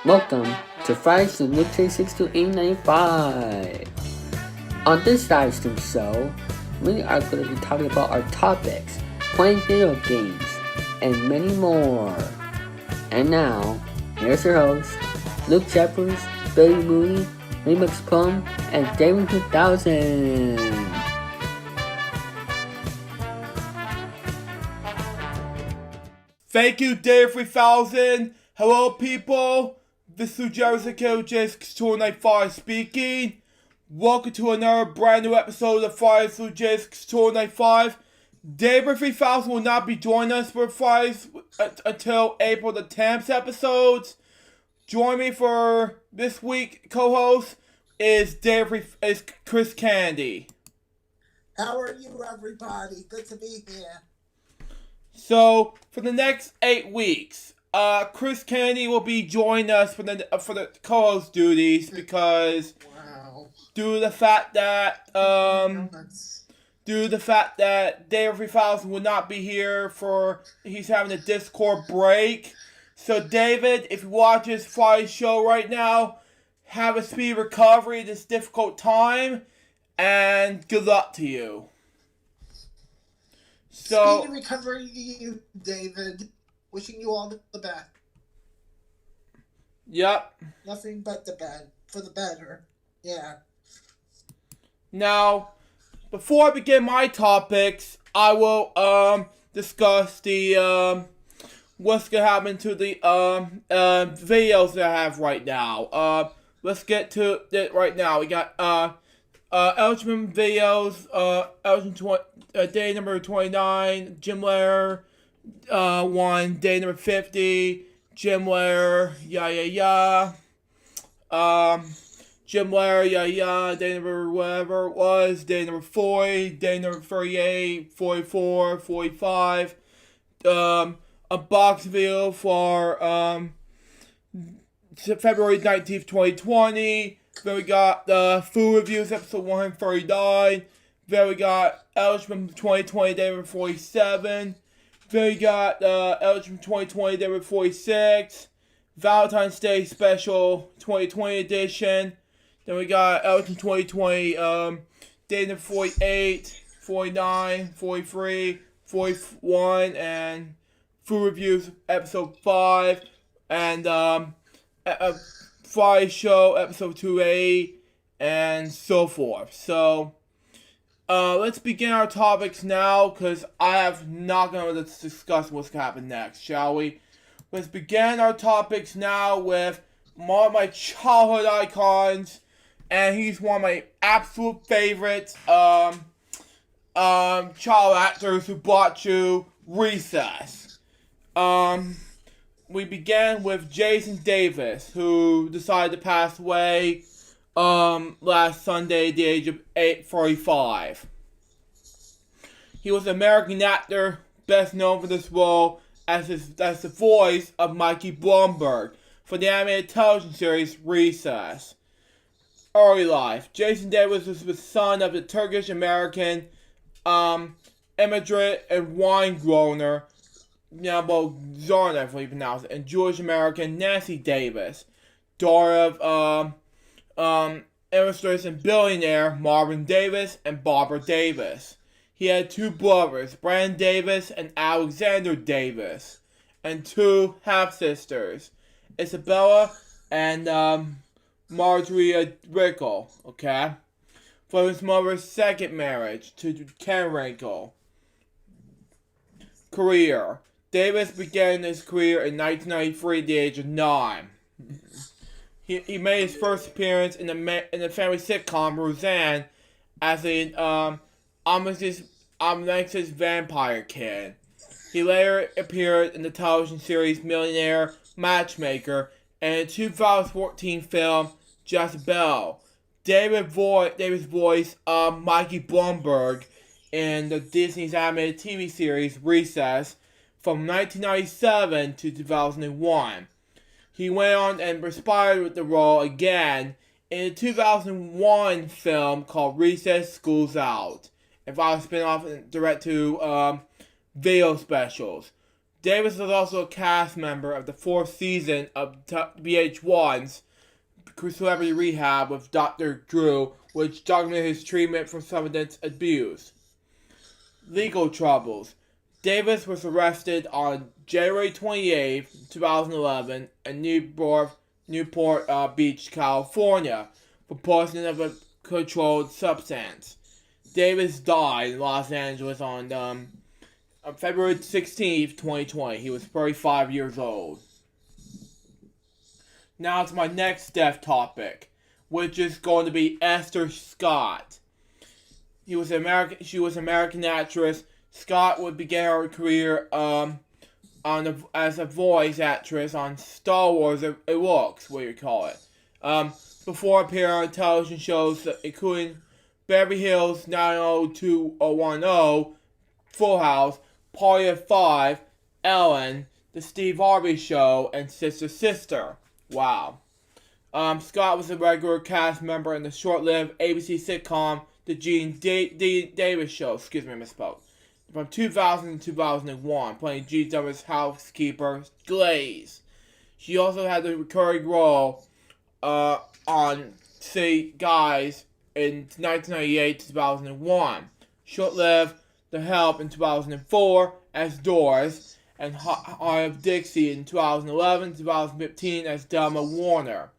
Welcome to Fridays with LukeJ62895. On this live stream show, we are going to be talking about our topics, playing video games, and many more. And now, here's your host, Luke Shepard, Billy Mooney, Remix Plum, and Damon 2000. Thank you, Dave 3000. Hello, people. This is LukeJ62895 speaking. Welcome to another brand new episode of Fridays with LukeJ62895. Dave 3000 will not be joining us for Fridays until April the 10th episodes. Join me for this week co-host is Chris Candy. How are you, everybody? Good to be here. So, for the next 8 weeks, Chris Candy will be joining us for the co-host duties because due to the fact that Dave 3000 will not be here he's having a Discord break. So David, if you watch this Friday show right now, have a speedy recovery at this difficult time, and good luck to you. So, speedy recovery to you, David. Wishing you all the best. Yep. Nothing but the bad. For the better. Yeah. Now, before I begin my topics, I will discuss the what's gonna happen to the videos that I have right now. Let's get to it right now. We got Elgin videos, day number 29, Jim Lair 1, day number 50, Jim Lair, Jim Lair, day number whatever it was, day number 40, day number 38, 44, 45, a box video for February 19th, 2020. Then we got food reviews episode 139. Then we got Elgin 2020 day number 47. Then we got Elgin 2020 day number 46. Valentine's Day special 2020 edition. Then we got Elgin 2020 day number 48, 49, 43, 41, and food reviews episode 5. And Friday show episode 280 and so forth. So let's begin our topics now because I have not going to discuss what's going to happen next, shall we? Let's begin our topics now with one of my childhood icons, and he's one of my absolute favorite child actors who brought you Recess. We began with Jason Davis, who decided to pass away last Sunday at the age of 45. He was an American actor, best known for this role as the voice of Mikey Blumberg for the animated television series Recess. Early life. Jason Davis was the son of the Turkish-American immigrant and wine grower, Zorn, I believe pronounced it, and Jewish-American Nancy Davis, daughter of illustrator and billionaire Marvin Davis and Barbara Davis. He had two brothers, Brandon Davis and Alexander Davis, and two half-sisters, Isabella and Marjorie Rickle, okay? For his mother's second marriage to Ken Rickle. Career. Davis began his career in 1993 at the age of 9. He made his first appearance in the family sitcom Roseanne as an omniscient vampire kid. He later appeared in the television series Millionaire Matchmaker and the 2014 film Jezebel. Davis voiced Mikey Blumberg in the Disney's animated TV series Recess from 1997 to 2001. He went on and perspired with the role again in the 2001 film called Recess School's Out, and followed a spin-off direct to video specials. Davis was also a cast member of the 4th season of VH1's Celebrity Rehab with Dr. Drew, which documented his treatment for substance abuse. Legal troubles. Davis was arrested on January 28, 2011 in Newport Beach, California for poisoning of a controlled substance. Davis died in Los Angeles on February 16, 2020. He was 35 years old. Now to my next death topic, which is going to be Esther Scott. She was an American actress. Scott would begin her career as a voice actress on Star Wars Ewoks, what you call it. Before appearing on television shows including Beverly Hills 90210, Full House, Party of Five, Ellen, The Steve Harvey Show, and Sister Sister. Wow. Scott was a regular cast member in the short-lived ABC sitcom The Gene Davis Show. Excuse me, I misspoke. From 2000 to 2001, playing Gene Davis' housekeeper, Glaze. She also had the recurring role on Say Guys in 1998 to 2001. Short-lived The Help in 2004 as Doris, and Heart of Dixie in 2011-2015 as Delma Warner.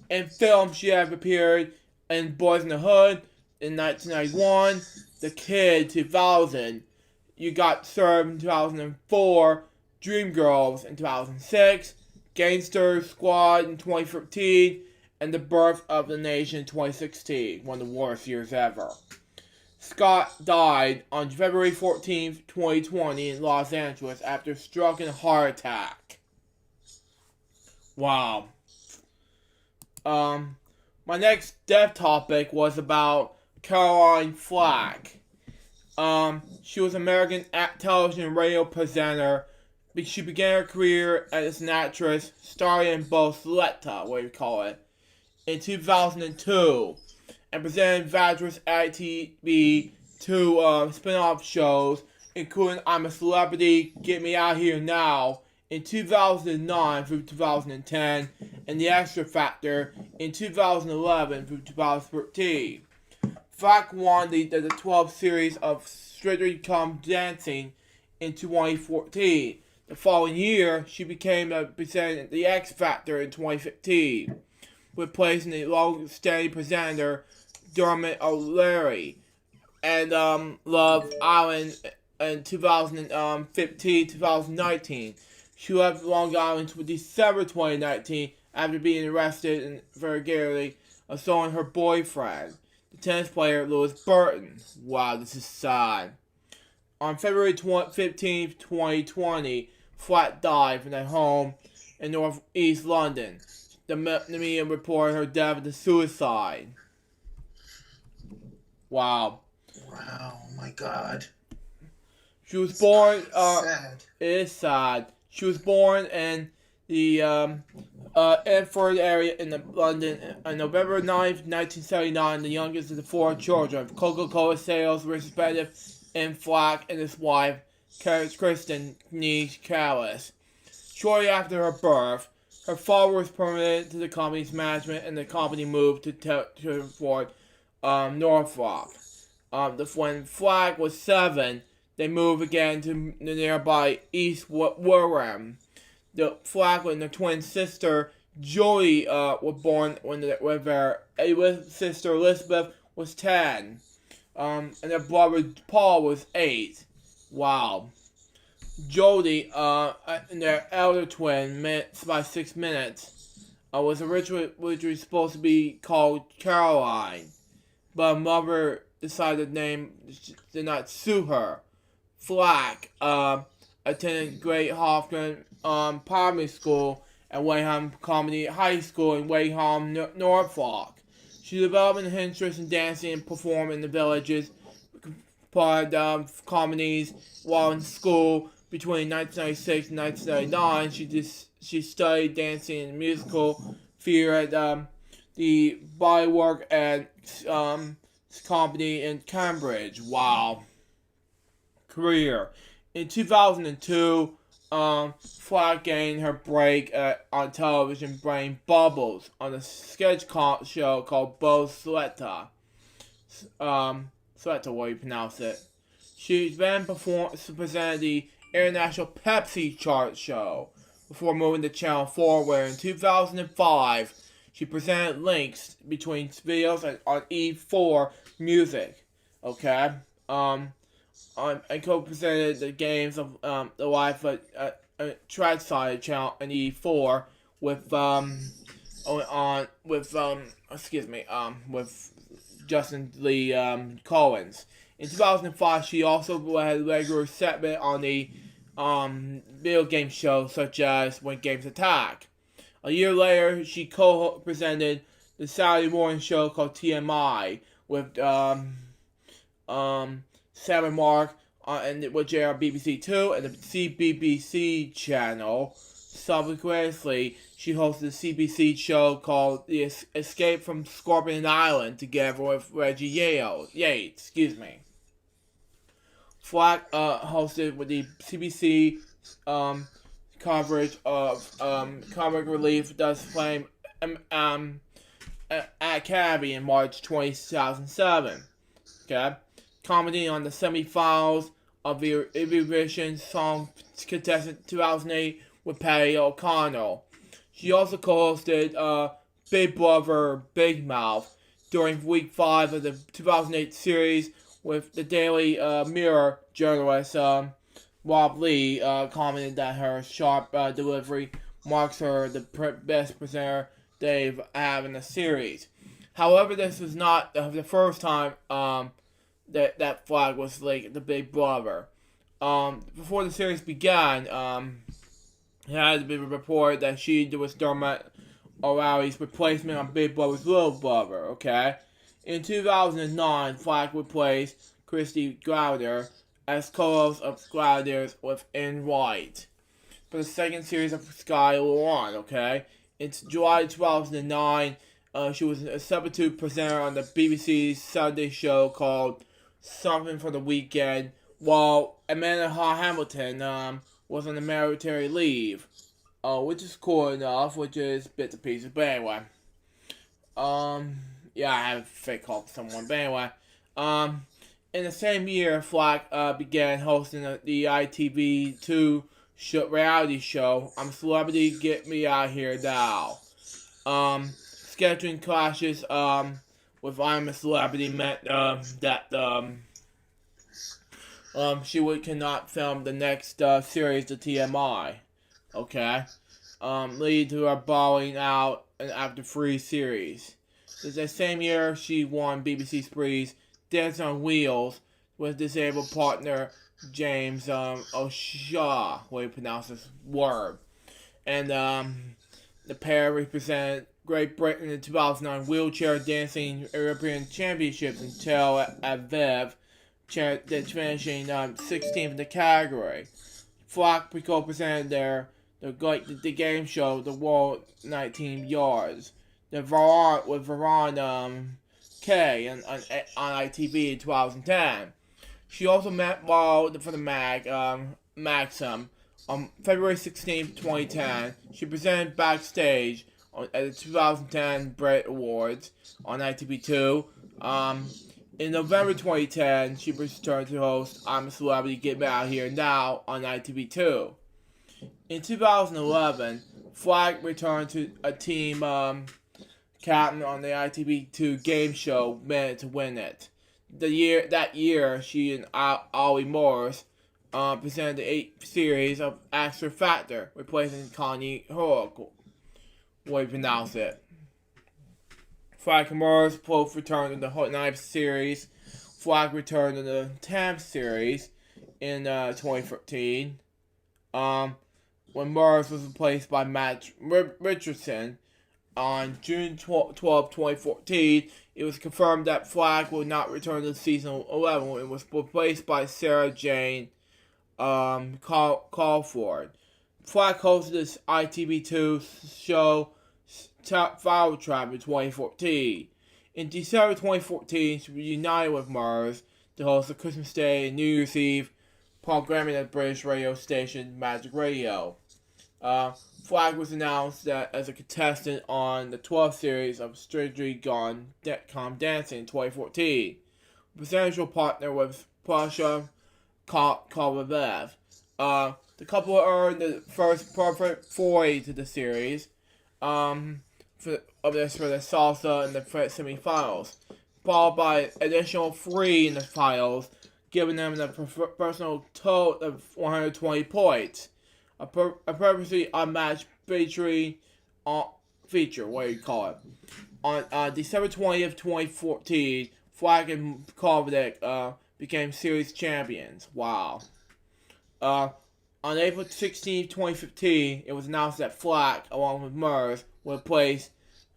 In film, she had appeared in Boys in the Hood in 1991, The Kid 2000, You Got Served in 2004, Dreamgirls in 2006, Gangster Squad in 2013, and The Birth of the Nation in 2016, one of the worst years ever. Scott died on February 14, 2020 in Los Angeles after a stroke and a heart attack. Wow. My next death topic was about Caroline Flack. She was an American television and radio presenter. She began her career as an actress, starring in both Selecta, what do you call it, in 2002. And presented various ITV 2 spin-off shows, including I'm a Celebrity, Get Me Out Here Now in 2009 through 2010, and The Extra Factor in 2011 through 2013. Flack won the 12th series of Strictly Come Dancing in 2014. The following year, she became presenting The X Factor in 2015, replacing the long-standing presenter Dermot O'Leary, and Love Island in 2015-2019. She left Long Island until December 2019 after being arrested and regularly assaulting her boyfriend, the tennis player Lewis Burton. Wow, this is sad. On February 15, 2020, Flack died from their home in northeast London. The media reported her death as a suicide. Wow. Wow, oh my God. She was born. Sad. It is sad. She was born in the Enfield area in London on November 9th, 1979, the youngest of the 4 children of Coca-Cola sales representative in Flack and his wife, Kristen Callis. Shortly after her birth, her father was promoted to the company's management, and the company moved to Norfolk. When Flack was 7, they moved again to the nearby East Wareham. The Flack and their twin sister Joey were born when their sister Elizabeth was 10, and their brother Paul was 8. Wow. Jodie, and their elder twin, missed by 6 minutes, was originally supposed to be called Caroline, but her mother decided the name did not suit her. Flack attended Great Hoffman Primary School and Wayham Comedy High School in Wayham, Norfolk. She developed an interest in dancing and performing in the villages, part comedies while in school. Between 1996 and 1999, she studied dancing and musical theater at the Bodywork and Company in Cambridge. Wow. Career. In 2002, Flag gained her break on television playing Bubbles on a sketch show called Bo Sletta. Sletta, what you pronounce it. She then presented the International Pepsi Chart show before moving to Channel 4, where in 2005 she presented links between videos on E4 Music. Okay? And co-presented the games of the life track side channel and E4 with with Justin Lee Collins. In 2005, she also had a regular segment on the video game shows such as When Games Attack. A year later, she co-presented the Saturday morning show called TMI with Sam Mark which aired on BBC Two and the CBBC channel. Subsequently, she hosted a CBC show called The Escape from Scorpion Island together with Reggie Yates. Flack hosted with the CBC coverage of comic relief Does Flame Academy in March 2007. Okay, commenting on the semifinals of the Eurovision Song Contestant 2008 with Patty O'Connell. She also co-hosted Big Brother Big Mouth during week 5 of the 2008 series with the Daily Mirror journalist Rob Lee commented that her sharp delivery marks her the best presenter they've had in the series. However, this was not the first time that Flag was like the Big Brother. Before the series began, it had been reported that she was Dermot O'Reilly's replacement on Big Brother's Little Brother. Okay, in 2009, Flag replaced Christy Glouder as co-host of Glouders with In White for the second series of Sky One. Okay, in July 2009, she was a substitute presenter on the BBC's Sunday show called Something for the Weekend, while Amanda Hamilton was on a military leave, which is cool enough, which is bits and pieces. But anyway, yeah, I have a fake call to someone. But anyway, in the same year, Flack began hosting the ITV2 reality show, I'm a Celebrity, Get Me Out Here Now. Scheduling clashes with I'm a Celebrity meant that she cannot film the next series of TMI. Okay? Lead to her bowing out after 3 series. The same year, she won BBC Spree's Dance on Wheels with disabled partner James O'Shaw, what you pronounce this word. And the pair represented Great Britain in the 2009 Wheelchair Dancing European Championships in Tel Aviv, finishing 16th in the category. Flock co-presented the game show, The World 19 Yards, with Veron K on ITV in 2010. She also met for the Maxim on February 16, 2010. She presented backstage at the 2010 Brit Awards on ITV2. In November 2010, she returned to host I'm a Celebrity, Get Me Out Here Now on ITV2. In 2011, Flag returned to a team captain on the ITV2 game show Minute to Win It. That year, she and Ollie Morris presented the 8th series of X Factor, replacing Connie Oracle. What you pronounce it. Flag and Morris both returned in the 9th series. Flag returned in the 10th series in 2013. When Morris was replaced by Matt Richardson on June 12, 2014, it was confirmed that Flag would not return to season 11 and was replaced by Sarah Jane Caulford. Flag hosted this ITV2 show File Trap in 2014. In December 2014, she reunited with Mars to host the Christmas Day and New Year's Eve programming at British radio station Magic Radio. Flag was announced as a contestant on the 12th series of Strictly Come Dancing in 2014. Potential partner was Pasha Kovarev. The couple earned the first perfect foray to the series for the salsa in the semifinals, followed by additional 3 in the finals, giving them the personal total of 120 points. A purposely unmatched feature, what do you call it? On December 20th, 2014, Flag and Kovacic became series champions. Wow. On April 16th, 2015, it was announced that Flack, along with Murs, would replace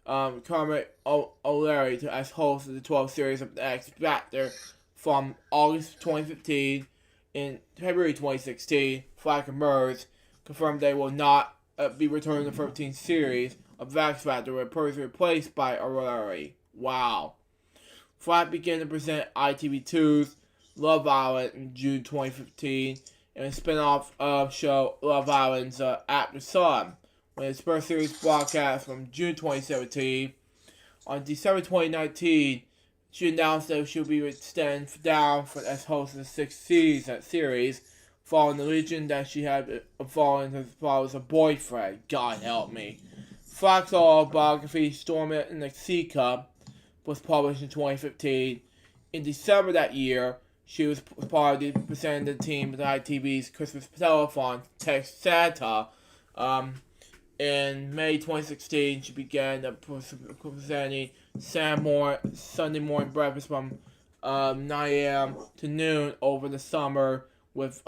Kermit O'Leary as host of the 12th series of the X Factor from August 2015. In February 2016, Flack and Murs confirmed they will not be returning to the 13th series of the X Factor, with Murs replaced by O'Leary. Wow. Flack began to present ITV2's Love Island in June 2015. And a spin-off show Love Island's After Sun, when its first series broadcast from June 2017. On December 2019, she announced that she would be extended down as host of the 6th series, following the legend that she had fallen as far as a boyfriend. God help me. Flack's autobiography, Storm in the Sea Cup, was published in 2015. In December that year, she was part of the presenting team of ITV's Christmas Telethon, Text Santa. In May 2016, she began presenting Sunday morning breakfast from 9 a.m. to noon over the summer with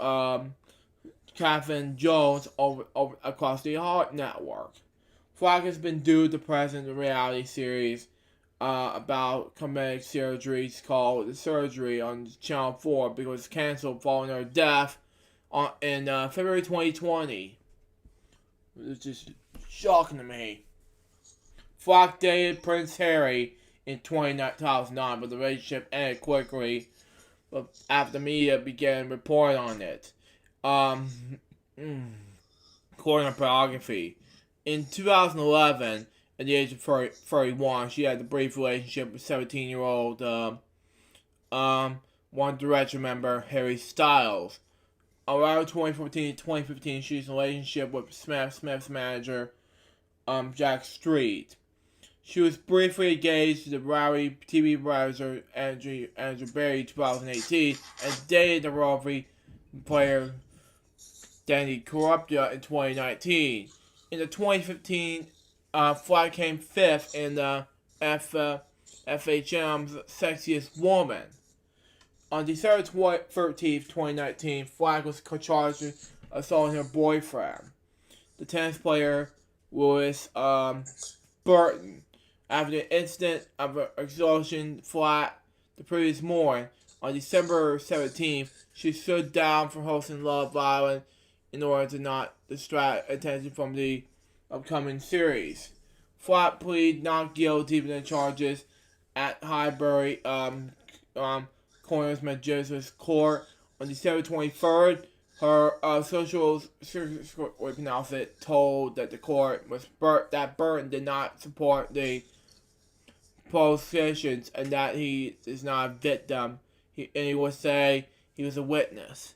Catherine Jones over across the Heart Network. Flack has been due to present the reality series about cosmetic surgeries called The Surgery on Channel 4 because it was canceled following her death in February 2020. It was just shocking to me. Flack dated Prince Harry in 2009, but the relationship ended quickly after the media began reporting on it. According to biography, in 2011, at the age of 31, she had a brief relationship with 17-year-old One Direction member Harry Styles. Around 2014 to 2015, she was in a relationship with Smith's manager, Jack Street. She was briefly engaged to the reality TV producer Andrew Berry in 2018 and dated the rugby player Danny Corruptia in 2019. In the 2015, Flack came 5th in the FHM's Sexiest Woman. On December 13th, 2019, Flack was charged with assaulting her boyfriend, the tennis player Lewis Burton. After the incident of exhaustion Flack the previous morning, on December 17th, she stood down from hosting Love Island in order to not distract attention from the upcoming series. Flack pleaded not guilty to the charges at Highbury Corners Magistrates Court on December 23rd. Her social told that the court was that Burton did not support the positions and that he is not a victim. He would say he was a witness.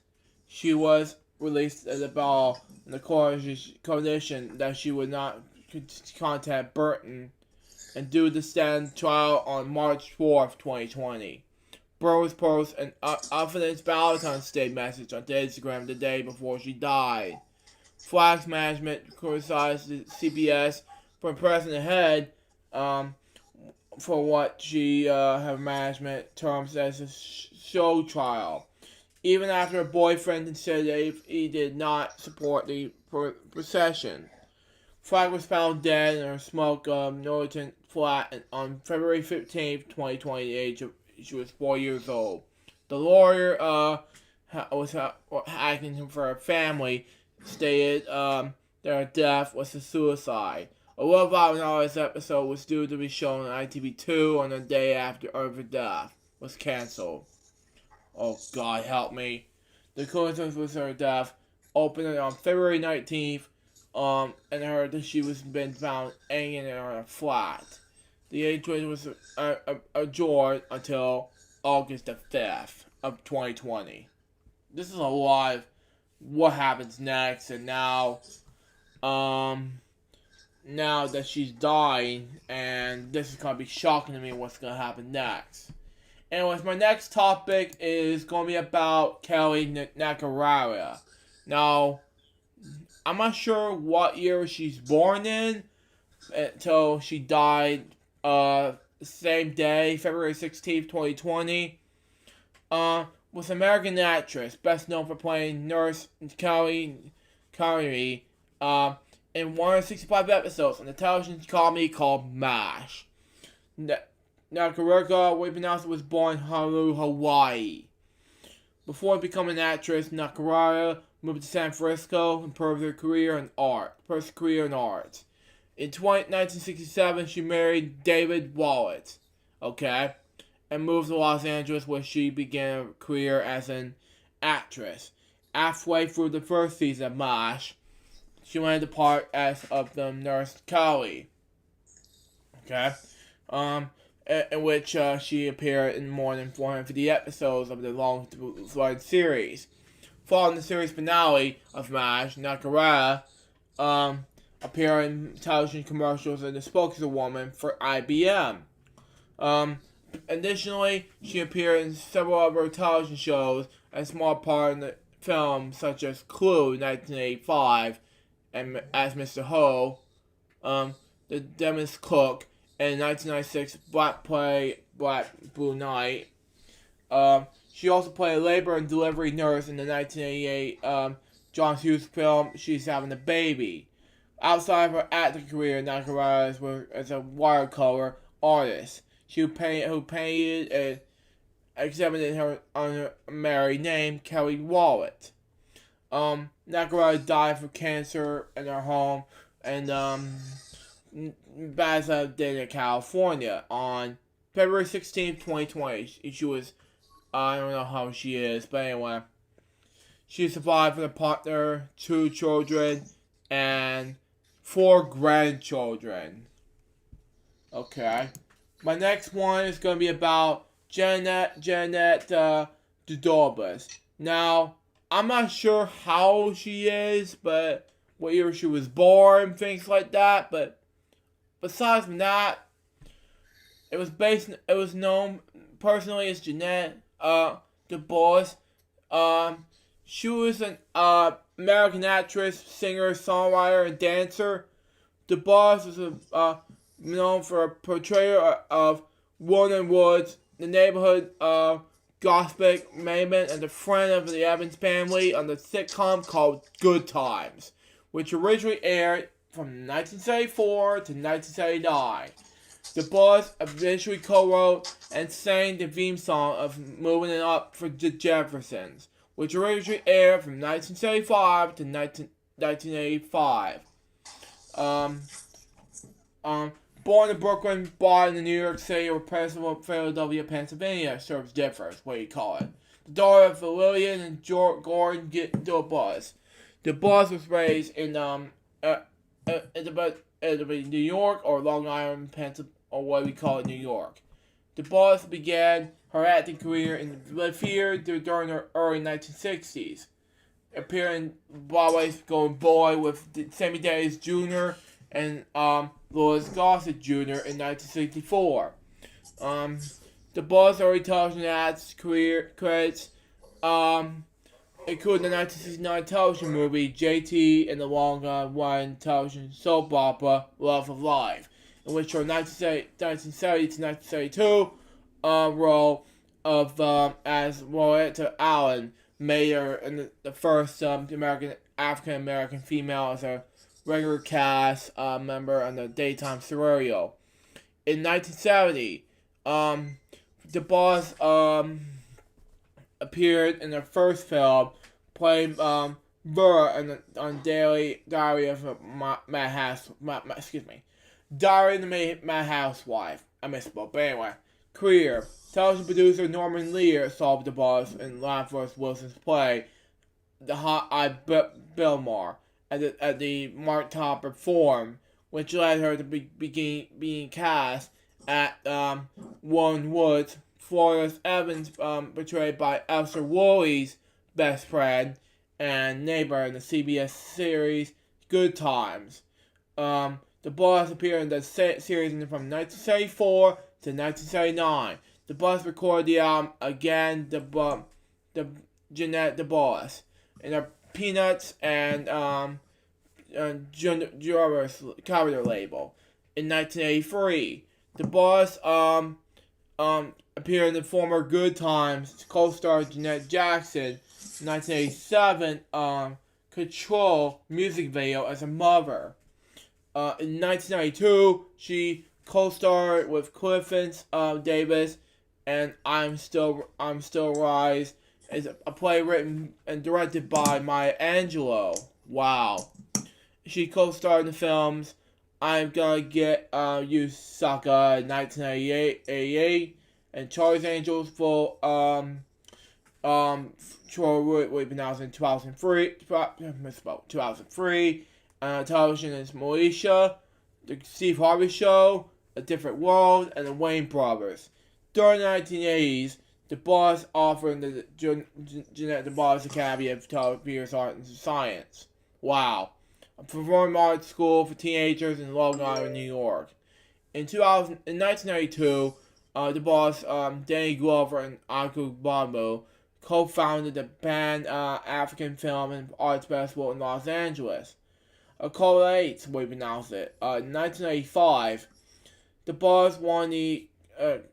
She was released at the ball in the court's condition that she would not contact Burton and due to stand trial on March 4th, 2020. Burton posted an unfinished Valentine's Day message on Instagram the day before she died. Flack's management criticized the CBS for pressing ahead for what her management terms as a show trial, even after her boyfriend considered he did not support the procession. Flack was found dead in her smoke militant flat on February 15th, 2020. She was 4 years old. The lawyer was acting for her family, stated that her death was a suicide. A Love Island episode was due to be shown on ITV2 on the day after her death was canceled. Oh, God help me. The coincidence with her death opened on February 19th, and heard that she was been found hanging in her flat. The inquest was adjourned until August the 5th of 2020. This is a lot of what happens next, and now that she's dying, and this is gonna be shocking to me what's gonna happen next. Anyways, my next topic is gonna be about Kelly Nakarara. Now, I'm not sure what year she's born in until she died same day, February 16th, 2020. Was an American actress, best known for playing Nurse Kelly in 165 episodes on the television comedy called MASH. Nakarara, we pronounce it, was born in Honolulu, Hawaii. Before becoming an actress, Nakarara moved to San Francisco and pursued her career in art. In 1967, she married David Wallet, and moved to Los Angeles, where she began a career as an actress. Halfway through the first season of MASH, she landed the part of the nurse Kelly, in which she appeared in more than 450 episodes of the long-running series. Following the series finale of MASH, Nakarara appeared in television commercials and the spokeswoman for IBM. Additionally, she appeared in several other television shows and a small part in the films such as Clue 1985 and as Mr. Ho, The Demon's Cook, and 1996 Black Blue Night. She also played a labor and delivery nurse in the 1988 John Hughes film She's Having a Baby. Outside of her acting career, Nakarara was a watercolor artist. Who painted and exhibited her on her married name, Kelly Wallet. Nakarara died from cancer in her home in Pasadena, California on February 16th, 2020. She was, I don't know how she is, but anyway. She survived with a partner, 2 children, and 4 grandchildren. My next one is going to be about Janet Dudobas. Now, I'm not sure how she is, but what year she was born, things like that. But besides from that, it was known personally as Janet Dudobas. She was an American actress, singer, songwriter, and dancer. Dudobas was known for a portrayal of Warren Woods, the neighborhood gossip maven, and a friend of the Evans family on the sitcom called Good Times, which originally aired from 1974 to 1979. Dudobas eventually co-wrote and sang the theme song of Moving It Up for the Jeffersons, which originally aired from 1975 to 1985. Born in Brooklyn, bought in New York City, or Philadelphia, Pennsylvania, serves differs, what you call it. The daughter of Lillian and Gordon Dudobas. Dudobas was raised in New York or Long Island, Pennsylvania, or what we call it, New York. Dudobas began her acting career in the theater during the early 1960s, appearing in Broadway's Golden Boy with Sammy Davis Jr. and Louis Gossett Jr. in 1964. Dudobas' early television ads career credits include the 1969 television movie JT and the long-run television soap opera Love of Life, in which her 1970 to 1972 role of as Loretta Allen made her in the first African American female as a regular cast member on the daytime serial. In 1970, Dudobas appeared in her first film, playing Vera on Diary of the Mad Housewife. I misspoke, but anyway. Career: television producer Norman Lear saw Dudobas in Lanford Wilson's play Billmore at the Mark Topper Forum, which led her to begin being cast at Warren Woods. Florence Evans, portrayed by Elsa Woolley's best friend and neighbor in the CBS series Good Times. The Boss appeared in the series from 1974 to 1979. The Boss recorded the album again, the Jeanette the Boss, and the Peanuts and Jarvis cover label. In 1983, the Boss appeared in the former Good Times co-star Jeanette Jackson. 1987 Control music video as a mother. In 1992, she co-starred with Clifton Davis and I'm Still Rise. It's a play written and directed by Maya Angelou. Wow. She co-starred in the films I'm Gonna Get You Sucker in 1988 and Charlie's Angels for Troy Wood pronounced in 2003. 2003. Television is Militia, The Steve Harvey Show, A Different World, and The Wayne Brothers. During the 1980s, the Boss offered the Jeanette the Boss Academy of Television Art and Science. Wow. A performing arts school for teenagers in Long Island, New York. In 1992, the Boss, Danny Glover and Aku Bambo co-founded the Pan African Film and Arts Festival in Los Angeles. Collates, we pronounce it. In 1985, the Boss won the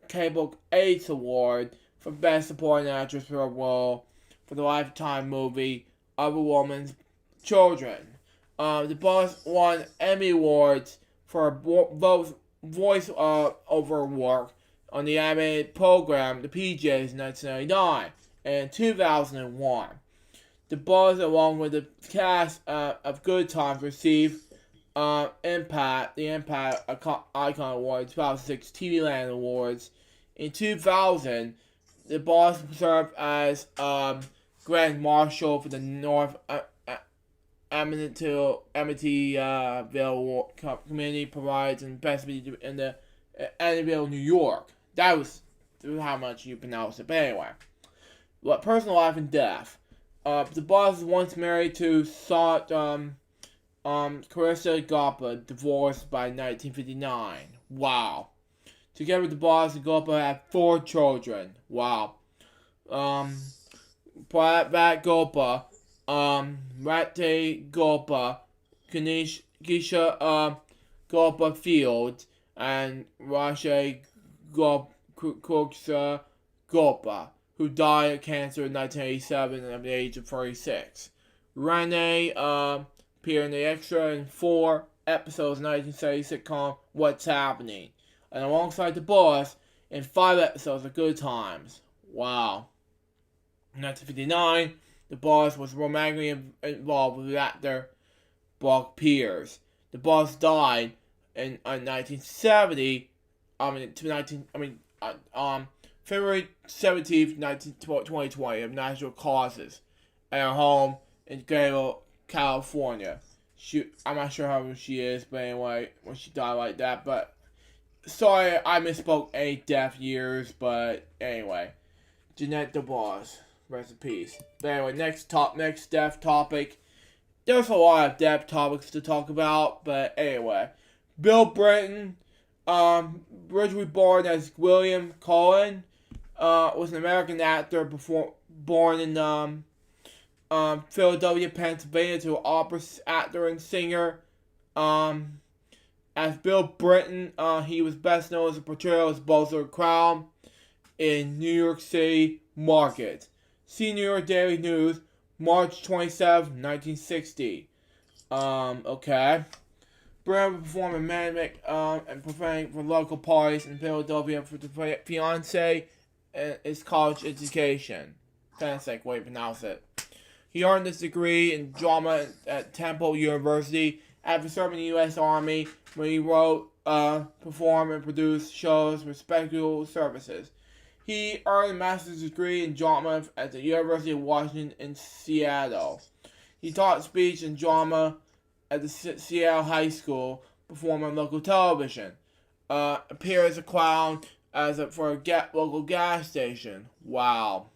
Cable AIDS Award for Best Supporting Actress for a role for the Lifetime movie Of a Woman's Children. The Boss won Emmy Awards for both voice over work on the animated program The PJs in 1999 and 2001. The Boss, along with the cast of Good Times, received the Impact Icon Award, 2006 TV Land Awards. In 2000, the Boss served as Grand Marshal for the North Amityville Community Provides and Best in the Amityville, New York. That was how much you pronounce it. But anyway, personal life and death. The Boss was once married to Carissa Goppa, divorced by 1959. Wow. Together, the Boss and Goppa had 4 children. Wow. Pat Goppa, Rate Goppa, Keisha Goppa Fields, and Rashe Gopsa Goppa, who died of cancer in 1987 at the age of 36. Renee appeared in the extra in 4 episodes of the 1970 sitcom What's Happening, and alongside the Boss in 5 episodes of Good Times. Wow. In 1959, the Boss was romantically involved with actor Buck Pierce. The Boss died in 1970. February 17th, 2020, of natural causes at her home in Gable, California. I'm not sure how old she is, but anyway, when she died like that. But sorry, I misspoke 8 death years, but anyway, Jeanette the Boss, rest in peace. But anyway, next death topic. There's a lot of death topics to talk about, but anyway, Bill Britton, originally born as William Cullen, was an American actor born in Philadelphia, Pennsylvania, to an opera actor and singer. As Bill Britton, he was best known as a portrayal as Bowser Crown in New York City market. See New York Daily News, March 27, 1960. Okay. Brown performed in Manic and performing for local parties in Philadelphia for the fiance and his college education. Fantastic way to pronounce it. He earned his degree in drama at Temple University after serving in the U.S. Army, when he wrote, performed, and produced shows for special services. He earned a master's degree in drama at the University of Washington in Seattle. He taught speech and drama at the Seattle High School, performed on local television, appeared as a clown for a local gas station. Wow.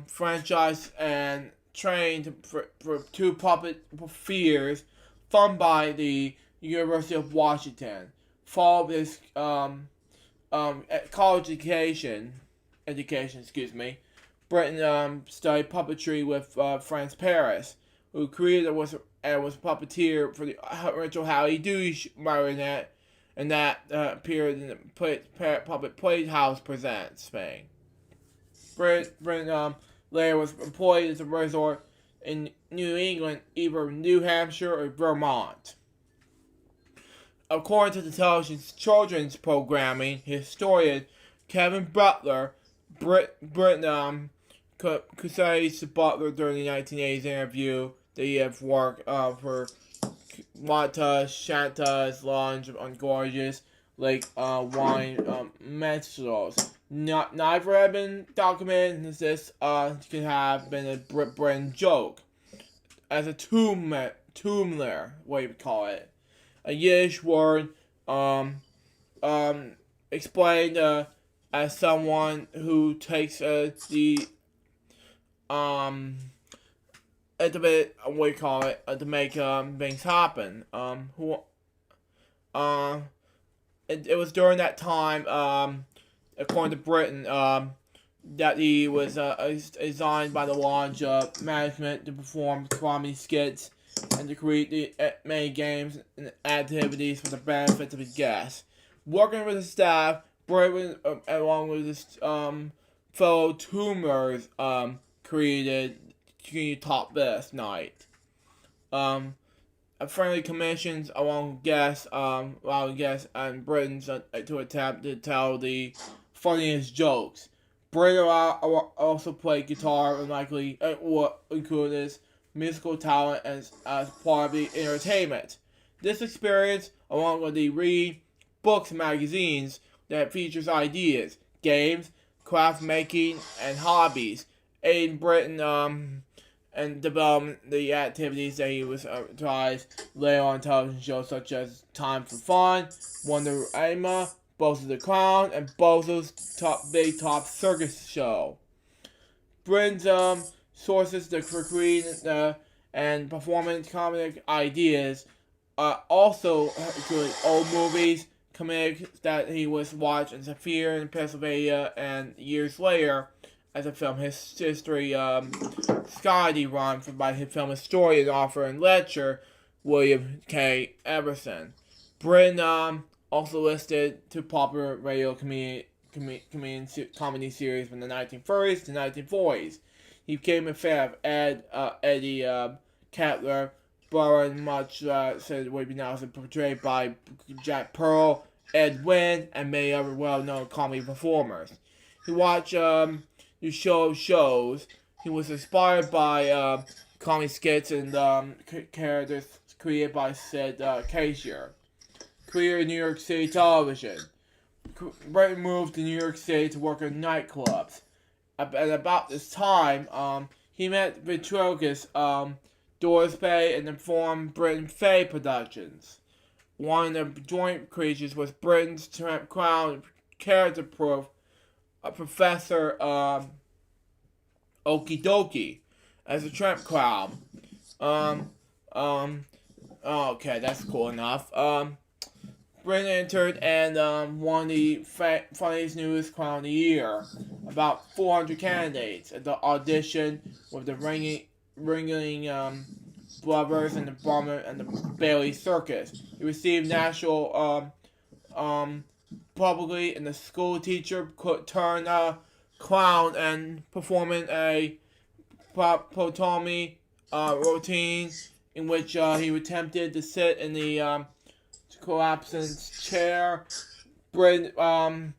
Franchise and trained for two puppet fears funded by the University of Washington. Followed his college education, Britton studied puppetry with Franz Paris, who created was a puppeteer for the Rachel Howdy Doody marionette, and that appeared in the Puppet Playhouse Presents Spain. Britton later was employed as a resort in New England, either New Hampshire or Vermont. According to the television's children's programming historian Kevin Butler, Britton criticized Butler during the 1980s interview that he had worked for Wata Shanta's Lounge on Gorgeous Lake Wine Minstrels. Neither have been documented as this could have been a Britton joke. As a tumler, what you would call it. A Yiddish word explained as someone who takes the ultimate, what you call it, to make things happen. It was during that time, according to Britton, that he was assigned by the Lodge management to perform comedy skits and to create many games and activities for the benefit of the guests. Working with the staff, Britton, along with his fellow tumors, created Top This Night. Friendly commissions along guests, allowing guests and Britons to attempt to tell the funniest jokes. Britton also played guitar and likely included his musical talent as part of the entertainment. This experience, along with the read books and magazines that features ideas, games, craft making, and hobbies, aided Britton and developing the activities that he was tried later on television shows such as Time for Fun, Wonder Emma, Bozo the Clown, and Bozo's Big Top Circus Show. Britton's sources for creating and performing comic ideas also include old movies, comics that he was watched in Sevier in Pennsylvania, and years later as a film history Scotty run by his film historian, author, and lecturer William K. Everson. Britton also listed two popular radio comedy series from the 1930s to 1940s. He became a fan of Eddie Kettler, borrowing much said would be now portrayed by Jack Pearl, Ed Wynn, and many other well-known comedy performers. He watched the shows. He was inspired by comedy skits and characters created by Sid Kasier. Career in New York City television. Britton moved to New York City to work in nightclubs. At about this time, he met ventriloquist Doris Bay and then formed Britton Fay Productions. One of the joint creatures was Britton's Crown character proof, Professor Okie Dokie, as a tramp clown. Okay, that's cool enough. Britton entered and won the funniest newest clown of the year. About 400 candidates at the audition with the Ringling Brothers and the Bummer and the Bailey Circus. He received national publicly, and the school teacher could turn clown and performing a pantomime routine in which he attempted to sit in the collapsing chair. Britton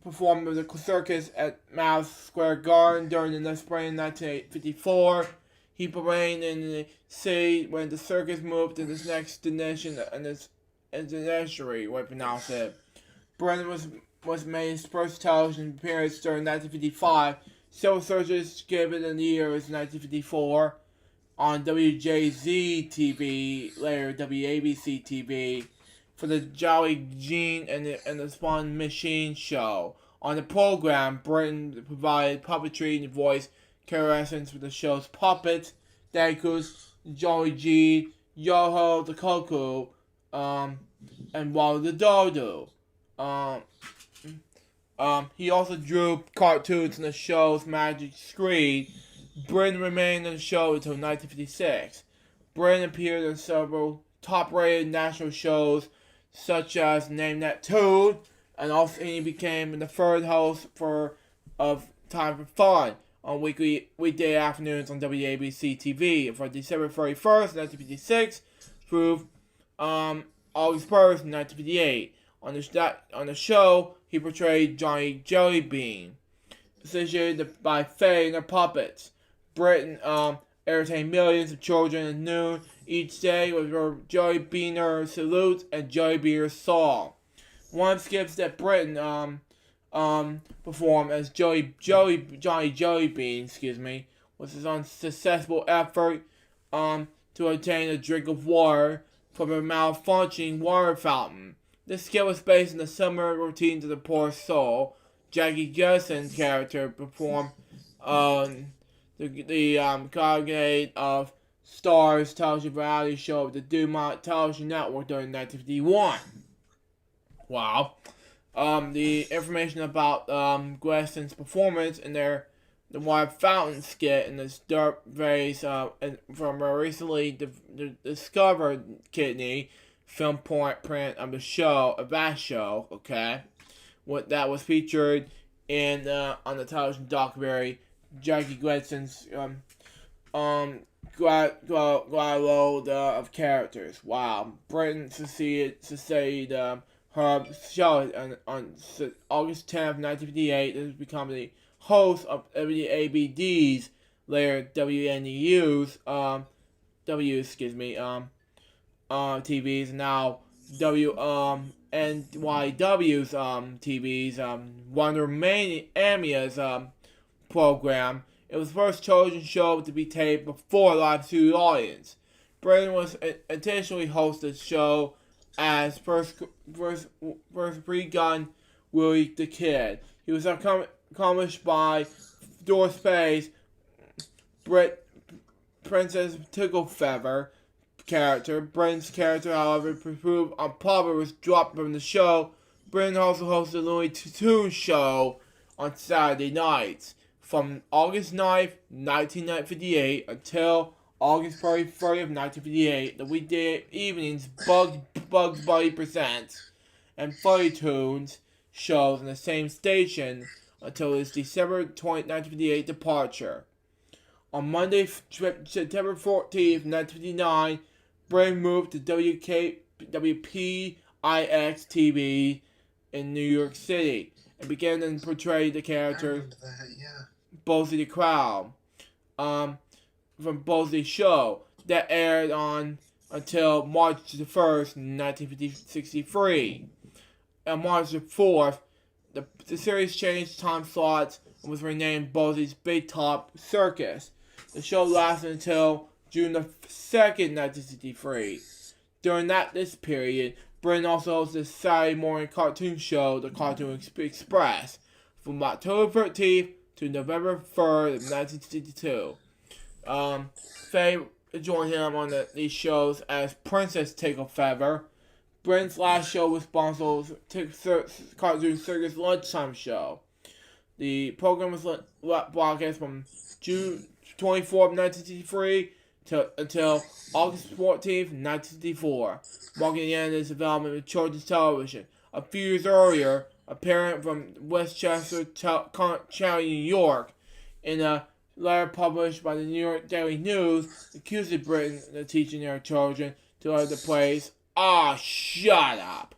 performed with the circus at Madison Square Garden during the spring of 1954. He remained in the city when the circus moved to its next destination and its nursery, what pronounce it. Britton was was made his first television appearance during 1955. Several searches gave it in the year was 1954 on WJZ-TV, later WABC-TV, for the Jolly Gene and the Spawn Machine show. On the program, Britain provided puppetry and voice characterizations for the show's puppets, Dacus, Jolly G, Yoho the Cuckoo, and Wally the Dodo. He also drew cartoons in the show's magic screen. Britain remained on the show until 1956. Britain appeared in several top-rated national shows, such as Name That Tune, and also he became the third host of Time for Fun on weekday afternoons on WABC TV from December 31st, 1956 through August 1st, 1958. On the show, he portrayed Johnny Jellybean, associated by Faye and their puppets. Britain entertained millions of children at noon each day with her Jellybeaner salute and Jellybeaner song. One of the skits that Britain performed as Johnny Jellybean, was his unsuccessful effort to obtain a drink of water from a malfunctioning water fountain. This skit was based on the summer routines of the poor soul. Jackie Gleason's character performed the Congregate of Stars television variety show of the Dumont Television Network during 1951. Wow. The information about Gleason's performance in the water fountain skit in this dirt vase from a recently discovered kidney film print of that show, okay? That was featured in on the television documentary Jackie Gleason's load of characters. Wow. Britain succeeded her show on August 10th, 1958. This has become the host of WABD's, later WNU's, TVs, and now NYW's TV's Wonder Mania's program. It was the first television show to be taped before a live studio audience. Britain was intentionally hosted the show as first pre-gun Willie the Kid. He was accomplished by Doris Faye's Princess Ticklefeather character. Britain's character, however, proved unpopular, was dropped from the show. Britain also hosted the Looney Tunes show on Saturday nights. From August 9th, 1958 until August 30th of 1958, the weekday evenings Bugs Bunny Presents and Funny Tunes shows on the same station until its December 20, 1958 departure. On Monday, September 14th, 1959, Britain moved to WPIX-TV in New York City and began to portray the character Bosie the Crow from Bosie's show that aired on until March the 1st, 1963. On March the 4th, the series changed time slots and was renamed Bosie's Big Top Circus. The show lasted until June the 2nd, 1963. During this period, Britain also hosted a Saturday morning cartoon show, The Cartoon Express, from October 13th to November 3rd of 1962. Faye joined him on these shows as Princess Ticklefeather. Britain's last show was Bonzo's Cartoon Circus Lunchtime Show. The program was broadcast from June 24th, 1963 until August 14th, 1964, marking the end of its development of children's television. A few years earlier, a parent from Westchester County, New York, in a letter published by the New York Daily News, accused Britain of teaching their children to love the plays. Shut up.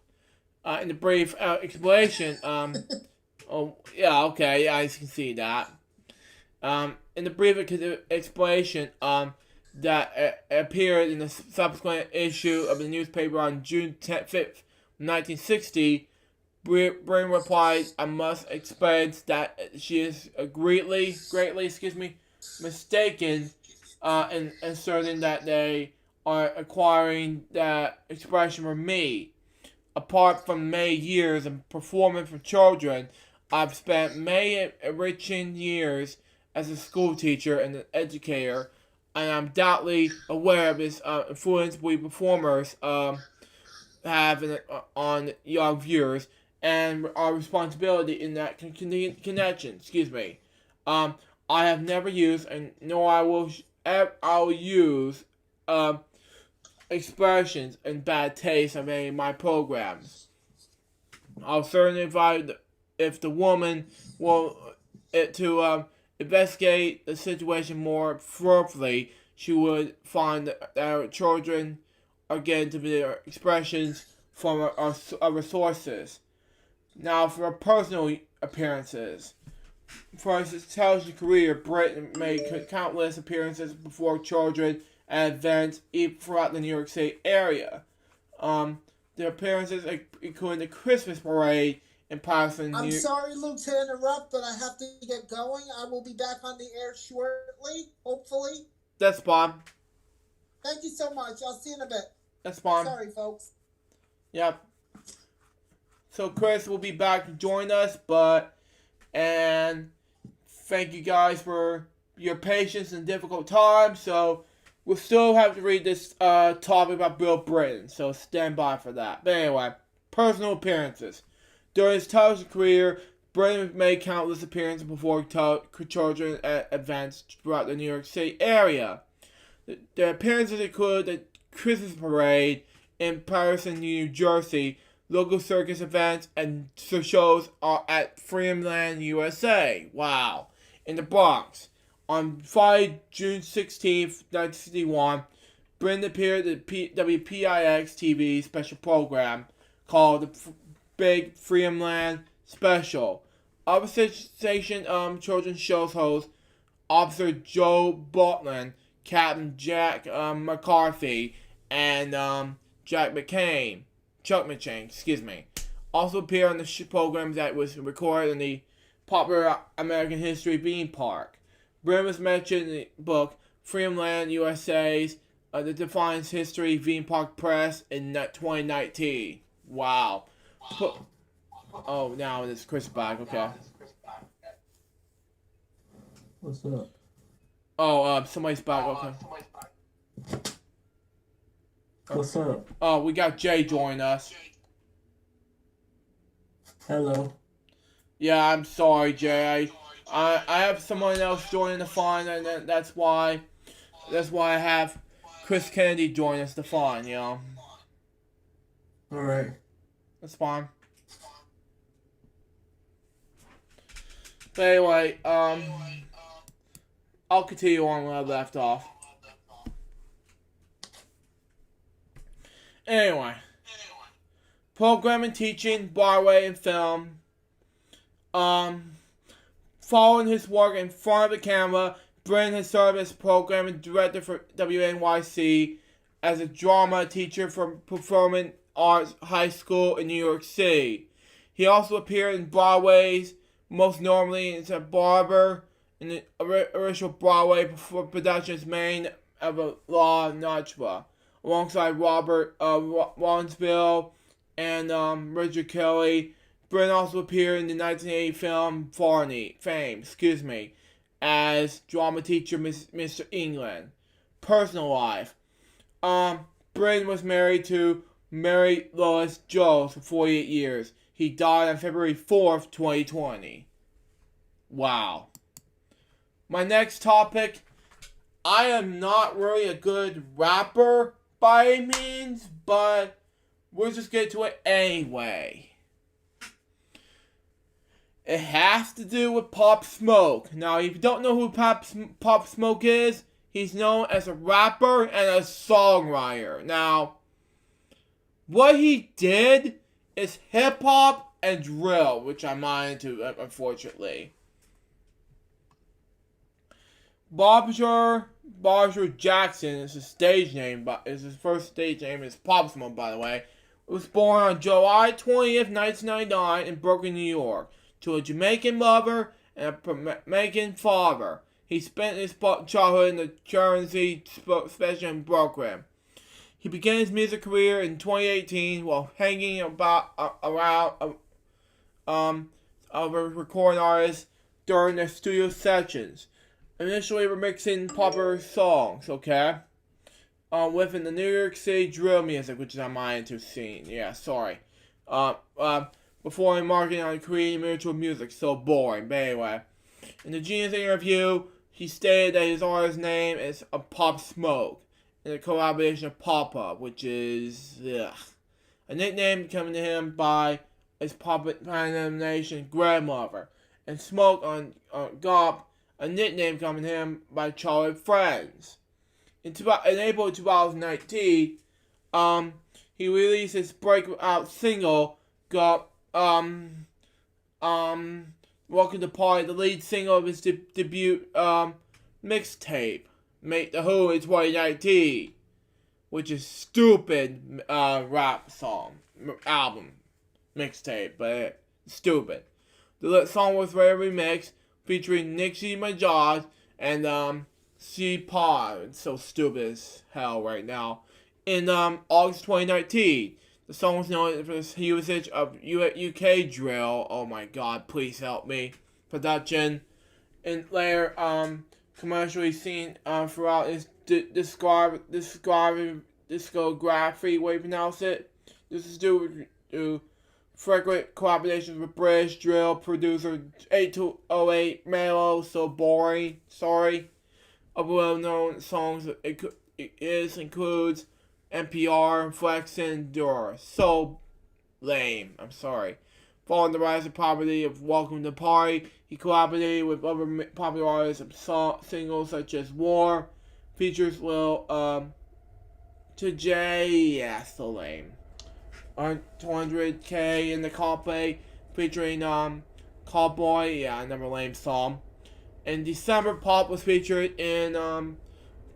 In the brief explanation, I can see that. In the brief explanation, that appeared in the subsequent issue of the newspaper on June 5th, 1960, Bryn replied, "I must explain that she is greatly, mistaken in asserting that they are acquiring that expression from me. Apart from many years of performing for children, I've spent many enriching years as a school teacher and an educator, and I'm doubtly aware of this influence we performers have on young viewers and our responsibility in that connection. I have never used, and nor I will use expressions in bad taste of any of my programs. I'll certainly invite if the woman will to investigate the situation more thoroughly. She would find that our children are getting to their expressions from our sources. Now, for her personal appearances. For his television career, Britton made countless appearances before children at events throughout the New York City area. The appearances include the Christmas parade in Patterson. I'm sorry, Luke, to interrupt, but I have to get going. I will be back on the air shortly, hopefully. That's fine. Thank you so much. I'll see you in a bit. That's fine. Sorry, folks. Yep. So Chris will be back to join us, and thank you guys for your patience in difficult times. So we'll still have to read this topic about Bill Britton, so stand by for that. But anyway, personal appearances. During his television career, Britton made countless appearances before children at events throughout the New York City area. The appearances include the Christmas parade in Patterson, New Jersey, local circus events, and shows at Freedomland, USA. Wow. In the Bronx. On Friday, June 16th, 1961, Britton appeared at the WPIX TV special program called the Big Freedomland Special. Other station children's shows host Officer Joe Butland, Captain Jack McCarthy, and Chuck McCain, also appeared on the program that was recorded in the popular American History Theme Park. Britton was mentioned in the book Freedomland USA's The Defines History Theme Park Press in 2019. Wow. Oh, now it's Chris back. Okay. What's up? Oh, somebody's back. Okay. What's up? Oh, we got Jay joining us. Hello. Yeah, I'm sorry, Jay. I have someone else joining the fun, and that's why I have Chris Kennedy join us to fun. You know. All right. That's fine. But anyway, I'll continue on where I left off. Anyway, programming, teaching, Broadway, and film. Following his work in front of the camera, Britton has served as programming director for WNYC, as a drama teacher for Performing Arts High School in New York City. He also appeared in Broadway's, most normally as a barber, in the original Broadway productions Main of a Law Notchwa, alongside Robert Wansville and Richard Kelly. Britton also appeared in the 1980 film Fame, as drama teacher Mr. England. Personal life. Britton was married to Mary Lois Jones for 48 years. He died on February 4th, 2020. Wow. My next topic. I am not really a good rapper by any means, but we'll just get to it anyway. It has to do with Pop Smoke. Now, if you don't know who Pop Smoke is, he's known as a rapper and a songwriter. Now, what he did is hip-hop and drill, which I'm not into, unfortunately. Bobger Jackson is his stage name, but his first stage name is Pop Smoke, by the way. was born on July 20th, 1999 in Brooklyn, New York, to a Jamaican mother and a Jamaican father. He spent his childhood in the Jersey special in Brooklyn. He began his music career in 2018 while hanging around other recording artists during their studio sessions, initially remixing popular songs, okay? Within the New York City drill music, which is on my into scene. Yeah, sorry. Before embarking on creating mutual music, so boring. But anyway, in the Genius interview, he stated that his artist name is Pop Smoke, in a collaboration of Papa, which is a nickname coming to him by his puppet animation grandmother, and Smoke on Gop, a nickname coming to him by Charlie Friends. In April 2019, he released his breakout single, Gop, Welcome to Party, the lead single of his debut mixtape, Make the Who in 2019, which is stupid rap song, album, mixtape, but stupid. The song was very remixed, featuring Nicki Minaj and C-Paw. It's so stupid as hell right now. In August 2019, the song was known for its usage of UK drill. Oh my god, please help me. Production. And later, commercially seen throughout his discography, way you pronounce it. This is due to frequent collaborations with British drill producer 8208 Melo. So boring. Sorry. Of well-known songs includes NPR, Flex, and Dura. So lame. I'm sorry. Following the rise of popularity of Welcome to Party, he collaborated with other popular artists of singles such as War, features Lil TJ, yeah, so lame. 200K in the Coldplay, featuring Cowboy, yeah, another lame song. In December, Pop was featured in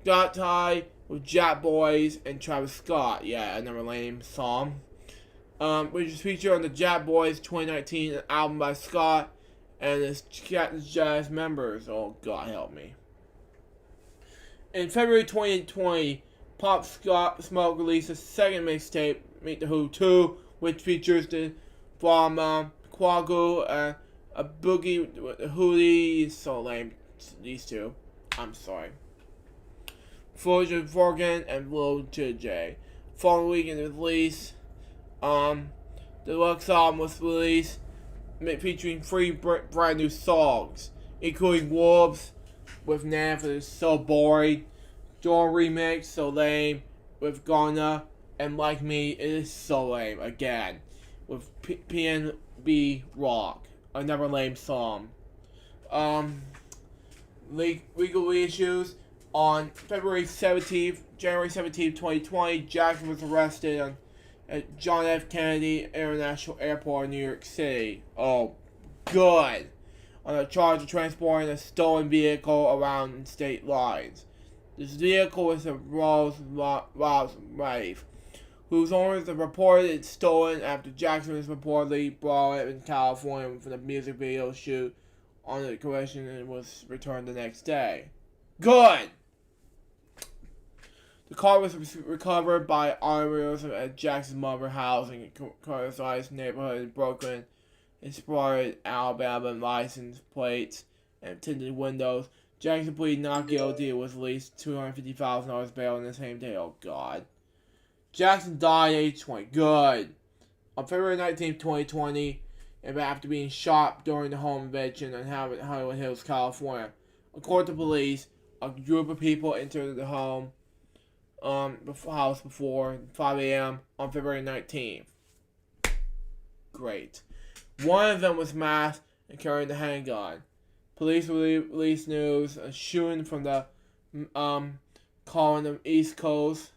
Got Tie with Jack Boys and Travis Scott, yeah, another lame song. Which is featured on the Jack Boys 2019 album by Scott and his Cactus Jazz members. Oh, God help me. In February 2020, Pop Smoke released a second mixtape, Meet the Who 2, which features from Quagu and a Boogie with the Hootie. So lame, these two. I'm sorry. Fulton Forgan and Lil TJ. Following weekend of release, the deluxe album was released, featuring 3 brand new songs, including Wolves with Nav, is so boring, Dawn remix, so lame, with Ghana, and Like Me, it is so lame, again, with PNB Rock, another lame song. Legal issues. On January 17th, 2020, Jackson was arrested at John F. Kennedy International Airport in New York City. Oh, good. On a charge of transporting a stolen vehicle around state lines. This vehicle was a Rolls Royce, whose owners have reported it stolen after Jackson was reportedly brought it in California for the music video shoot on the collection and was returned the next day. Good! The car was recovered by owners at Jackson's mother housing in Curtis neighborhood in Brooklyn. It sported Alabama license plates and tinted windows. Jackson pleaded not guilty and was released $250,000 bail on the same day. Oh, God. Jackson died at age 20. Good. On February 19th, 2020, and after being shot during the home invasion in Hollywood Hills, California. According to police, a group of people entered the home house before 5 a.m. on February 19th. Great. One of them was masked and carrying the handgun. Police released news a shooting from the calling the East Coast.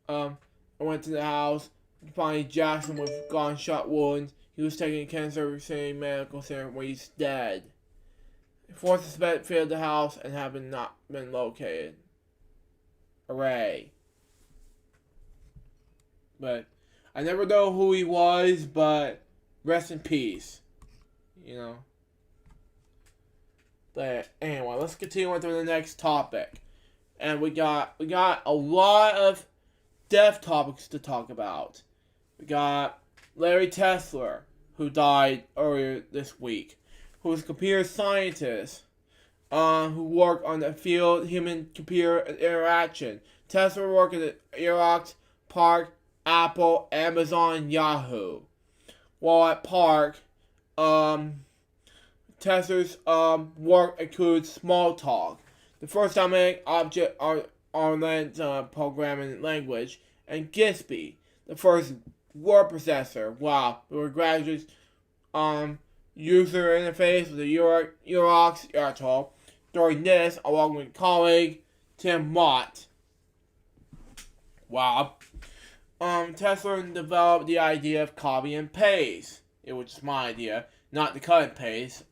I went to the house, finding Jackson with gunshot wounds. He was taken to Kansas City Medical Center where he's dead. 4 suspects fled the house and have not been located. Hooray. But I never know who he was, but rest in peace. You know. But anyway, let's continue on to the next topic. And we got a lot of death topics to talk about. We got Larry Tesler, who died earlier this week, who was a computer scientist, who worked on the field human-computer interaction. Tesla worked at Xerox, Park, Apple, Amazon, Yahoo. While at Park, Tesla's work includes Smalltalk, the first dynamic object-oriented programming language, and Gatsby, the first word processor. Wow, we were graduates user interface with the Xerox Airtel. During this, along with colleague Tim Mott. Wow. Tesla developed the idea of copy and paste. It was just my idea, not the cut and paste.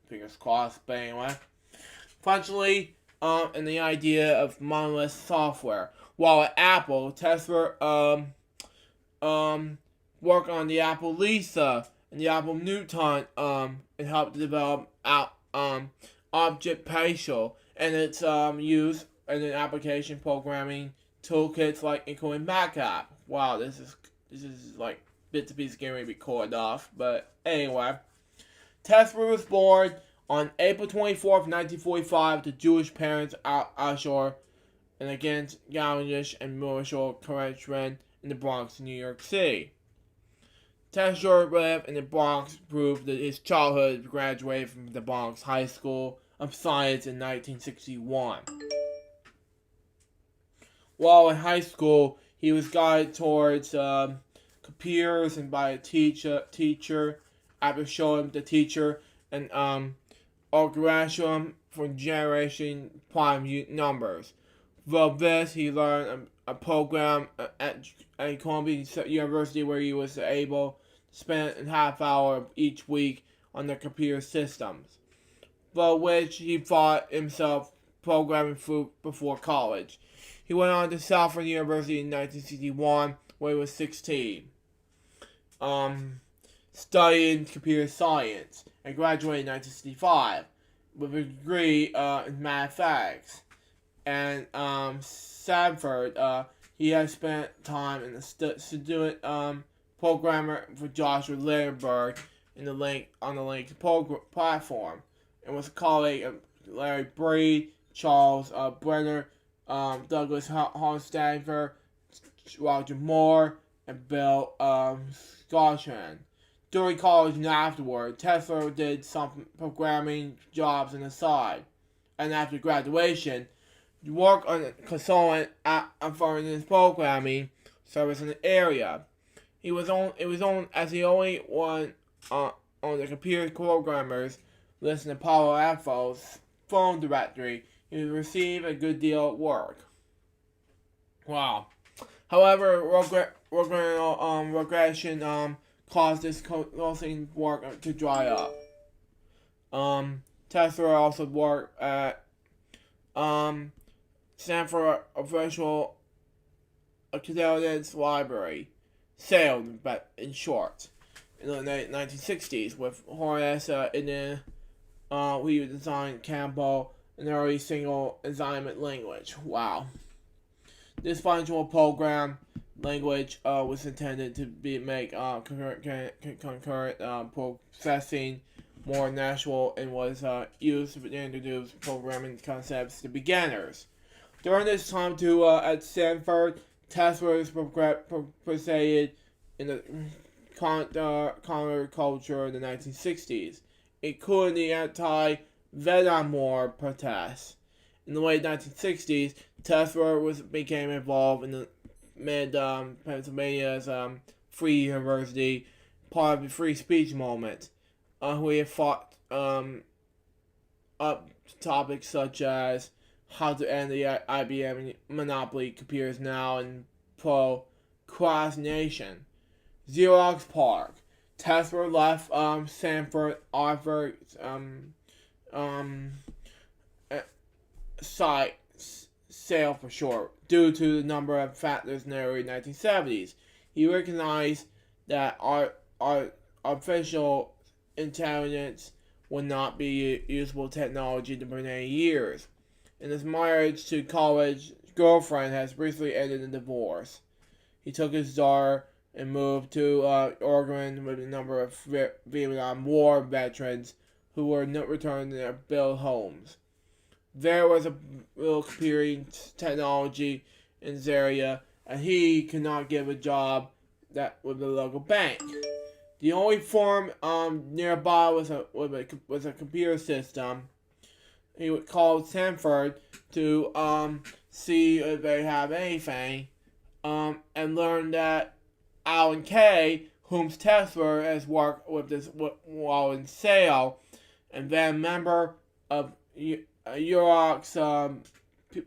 Fingers crossed, but anyway. Functionally, and the idea of monolith software. While at Apple, Tesla worked on the Apple Lisa and the Apple Newton and helped to develop Object Partial and its use in an application programming toolkits like including Mac app. Wow, this is like bits and pieces getting ready to be corded off. But anyway, Tesla was born on April 24th, 1945 to Jewish parents Ashur and against Gaulish and Moshul Correction in the Bronx, New York City. Tesla lived in the Bronx, proved that his childhood, graduated from the Bronx High School of Science in 1961. While in high school, he was guided towards computers and by a teacher after showing the teacher an algorithm for generating prime numbers. From this, he learned a program at Columbia University where he was able to spend a half hour each week on the computer systems, for which he taught himself programming through before college. He went on to Southern University in 1961, where he was 16, studying computer science, and graduated in 1965 with a degree in mathematics. And Sanford, he has spent time in the student programmer for Joshua Lindbergh on the Link platform, and was a colleague of Larry Breed, Charles Brenner, Douglas Hofstadter, Roger Moore, and Bill Scotland. During college and afterward, Tesla did some programming jobs on the side, and after graduation, he worked on a consultant for his programming service in the area. It was on as the only one on the computer programmers list in the Palo Alto's phone directory. He received a good deal of work. Wow. However, regression caused this consulting work to dry up. Tesla also worked at Stanford Virtual Intelligence Library, SAIL, but in short, in the late 1960s with Horace in the we designed Campbell, an early single assignment language. Wow. This functional program language was intended to make concurrent processing more natural and was used to introduce programming concepts to beginners. During this time, too, at Stanford, Tesla was proceeded in the counterculture in the 1960s, including the anti-Vietnam War protests. In the late 1960s, Tesla became involved in the Pennsylvania's Free University, part of the free speech movement, who had fought up topics such as how to end the IBM monopoly, computers now, and procrastination. Xerox Park. Tesla left Sanford Arthur site sale for short due to the number of factors in the early 1970s. he recognized that artificial intelligence would not be usable technology for many years, and his marriage to college girlfriend has recently ended in divorce. He took his daughter and moved to Oregon with a number of Vietnam War veterans who were not returned to their built homes. There was a little computing technology in this area, and he could not get a job with the local bank. The only farm nearby was a computer system. He would call Sanford to see if they have anything, and learn that Alan Kay, whom Tesla has worked with this while in sale, and then member of Eurox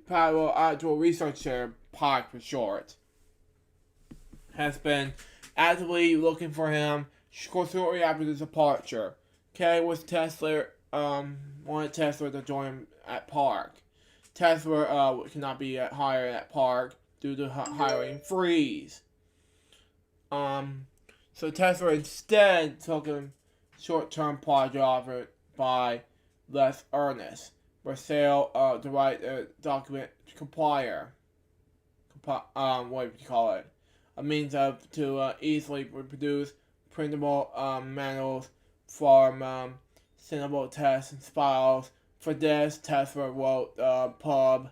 Power Outdoor Research Center, POC for short, has been actively looking for him shortly after his departure. Kay was wanted Tesla to join him at PARC. Tesla cannot be hired at PARC due to hiring freeze. So Tesla instead took a short-term project offered by Les Ernest for sale to write a document compiler. What do you call it? A means to easily reproduce printable manuals from sendable tests and files. For this, Tesla wrote Pub,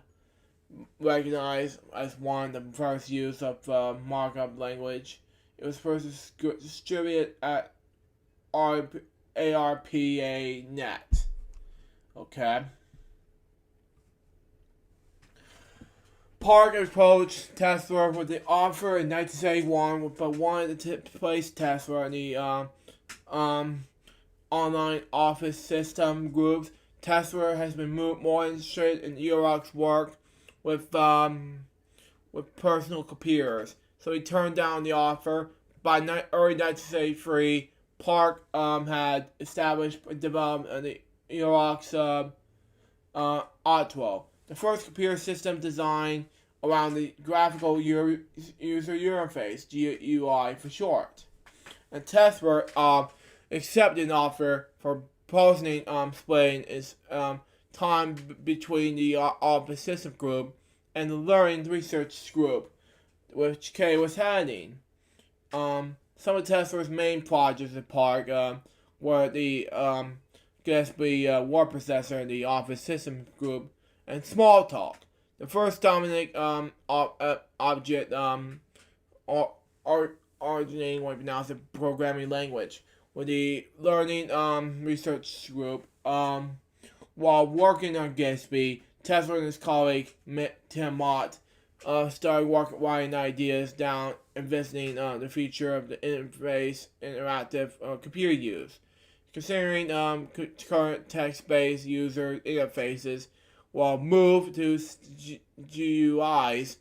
recognized as one of the first use of markup language. It was first distributed at ARPANET. Okay. PARC approached Tesla with the offer in 1971, but wanted to place Tesla in the online office system groups. Tesla has been more interested in Eurox's work with personal computers, so he turned down the offer. By early 1973, PARC had established and developed the Eurox Auto, the first computer system designed around the graphical user interface, GUI for short. And Tesla accepted an offer for proposing splitting its time between the office system group and the learning research group, which Kay was heading. Some of Tesla's main projects at PARC were the Gatsby word processor in the office system group and Smalltalk, the first dominant object originating what we pronounce a programming language, with the learning research group. While working on Gatsby, Tesla and his colleague Tim Mott started writing ideas down and visiting the feature of the interactive computer use. Considering current text-based user interfaces, while move to GUIs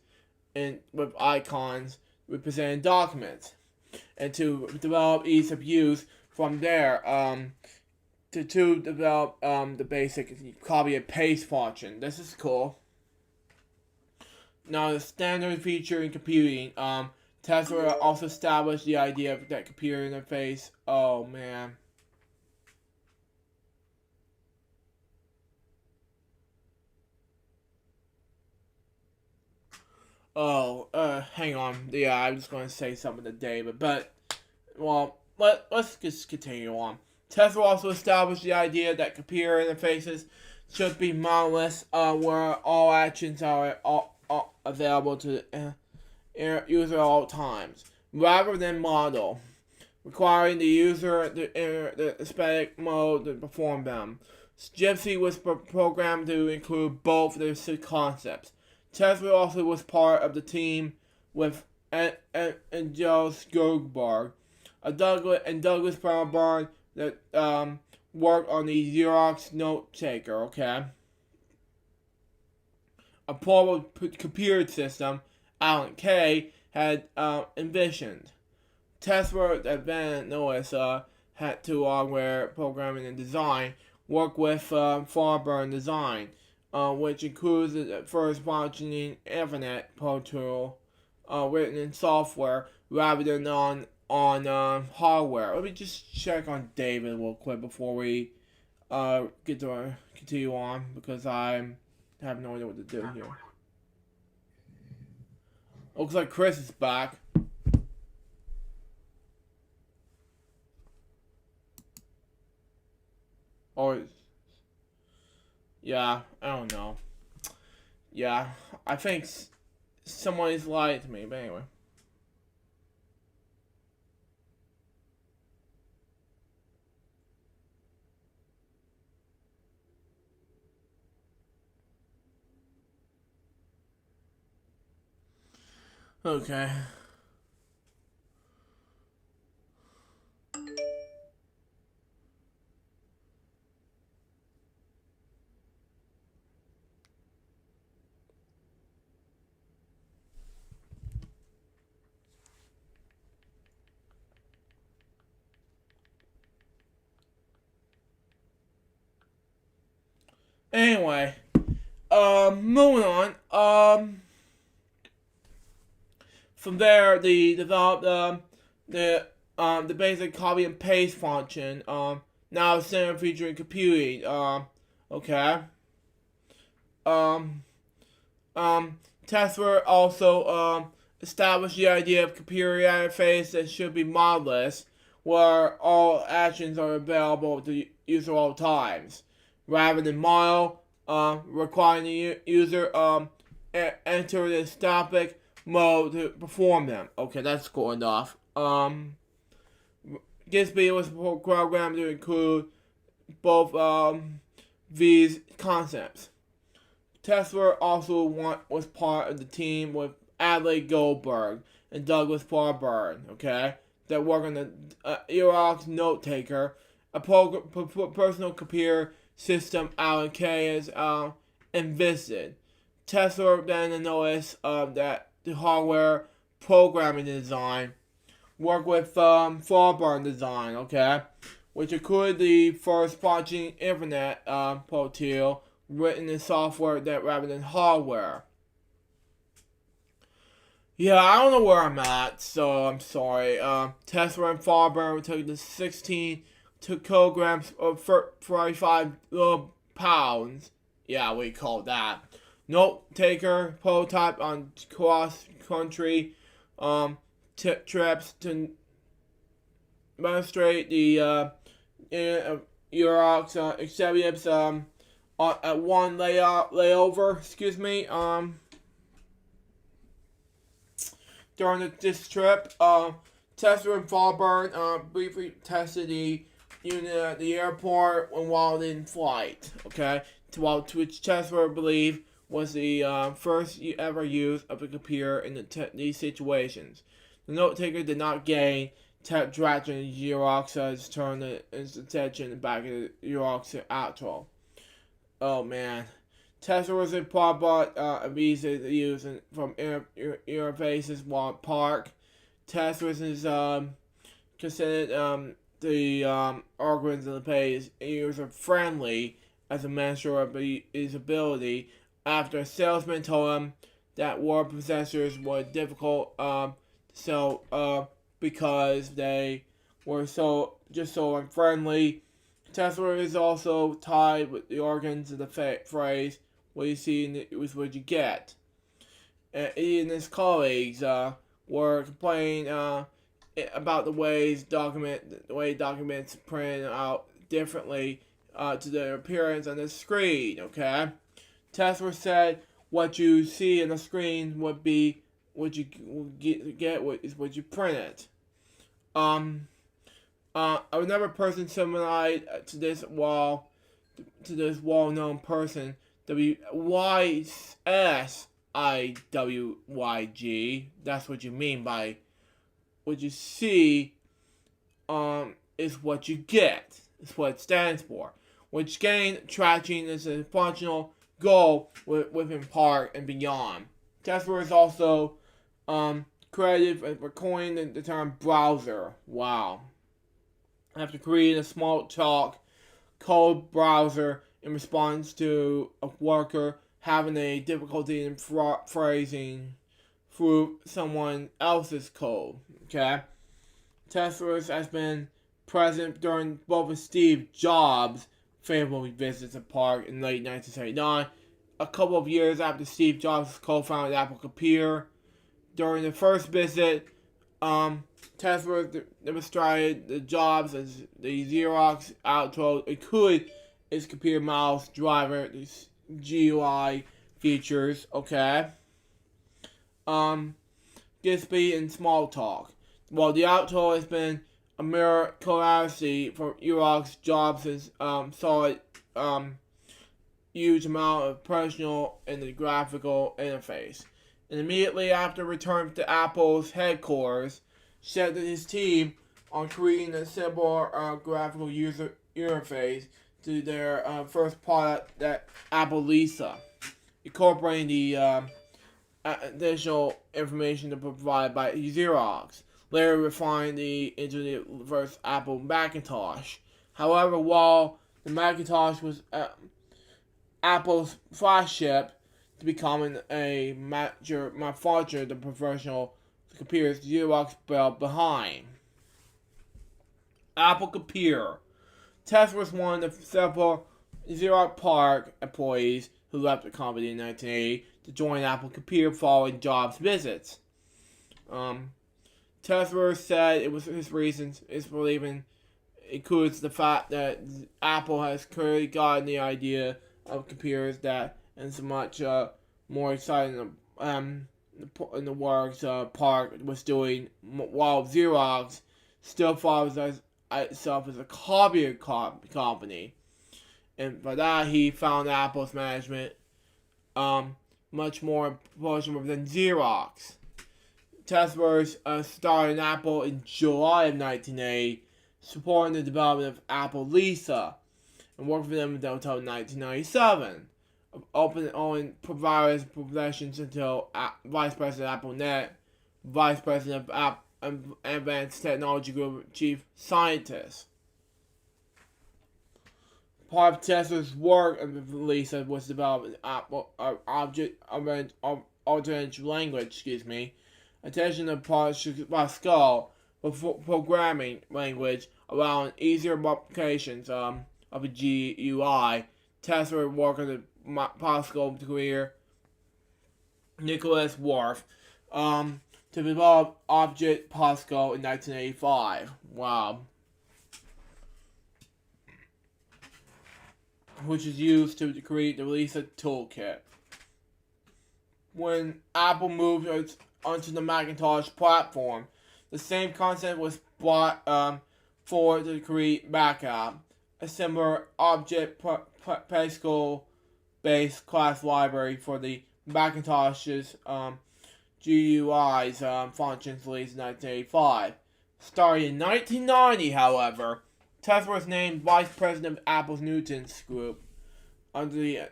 and with icons representing documents, and to develop ease of use from there. To develop the basic copy and paste function. This is cool. Now, the standard feature in computing, Tesla also established the idea of that computer interface. Oh man. Hang on. Yeah, I was going to say something to David, but well, let's just continue on. Tesla also established the idea that computer interfaces should be monoliths, where all actions are available to the user at all times, rather than model, requiring the user the aesthetic mode to perform them. Gypsy was programmed to include both their concepts. Tesla also was part of the team with Joe Skogberg, Douglas Brownbarn that worked on the Xerox note taker, okay? A portable computer system Alan Kay had envisioned. Tesla Advanced Notice had to hardware programming and design work with Farburn Design, which includes the first functioning Ethernet Pro Tool written in software rather than on hardware. Let me just check on David real quick before we get to continue on, because I have no idea what to do here. Looks like Chris is back. Or, yeah, I don't know. Yeah, I think somebody's lied to me, but anyway. Okay. Anyway, moving on. From there, they developed the basic copy and paste function. Now standard featuring computing. Okay. Um, Tesla also established the idea of computer interface that should be modeless, where all actions are available to the user at all times, rather than model, requiring the user enter the static mode to perform them. Okay, that's cool enough. Gatsby was programmed to include both these concepts. Tesla also was part of the team with Adlai Goldberg and Douglas Farburn, okay, that work on the Xerox Note Taker, a personal computer system Alan Kay has envisaged. Tesla then noticed that the hardware programming design worked with Farburn design, okay, which included the first functioning Internet protocol written in software that rather than hardware. Yeah, I don't know where I'm at, so I'm sorry. Tesla and Farburn took the 16 kilograms of 45 pounds. Yeah, we call that. Note taker prototype on cross-country trips to demonstrate the Xerox executives at one layover. During this trip, Tesla and Farburn briefly tested the unit at the airport while in flight. Okay, which Tesla believed was the first ever use of a computer in these situations. The note taker did not gain traction in Xerox's turn its attention back at the Xerox actual. Oh man. Tesla was a product easy to use from interfaces while park. Tesla is considered the algorithms of the page user friendly as a measure of his ability after a salesman told him that word processors were difficult to sell because they were so unfriendly. Tesla is also tied with the organs of the phrase, what you see is what you get. He and his colleagues were complaining about the way documents print out differently to their appearance on the screen, okay? Tesla said what you see on the screen would be what you get is what you printed. Another person similar to this well-known person, WYSIWYG. That's what you mean by what you see. Is what you get. It's what it stands for. Which gained traction as a functional goal within Park and beyond. Tesla is also credited for coining the term browser. Wow. After creating a small talk code browser in response to a worker having a difficulty in through someone else's code. Okay, Tesla has been present during both of Steve Jobs' favorable visits to Park in late 1979, a couple of years after Steve Jobs co-founded Apple Computer. During the first visit, Tesla demonstrated the Jobs as the Xerox outro included its computer mouse driver, these GUI features. Okay. Gatsby and small talk. While the outro has been a mere curiosity for Xerox, Jobs has saw it huge amount of personal in the graphical interface. And immediately after returning to Apple's headquarters, set his team on creating a simple graphical user interface to their first product, that Apple Lisa, incorporating the additional information to provide by Xerox. Later refined into the first Apple Macintosh. However, while the Macintosh was Apple's flagship to becoming a major manufacturer, the professional computers, Xerox fell behind. Apple Computer. Tesla was one of several Xerox PARC employees who left the company in 1980 to join Apple Computer following Jobs' visits. Tesla said it was his reasons, his believing includes the fact that Apple has clearly gotten the idea of computers that and so much more exciting in the works PARC was doing, while Xerox still follows itself as a copy company. And by that, he found Apple's management much more approachable than Xerox. Tesla started in Apple in July of 1980, supporting the development of Apple Lisa, and worked for them until 1997. Open various positions until Vice President of Apple Net, Vice President of Advanced Technology Group, Chief Scientist. Part of Tesla's work with Lisa was developing Apple alternative language, attention to Pascal for programming language, allowing easier applications of a GUI. Tesla worked with the Pascal career Nicholas Worf to develop Object Pascal in 1985. Wow. Which is used to create the Lisa toolkit. When Apple moved onto the Macintosh platform, the same concept was brought forward to create Backup, a similar Object Pascal-based class library for the Macintosh's GUI's functions released in 1985. Starting in 1990, however, Tesla was named Vice President of Apple's Newton's Group under the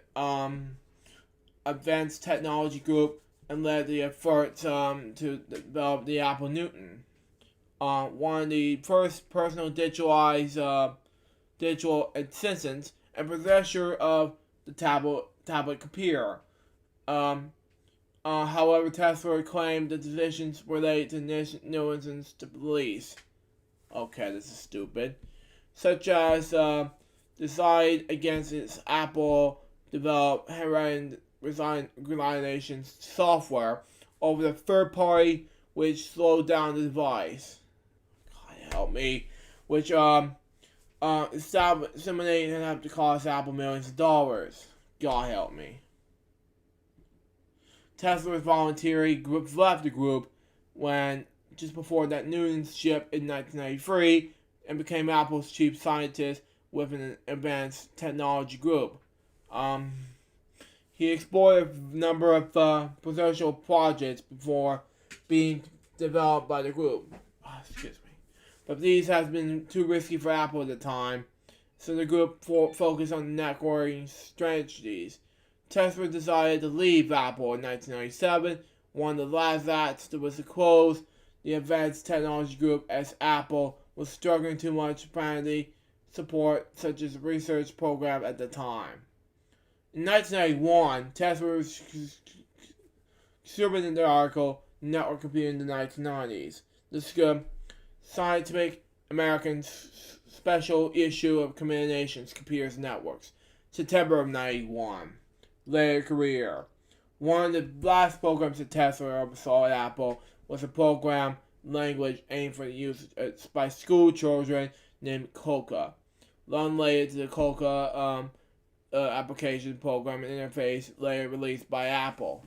Advanced Technology Group and led the efforts to develop the Apple Newton. One of the first personal digital assistants and possessor of the tablet computer. However, Tesla claimed the decisions related to nuisances to police. Okay, this is stupid. Such as decide against its Apple developed handwriting resignation software over the third party, which slowed down the device. God help me. Which simulating and have to cost Apple millions of dollars. God help me. Tesla's voluntary group left the group when just before that Newton shipped in 1993 and became Apple's chief scientist with an advanced technology group. He explored a number of potential projects before being developed by the group. But these has been too risky for Apple at the time, so the group focused on networking strategies. Tesla decided to leave Apple in 1997. One of the last acts was to close the Advanced Technology Group as Apple was struggling too much planning support such as a research program at the time. In 1991, Tesla was distributed the article network computer in the 1990s. This is a Scientific American's special issue of Communications, Computers, and Networks, September of 91. Later career. One of the last programs that Tesla oversaw at Apple was a program language aimed for use by school children named Coca. Long later to the Coca application program and interface later released by Apple.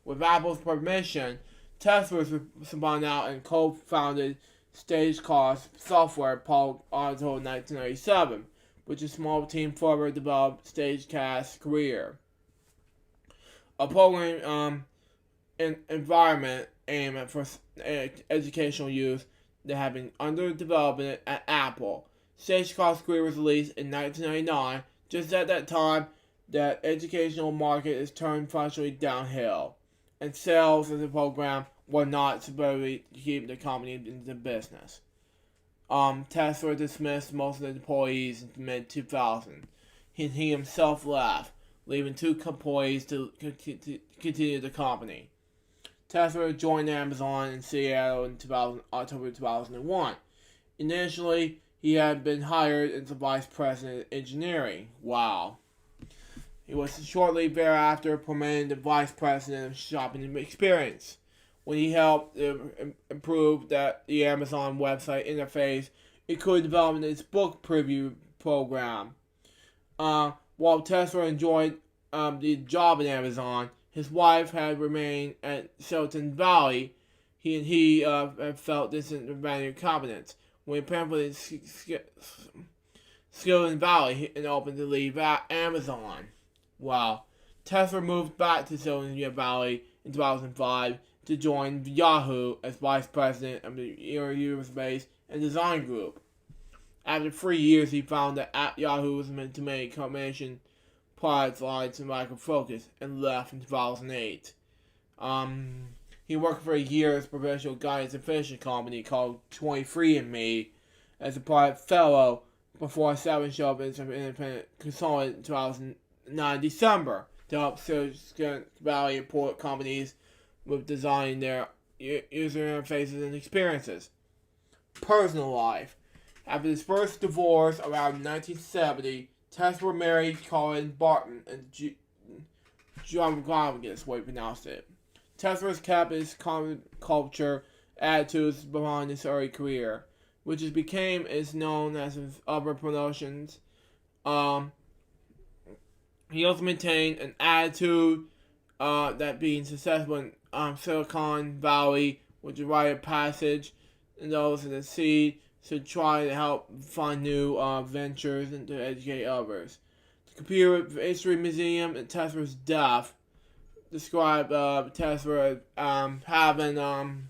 With Apple's permission, Tesla spun out and co-founded Stagecast Software until 1997, which a small team further developed Stagecast's career. A program environment aimed for educational use that had been under development at Apple. Stagecast's career was released in 1999, just at that time the educational market is turned functionally downhill, and sales of the program were not supposed to keep the company in the business. Tesla dismissed most of the employees in mid-2000. He himself left, leaving 2 employees to continue the company. Tesla joined Amazon in Seattle in October 2001. Initially, he had been hired as the vice president of engineering. Wow. He was shortly thereafter promoted to vice president of shopping experience, when he helped improve the Amazon website interface, including developing its book preview program. While Tesla enjoyed the job at Amazon, his wife had remained at Silicon Valley. He felt disadvantaged competence. When he apparently Silicon Valley and opened to leave Amazon. Wow. Tesla moved back to Silicon Valley in 2005 to join Yahoo as vice president of the Aerospace and Design Group. After 3 years, he found that Yahoo was meant to make combination product lines to Micro Focus and left in 2008. He worked for a year as a professional guidance and finishing company called 23andMe as a product fellow before Seven showed up as an independent consultant in 2009 December to help Silicon Valley and port companies with designing their user interfaces and experiences. Personal life. After his first divorce around 1970, Tesla married Colin Barton and John Rodriguez, way to pronounce it. Tesla has kept his culture attitudes behind his early career, which is known as his other promotions. He also maintained an attitude that being successful in Silicon Valley was a rite of passage, and those in the seed should try to help find new ventures and to educate others. The Computer History Museum and Tesla's death describe Tesla as having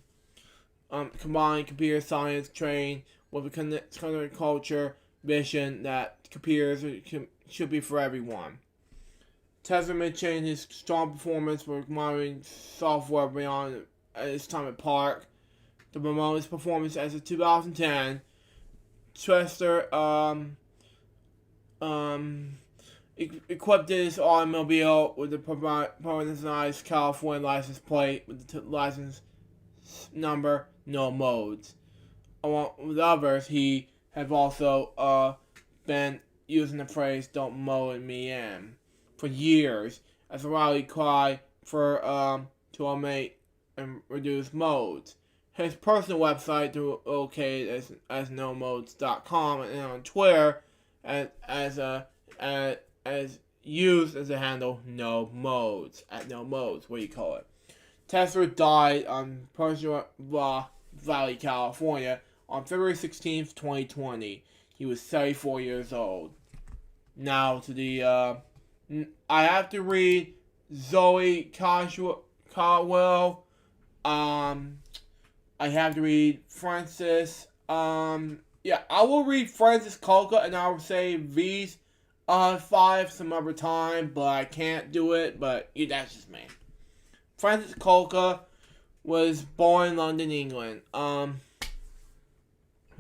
combined computer science trained with a current culture vision that computers should be for everyone. Tesla maintained his strong performance for modern software beyond his time at Park. To promote his performance as of 2010, Tesla equipped his automobile with a personalized California license plate with the license number, no modes. Along with others, he have also been using the phrase "Don't mow me in" for years as a rally cry for to automate and reduce modes. His personal website is located as nomodes.com and on Twitter as used as a handle no modes at no modes. What do you call it? Tesla died on Persian Valley, California on February 16th, 2020. He was 74 years old. Now to the I have to read Zoe Caldwell. I have to read Francis. Yeah, I will read Francis Coca, and I will say these 5 some other time, but I can't do it. But yeah, that's just me. Francis Coca was born in London, England. The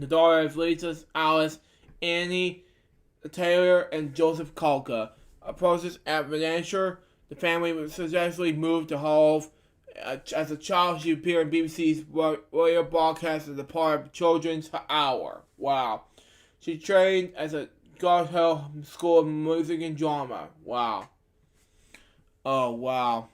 daughter of Lisa, Alice, Annie Taylor, and Joseph Coca. A process at Venture, the family successfully moved to Hove As a child, she appeared in BBC's radio broadcast as a part of Children's Hour. Wow. She trained as a Guard Hill School of Music and Drama. Wow. Oh, wow.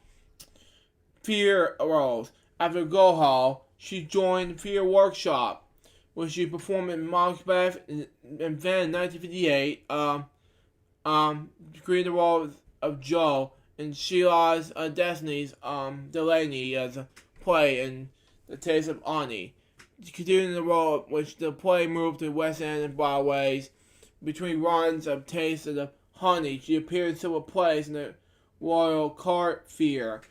Fear arose. After Go Hall, she joined Fear Workshop, where she performed in Macbeth, and then in 1958, created the role of Jo in Sheila's Destiny's Delaney as a play in The Taste of Honey. Continuing the role which the play moved to West End and Broadway's. Between runs of Taste of the Honey, she appeared in several plays in the Royal Court Fear,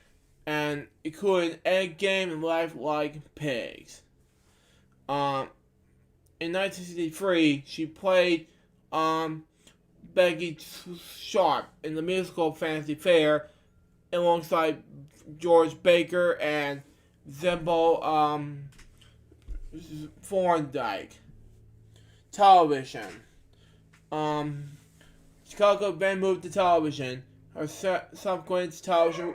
and including Egg Game and Life Like Pigs. In 1963, she played Becky Sharp in the musical Fantasy Fair alongside George Baker and Zimbo Thorndike. Television. Chicago then moved to television. Her subsequent television...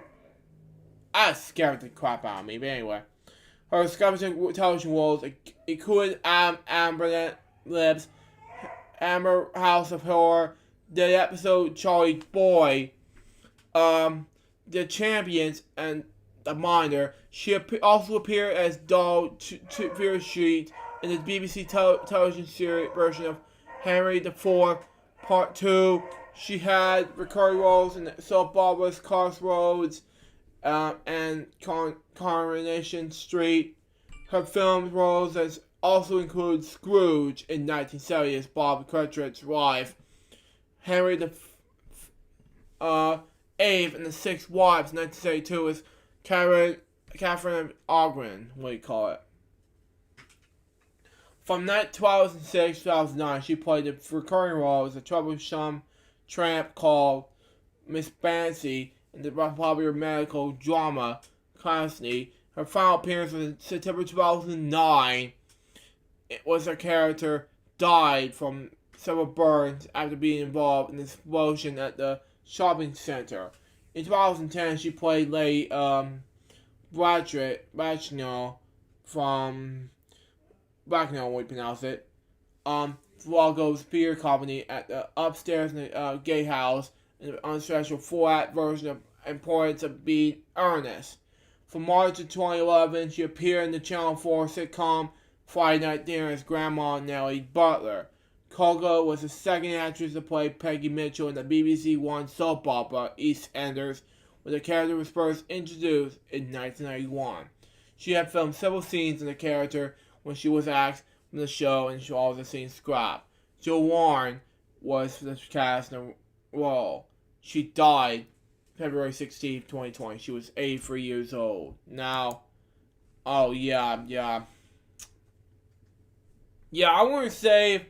That scared the crap out of me, but anyway. Her subsequent television roles included Amber Lips, Amber House of Horror, the episode Charlie's Boy, The Champions, and The Miner. She also appeared as Doll Fear Street in the BBC television series version of Henry IV Part 2. She had recurring roles in soap operas Crossroads and Coronation Street. Her film roles also include Scrooge in 1970 as Bob Cratchit's wife, Henry the Eighth and the Six Wives in 1972 as Catherine Ogren. What do you call it? From 2006 to 2009, she played the recurring role as a troublesome tramp called Miss Fancy in the popular medical drama Constantly. Her final appearance was in September 2009. It was her character died from several burns after being involved in an explosion at the shopping center. In 2010, she played Lady Bracknell from Bracknell, we pronounce it. Vlogo's Fear Company at the upstairs in the gatehouse in the unstressful 4-act version of Importance of Being Earnest. From March of 2011, she appeared in the Channel 4 sitcom Friday Night Dinner as Grandma Nellie Butler. Koga was the second actress to play Peggy Mitchell in the BBC One soap opera EastEnders, where the character was first introduced in 1991. She had filmed several scenes in the character when she was axed from the show and all the scenes scrapped. Jill Warren was the cast in the role. She died February 16, 2020. She was 83 years old. Now, oh yeah. Yeah, I want to save.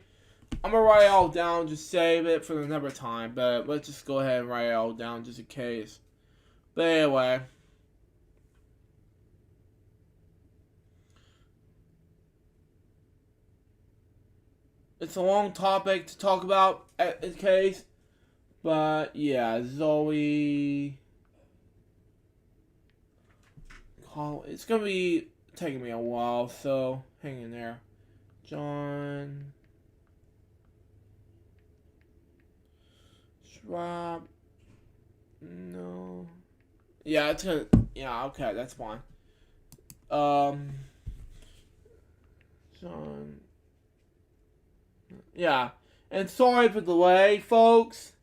I'm going to write it all down, just save it for another time. But let's just go ahead and write it all down just in case. But anyway. It's a long topic to talk about in case. But yeah, Zoe. It's going to be taking me a while, so hang in there. John. Schwab. No. Yeah, it's gonna. Yeah, okay, that's fine. John. Yeah, and sorry for the delay, folks.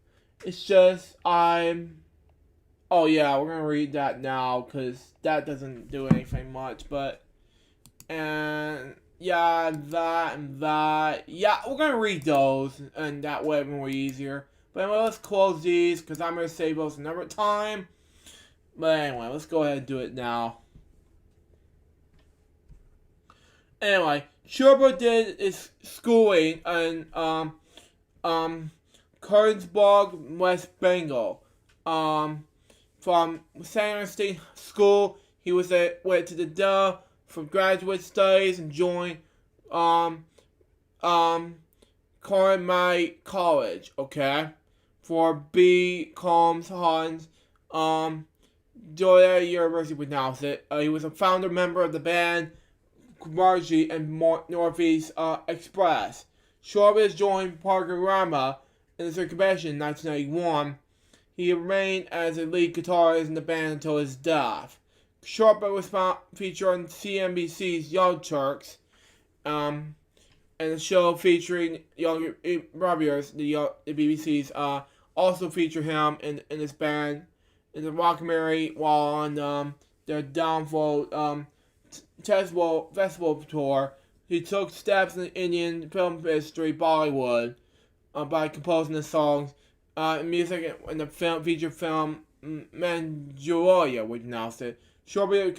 It's just I'm. Oh yeah, we're gonna read that now because that doesn't do anything much, but and. Yeah, that and that. Yeah, we're gonna read those, and that way it's more easier. But anyway, let's close these, because I'm gonna save those another time. But anyway, let's go ahead and do it now. Anyway, Sherpa did his schooling in, Kearnsburg, West Bengal. From San State School, he went to the Duh for graduate studies and joined Carmike College, okay, for B. Combs Hans Georgia University pronounced it. He was a founder member of the band Margie and Northeast Express. Sharp joined Parker Rama in the circumvention in 1991. He remained as a lead guitarist in the band until his death. Sharp was featured on CNBC's Young Turks, and the show featuring Young Brothers, the BBC's, also featured him in this band in the documentary while on their Downfall festival tour. He took steps in Indian film history, Bollywood, by composing the songs, music in the feature film Manjuroya, we announced it. Shortly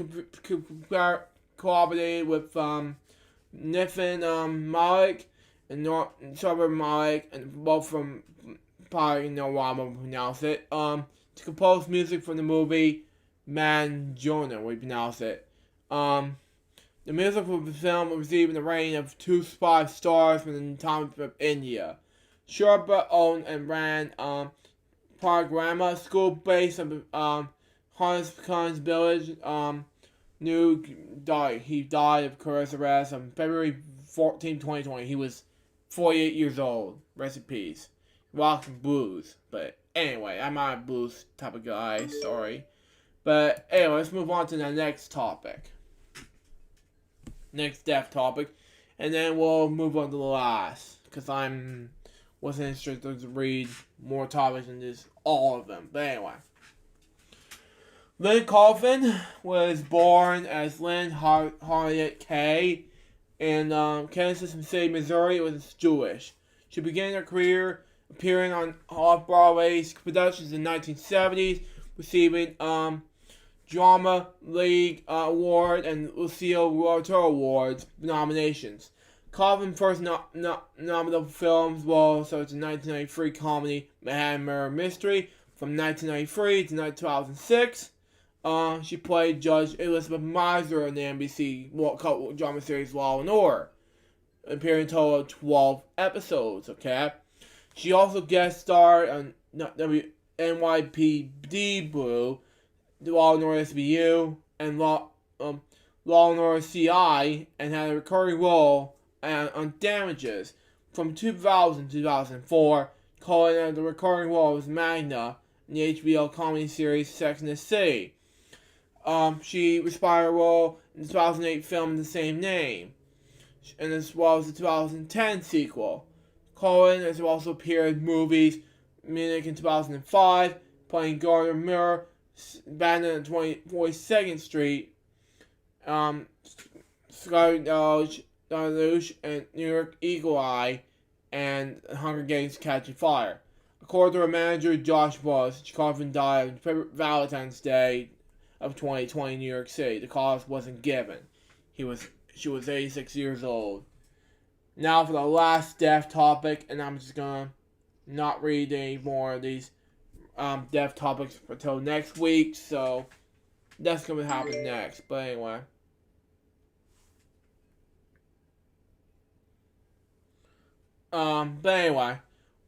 collaborated with Nithin Malik and Sarvar Malik, and both from probably know why I'm gonna pronounce it. To compose music for the movie Manjona, we pronounce it. The music for the film received a rating of 2.5 stars from the Times of India. Sharpa owned and ran Paragramma school based in Hans Village, New Delhi. He died of cardiac arrest on February 14, 2020. He was 48 years old. Rest in peace. Rock and blues. But anyway, I'm not a blues type of guy. Sorry. But anyway, let's move on to the next topic. Next death topic. And then we'll move on to the last. Because wasn't interested to read more topics than just all of them. But anyway. Lynn Coffin was born as Lynn Harriet Kay in Kansas City, Missouri. It was Jewish. She began her career appearing on off-Broadway productions in the 1970s, receiving Drama League Award and Lucille Walter Awards nominations. Coffin's first nominal films were such as the 1993 comedy Manhattan Murder Mystery from 1993 to 2006. She played Judge Elizabeth Miser in the NBC drama series Law and Order, appearing in a total of 12 episodes, okay? She also guest starred on NYPD Blue, Law and Order SVU, and Law and Order CI, and had a recurring role on Damages from 2000 to 2004, calling the recurring role as Magna in the HBO comedy series Sex and the City. She responded a role in the 2008 film the same name, and as well as the 2010 sequel. Cohen has also appeared in movies Munich in 2005, playing Gardner Miller, Batman at 42nd Street, Scarlet Deluge, and New York Eagle Eye, and Hunger Games Catching Fire. According to her manager, Josh Buzz, Coffin died on Valentine's Day of 2020 in New York City. The cause wasn't given. She was 86 years old. Now for the last death topic, and I'm just gonna not read any more of these death topics until next week, so that's gonna happen next. But anyway.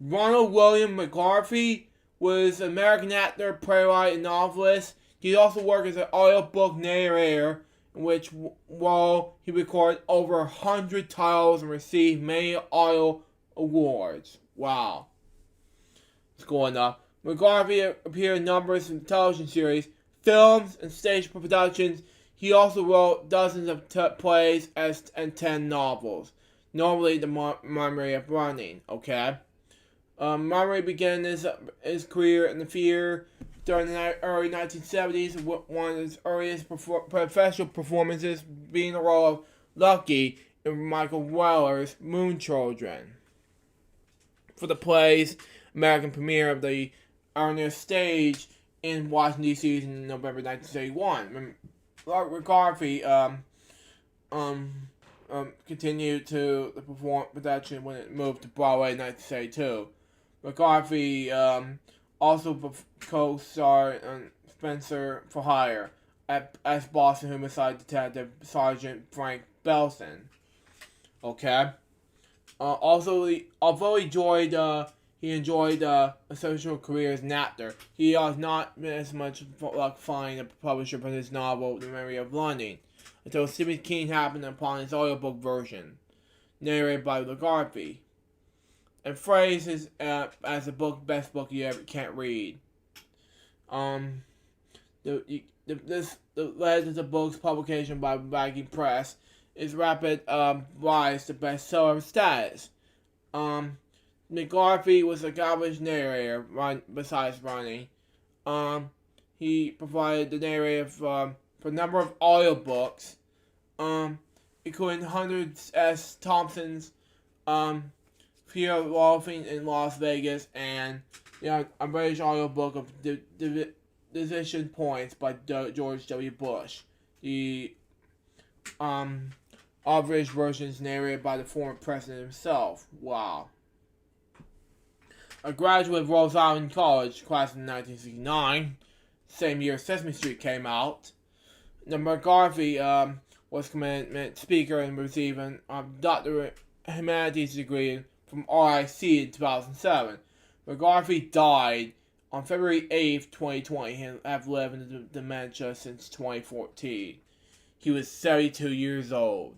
Ronald William McCarthy was an American actor, playwright, and novelist. He also worked as an audiobook narrator, in which role he recorded over 100 titles and received many audio awards. Wow. It's going up. McCarthy appeared in numerous television series, films, and stage productions. He also wrote dozens of plays and 10 novels. Normally, the memory of running, okay? Murray began his career in the theater during the early 1970s, one of his earliest professional performances being the role of Lucky in Michael Weller's Moon Children. For the play's American premiere of the Ernest stage in Washington, D.C. in November 1971. McCarthy continued to the production when it moved to Broadway in 1972. McCarthy also co-starred on Spencer for Hire as Boston homicide detective Sergeant Frank Belson. Okay. Although he joined he enjoyed a social career as an actor. He has not as much luck finding a publisher for his novel, The Memory of London, until Stephen King happened upon his audiobook version, narrated by Luke Garvey, and phrases as the best book you ever can't read. This led to the book's publication by Bagging Press is rapid rise to bestseller status. McGarvey was a garbage narrator besides running. He provided the narrative for a number of audiobooks, including hundreds S. Thompson's Fear of Golfing in Las Vegas and a British audiobook of Decision Points by George W. Bush. The British version is narrated by the former president himself. Wow. A graduate of Rose Island College, class in 1969, same year Sesame Street came out. McGarvey was commencement speaker and receiving a doctorate humanities degree from RIC in 2007. McGarvey died on February 8th, 2020, and have lived in dementia since 2014. He was 72 years old.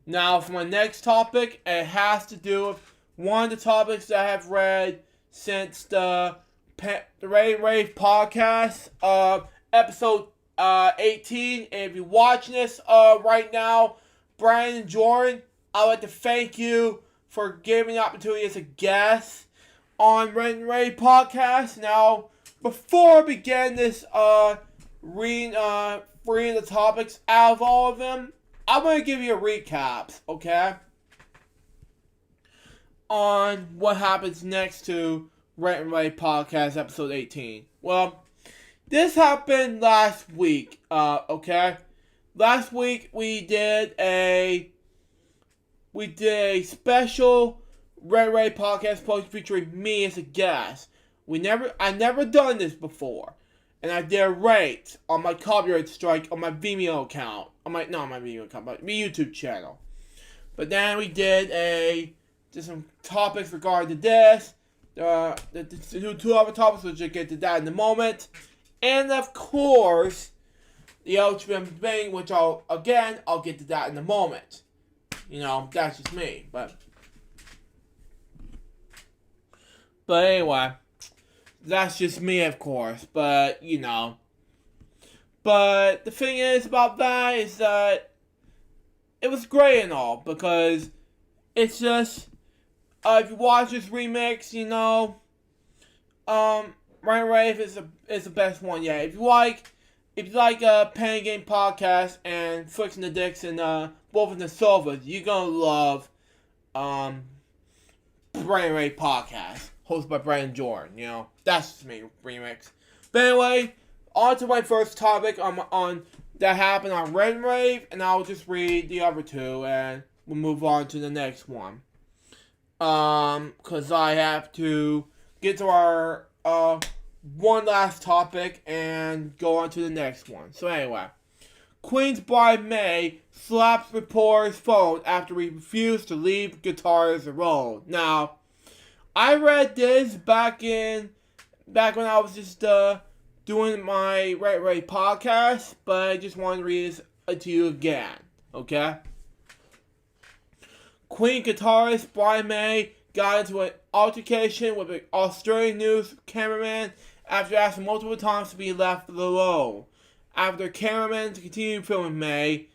Now, for my next topic, it has to do with one of the topics that I have read since the Rave podcast, episode 18. And if you're watching this right now, Brian and Jordan, I'd like to thank you for giving me the opportunity as a guest on Rave podcast. Now, before I begin this reading the topics out of all of them, I'm going to give you a recap, okay, on what happens next to Rant and Rave Podcast episode 18. Well, this happened last week, okay? Last week we did a special Rant and Rave Podcast post featuring me as a guest. I never done this before. And I did a rate on my copyright strike on my Vimeo account. Not my Vimeo account, but my YouTube channel. But then we did some topics regarding to this. The two other topics, which I'll get to that in a moment. And of course, the LukeJ thing, which I'll get to that in a moment. That's just me. But anyway. That's just me, of course, but, But the thing is about that is that it was great and all, because it's just, if you watch this remix, Ryan Rave is the best one yet. If you like a Pen Game podcast and Flicks and the Dicks and both of the Sovas, you're gonna love Ryan Rave podcast. Hosted by Brandon Jordan, that's just me, remix. But anyway, on to my first topic on that happened on Red and Rave, and I'll just read the other two, and we'll move on to the next one. Because I have to get to our one last topic and go on to the next one. So anyway, Queen's bride May slaps reporter's phone after he refused to leave guitars alone. Now, I read this back when I was just doing my Rave podcast, but I just wanted to read this to you again, okay? Queen guitarist Brian May got into an altercation with an Australian news cameraman after asking multiple times to be left alone. After the cameraman continued filming May,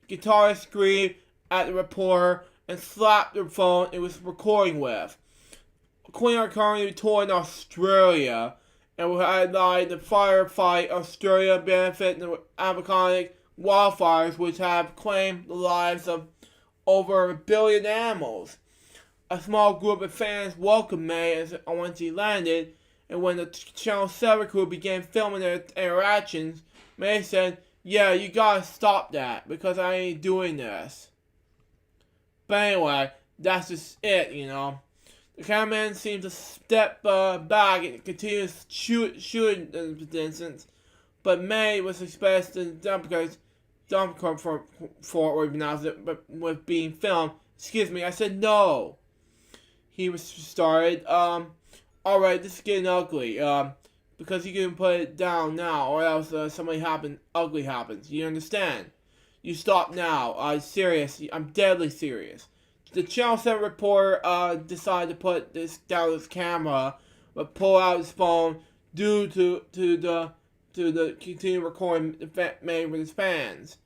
the guitarist screamed at the reporter and slapped the phone it was recording with. Queen are currently touring Australia and will highlight the Firefight Australia benefit the Amazonic wildfires, which have claimed the lives of over 1 billion animals. A small group of fans welcomed May when she landed, and when the Channel 7 crew began filming their interactions, May said, "Yeah, you gotta stop that, because I ain't doing this." But anyway, that's just it, The cameraman seems to step back and continues shooting the instance, but May was expressed in the dump for organized it, but with being filmed. Excuse me, I said no. he was started. Alright, this is getting ugly. Because you can put it down now, or else ugly happens. You understand? You stop now. I'm serious. I'm deadly serious. The Channel 7 reporter decided to put this down his camera, but pull out his phone due to the continued recording made with his fans.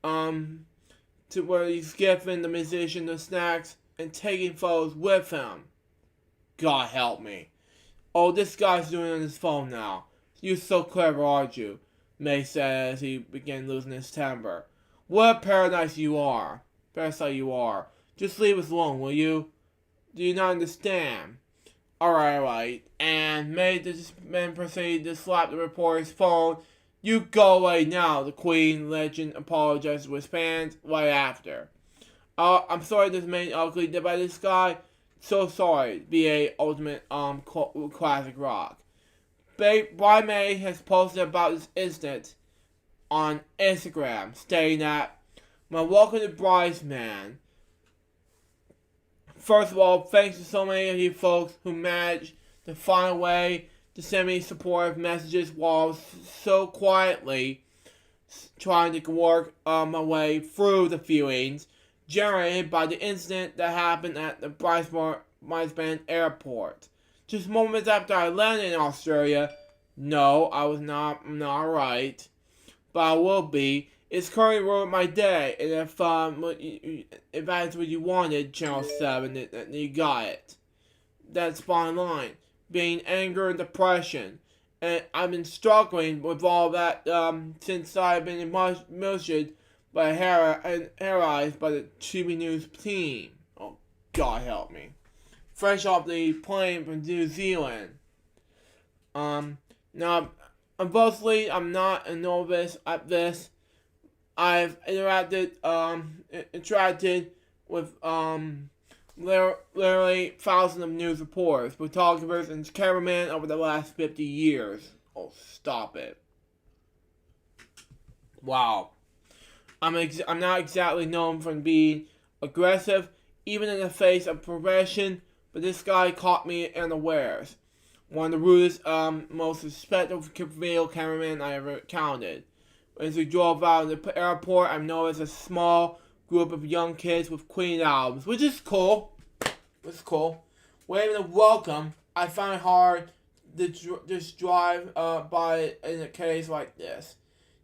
To where he's giving the musician the snacks and taking photos with him. God help me. Oh, this guy's doing it on his phone now. You're so clever, aren't you? May said as he began losing his temper. What a paradise you are. Parasite you are. Just leave us alone, will you? Do you not understand? Alright. And May then proceeded to slap the reporter's phone. You go away now, the Queen legend apologized to his fans right after. I'm sorry this made ugly by this guy. So sorry, BA Ultimate Classic Rock. Brian May has posted about this incident on Instagram, stating that, "My welcome to Bridesman. First of all, thanks to so many of you folks who managed to find a way to send me supportive messages while I was so quietly trying to work my way through the feelings generated by the incident that happened at the Brisbane airport. Just moments after I landed in Australia, no, I was not right, but I will be. It's currently ruined my day, and if that's what you wanted, Channel 7, then you got it. That's bottom line. Being anger and depression. And I've been struggling with all that since I've been emotioned by harassed by the TV News team. Oh, God help me. Fresh off the plane from New Zealand. Now, unfortunately, I'm not a novice at this. I've interacted with literally thousands of news reporters, photographers, and cameramen over the last 50 years. Oh, stop it. Wow. I'm not exactly known for being aggressive, even in the face of profession, but this guy caught me unawares. One of the rudest, most respectful video cameramen I ever encountered. As we drove out of the airport, I'm known as a small group of young kids with Queen albums, which is cool. It's cool. Waving a welcome, I find it hard to just drive by in a case like this.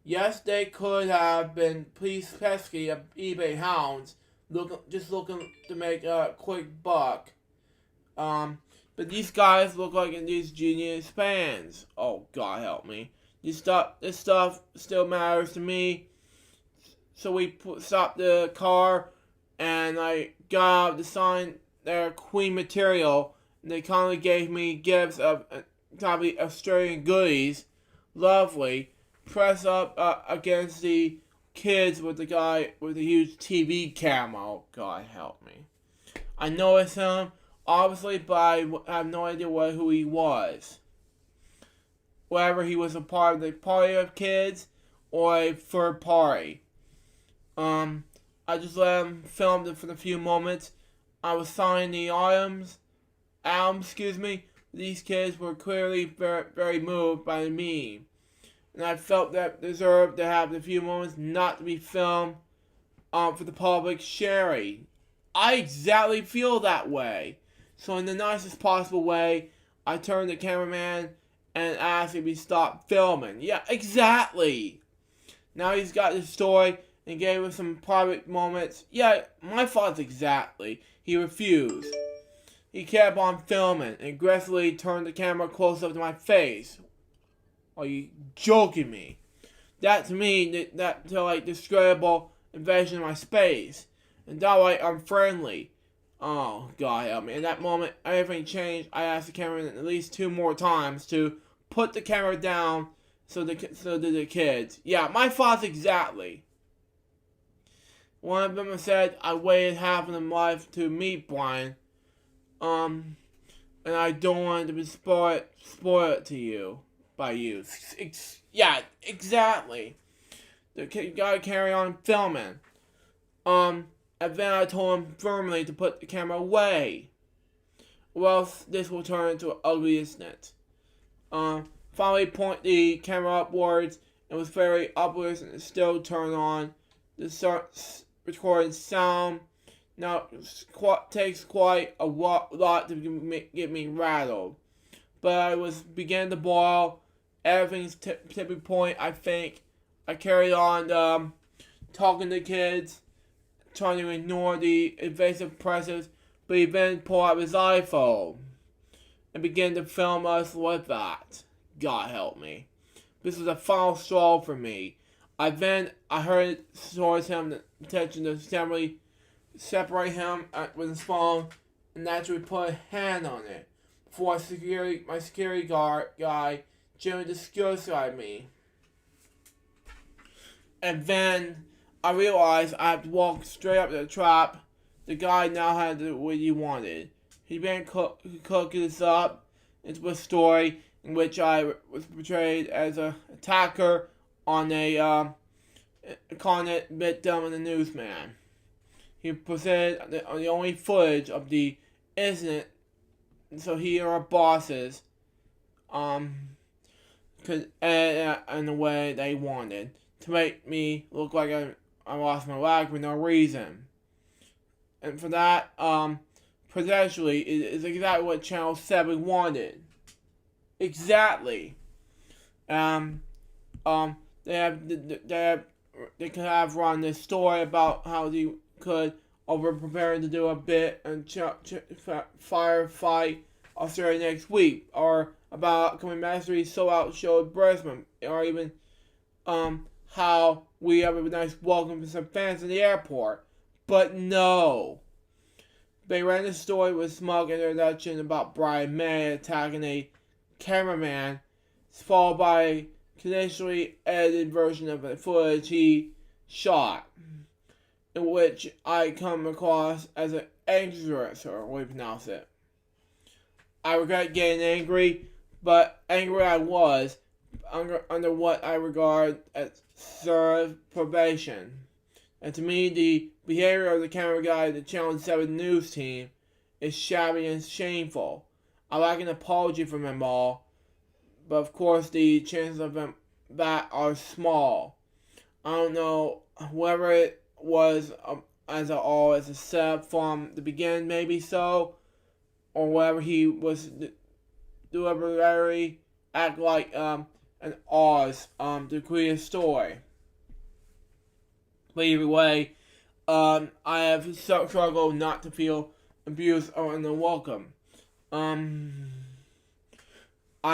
Yes, they could have been pesky eBay hounds, looking to make a quick buck. But these guys look like these genius fans. Oh, God help me. This stuff still matters to me. So we stopped the car, and I got out to sign their Queen material. And they kindly gave me gifts of probably Australian goodies. Lovely. Press up against the kids with the guy with the huge TV camera. Oh, God help me. I noticed him, obviously, but I have no idea who he was. Whether he was a part of the party of kids or a third party. I just let him film it for a few moments. I was signing the albums. These kids were clearly very, very moved by me. And I felt that deserved to have a few moments not to be filmed for the public sharing. I exactly feel that way. So in the nicest possible way, I turned to the cameraman and asked if he stopped filming. Yeah, exactly. Now he's got his story and gave us some private moments. Yeah, my thoughts exactly. He refused. He kept on filming and aggressively turned the camera close up to my face. Are you joking me? That to me, that to like describable invasion of my space. And that way I'm Oh, God help me. In that moment, everything changed. I asked the cameraman at least 2 more times to put the camera down so did the kids. Yeah, my thoughts exactly. One of them said, I waited half of my life to meet Brian. And I don't want it to be spoiled to you. By you. Yeah, exactly. You gotta carry on filming. And then I told him firmly to put the camera away. or else this will turn into an ugly incident. Finally point the camera upwards. It was very upwards and it still turned on. The recording sound. Now it takes quite a lot to get me rattled. But I began to boil. Everything's tipping point. I think I carried on talking to kids, trying to ignore the invasive presence, but he then pulled out his iPhone and began to film us with that. God help me. This was a final straw for me. I heard towards him the intention to separate him with his phone and naturally put a hand on it before my security guard guy Jimmy disgusted me. And then I realized I had to walk straight up to the trap. The guy now had what he wanted. He began cooking this up into a story in which I was portrayed as an attacker on calling it victim and a newsman. He presented the only footage of the incident, so he and our bosses could edit in the way they wanted to make me look like I lost my leg for no reason. And for that, potentially, is exactly what Channel 7 wanted. Exactly. They could have run this story about how he could over preparing to do a bit and firefight Australia next week, or about coming mastery sold out show at Brisbane, or even how we have a nice welcome to some fans in the airport. But no. They ran the story with smug introduction about Brian May attacking a cameraman, followed by a conditionally edited version of the footage he shot, in which I come across as an anxious, or what you pronounce it. I regret getting angry, but angry I was under what I regard as served probation. And to me, the behavior of the camera guy of the Channel 7 news team is shabby and shameful. I like an apology from them all, but of course the chances of that are small. I don't know, whoever it was as a setup from the beginning, maybe so, or whether he was deliberately act like an Oz to create a story. But either way, I have struggled not to feel abused or unwelcome. I'm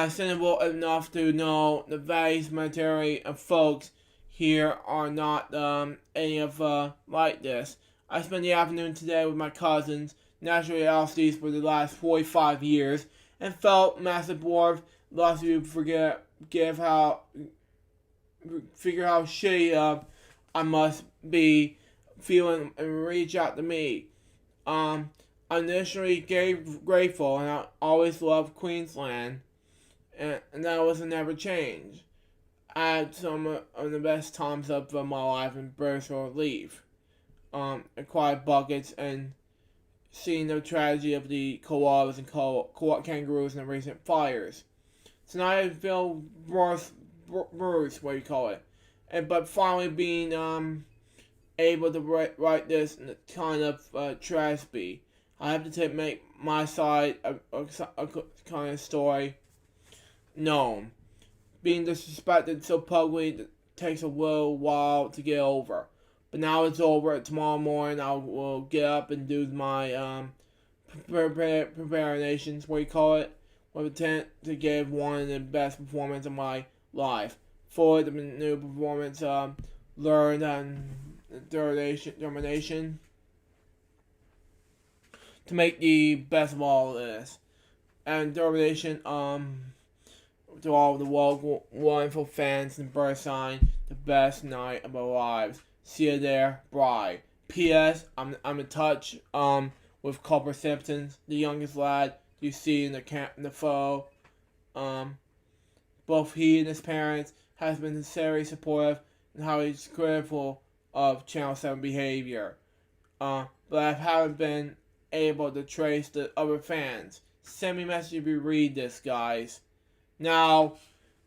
cynical enough to know the vast majority of folks here are not any of like this. I spent the afternoon today with my cousins, naturally LCs for the last 45 years, and felt massive bored. Lots of you figure how shitty I must be feeling and reach out to me. I'm initially grateful, and I always loved Queensland, and that was never changed. I had some of the best times of my life in British Relief. Acquired buckets and seeing the tragedy of the koalas and kangaroos in the recent fires. Tonight I feel bruised, what you call it. But finally being able to write this in a kind of tragedy. I have to make my side a kind of story known. Being disrespected so publicly takes a little while to get over. But now it's over. Tomorrow morning I will get up and do my preparations, what you call it, with intent to give one of the best performances of my life. For the new performance, learned and determination to make the best of all of this. And determination, to all the wonderful fans in Burnside, the best night of our lives. See you there, bye. P.S. I'm in touch with Copper Simpson, the youngest lad you see in the photo. Both he and his parents has been very supportive and how he's critical of Channel 7 behavior. But I haven't been able to trace the other fans. send me a message if you read this, guys. Now,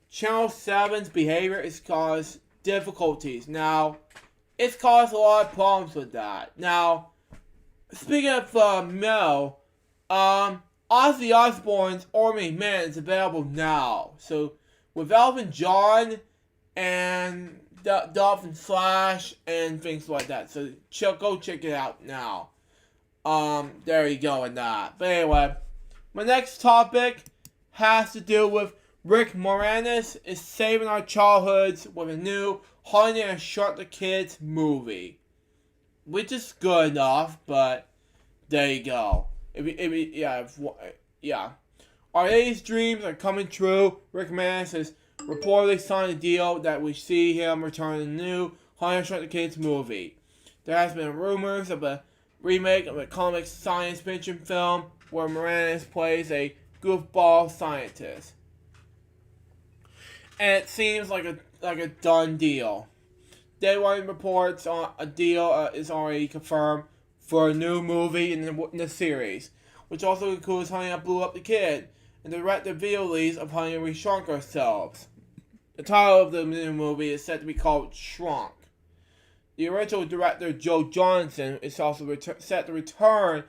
Channel 7's behavior has caused difficulties. Now, it's caused a lot of problems with that. Now, speaking of Mel, Ozzy Osbourne's Ormy Man is available now. So, with Elton John and Dolphin Slash and things like that. So, go check it out now. There you go on that. But anyway, my next topic has to do with Rick Moranis is saving our childhoods with a new Honey and Shrunk the Kids movie. Which is good enough, but there you go. Yeah. Our latest dreams are coming true. Rick Moranis has reportedly signed a deal that we see him return in the new Honey and Shrunk the Kids movie. There has been rumors of a remake of a comic science fiction film where Moranis plays a goofball scientist. And it seems like a done deal. Deadline reports on a deal is already confirmed for a new movie in the series, which also includes Honey, I Blew Up the Kid and the direct-to-video release of Honey, We Shrunk Ourselves. The title of the new movie is set to be called Shrunk. The original director, Joe Johnson, is also set to return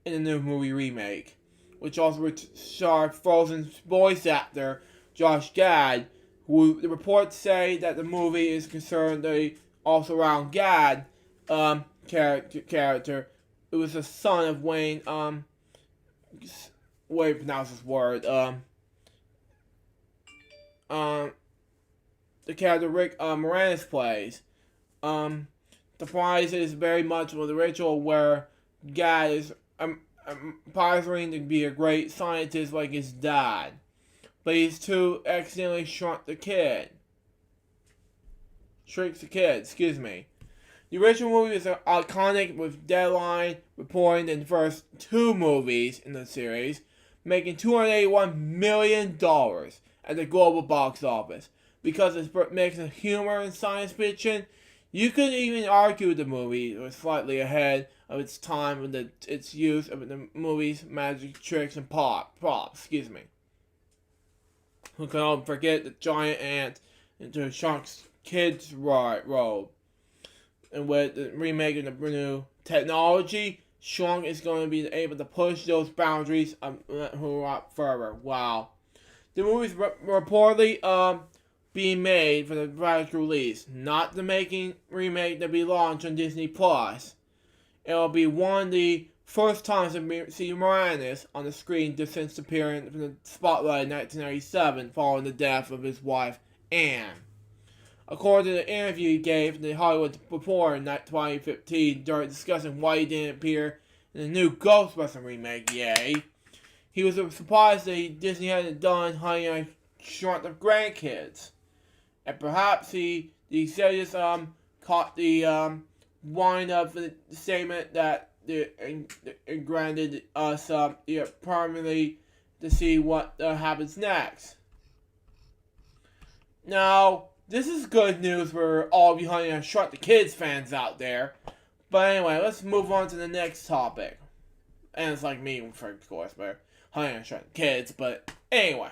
in the new movie remake, which also starred Frozen's voice actor, Josh Gad, who the reports say that the movie is concerned also around Gad character. It was the son of Wayne, way to pronounce this word, the character Rick Moranis plays. The prize is very much with the ritual where Gad is posing to be a great scientist like his dad, but he's too accidentally shrinks the kid, excuse me. The original movie is iconic, with Deadline reporting in the first two movies in the series, making $281 million at the global box office. Because its mix of humor and science fiction, you could even argue the movie was slightly ahead of its time with its use of the movie's magic tricks and props. Who can all forget the giant ant into a shark's kid's robe? And with the remake of the new technology, Shrunk is going to be able to push those boundaries a lot further. Wow. The movie's reportedly being made for the direct release, not the remake that be launched on Disney Plus. It'll be one of the first times to see Moranis on the screen since appearing from the spotlight in 1997 following the death of his wife, Anne. According to the interview he gave in the Hollywood Reporter in 2015 during discussing why he didn't appear in the new Ghostbusters remake, he was surprised that Disney hadn't done Honey, I Shrunk the Grandkids. And perhaps the executives caught the wind of the statement that granted us permanently to see what happens next. Now, this is good news for all of you Honey, I Shrunk the Kids fans out there. But anyway, let's move on to the next topic. And it's like me, of course, but Honey, I Shrunk the Kids. But anyway.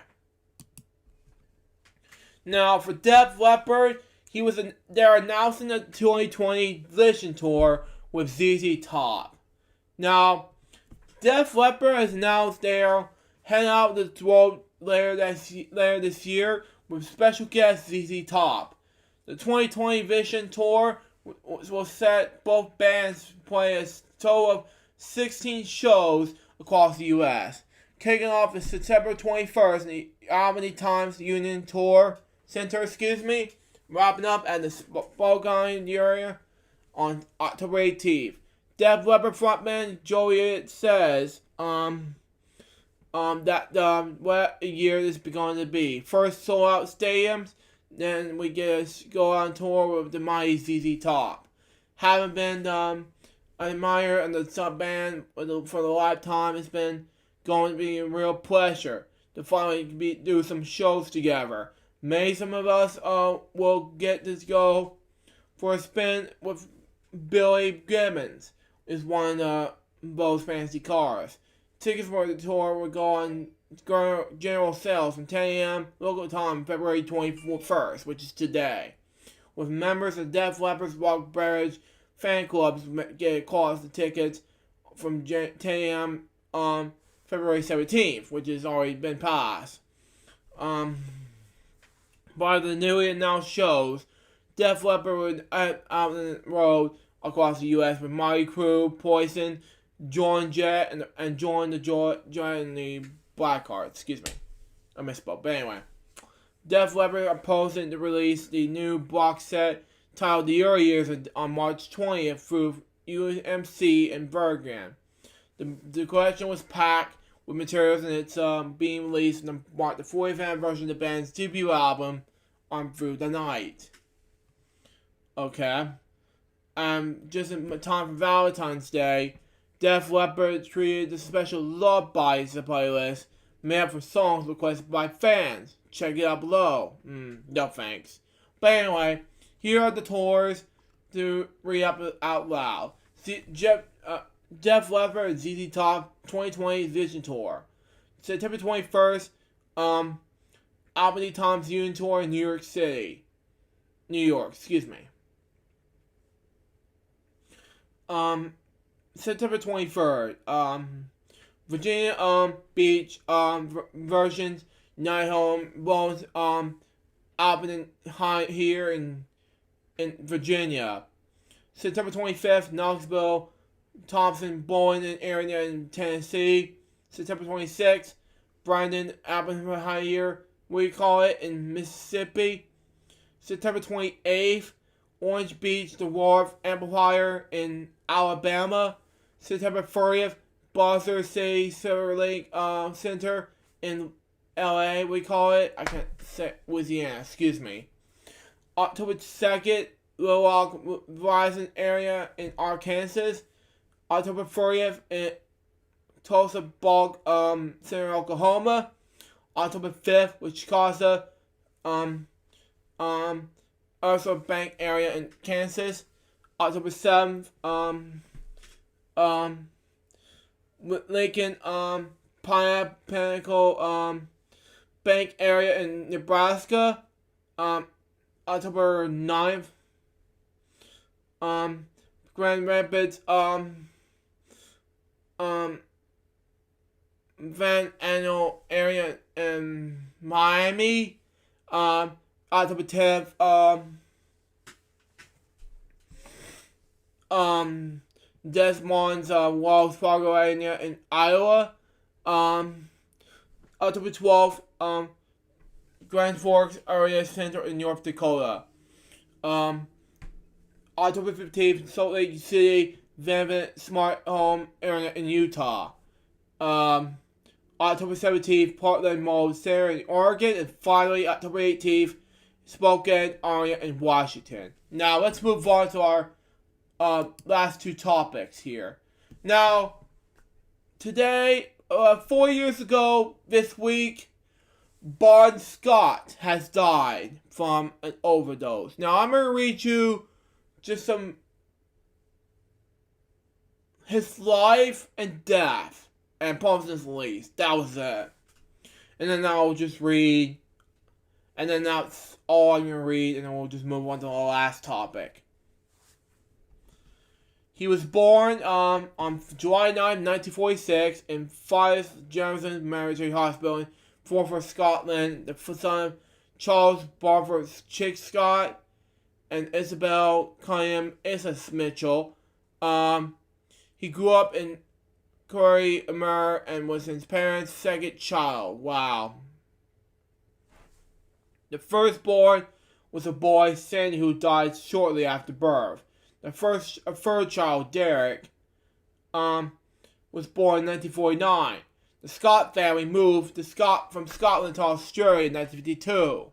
Now, for Def Leppard, they're announcing the 2020 Vision Tour with ZZ Top. Now, Def Leppard has announced they're heading out to the world later this year with special guest ZZ Top. The 2020 Vision Tour will set both bands play a total of 16 shows across the U.S., kicking off the September 21st in the Albany Times Union Center, wrapping up at the Spokane area on October 18th. Def Leppard frontman Joey says that what a year this is going to be. First sold out stadiums, then we go on tour with the mighty ZZ Top. Having been an admirer of the sub band for the lifetime, it's been going to be a real pleasure to finally do some shows together. Maybe some of us will get to go for a spin with Billy Gibbons, is one of those fancy cars. Tickets for the tour will go on general sales from 10 a.m. local time, February 21st, which is today. With members of Def Leppard's Rock Bridge fan clubs get calls to tickets from 10 a.m. on February 17th, which has already been passed. By the newly announced shows, Def Leppard would out on the road across the U.S. with Mighty Crew, Poison, Joan Jett, and Join the Blackhearts. Excuse me, I misspoke. But anyway, Def Leppard are posing to release the new box set titled The Early Years on March 20th through UMC and Bergen. The collection was packed with materials, and it's being released to mark the 40th anniversary of the band's debut album on Through the Night. Okay. Just in time for Valentine's Day, Def Leppard treated the special Love Bites playlist made up for songs requested by fans. Check it out below. No thanks. But anyway, here are the tours to read up out loud. Def Leppard ZZ Top 2020 Vision Tour. September 21st, Albany Tom's Union Tour in New York, excuse me. September 23rd, Virginia Beach versions, Night Home, both Albany High here in Virginia. September 25th, Knoxville, Thompson, Bowling area in Tennessee. September 26th, Brandon, Albany High here, we call it, in Mississippi. September 28th, Orange Beach, the Wharf Amplifier in Alabama. September 30th, Buzzer City Silver Lake Center in LA, we call it. I can't say Louisiana, excuse me. October 2nd, Little Rock Verizon area in Arkansas. October 30th, in Tulsa Bulk Center, Oklahoma. October 5th, Wichita, also Bank area in Kansas. October 7th, Lincoln, Pinnacle, Bank area in Nebraska. October 9th, Grand Rapids, Van Annal area in Miami. October 10th, Des Moines, Wells Fargo area in Iowa. October 12th, Grand Forks area center in North Dakota. October 15th, Salt Lake City, Van Smart Home area in Utah. October 17th, Portland Mall Center in Oregon. And finally, October 18th, Spokane area in Washington. Now, let's move on to our last two topics here. Now, today, 4 years ago this week, Bon Scott has died from an overdose. Now, I'm going to read you just some his life and death and Paulson's release. That was it. And then I'll just read, and then that's all I'm going to read, and then we'll just move on to the last topic. He was born on July 9, 1946 in Forest Jefferson Military Hospital in Forfar, Scotland, the son of Charles Barford Chick Scott and Isabel Cunningham Isas Mitchell. He grew up in Curry Amur and was his parents' second child. Wow. The firstborn was a boy, Sandy, who died shortly after birth. The third child, Derek, was born in 1949. The Scott family moved from Scotland to Australia in 1952.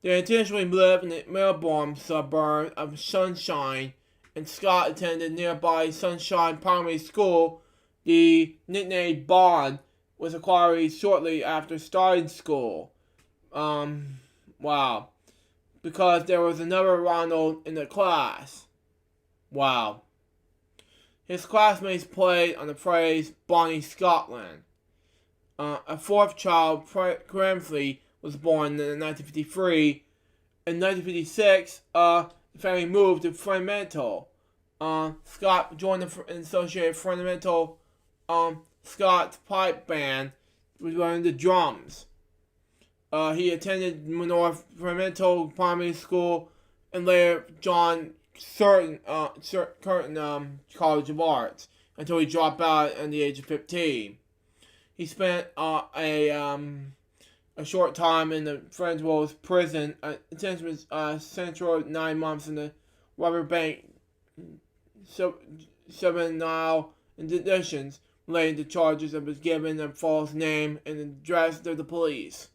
They intentionally lived in the Melbourne suburb of Sunshine, and Scott attended nearby Sunshine Primary School. The nickname Bond was acquired shortly after starting school. Wow. Because there was another Ronald in the class. Wow. His classmates played on the phrase Bonnie Scotland. A fourth child, Grimsley, was born in 1953. In 1956, the family moved to Fremantle. Scott joined the Associated Fremantle Scots pipe band, was learning the drums. He attended North Fremantle Primary School and later John Curtin College of Arts until he dropped out at the age of 15. He spent a short time in the Friendswell's prison, central 9 months in the Riverbank juvenile conditions related to charges of was given a false name and address to the police.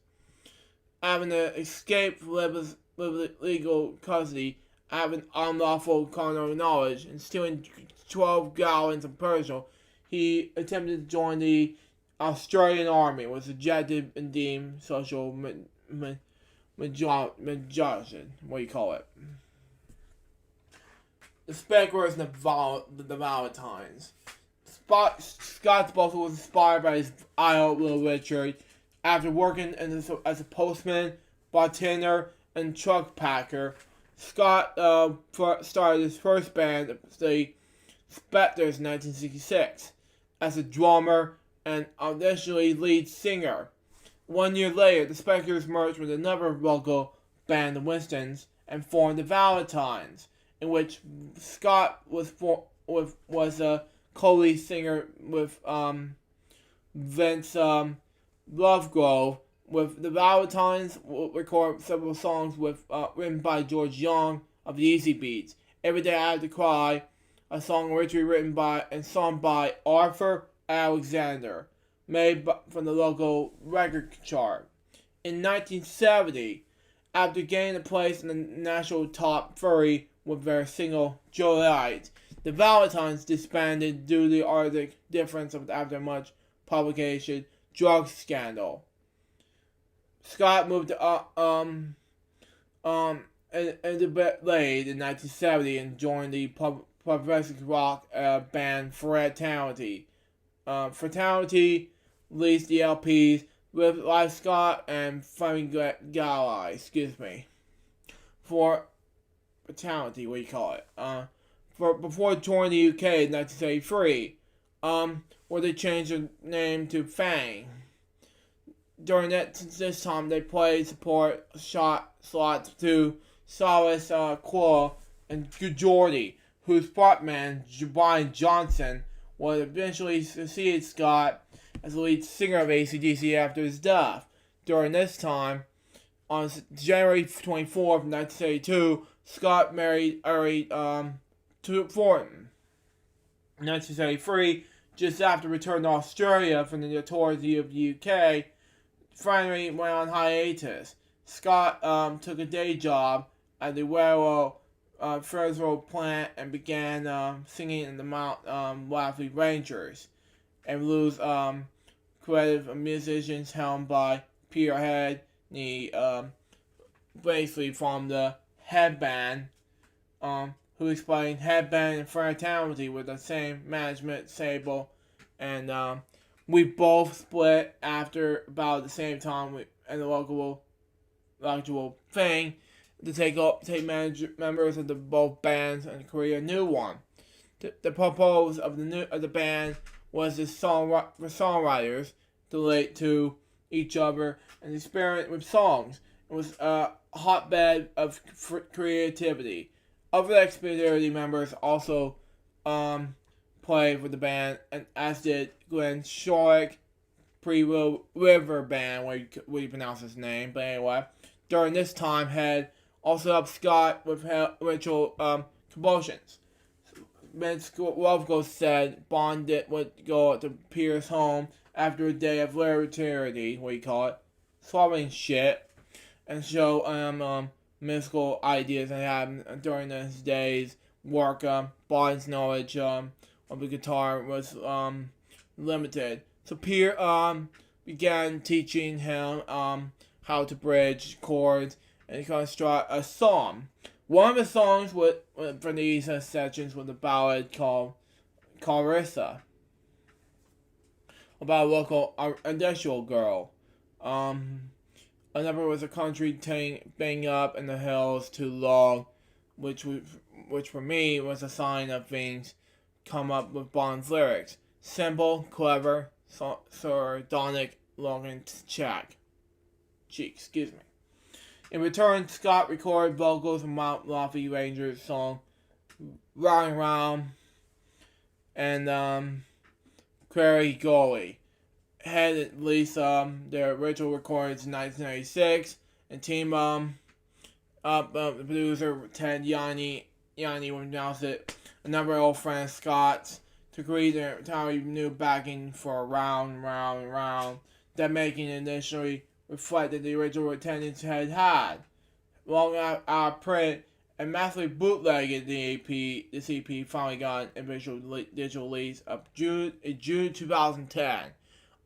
Having to escape from legal custody, having unlawful carnal knowledge, and stealing 12 gallons of petrol, he attempted to join the Australian Army, was rejected and deemed social majoration. What do you call it? The Speckers and the Valentines. Scott's book was inspired by his idol Little Richard. After working as a postman, bartender, and truck packer, Scott started his first band, the Spectres, in 1966, as a drummer and initially lead singer. 1 year later, the Spectres merged with another local band, the Winstons, and formed the Valentines, in which Scott was a co-lead singer with Vince Lovegrove. With the Valentines, record several songs written by George Young of the Easy Beats. Every Day I Have to Cry, a song originally written by and sung by Arthur Alexander, made from the local record chart. In 1970, after gaining a place in the national top 30 with their single Juliet, the Valentines disbanded due to the artistic difference after much publication drug scandal. Scott moved to and a bit late in 1970 and joined the progressive rock band Fatality. Fatality released the LPs with Live Scott and Funny Guy, for Fatality, what do you call it? Before joining the UK in 1973, where they changed their name to Fang. During this time, they played support slots to Solace Quill and Geordie, whose frontman, Brian Johnson, would eventually succeed Scott as the lead singer of AC/DC after his death. During this time, on January 24th, 1972, Scott married Thornton. In 1973, just after returning to Australia from the tours of the UK, finally went on hiatus. Scott took a day job at the railroad plant and began singing in the Mount Laughley Rangers, and blues creative musicians helmed by Peter Head, basically from the Headband, who explained Headband and Fatality with the same management stable, and we both split after about the same time and the local thing to take members of the both bands and create a new one. The purpose of the band was the songwriters to relate to each other and experiment with songs. It was a hotbed of creativity. Other Expeditionary members also played with the band, and as did Glenn Shorrock, River Band, where you pronounce his name, but anyway. During this time, had also helped Scott with ritual compulsions. Vince Lovegrove said Bond would go to Pierce's home after a day of literary, what do you call it, swallowing shit, and show mystical ideas that happened during his days work. Bond's knowledge of the guitar was limited. So Pierre began teaching him how to bridge chords and construct a song. One of the songs for these sessions was a ballad called Carissa, about a local industrial girl. Another was a country being up in the hills too long, which for me was a sign of things come up with Bond's lyrics. Simple, clever, sardonic, long and cheek. Excuse me. In return, Scott recorded vocals from Mount Lofty Ranger's song "Round Round" and "Prairie Gully." Had at least their original recordings in 1996, and team the producer Ted Yanni would announce it. A number of old friends Scott's to agree to entirely new backing for "Round, Round, Round," that making initially reflected the original attendance had. Long out of print and massively bootlegged the EP, this EP finally got an official digital release of June 2010.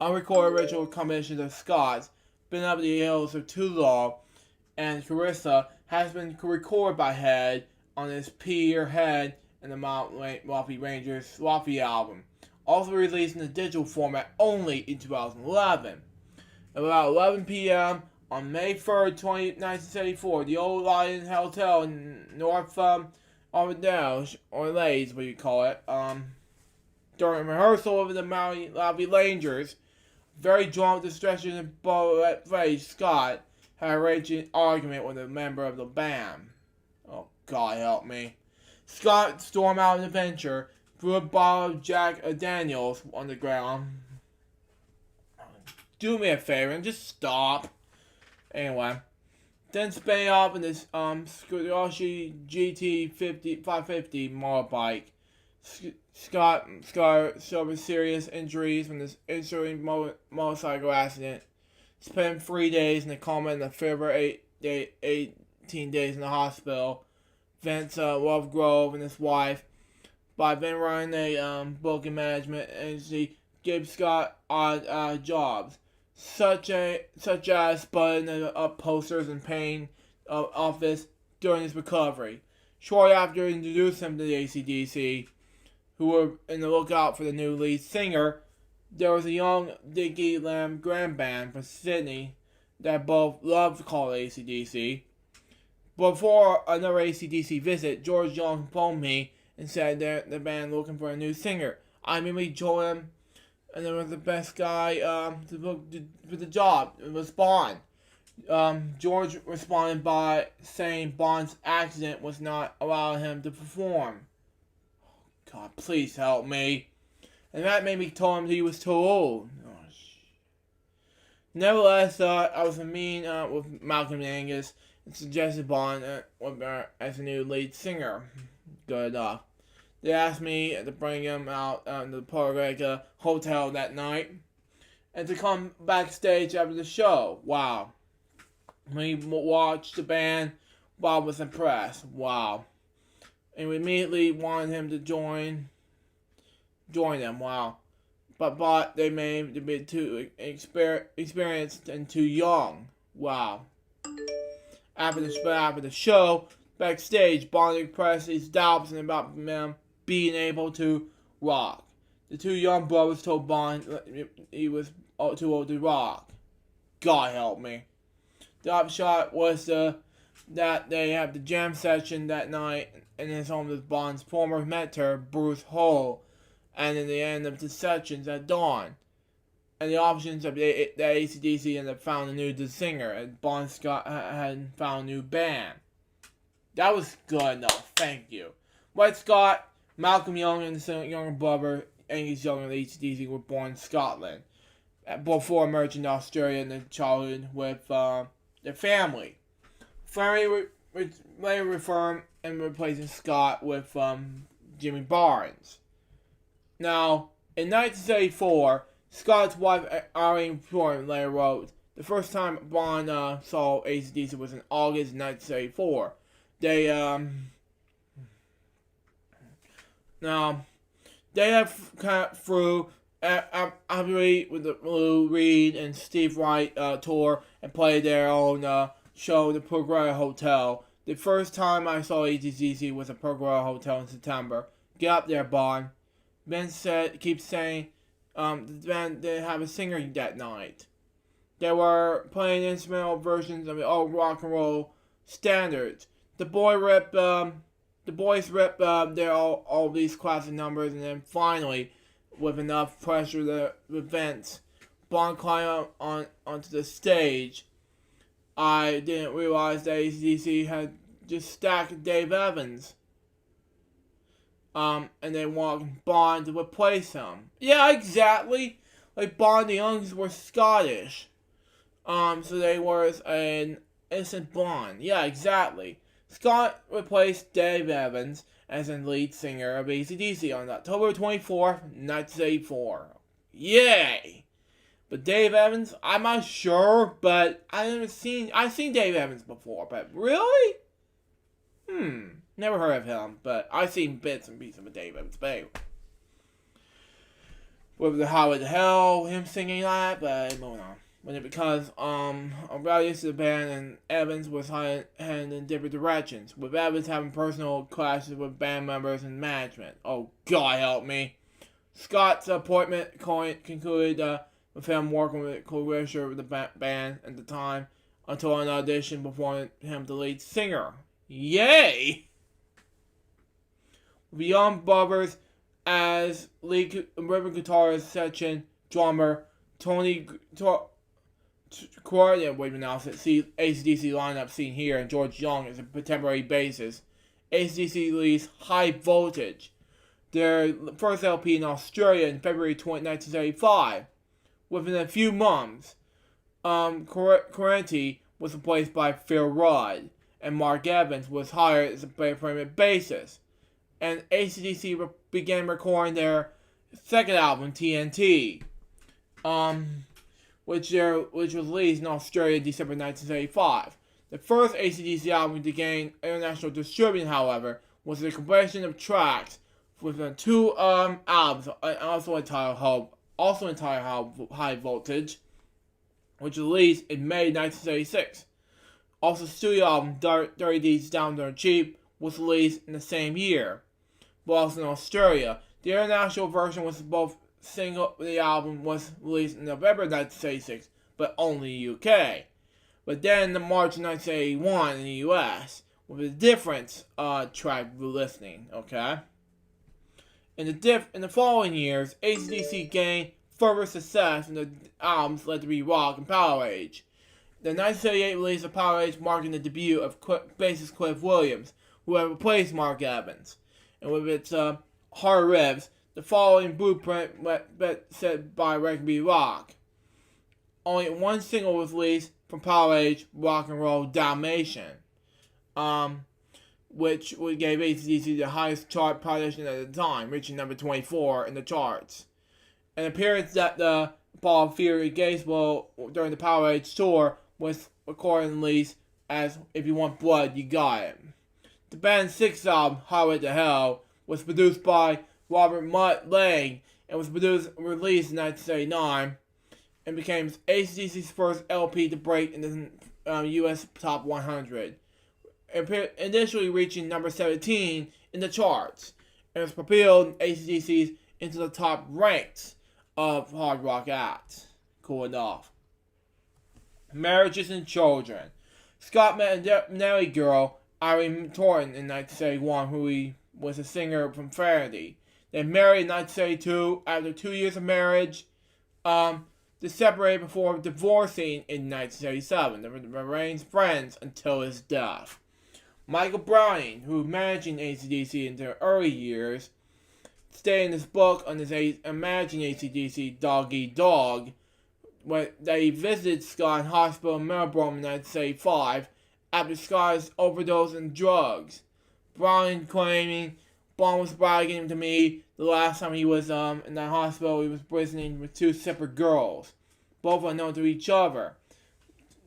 Unrecorded original commissions of Scott's Been Up the Hills for Too Long and Carissa has been recorded by Head on his Peter Head and the Mount Lofty Rangers Lofty album, also released in the digital format only in 2011. At about 11 p.m. on May 3rd, 1974, the Old Lion Hotel in North Armadale, or Lays, what you call it, during rehearsal of the Mount Lofty Rangers, very drunk, distressing, and bullet-faced Scott had a raging argument with a member of the band. Oh, God help me. Scott stormed out of the venture, threw a bottle of Jack Daniels on the ground. Do me a favor and just stop. Anyway. Then sped off in this Scudossi GT 550 motorbike. Scott suffered serious injuries from this ensuing motorcycle accident. Spent 3 days in a coma and a further 18 days in the hospital. Vince Lovegrove and his wife, by then running a booking management agency, gave Scott odd jobs, such as putting up posters and painting office during his recovery. Shortly after introducing him to the AC/DC, who were in the lookout for the new lead singer, there was a young Dickie Lamb grand band from Sydney that both loved to call AC/DC. Before another AC/DC visit, George Young phoned me and said that the band looking for a new singer. I immediately told him, and it was the best guy to book for the job. It was Bond. George responded by saying Bond's accident was not allowing him to perform. God, please help me. And that made me tell him he was too old. Nevertheless, I was meeting with Malcolm and Angus and suggested Bond as a new lead singer. Good enough. They asked me to bring him out to the Porrega Hotel that night and to come backstage after the show. Wow. When he watched the band, Bob was impressed. Wow. And we immediately wanted him to join them. Wow. But they made him be too experienced and too young. Wow. After the show, backstage, Bond expressed his doubts about them being able to rock. The two young brothers told Bond he was too old to rock. God help me. The upshot was that they had the jam session that night in his home with Bond's former mentor, Bruce Hull, and in the end of the sessions at dawn. And the options of the AC/DC ended up found a new singer, and Bon Scott had found a new band. That was good enough, thank you. White Scott, Malcolm Young, and his younger brother, Angus Young, and AC/DC were born in Scotland before emerging to Australia in their childhood with their family. Family later reformed and replacing Scott with Jimmy Barnes. Now, in 1974, Scott's wife, Irene Portman, later wrote, the first time Bond saw AC/DC was in August 1974. They have kind of through Avery with the Lou Reed and Steve Wright tour and played their own show, the Progress Hotel. The first time I saw AC/DC was at Progress Hotel in September. Get up there, Bond. Ben keeps saying the band didn't have a singer that night. They were playing instrumental versions of the old rock and roll standards. The boys ripped all these classic numbers, and then finally, with enough pressure, the events, Bond climbed onto the stage. I didn't realize that AC/DC had just stacked Dave Evans. And they wanted Bond to replace him. Yeah, exactly. Like Bond the Youngs were Scottish. So they was an innocent Bond. Yeah, exactly. Scott replaced Dave Evans as the lead singer of AC/DC on October 24th, 1984. Yay! But Dave Evans, I'm not sure, but I've seen Dave Evans before, but really? Never heard of him, but I've seen bits and pieces of Dave Evans, but anyway. With the Highway to Hell, him singing that, but moving on. Because O'Reilly to the band and Evans was heading in different directions, with Evans having personal clashes with band members and management. Oh, God help me. Scott's appointment concluded with him working with co-writer of the band at the time until an audition before him the lead singer. Yay! With Young Brothers as lead rhythm guitarist, section drummer, Tony Coordinate with analysis. See AC/DC lineup seen here, and George Young is a temporary basis. AC/DC released High Voltage, their first LP in Australia in February 1975. Within a few months, Correnti was replaced by Phil Rudd, and Mark Evans was hired as a permanent bassist. And AC/DC began recording their second album, TNT. Which was released in Australia in December 1975. The first AC/DC album to gain international distribution, however, was the compilation of tracks within two albums, also entitled High Voltage, which was released in May 1976. Also, the studio album 30 Days Down Dirt Cheap was released in the same year, but also in Australia. The international version was both single. The album was released in November 1976, but only in the UK. But then in March 1981 in the US, with a different track listening. Okay. In the following years, AC/DC gained further success, and the albums led to be Rock and Power Age. The 1978 release of Power Age marking the debut of bassist Cliff Williams, who had replaced Mark Evans, and with its hard riffs, the following blueprint set by Rugby Rock. Only one single was released from Power Age, Rock and Roll Dalmatian, which gave AC/DC the highest chart position at the time, reaching number 24 in the charts. An appearance that the Paul Fury Gazebo during the Power Age tour was recorded and released as If You Want Blood, You Got It. The band's sixth album, Highway to Hell, was produced by Robert Mutt Lang and was released in 1979 and became AC/DC's first LP to break in the US Top 100, initially reaching number 17 in the charts, and was propelled AC/DC's into the top ranks of hard rock acts. Cool enough. Marriages and children. Scott met a Nelly girl, Irene Thornton, in 1971, who he was a singer from Faraday. They married in 1972. After 2 years of marriage, they separated before divorcing in 1977. They remained friends until his death. Michael Browning, who was managing AC/DC in their early years, stated in his book on his Imagine AC/DC Dog Eat Dog that he visited Scott in hospital in Melbourne in 1975 after Scott's overdose on drugs. Browning claiming Bond was bragging to me the last time he was in that hospital. He was visiting with two separate girls, both unknown to each other,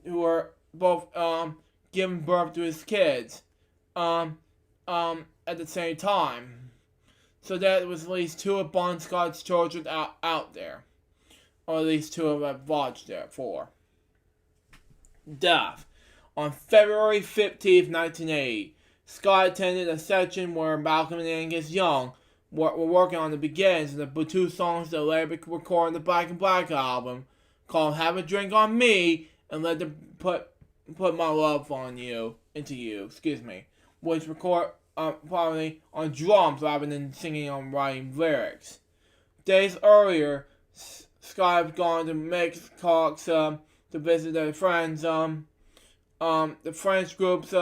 who were both giving birth to his kids at the same time. So that was at least two of Bon Scott's children out there, or at least two of them watched there for. Death. On February 15th, 1980, Scott attended a section where Malcolm and Angus Young were working on the beginnings of the two songs that later recorded on the Black and Black album, called "Have a Drink on Me" and "Let Them Put My Love on You Into You," which record probably on drums rather than singing or writing lyrics. Days earlier, Scott had gone to Mixcox to visit their friends, the French group's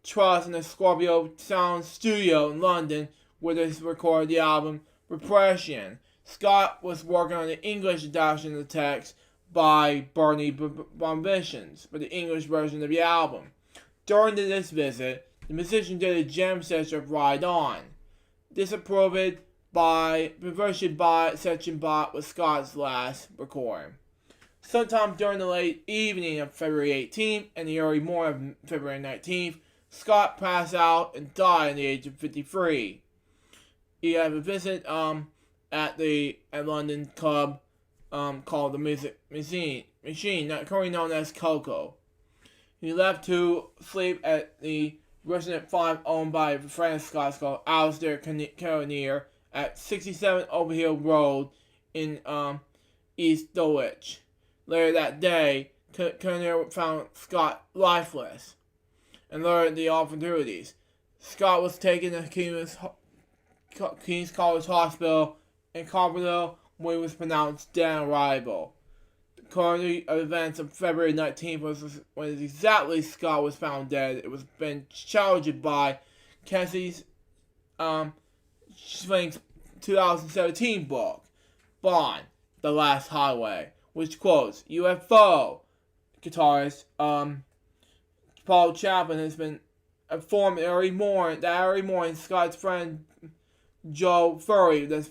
Trust in the Scorpio Sound Studio in London, where they recorded the album Repression. Scott was working on the English adaptation of the text by Bernie Bombitions for the English version of the album. During this visit, the musician did a jam session of Ride On. Disapproved by section bot was Scott's last recording. Sometime during the late evening of February 18th and the early morning of February 19th, Scott passed out and died at the age of 53. He had a visit at London club called the Music Machine, currently known as Coco. He left to sleep at the Resident 5 owned by Francis Scott called Alistair Carnier at 67 Overhill Road in East Dulwich. Later that day, Carnier found Scott lifeless and learned the opportunities. Scott was taken to King's College Hospital in Carpenter, where he was pronounced dead on arrival. The current events of February 19th was when exactly Scott was found dead. It was been challenged by Cassie's Schwenk's 2017 book, Bond, The Last Highway, which quotes UFO guitarist Paul Chapman has been informed that early morning Scott's friend Joe Furry that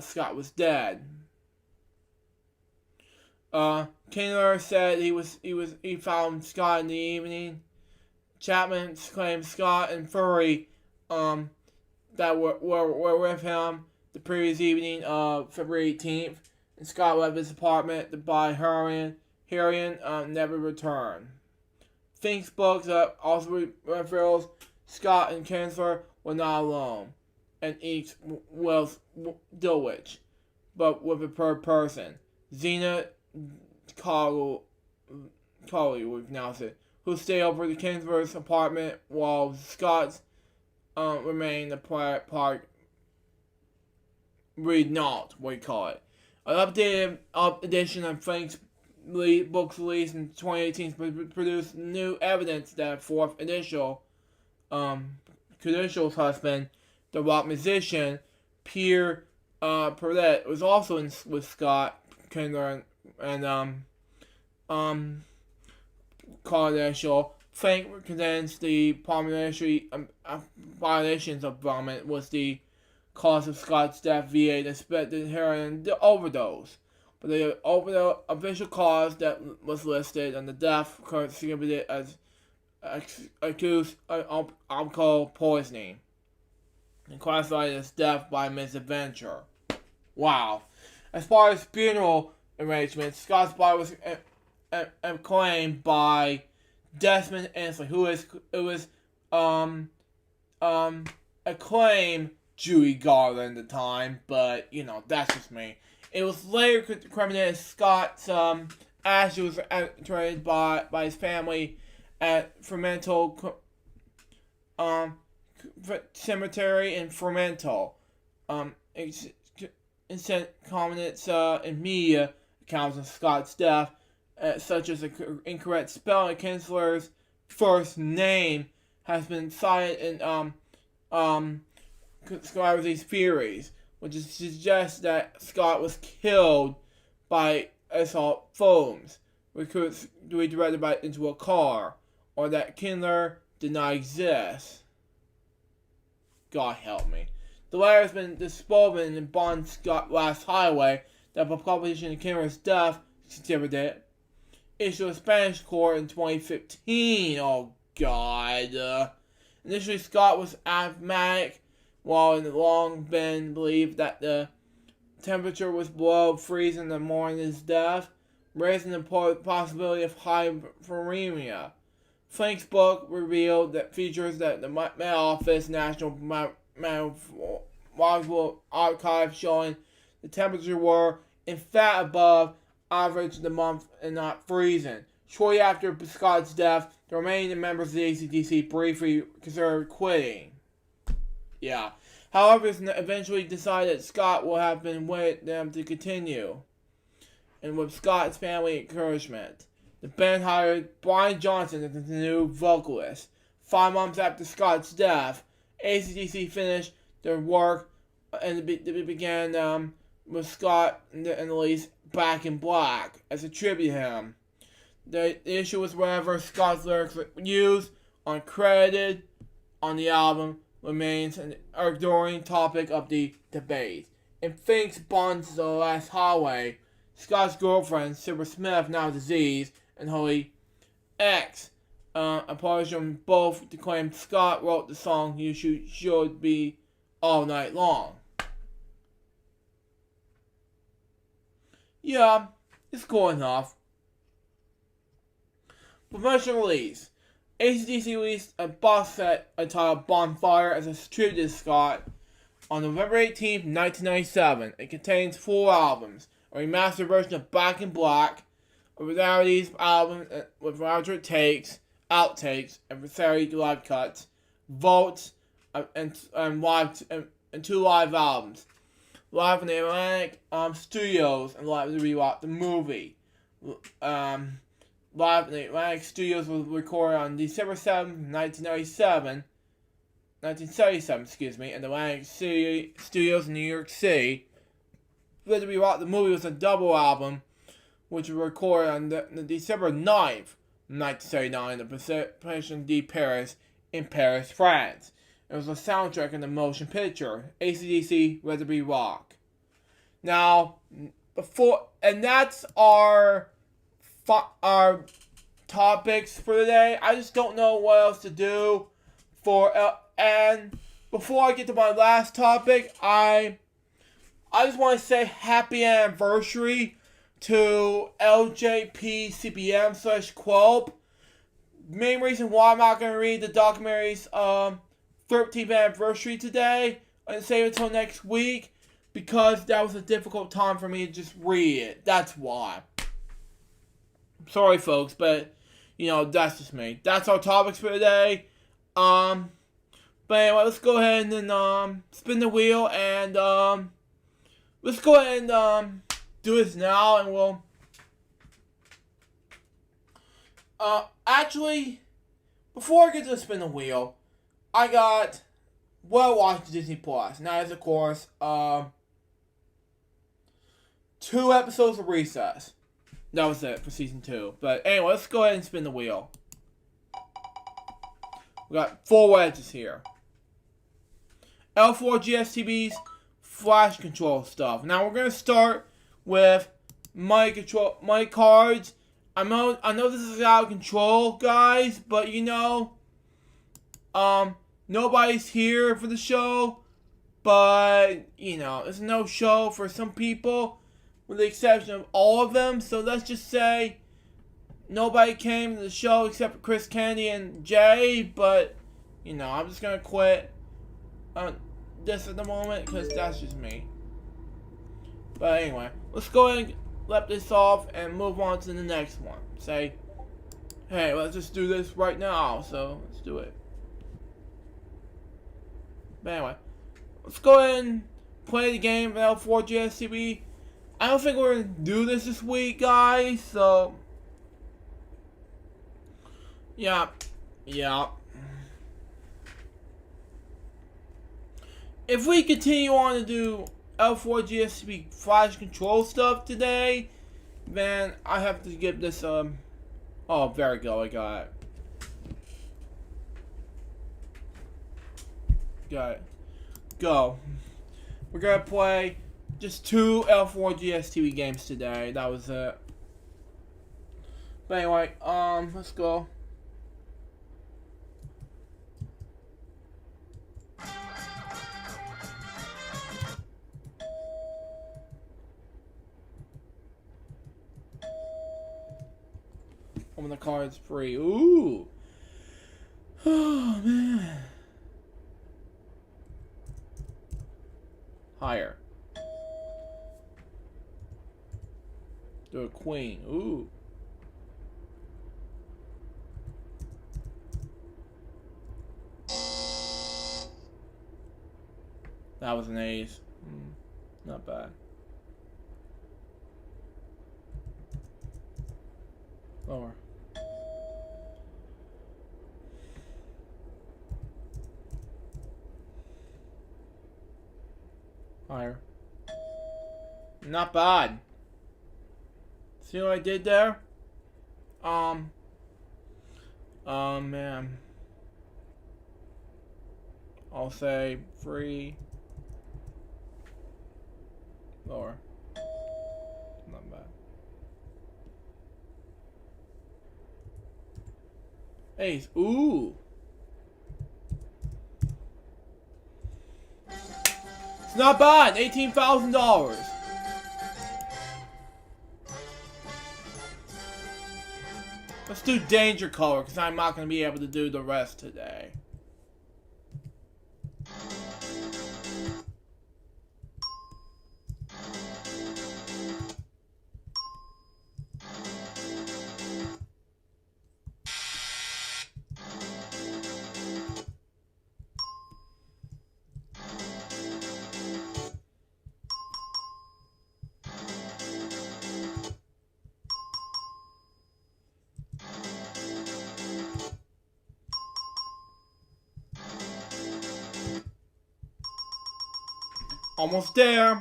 Scott was dead. Kindler said he found Scott in the evening. Chapman claimed Scott and Furry that were with him the previous evening of February 18th, and Scott left his apartment to buy heroin. Heroin never returned. Fink's books also reveals Scott and Kinsler were not alone, and each was Dulwich, but with a third person, Zena Colley, we pronounce it, who stayed over at Kinsler's apartment while Scott's remained in the private park. Read not, we call it. An updated edition of Fink's books released in 2018 produced new evidence that fourth initials husband, the rock musician Pierre Perlet, was also with Scott Kindler and Cardinal. Frank condensed the violations of vomit was the cause of Scott's death via the suspected heroin overdose. But the official cause that was listed and the death occurred attributed as accused of alcohol poisoning and classified as death by misadventure. Wow. As far as funeral arrangements, Scott's body was acclaimed by Desmond Ansley, who was acclaimed Judy Garland at the time, but that's just me. It was later cremated as Scott's ashes was cremated by his family at Fremantle Cemetery in Fremantle. Instant comments in media accounts of Scott's death, such as the incorrect spelling of Kinsler's first name, has been cited in conspiracy theories, which suggests that Scott was killed by assault foams, which could be directed into a car, or that Kindler did not exist. God help me. The letter has been disposed in Bond Scott Last Highway that the publication of Kindler's death certificate issued a Spanish court in 2015. Oh God. Initially, Scott was asthmatic, while it had long been believed that the temperature was below freezing the morning of his death, raising the possibility of hypothermia. Frank's book revealed that features that the Met Office National archive showing the temperature were in fact above average of the month and not freezing. Shortly after Scott's death, the remaining members of the AC/DC briefly considered quitting. Yeah. However, it's eventually decided Scott will have been with them to continue. And with Scott's family encouragement, the band hired Brian Johnson as the new vocalist. 5 months after Scott's death, AC/DC finished their work and they began with Scott and the release Back in Black as a tribute to him. The issue was wherever Scott's lyrics were used, uncredited on the album, remains an enduring topic of the debate. In Fink's Bonds the Last Highway, Scott's girlfriend, Silver Smith, now deceased, and Holy X, a portion both declaimed Scott wrote the song You Should Be All Night Long. Yeah, it's cool enough. Promotional release. AC/DC released a box set entitled Bonfire as a tribute to Scott on November 18th, 1997. It contains 4 albums, a remastered version of Back in Black, a rarities album with larger takes, outtakes, and various live cuts, votes, and 2 live albums. Live in the Atlantic Studios and live to rewatch the movie. Live in the Atlantic Studios was recorded on December 7th, 1977, and the Atlantic Studios in New York City. Live to rewatch the movie was a double album, which was recorded on the December 9th, 1979, in the Pacific de Paris in Paris, France. It was a soundtrack in the motion picture, AC/DC Let There Be Rock. Now, that's our topics for today. I just don't know what else to do and before I get to my last topic, I just want to say happy anniversary to LJPCBM/Quelp. Main reason why I'm not going to read the documentary's 13th anniversary today and save it until next week, because that was a difficult time for me to just read it. That's why. Sorry, folks, but, that's just me. That's our topics for today. But anyway, let's go ahead and, spin the wheel, and, let's go ahead and, do this now, and we'll, actually, before I get to spin the wheel, I got watch Disney Plus. Now, as of course, 2 episodes of Recess. That was it for season 2. But anyway, let's go ahead and spin the wheel. We got 4 wedges here. L4GSTV's flash control stuff. Now we're gonna start with my cards. I know this is out of control, guys, but nobody's here for the show, but, it's no show for some people, with the exception of all of them, so let's just say nobody came to the show except for Chris Kennedy and Jay, but, I'm just gonna quit this at the moment, because that's just me. But anyway, let's go ahead and let this off and move on to the next one. Say, hey, let's just do this right now, so let's do it. But anyway, let's go ahead and play the game of L4GSTV. I don't think we're going to do this week, guys, so yeah. If we continue on to do L4GSTV flash control stuff today, then I have to give this, oh, there we go, I got it. Got it. Go. We're gonna play just 2 L4GSTV games today. That was it. But anyway, let's go. When the card's free. Ooh. Oh man. Higher. Do a queen. Ooh. That was an ace. Not bad. Lower. Higher. Not bad. See what I did there? Man. I'll say 3. Lower. Not bad. Ace. Ooh. It's not bad. $18,000. Let's do danger color because I'm not going to be able to do the rest today. Almost there.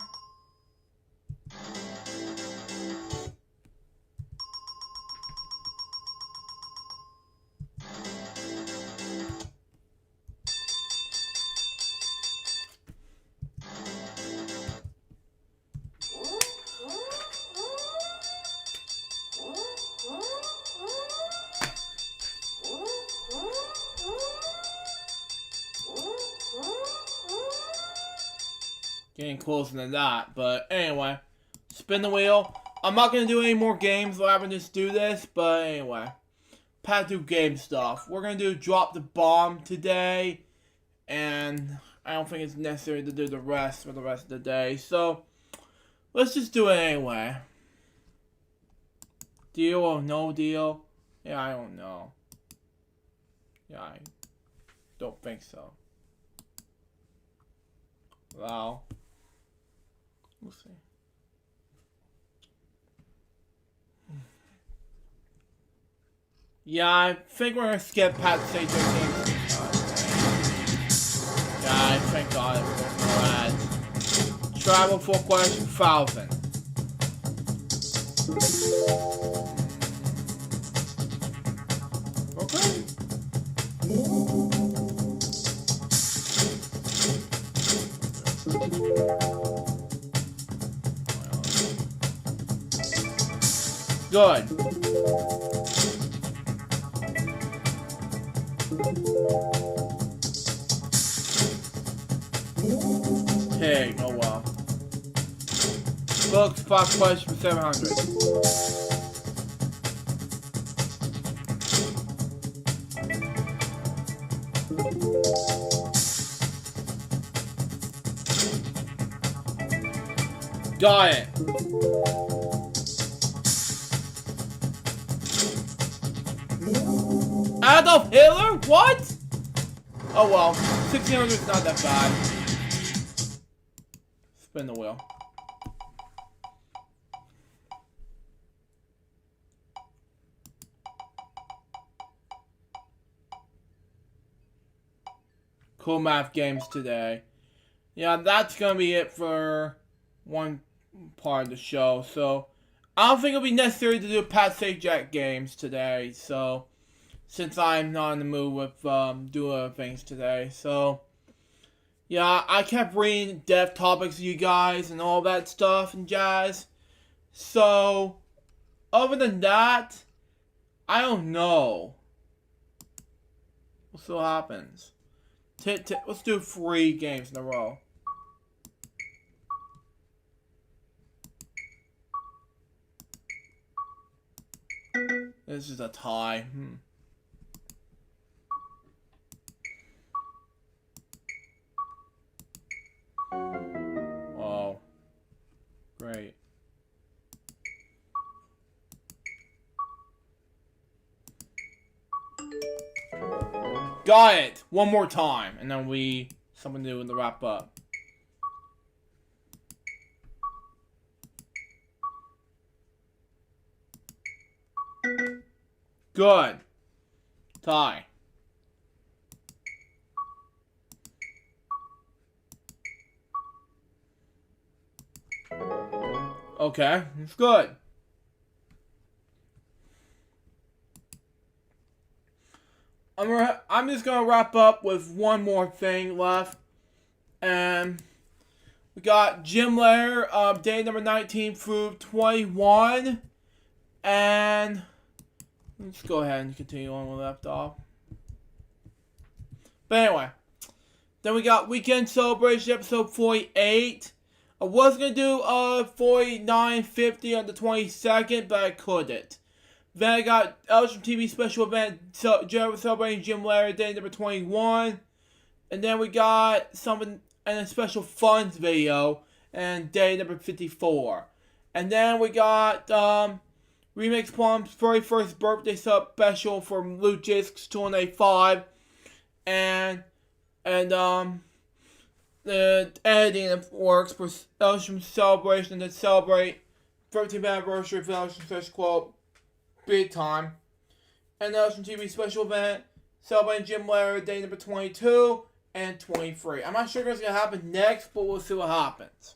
Getting closer than that, but anyway, spin the wheel. I'm not gonna do any more games. We'll have to just do this, but anyway, Pat do game stuff. We're gonna do drop the bomb today, and I don't think it's necessary to do the rest for the rest of the day. So let's just do it anyway. Deal or no deal? Yeah, I don't know. Yeah, I don't think so. Wow. We'll see. Yeah, I think we're gonna skip Pat Sage games. Yeah, I think God it was more ads. Travel for question 1,000. Okay. Good. Pig, oh well. Books, 5 questions for 700. Got it. Adolf Hitler? What? Oh well, 1600 is not that bad. Spin the wheel. Cool math games today. Yeah, that's gonna be it for one part of the show. So I don't think it'll be necessary to do Pat Sajak games today. So since I'm not in the mood with doing other things today, so yeah, I kept reading dev topics to you guys and all that stuff and jazz. So other than that, I don't know. We'll see what happens. Let's do 3 games in a row. This is a tie. Got it. One more time, and then something new in the wrap up. Good. Tie. Okay, it's good. I'm just gonna wrap up with one more thing left, and we got Gym Lair, day number 19 through 21, and let's go ahead and continue on where we left off. But anyway, then we got Weekend Celebration episode 48. I was going to do 4950 on the 22nd, but I couldn't. Then I got Elsham TV special event celebrating Jim Larry day number 21. And then we got something and a special funds video and day number 54. And then we got Remix Plum's very first birthday special from LukeJ62895. And the editing works for Elsham Celebration to celebrate 13th anniversary of Elsham Special Club big time. And the Elsham TV special event celebrating Jim Larry day number 22 and 23. I'm not sure what's going to happen next, but we'll see what happens.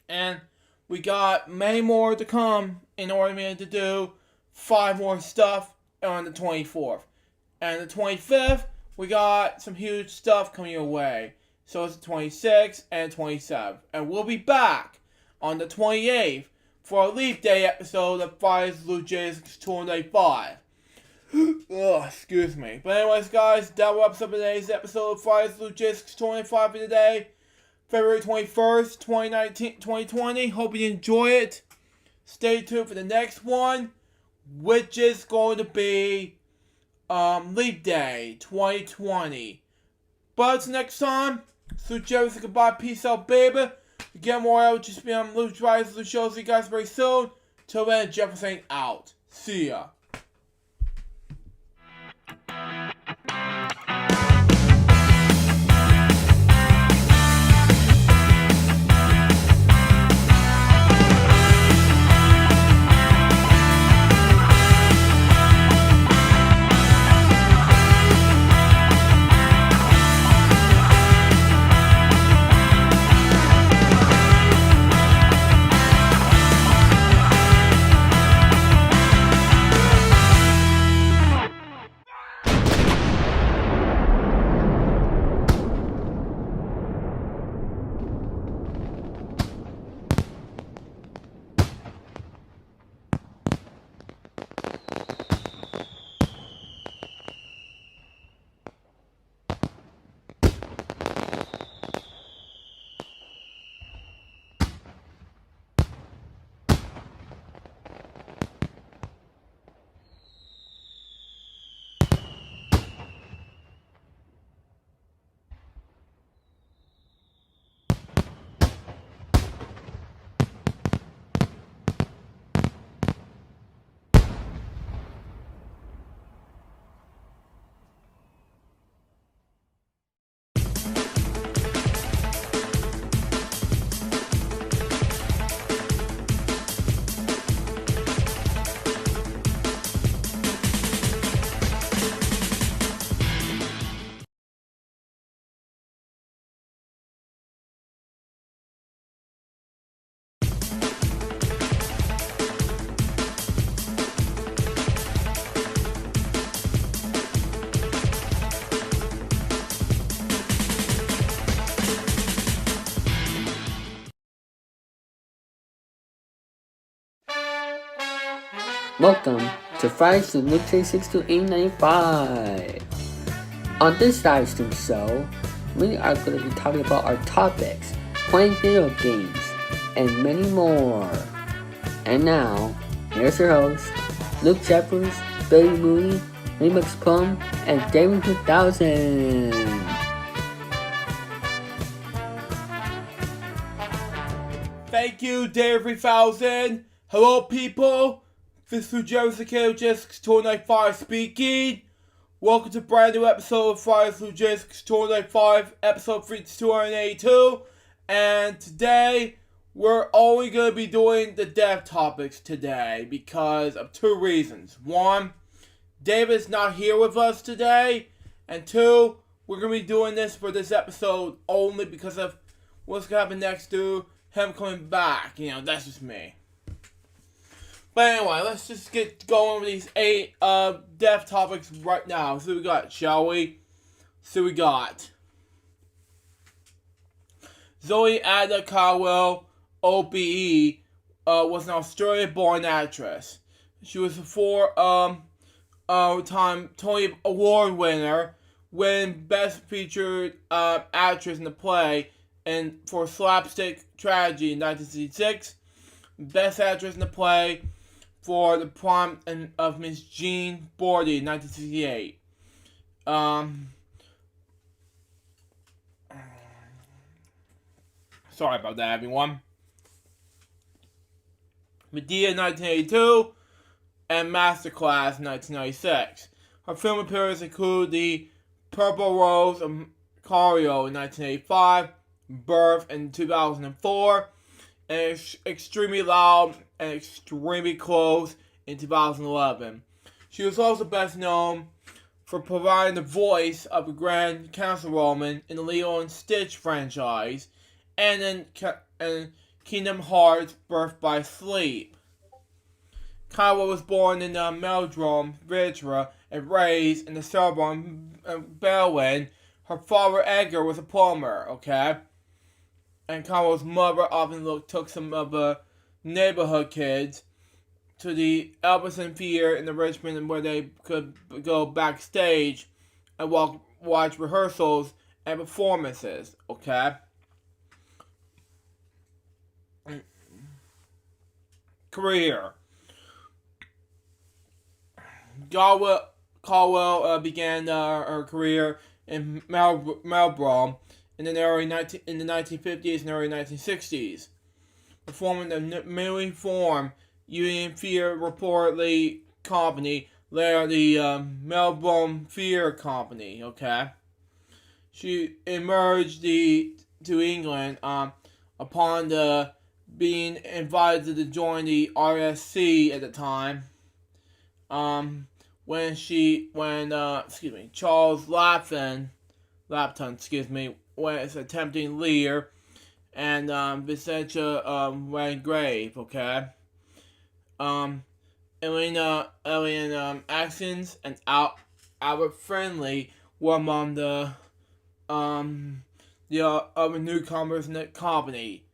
And we got many more to come in order to do 5 more stuff on the 24th. And the 25th, we got some huge stuff coming your way. So it's the 26th and 27th. And we'll be back on the 28th for a Leap Day episode of Fire's LukeJ62895. Excuse me. But anyways, guys, that wraps up today's episode of Fire's LukeJ62895 for today. February 21st, 2020. Hope you enjoy it. Stay tuned for the next one, which is going to be Leap Day 2020. But until next time, so Jerry, say goodbye, peace out, baby. Again, more out, just be on Luke Drives the show. See you guys very soon. Till then, Jefferson out. See ya. Welcome to Fridays with LukeJ62895. On this live stream show, we are going to be talking about our topics, playing video games, and many more. And now, here's your host, Luke Jeffers, Billy Mooney, Remix Plum, and David 2000. Thank you, Dave 3000. Hello, people. This is LukeJ62895 speaking. Welcome to a brand new episode of Fridays LukeJ62895, episode 282. And today, we're only going to be doing the dev topics today because of two reasons. One, David's not here with us today. And two, we're going to be doing this for this episode only because of what's going to happen next to him coming back. You know, that's just me. But anyway, let's just get going with these 8 dev topics right now. So we got, shall we? So we got Zoe Ada Caldwell, OBE, was an Australia-born actress. She was a 4-time Tony Award winner, winning Best Featured Actress in a Play and for Slapstick Tragedy in 1966, Best Actress in a Play for the prime of Miss Jean Bordy in 1968. Sorry about that, everyone. Medea 1982 and Masterclass 1996. Her film appearances include The Purple Rose of Cario in 1985, Birth in 2004, and Extremely Loud and Extremely Close in 2011. She was also best known for providing the voice of the Grand Councilwoman in the Lilo and Stitch franchise and in Kingdom Hearts Birth by Sleep. Caldwell was born in Meldrum, Vitra, and raised in the suburb of Berlin. Her father, Edgar, was a plumber, okay? And Caldwell's mother often took some of the neighborhood kids to the Albertson Theater in the Richmond where they could go backstage and watch rehearsals and performances, okay? Career. Caldwell began her career in Melbourne in the 1950s and early 1960s, performing the newly formed Union Theatre reportedly company, later the Melbourne Theatre Company. Okay, she emerged to England upon being invited to join the RSC at the time. When Charles Lapton, was attempting Lear, and Vicentia Rangrave, okay? Alien Axons and Albert Friendly were among the other newcomers in the company.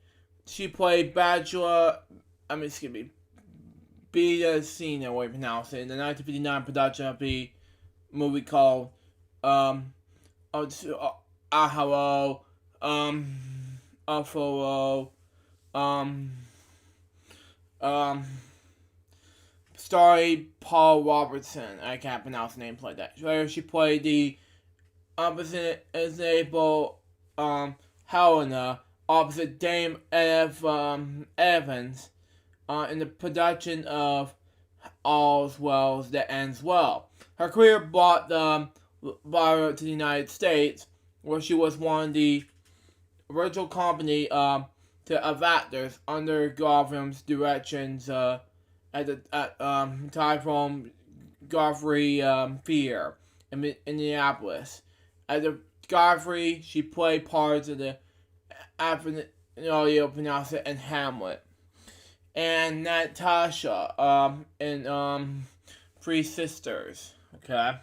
She played Beta Senior, way to pronounce it, in the 1959 production of the movie called Ahalo, Aforo, starring Paul Robertson. I can't pronounce the name like that. Later, she played the opposite disabled Helena opposite Dame Evans in the production of All's Well That Ends Well. Her career brought her to the United States, where she was one of the original company of actors under Garvin's directions at time from Godfrey Fear in Indianapolis. At the Godfrey, she played parts of the pronounce it, and Hamlet. And Natasha in Three Sisters. Okay.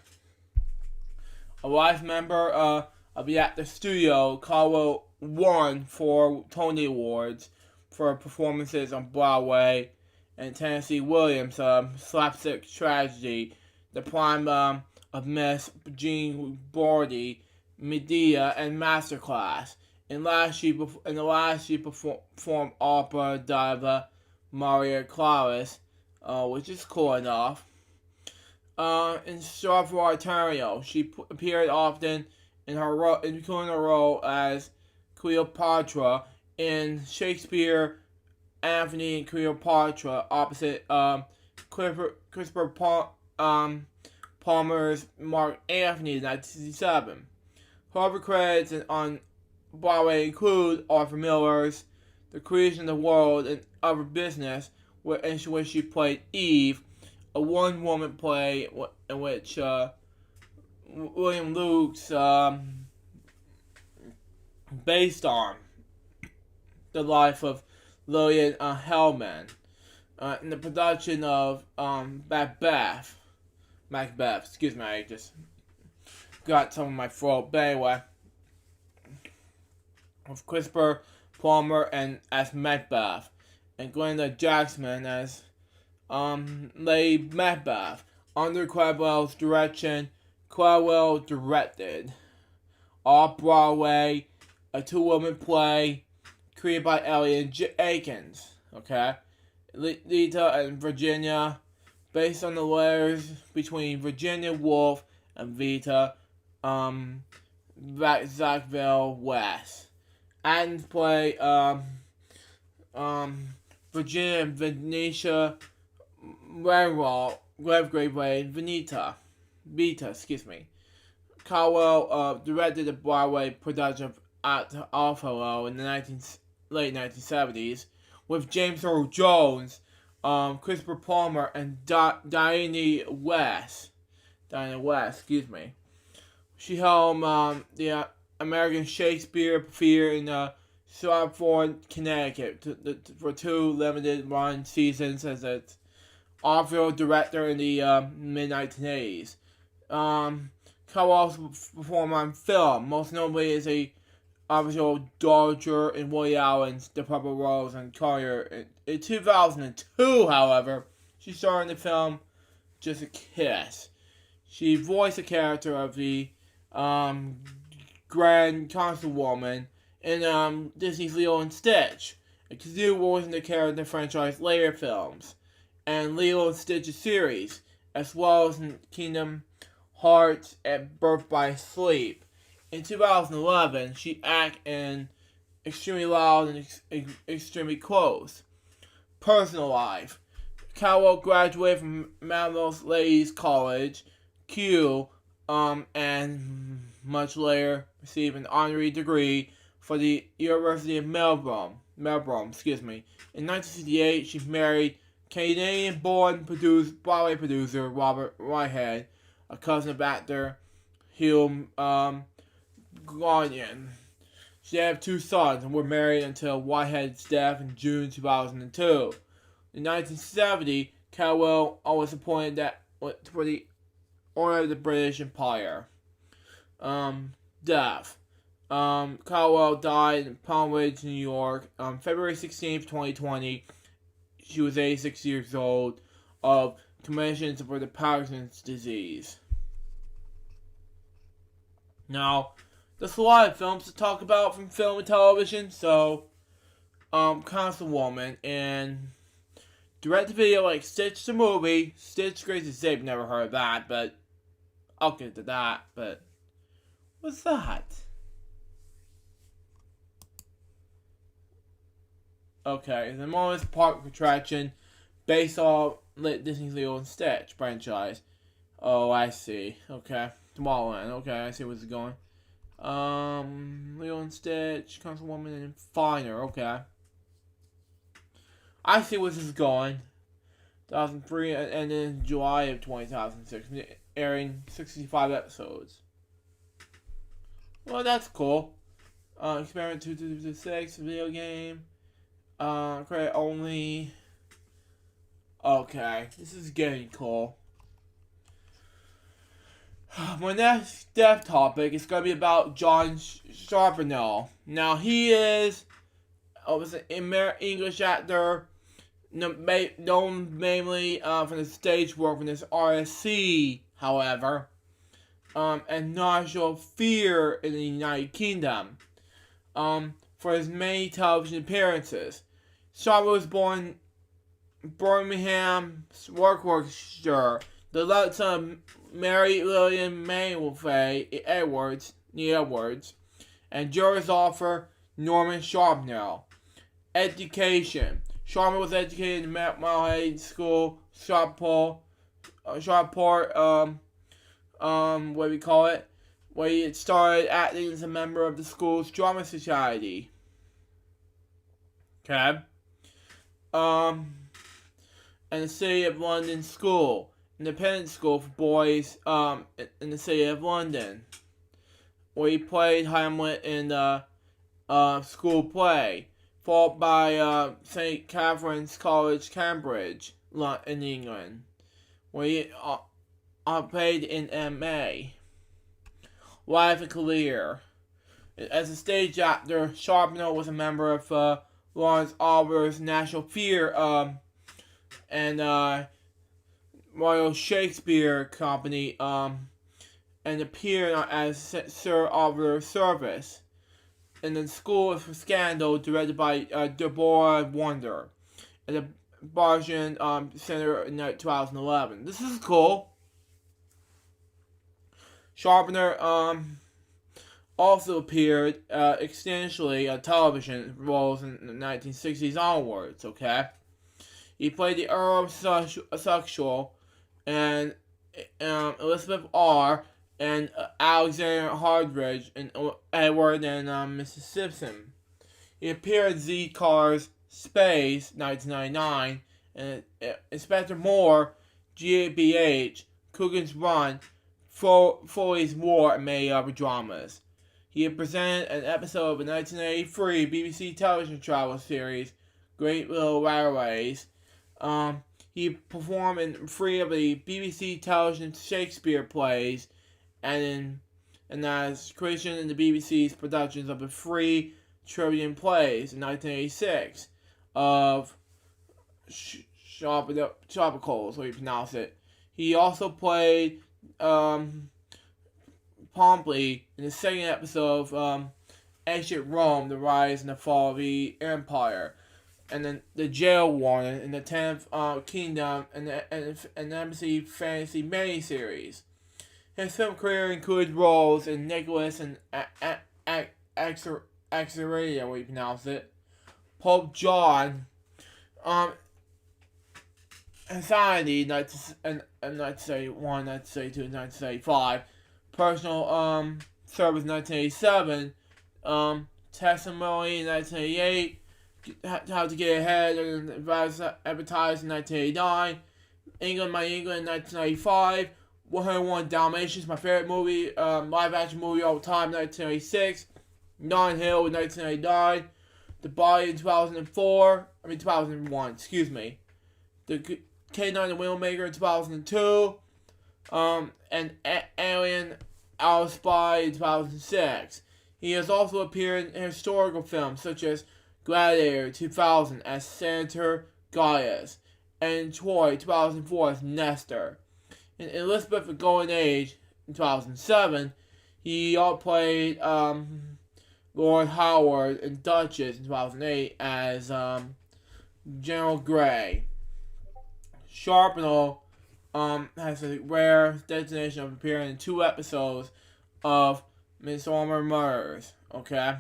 A life member of the actor studio, Caldwell won 4 Tony Awards for performances on Broadway, and Tennessee Williams' Slapstick Tragedy, the prime of Miss Jean Bordy, Medea, and Masterclass. In the last she performed opera diva Maria Claris, which is cool enough. In Stratford, Ontario, she appeared often including her role as Cleopatra in Shakespeare, Anthony and Cleopatra, opposite Christopher Palmer's Mark Anthony in 1967. Her other credits on Broadway include Arthur Miller's The Creation of the World and Other Business, in which she played Eve, a one-woman play in which William Luke's based on the life of Lillian Hellman, in the production of Macbeth. Excuse me, I just got some of my throat. But anyway, with Christopher Plummer and as Macbeth, and Glenda Jackson as Lady Macbeth. Under Caldwell's direction, Caldwell directed Off-Broadway, a two-woman play created by Elliot Akins. Okay, Lita and Virginia, based on the letters between Virginia Woolf and Vita Sackville West. And play Virginia and Venetia Vita, excuse me. Caldwell directed the Broadway production at Oddfellow in the late 1970s with James Earl Jones, Christopher Plummer, and Diana West, excuse me. She helmed the American Shakespeare Theater in Stratford, Connecticut for 2 limited-run seasons as its off-field director in the mid-1980s. Caldwell also performed on film, most notably as a official Dodger in Woody Allen's The Purple Rose and Collier. In 2002, however, she starred in the film Just a Kiss. She voiced the character of the Grand Constable in Disney's Lilo and Stitch. It continued voicing the character in the franchise later films and Lilo and Stitch's series, as well as in Kingdom Hearts and Birth by Sleep. In 2011, she acted in Extremely Loud and Extremely Close. Personal life. Caldwell graduated from Mount Ladies College, Q, and much later received an honorary degree for the University of Melbourne. In 1968, she married Canadian-born Broadway producer Robert Whitehead, a cousin of actor Hugh Gagnon. She had 2 sons and were married until Whitehead's death in June 2002. In 1970, Caldwell was appointed for the honor of the British Empire. Death. Caldwell died in Palm Ridge, New York, on February 16th, 2020. She was 86 years old, of commissions for the Parkinson's disease. Now, there's a lot of films to talk about from film and television, so, Councilwoman, and direct-to-video like Stitch the Movie, Stitch Crazy Safe, never heard of that, but I'll get to that, but what's that? Okay, the Morris Park attraction based on Disney's Lilo and Stitch franchise. Oh, I see. Okay. Tomorrowland. Okay, I see where this is going. Lilo and Stitch, Councilwoman, and Finer. Okay. I see where this is going. 2003 and in July of 2006, airing 65 episodes. Well, that's cool. Experiment 226, video game. Credit only. Okay, this is getting cool. My next death topic is going to be about John Charbonneau. Now, he was an English actor, known mainly from his stage work from his RSC, however, and National Fear in the United Kingdom, for his many television appearances. Charbonneau was born in Birmingham, Warwickshire, the last son of Mary Lillian Mayfield Edwards, and juris author Norman Charbonneau. Education. Charbonneau was educated in Mount School, Stockport, where he started acting as a member of the school's drama society. Okay. And the City of London School, independent school for boys, in the City of London, where he played Hamlet in the school play, followed by St. Catherine's College, Cambridge, in England, where he played in M.A. Life and career. As a stage actor, Charbonneau was a member of Lawrence Oliver's National Theatre and Royal Shakespeare Company and appeared as Sir Oliver Service in the School for Scandal, directed by Deborah Wonder at the Barjan Center in 2011. This is cool. Charbonneau also appeared extensively on television roles in the 1960s onwards, okay? He played the Earl of Sexual and Elizabeth R. and Alexander Hardridge and Edward and Mrs. Simpson. He appeared in Z Cars Space 1999 and Inspector Moore, GABH, Coogan's Run, Foley's War, and many other dramas. He had presented an episode of the 1983 BBC television travel series, Great Little Railways. He performed in 3 of the BBC television Shakespeare plays, and as creation in the BBC's productions of the 3 Tribune plays in 1986 of Sharpicles, so you pronounce it. He also played Pompey in the second episode of Ancient Rome, The Rise and the Fall of the Empire, and then the Jail Warden in the 10th Kingdom and an Embassy Fantasy miniseries. His film career includes roles in Nicholas and Axeradia, what you pronounce it, Pope John, Anxiety, 1971, 1972, 1975, Personal Service, 1987, Testimony, 1988, How to Get Ahead and Advertised in 1989, England, My England, 1995, 101 Dalmatians, my favorite movie, live action movie all the time, 1986, Nine Hill in 1989, The Body in 2001, excuse me, the K9 The Wheelmaker in 2002, and Alien Our Spy in 2006. He has also appeared in historical films such as Gladiator 2000 as Senator Gaius, and Troy 2004 as Nestor. In Elizabeth the Golden Age in 2007, he played Lord Howard and Duchess in 2008 as General Grey. Charbonneau has a rare designation of appearing in 2 episodes of Midsomer Murders, okay?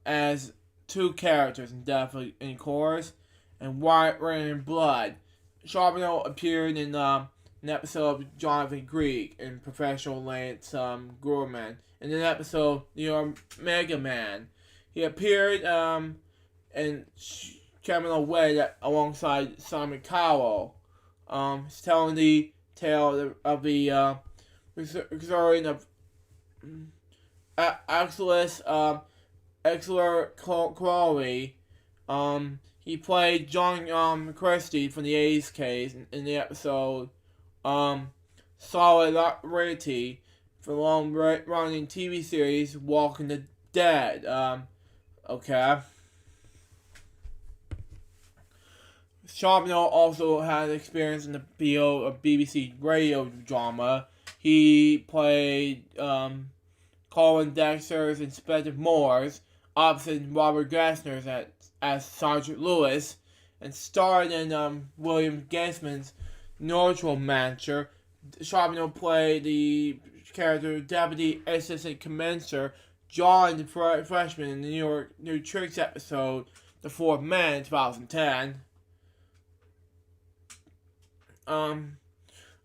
As 2 characters in Death in Chorus and White Rain and Blood. Charbonneau appeared in an episode of Jonathan Greek in Professional Lance Gorman. In an episode, The Mega Man. He appeared in Criminal Way alongside Simon Cowell. He's telling the tale of the resurging of Exeler Crowley. He played John Christie from the A's case in the episode Solidarity for the long-running TV series Walking the Dead. Okay. Charbonneau also had experience in the field of BBC radio drama. He played Colin Dexter's Inspector Morse, opposite Robert Gassner's as Sergeant Lewis, and starred in William Gaisman's Neutral Mancher. Charbonneau played the character Deputy Assistant Commencer John the Freshman in the New Tricks episode The Fourth Man in 2010.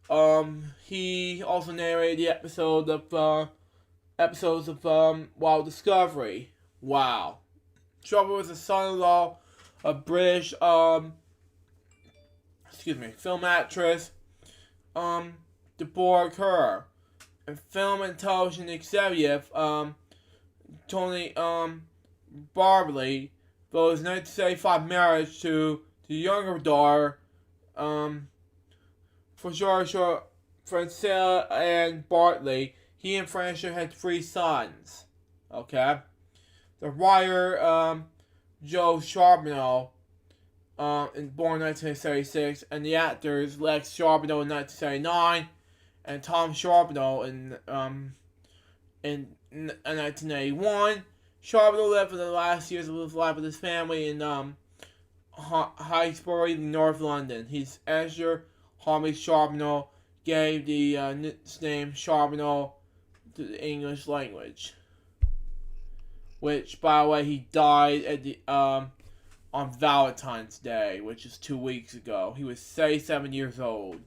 He also narrated the episodes of Wild Discovery. Wow. Sharper was the son-in-law of British film actress Deborah Kerr, and film and television executive Tony Barbley, for his 1975 marriage to the younger daughter for Francella and Bartley. He and Francia had 3 sons. Okay. The writer Joe Charbonneau, born in 1976, and the actors Lex Charbonneau in 1979 and Tom Charbonneau in 1981. Charbonneau lived for the last years of his life with his family in Highbury, North London. His Esther Harvey Charbonneau gave the name Charbonneau to the English language, which, by the way, he died at the on Valentine's Day, which is 2 weeks ago. He was 37 years old.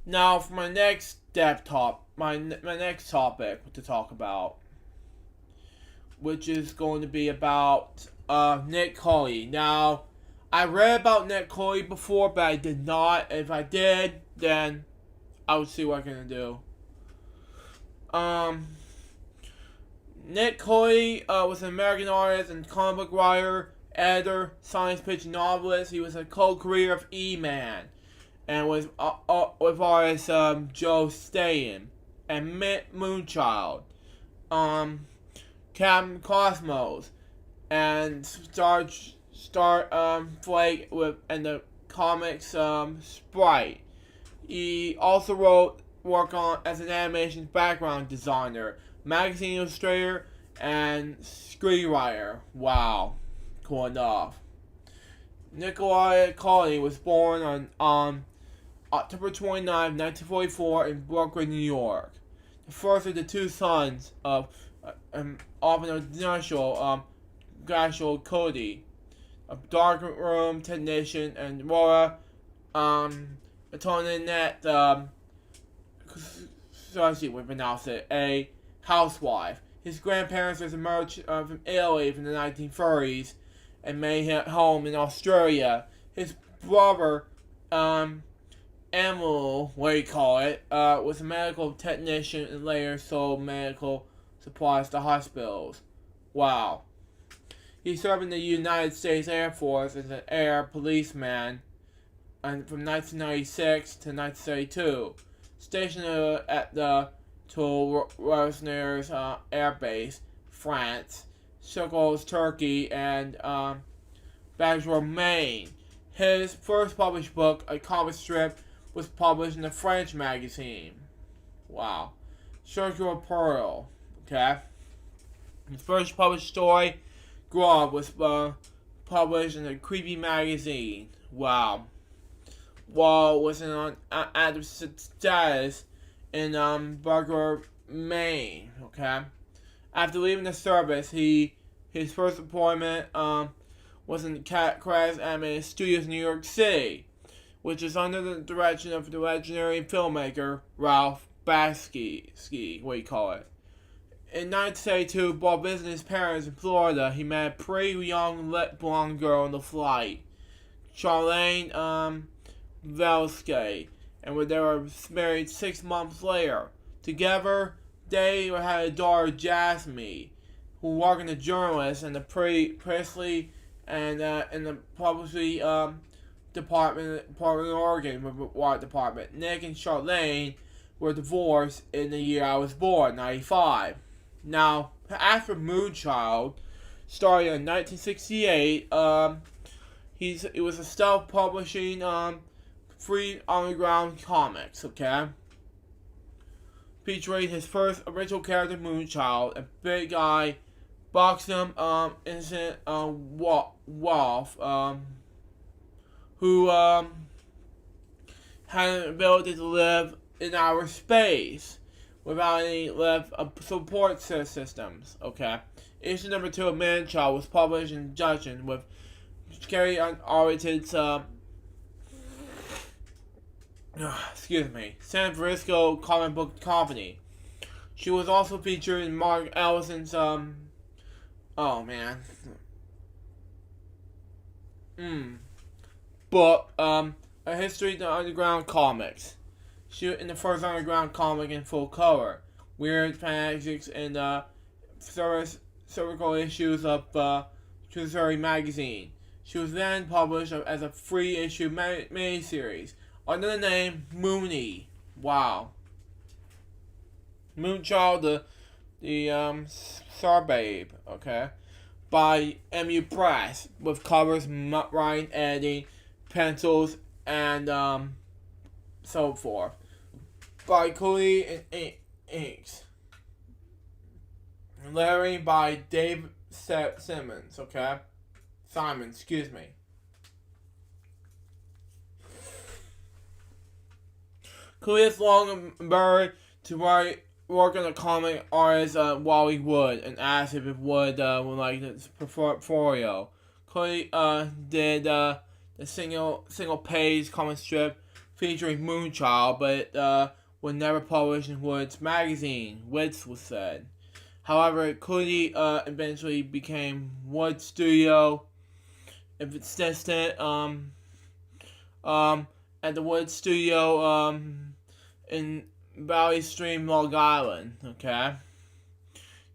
Now, for my next my next topic to talk about, which is going to be about Nick Coley. Now, I read about Nick Coley before, but I did not. If I did, then I would see what I can do. Nick Coley was an American artist and comic book writer, editor, science fiction novelist. He was a co-creator of E-Man, and was with artists Joe Staten and Moonchild, Captain Cosmos, and Star Flake and the comics Sprite. He also worked on as an animation background designer, magazine illustrator, and screenwriter. Wow, cool enough. Nikolai Coley was born on October 29, 1944 in Brooklyn, New York. The first of the 2 sons of initial Gashel Cody, a darkroom technician, and Laura Antoinette, a housewife. His grandparents was emerged from Italy from the 1930s and made him home in Australia. His brother, Emil, was a medical technician and later sold medical supplies to hospitals. Wow. He served in the United States Air Force as an air policeman from 1996 to 1932. Stationed at the Toul-Rosniers Air Base, France, Chuckles, Turkey, and Bangor, Maine. His first published book, a comic strip, was published in a French magazine. Wow. Circular Pearl. Okay. His first published story, Grub, was published in a creepy magazine. Wow. Wall was on active status in Bangor, Maine. Okay. After leaving the service, his first appointment was in Crash Animated Studios in New York City, which is under the direction of the legendary filmmaker Ralph Bakshi. In 1972, while visiting his parents in Florida, he met a pretty young blonde girl on the flight, Charlene Velske, and they were married 6 months later. Together, they had a daughter, Jasmine, who worked in the journalist and the Presley and in the publicity department of Oregon Water Department. Nick and Charlene were divorced in the year I was born, 1995. Now, after Moonchild, starting in 1968, it was a self-publishing free underground comics, okay? Featuring his first original character, Moonchild, a big guy, buxom, innocent Wolf, who had an ability to live in outer space without any support systems, okay? Issue number 2 of Manchild was published in conjunction with carry on R-rated San Francisco comic book company. She was also featured in Mark Ellison's book, A History of the Underground Comics. She was in the first underground comic in full color. Weird Fanatics and circle issues of Treasury magazine. She was then published as a free issue miniseries under the name Mooney. Wow. Moonchild, the Star Babe, okay, by MU Press, with covers, writing, editing, pencils, and so forth, by Cooley and Inks. Lettering by Dave Simmons, okay? Simon, excuse me. Cooley is long buried to work on a comic artist while he would, and asked if it would like this portfolio. Cooley did the single page comic strip featuring Moonchild, but it was never published in Wood's magazine, Wits was said. However, Cooley eventually became Wood Studio assistant at the Wood Studio in Valley Stream, Long Island, okay?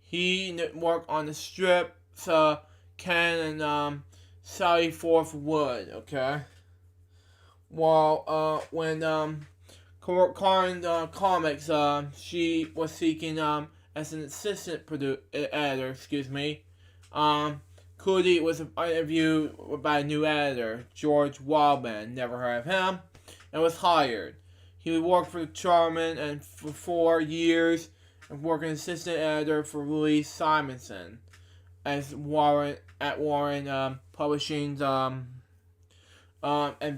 He worked on the strips Ken and Sally Forth Wood, okay? While when Karen Comics, she was seeking as an assistant editor, Cooley was interviewed by a new editor, George Wildman, never heard of him, and was hired. He worked for Charman and for 4 years, and worked as assistant editor for Louise Simonson as Warren Publishing's and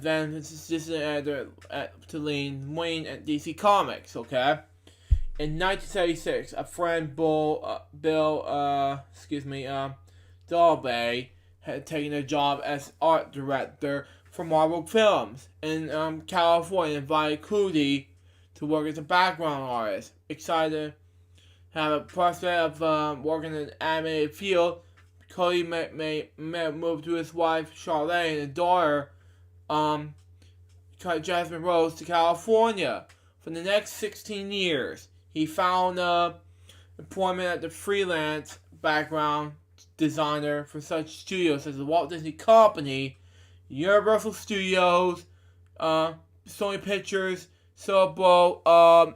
then his assistant editor to Lean Wayne at DC Comics. Okay, in 1976, a friend Bill Dalbay had taken a job as art director for Marvel Films in California, and invited Cooley to work as a background artist. Excited to have a prospect of working in the animated field, Cooley moved to his wife Charlotte and daughter Jasmine Rose to California. For the next 16 years, he found employment at the freelance background designer for such studios as the Walt Disney Company, Universal Studios, Sony Pictures, Sobo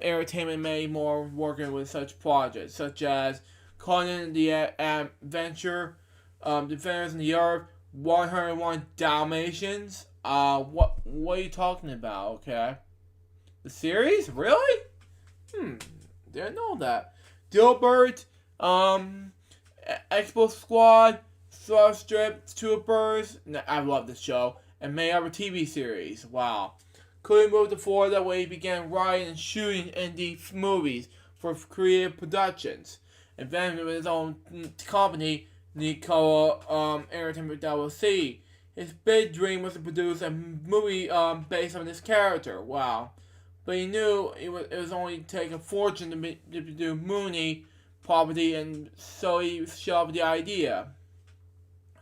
Entertainment, many more, working with such projects such as Conan the Adventure, Defenders in the Earth, 101 Dalmatians. What are you talking about? Okay, the series, really? Didn't know that. Dilbert, Expo Squad, Star Strip, Troopers. I love this show. And many other TV series. Wow. Cooley moved to Florida, where he began writing and shooting indie movies for creative productions. And then with his own company, Nicola Entertainment LLC. His big dream was to produce a movie based on this character. Wow. But he knew it was only taking a fortune to do Mooney property, and so he shelved the idea.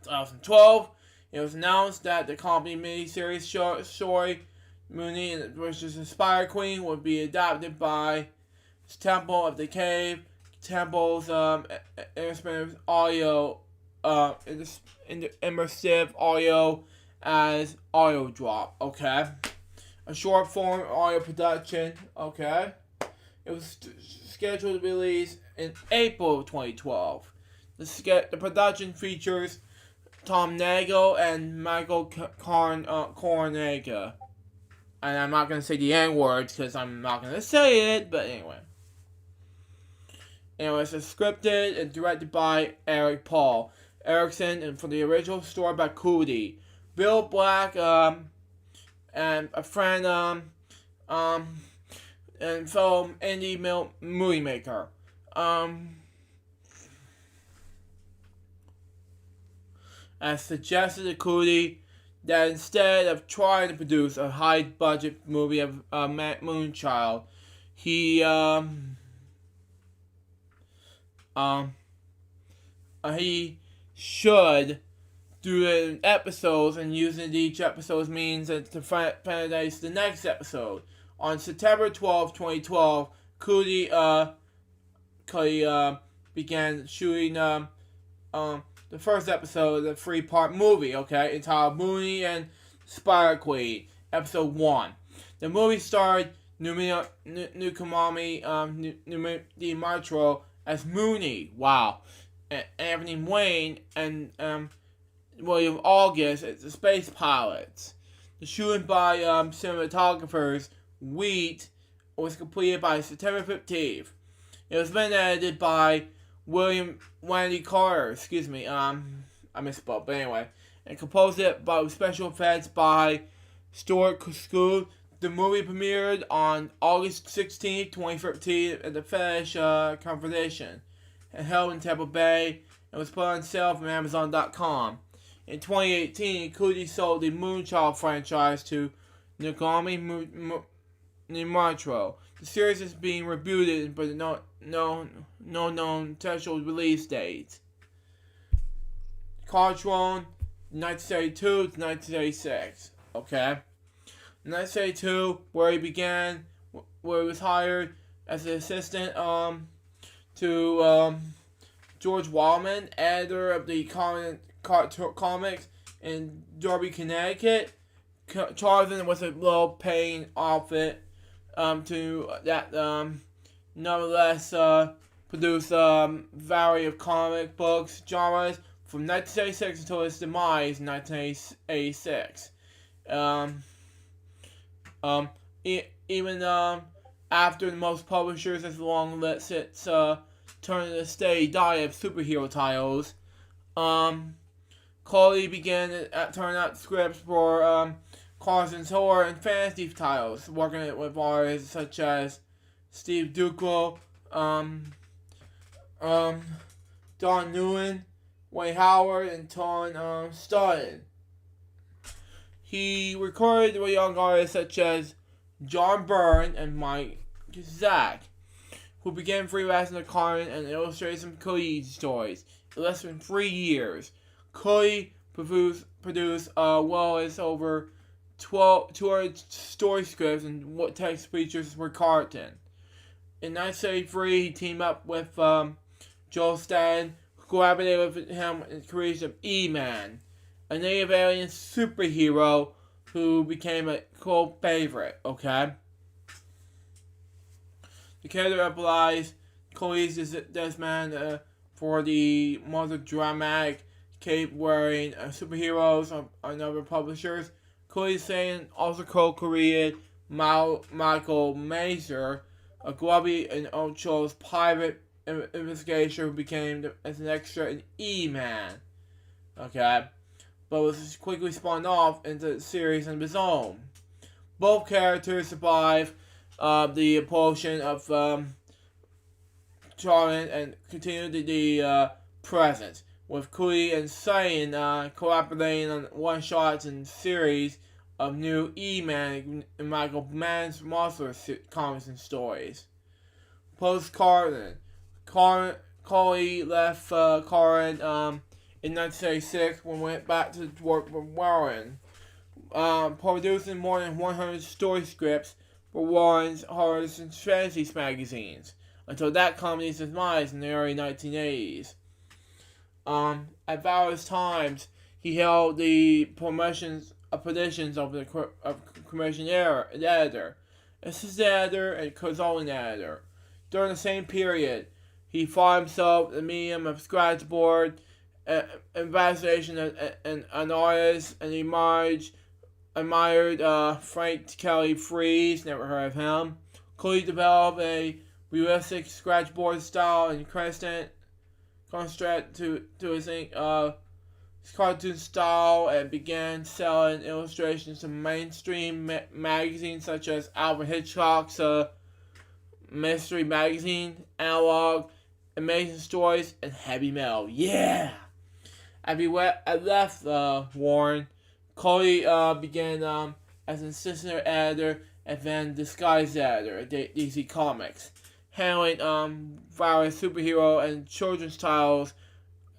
In 2012, it was announced that the company miniseries story Mooney vs. the Spider Queen would be adapted by Temple of the Cave, Temple's immersive audio, immersive audio as audio drop. Okay, a short form audio production. Okay, it was scheduled to be released in April of 2012. The production features Tom Nagel and Michael Cornega. And I'm not going to say the N-words because I'm not going to say it, but anyway. It was scripted and directed by Eric Paul Erickson, and for the original story by Cooley. Bill Black, and a friend, and fellow indie movie maker. and suggested to Cootie that instead of trying to produce a high-budget movie of Moonchild, he should do it in episodes and using each episode's means to finalize the next episode. On September 12, 2012, Cootie began shooting the first episode of the three-part movie, entitled Mooney and Spider Queen, Episode 1. The movie starred Nukamami Dimitro as Mooney, wow, and Anthony Wayne and William August as the space pilots. The shooting by cinematographers Wheat was completed by September 15th. It was then edited by Wendy Carter, I misspoke, but anyway, and composed it by special effects by Stuart Scoot. The movie premiered on August 16, 2013 at the Fetish Competition, and held in Tampa Bay, and was put on sale from Amazon.com. In 2018, Cootie sold the Moonchild franchise to Nagami Nimatro. The series is being rebooted, but no known potential release date. Cartron, 1972 to 1986. Okay. 1972, where he was hired as an assistant to George Wildman, editor of the comics in Derby, Connecticut. Charging with a low-paying outfit nonetheless produce variety of comic books genres from 1986 until its demise in 1986. Even after the most publishers has long let its turn to the steady diet of superhero titles, Cody began turning out scripts for Carson's horror and fantasy titles, working with artists such as Steve Duclo, Don Nguyen, Wayne Howard, and Ton Stoughton. He recorded with young artists such as John Byrne and Mike Zack, who began freelancing the Carmen and illustrated some Cody stories. In less than 3 years, Cody produced well as over 200 story scripts and what text features were cartoon. In 1973, he teamed up with Joel Stan, who collaborated with him in the creation of E-Man, a native alien superhero who became a cult favorite, The character applies Cody's Desmond for the monodramatic cape-wearing superheroes of other publishers. Cody Satan also co-created Michael Mazer, a grubby and Ocho's private investigator who became as an extra in E-Man. But was quickly spun off into the series of his own. Both characters survive the impulsion of Charlton and continue to the present, with Cody and Satan collaborating on one-shots and series of new E-Man and Michael Mann's monster comics and stories. Post-Carlton, Cody left Carlton in 1986 when went back to work with Warren, producing more than 100 story scripts for Warren's horror and fantasy magazines, until that company's demise in the early 1980s. At various times, he held the positions of the commission editor, assistant editor, and consulting editor. During the same period, he found himself the medium of scratchboard, investigation, and an artist, and he admired Frank Kelly Freeze, never heard of him. Cody developed a realistic scratchboard style and contrast to his cartoon style, and began selling illustrations to mainstream magazines such as Alfred Hitchcock's Mystery Magazine, Analog, Amazing Stories, and Heavy Metal. Yeah! As he left Warren, Cody began as an assistant editor and then disguised editor at DC Comics, handling various superhero and children's titles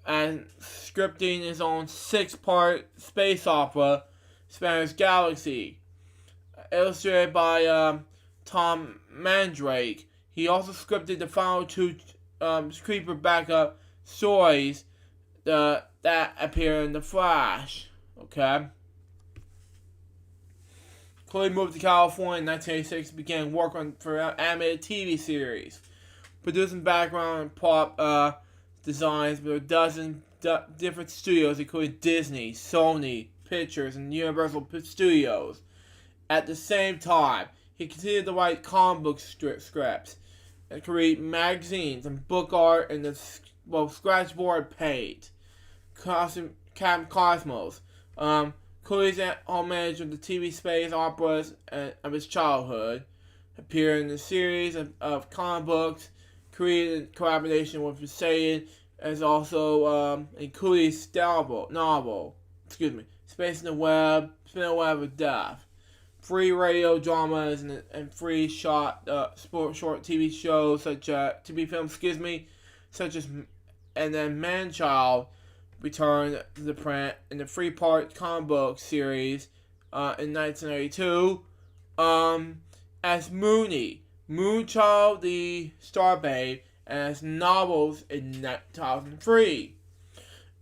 and scripting his own 6-part space opera, Spanner's Galaxy, illustrated by Tom Mandrake. He also scripted the final 2 Creeper backup stories that appear in The Flash. Okay. Chloe moved to California in 1986 and began work for an animated TV series, producing background and prop designs with a dozen different studios, including Disney, Sony Pictures, and Universal Studios. At the same time, he continued to write comic book scripts and create magazines and book art in the scratchboard paint. Captain Cosmos. Cooley's home manager of the TV space operas of his childhood. Appeared in a series of comic books, created in collaboration with Poseidon, as also in Cooley's novel, Space in the Web, Spin a Web of Death. 3 radio dramas and 3 short TV shows such as and then Man-Child returned to the print in the 3-part comic book series in 1982 as Mooney, Moonchild the Star Babe, and as novels in 2003.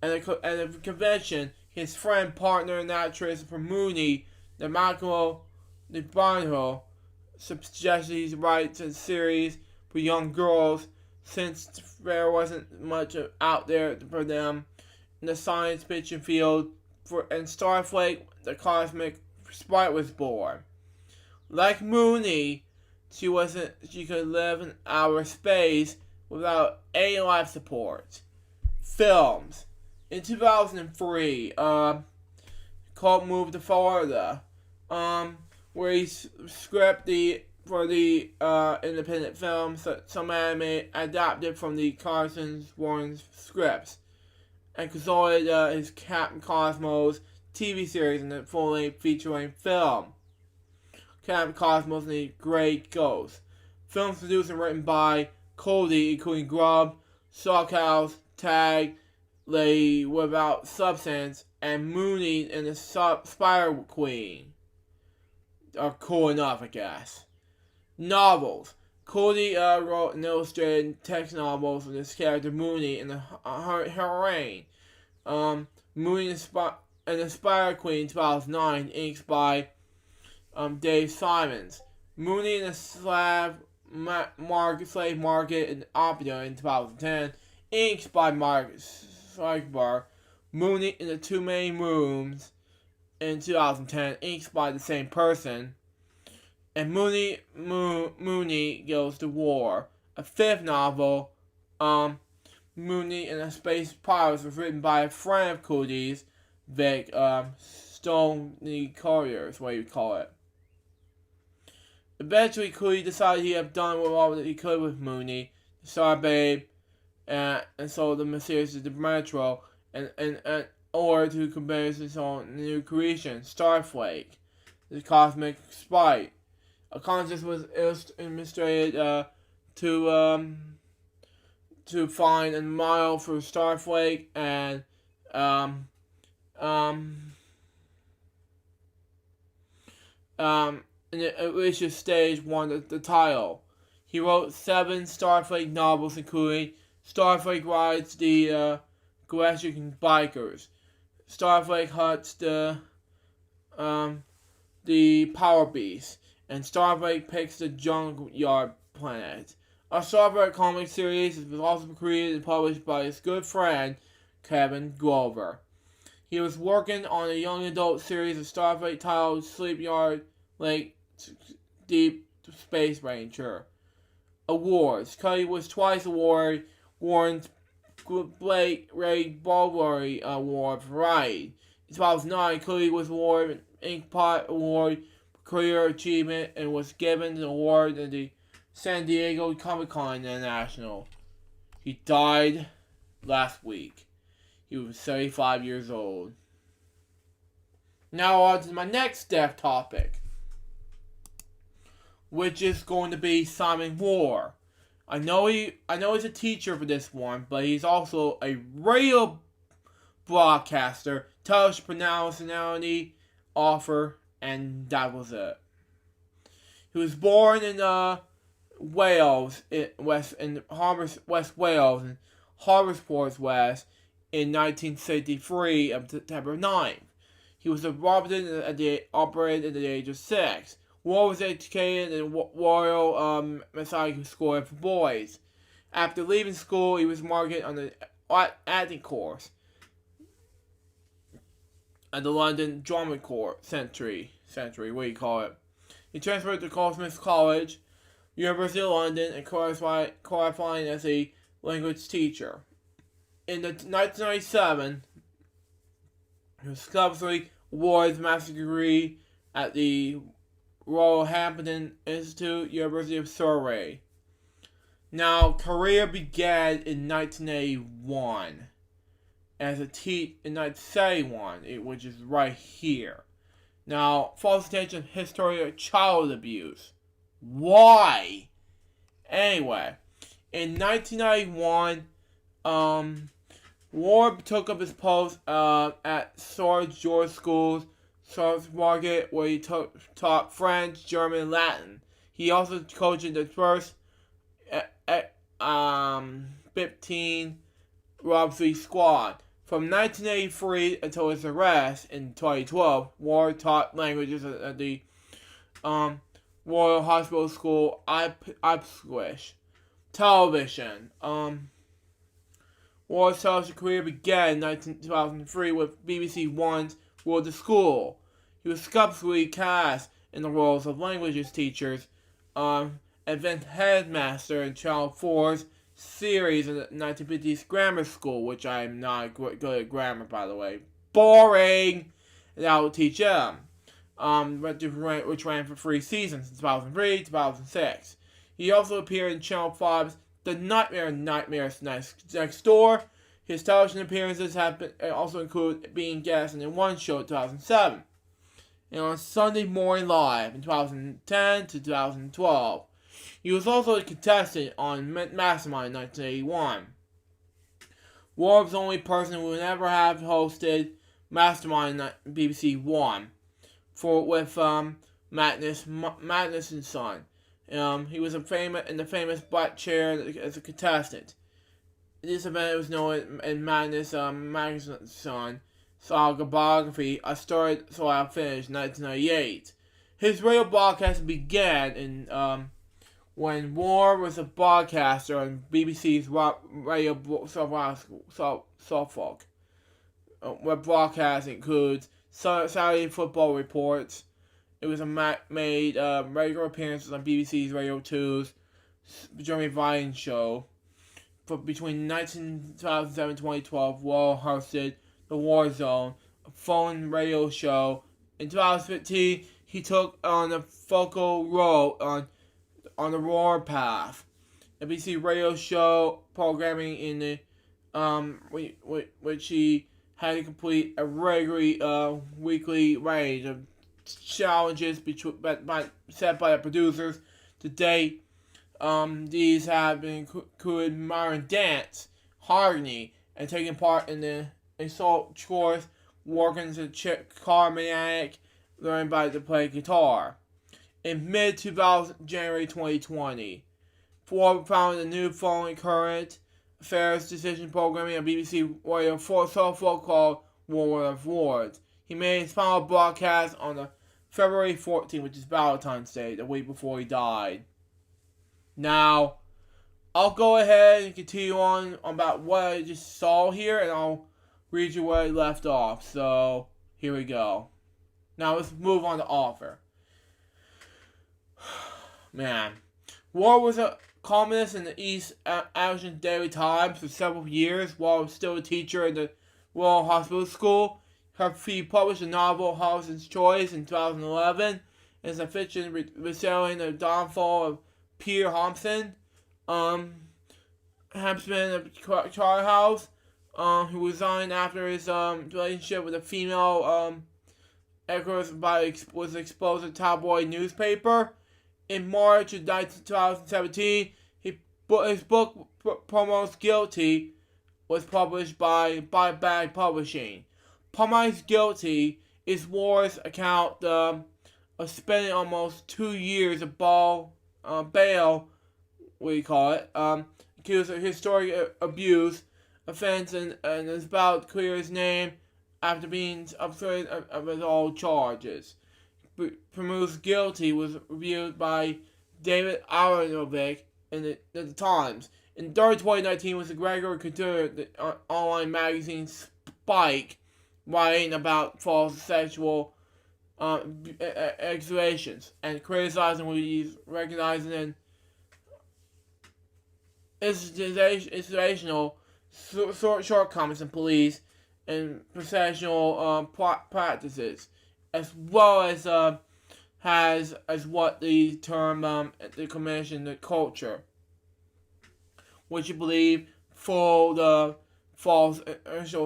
At the convention, his friend, partner, and actress for Mooney, Michael DeBarnhill, suggested he write a series for young girls since there wasn't much out there for them in the science fiction field. And Starflake, the cosmic sprite, was born. Like Mooney, she could live in outer space without any life support. Films. In 2003, Colt moved to Florida, where he scripted for the independent films that some anime adapted from the Carson Warren scripts, and consolidated his Captain Cosmos TV series in a full-length feature-length film, Captain Cosmos and the Great Ghost. Films produced and written by Cody, including Grub, Sockhouse, Tag, Lay Without Substance, and Mooney and the Spider Queen. Are cool enough, I guess. Novels. Cody wrote and illustrated text novels with his character Mooney and her reign. Mooney and the Spider Queen 2009, inked by Dave Simons. Mooney and the Slave Market and Opera in 2010, inked by Mark Schreiber. Mooney in the Two Main Rooms in 2010, inked by the same person. And Mooney Goes to War, a 5th novel. Mooney and the Space Pirates was written by a friend of Cody's, Vic Stoney Collier is what you call it. Eventually, Cody decided he had done all that he could with Mooney, the Star Babe, and sold the series to the Metro, and or to compose his own new creation, Starflake, the Cosmic Sprite. A contest was illustrated to find a model for Starflake, and in the initial stage won the title. He wrote 7 Starflake novels, including Starflake Rides the Galactic Bikers, Starflake Huts the Power Beast, and Starflake Picks the Junkyard Planet. A Starflake comic series was also created and published by his good friend Kevin Glover. He was working on a young adult series of Starflake titled Sleepyard Lake Deep Space Ranger. Awards. Cody was twice awarded Warren's Blake Ray Baldwin Award for writing. In 2009, Cody was awarded an Inkpot Award for Career Achievement and was given the award at the San Diego Comic-Con International. He died last week. He He was 75 years old. Now on to my next death topic, which is going to be Simon Moore. I know he's a teacher for this one, but he's also a radio broadcaster, television personality, author, and that was it. He was born in Wales, West Wales, in Haverford West, in 1963 on September 9th. He was a Robinson operated at the age of 6. Moore was educated in Royal Massachusetts School for Boys. After leaving school, he was marketed on the acting course at the London Drama Century, what do you call it? He transferred to Goldsmiths College, University of London, and qualifying as a language teacher. In 1997, he was successfully awarded a master's degree at the Royal Hampton Institute, University of Surrey. Now, career began in 1981 as a teacher in 1971, which is right here. Now, false attention, history of child abuse. Why? Anyway, in 1991, Ward took up his post at Swords George School's Swords Market, where he taught French, German, and Latin. He also coached in the first 15 Robbery squad. From 1983 until his arrest in 2012, Ward taught languages at the Royal Hospital School, Ipswich. Television. Ward's television career began in 2003 with BBC One's World of School. He was subsequently cast in the roles of languages teachers, event headmaster in Channel 4's series in the 1950s Grammar School, which I'm not good at grammar, by the way. Boring! And I will teach them. Which ran for 3 seasons, 2003 2006. He also appeared in Channel 5's The Nightmares Next Door. His television appearances have also include being guest in one show in 2007. And on Sunday Morning Live in 2010 to 2012. He was also a contestant on Mastermind in 1981. Ward was the only person who would ever have hosted Mastermind on BBC One with Madness and Son. He was in the famous Black Chair as a contestant. This event was known as Madness and Son Saga Biography. I started so I finished in 1998. His radio broadcast began in when Ward was a broadcaster on BBC's Radio Suffolk. Where broadcast includes Saturday football reports. It was made regular appearances on BBC's Radio 2's Jeremy Vine show. Between 2007 and 2012, Ward hosted The War Zone, a phone radio show. In 2015, he took on a focal role on the Warpath, a BBC radio show programming in the which he had to complete a regular weekly range of challenges set by the producers. To date, these have been included modern dance, harmony, and taking part in the assault course, working as a car mechanic, learning to play guitar. In January 2020, Ford founded a new following current affairs decision programming on BBC Radio 4 Suffolk called War of Words. He made his final broadcast on February 14th, which is Valentine's Day, the week before he died. Now, I'll go ahead and continue on about what I just saw here, and I'll read you where I left off. So, here we go. Now, let's move on to author. Man. Ward was a columnist in the East African Daily Times for several years while he was still a teacher at the Royal Hospital School. He published a novel, Hobson's Choice, in 2011. It's a fiction retelling the downfall of Peter Hobson, Hampsman of Charterhouse, who resigned after his relationship with a female was exposed to tabloid newspaper. In March of 2017, his book Pomeroy's Guilty was published by Bag Publishing. Pomeroy's Guilty is Ward's account of spending almost 2 years of bail, accused of historic abuse offense, and is about to clear his name after being acquitted of his old charges. Pomeroy's Guilty was reviewed by David Aronovic in the Times. In 2019 was regularly considered the online magazine Spike, writing about false sexual accusations and criticizing these, recognizing an institutional shortcomings in police and professional practices, as well as what the term the commission the culture, which you believe for the false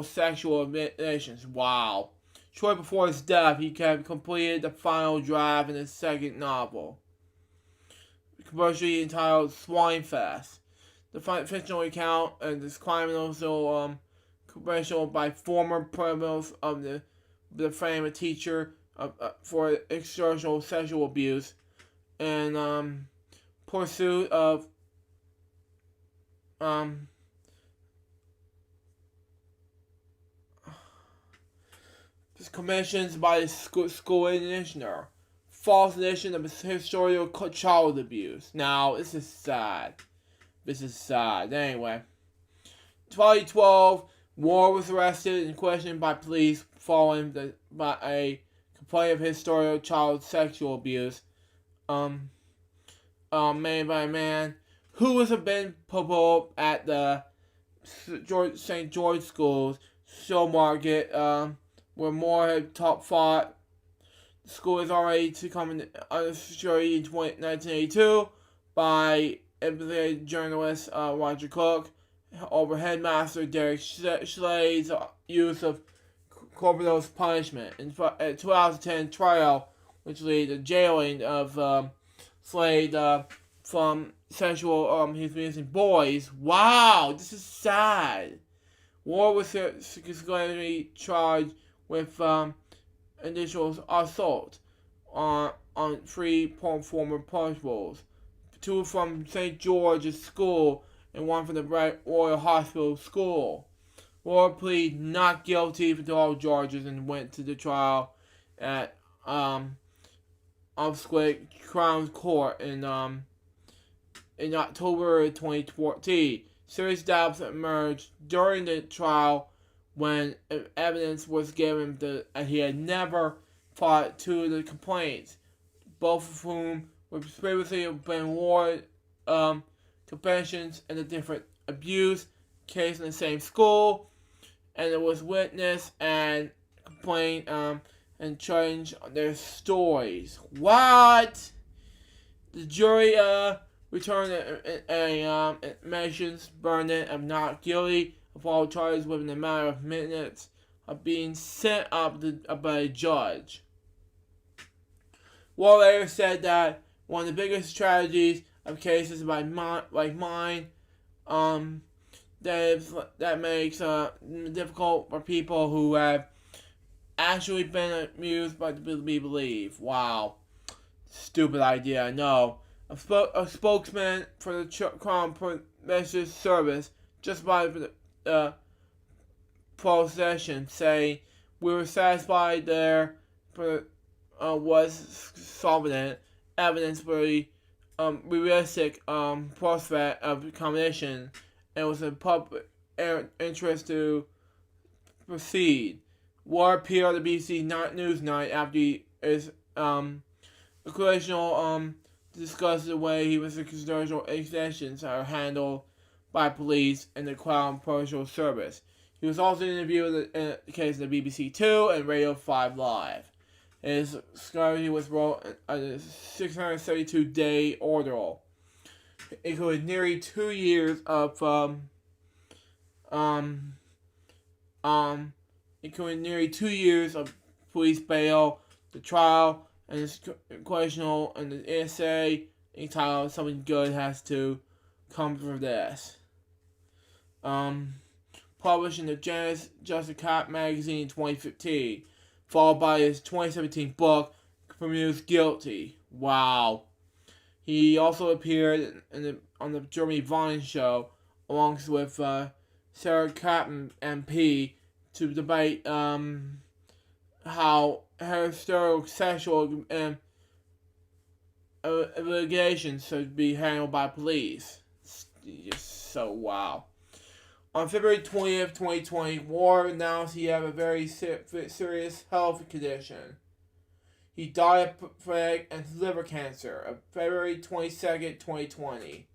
sexual relations. Wow. Shortly before his death, he completed the final draft in his second novel, commercially entitled Swinefest. The fictional account and this criminal commercial by former criminals of the famous teacher for extortional sexual abuse and pursuit of commissions by the school administrator. False addition of historical child abuse. Now, this is sad. Anyway, 2012, Ward was arrested and questioned by police following by a complaint of historical child sexual abuse made by a man who was been pupil at the St. George School's show market, where Moore had fought. The school is already to come under security in 1982 by investigative journalist Roger Cook over headmaster Derek Schlade's use of corporal punishment. In 2010 trial, which led to jailing of Slade from sexual he's abusing boys. Wow, this is sad. Ward was going to be charged with initial assault on 3 former principals, 2 from St. George's School and 1 from the Royal Hospital School. Ward pleaded not guilty to all charges and went to the trial at Upswick Crown Court in October 2014. Serious doubts emerged during the trial when evidence was given that he had never fought 2 of the complaints, both of whom were previously been awarded confessions in a different abuse case in the same school, and it was witness and complaint and changed their stories. What? The jury returned a admissions verdict of not guilty of all charges within a matter of minutes of being sent up by a judge. Ward later said that one of the biggest tragedies of cases like mine that makes it difficult for people who have actually been abused by the be believed. Wow. Stupid idea, I know. A spokesman for the Crown Prevention Service just by the procession saying we were satisfied there was solvent evidence for the realistic prospect of combination, and it was in public interest to proceed. Ward appeared on the BBC Newsnight after his occasional discussed the way he was custodial extensions are handled by police and the Crown Prevention Service. He was also interviewed in the case of the BBC 2 and Radio 5 Live. His discovery was wrote a 672-day order, including nearly 2 years of including nearly 2 years of police bail, the trial, and his questionable and the essay entitled "Something Good Has to Come from This." Published in the LukeJ62895 magazine in 2015, followed by his 2017 book, pronounced guilty. Wow. He also appeared on the Jeremy Vine show, along with Sarah Captain MP, to debate how heterosexual allegations should be handled by police. It's just so wow. On February 20th, 2020, Ward announced he had a very serious health condition. He died of plague and liver cancer on February 22nd, 2020.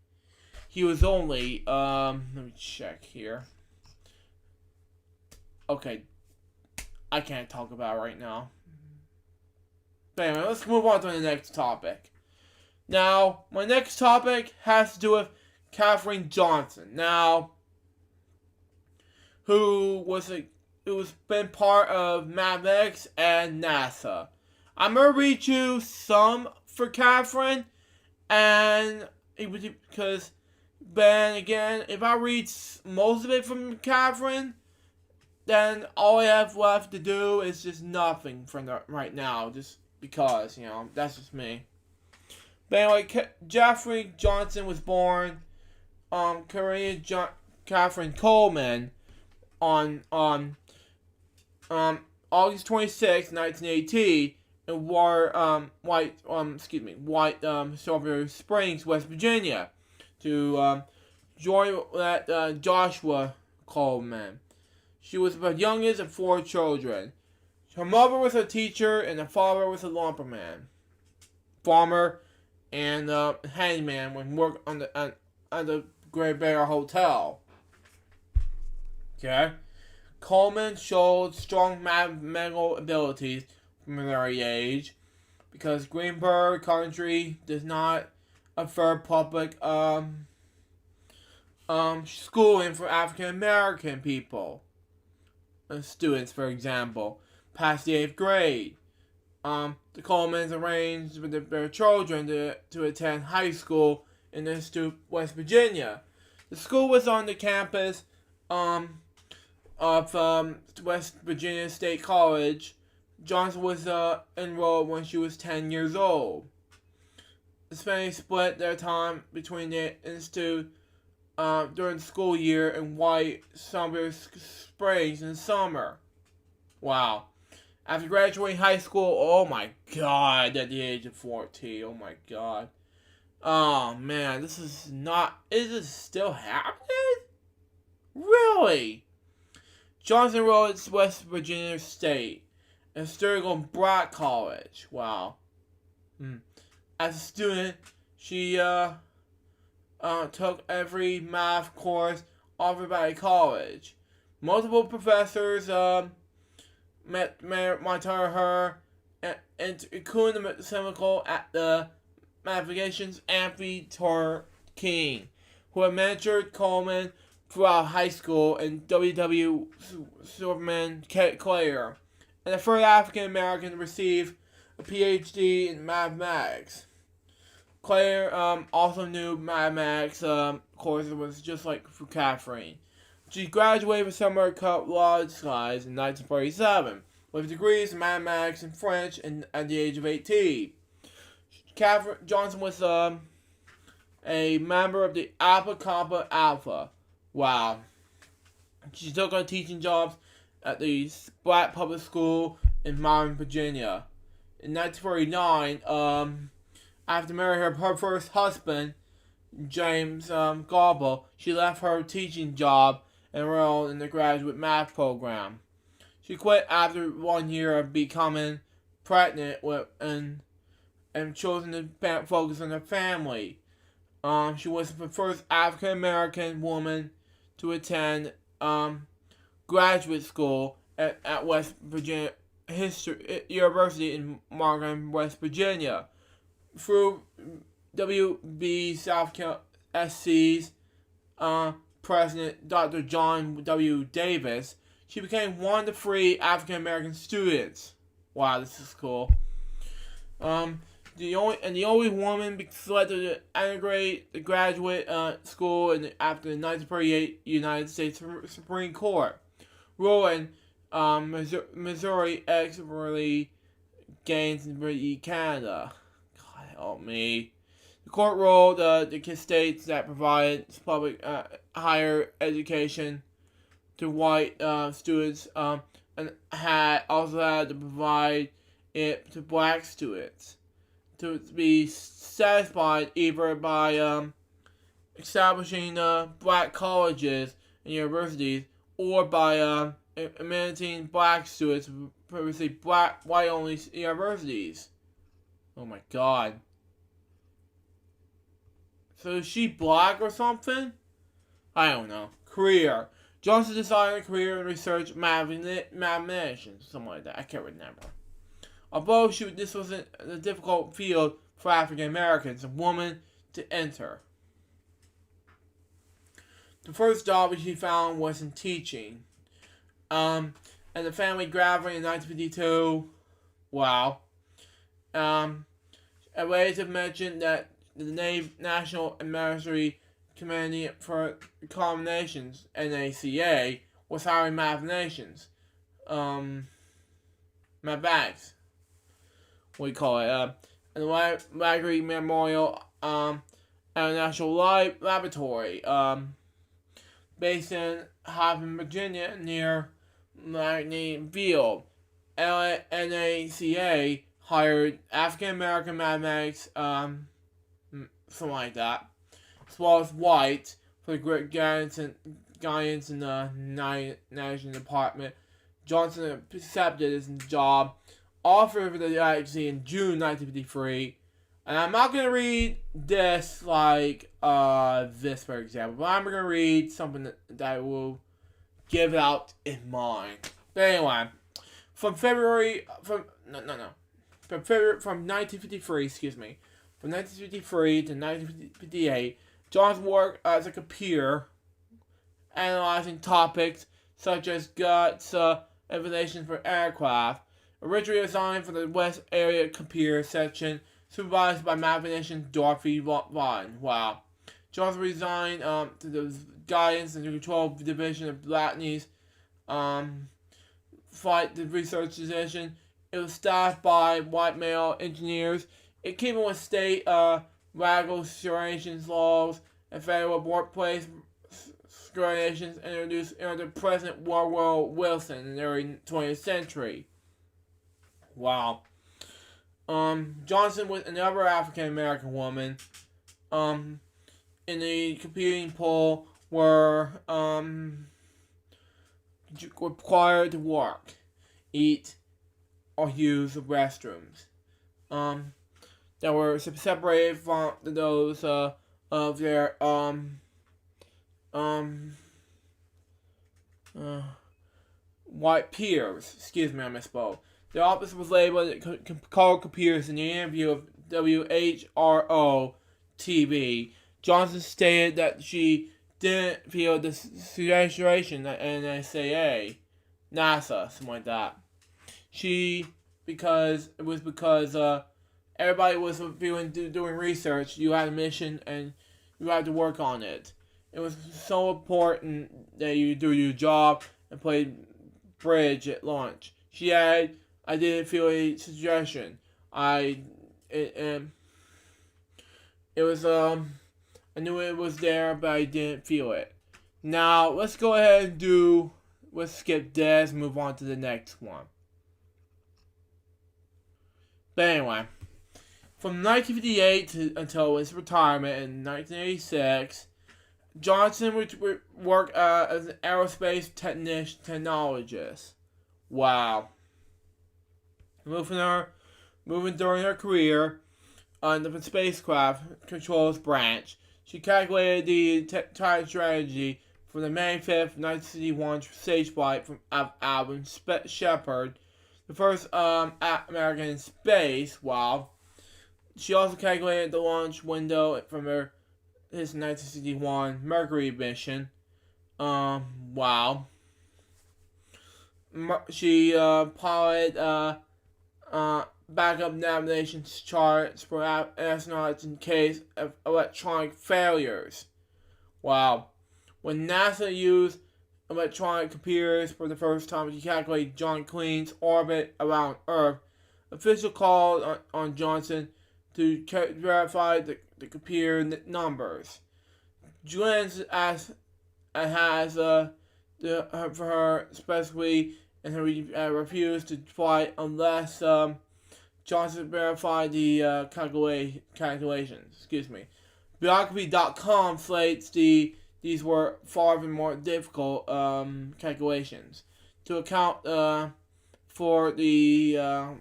He was only, let me check here. Okay, I can't talk about it right now. But anyway, let's move on to the next topic. Now, my next topic has to do with Katherine Johnson. Now, who was been part of Mad Max and NASA. I'm gonna read you some for Katherine, and because then again, if I read most of it from Katherine, then all I have left to do is just nothing from right now, just because, that's just me. But anyway, Jeffrey Johnson was born, Katherine Coleman, on August 26, 1980, in White Silver Springs, West Virginia, to Joshua Coleman. She was the youngest of 4 children. Her mother was a teacher, and her father was a farmer, and handyman when worked on the Great Bear Hotel. Okay, Coleman showed strong mathematical abilities from an early age, because Greenberg Country does not offer public schooling for African American people. Students, for example, past the 8th grade. The Colemans arranged with their children to attend high school in West Virginia. The school was on the campus of West Virginia State College. Johnson was enrolled when she was 10 years old. The families split their time between the institute during the school year and White Silver Springs in the summer. Wow. After graduating high school, oh my god, at the age of 14, oh my god. Oh man, is this still happening? Really? Johnson enrolled at West Virginia State and studied on Brock College. Wow. As a student, she took every math course offered by the college. Multiple professors mentor her, including the chemical at the Navigations Amphitheater King, who had mentored Coleman throughout high school, and W.W. Superman Clare, and the first African American to receive a PhD in mathematics. Claire also knew mathematics course was just like for Katherine. She graduated with summer college skies in 1947 with degrees in mathematics and French at the age of 18. Katherine Johnson was a member of the Alpha Kappa Alpha. Wow. She took on teaching jobs at the Black Public School in Maryland, Virginia. In 1949, after marrying her first husband, James Gobble, she left her teaching job and enrolled in the graduate math program. She quit after 1 year of becoming pregnant and chosen to focus on her family. She was the first African American woman to attend graduate school at West Virginia University in Morgan, West Virginia. Through WB South SC's president, Dr. John W. Davis, she became one of the 3 African American students. Wow, this is cool. The only woman selected to integrate the graduate school after the 1938 United States Supreme Court ruling Missouri expirately gains in Canada. God help me. The court ruled the states that provide public higher education to white students and also had to provide it to black students to be satisfied either by establishing black colleges and universities or by managing black students previously white only universities. Oh my god. So is she black or something? I don't know. Career. Johnson decided a career in research mathematician, something like that. I can't remember. Although this was a difficult field for African Americans, a woman to enter. The first job she found was in teaching. And the family gathering in 1952. Wow. A relative mentioned that the National Administrative Committee for Accommodations, NACA, was hiring mathematicians. Mathematics. What do you call it? And the Library Memorial at a National Laboratory based in Haven, Virginia, near Magnetville. NACA hired African American mathematics, something like that, as well as white for the great guidance in the National Department. Johnson accepted his job, offered for the agency in June 1953. And I'm not going to read this like this, for example, but I'm going to read something that will give it out in mind. But anyway, from 1953, from 1953 to 1958, Johnson worked as a computer, analyzing topics such as guts, evaluation for aircraft. Originally assigned for the West Area Computer Section, supervised by mathematician Dorothy Vaughan. Wow. Johnson resigned to the Guidance and Control Division of Blatney's Flight Research Division. It was staffed by white male engineers. It came with state regulation laws and federal workplace regulations introduced under President Woodrow Wilson in the early 20th century. Wow. Johnson was another African American woman in the computing pool were required to work, eat, or use the restrooms that were separated from those of their white peers. Excuse me, I misspoke. The office was labeled called computers in the interview of WHRO-TV. Johnson stated that she didn't feel the situation at NASA, something like that. Because everybody was doing research. You had a mission and you had to work on it. It was so important that you do your job and play bridge at lunch. She had, I didn't feel a suggestion. I knew it was there, but I didn't feel it. Now, let's go ahead and let's skip this and move on to the next one. But anyway, from 1958 until his retirement in 1986, Johnson would work as an aerospace technologist. Wow. Moving during her career on the spacecraft controls branch, she calculated the time strategy for the May 5th, 1961 stage flight from Alvin Shepard, the first American in space. Wow. She also calculated the launch window from his 1961 Mercury mission. Wow. piloted backup navigation charts for astronauts in case of electronic failures. Wow. When NASA used electronic computers for the first time to calculate John Clean's orbit around Earth, officials called on Johnson to verify the computer numbers. Julian has for her specifically, and refused to fly unless Johnson verified the calculations. Excuse me. Biography.com states these were far from more difficult calculations to account for the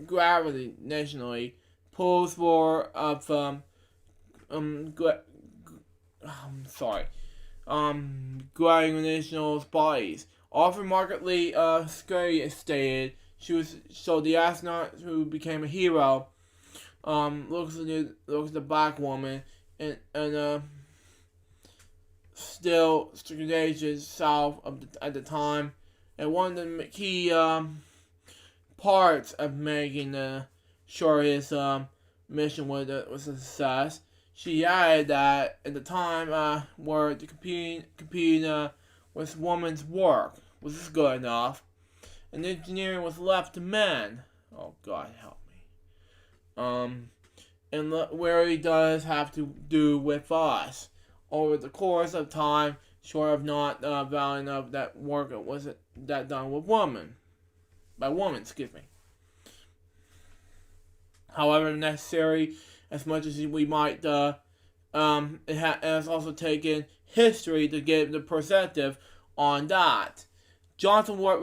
gravity nationally pulls for of gravitational bodies. Often markedly scary stated. The astronaut who became a hero looks at the black woman and still stages south at the time, and one of the key parts of making sure his mission was a success. She added that at the time where the competing with women's work was this good enough, and engineering was left to men. Oh God help me. And where he does have to do with us. Over the course of time, short of not valuing of that work wasn't that done with by women, excuse me. However, necessary as much as we might, it has also taken history to get the perspective on that. Johnson worked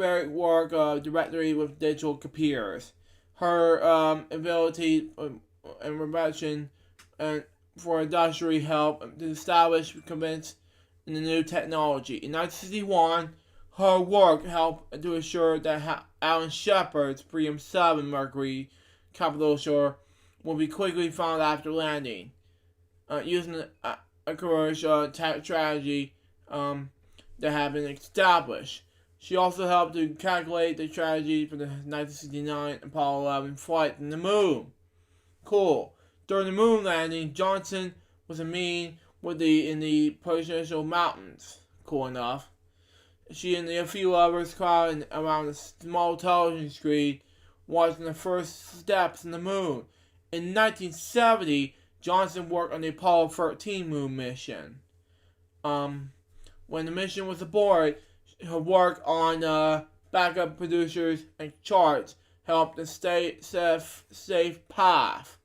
directly with digital computers. Her ability and invention and for industry help to establish convince in the new technology. In 1961, her work helped to ensure that Alan Shepard's Freedom 7 Mercury capital shore will be quickly found after landing, using a commercial strategy that had been established. She also helped to calculate the strategy for the 1969 Apollo 11 flight in the moon. Cool. During the moon landing, Johnson was in the presidential mountains. Cool enough. She and a few others crowded around a small television screen watching the first steps in the moon. In 1970, Johnson worked on the Apollo 13 moon mission. When the mission was aborted, her work on backup producers and charts helped to stay safe path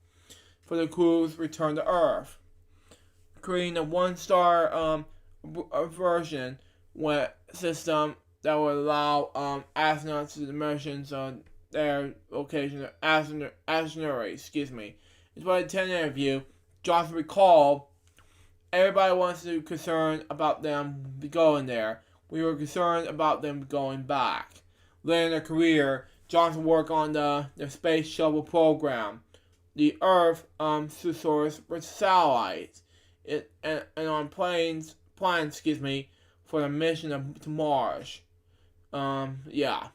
for the crew's return to Earth, creating a one-star version system that would allow astronauts to the missions on their location, astronomy, excuse me. In 2010 interview, Johnson recalled, everybody wants to be concerned about them going there. We were concerned about them going back. Later in their career, Johnson worked on the Space Shuttle program, the Earth source with satellites, and on plans, for the mission to Mars. Yeah.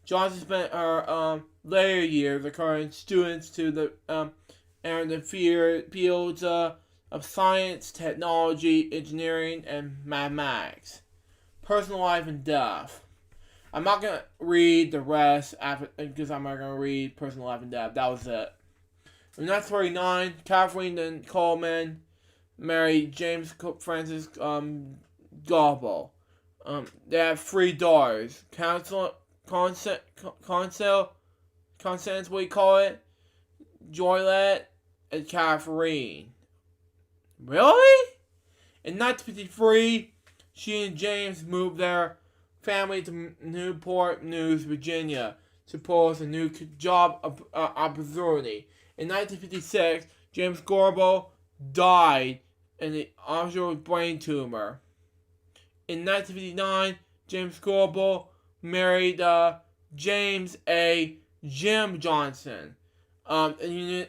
Johnson spent her later years encouraging students to the fields of science, technology, engineering, and mathematics. Personal life and death. I'm not going to read the rest because I'm not going to read personal life and death. That was it. In 1939, Kathleen and Coleman married James Francis Goebel. They have 3 daughters. Constance, we call it, Joylette, and Catherine. Really? In 1953, she and James moved their family to Newport News, Virginia, to pose a new job opportunity. In 1956, James Goebel died in an ocular brain tumor. In 1959, James Goebel married James A. Jim Johnson, a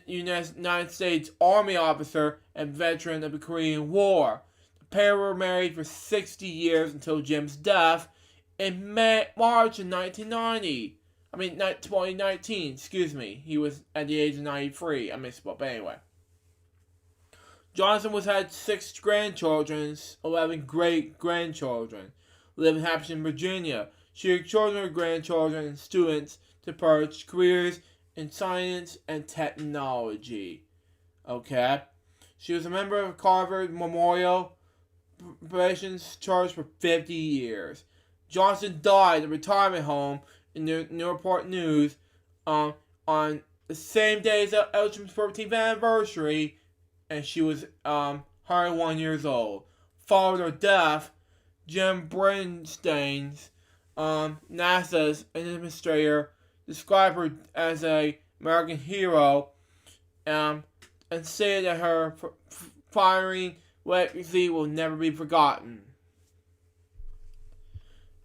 United States Army officer and veteran of the Korean War. The pair were married for 60 years until Jim's death in March of 1990. I mean, not 2019, excuse me. He was at the age of 93. I misspoke, but anyway. Johnson had 6 grandchildren, 11 great-grandchildren, live in Hampton, Virginia. She had children, grandchildren, and students to pursue careers in science and technology. Okay? She was a member of Carver Memorial Preparations Church for 50 years. Johnson died at a retirement home in the Newport News on the same day as Eltham's 14th anniversary, and she was 101 years old. Following her death, Jim Bernstein, NASA's administrator, described her as an American hero, and said that her firing legacy will never be forgotten.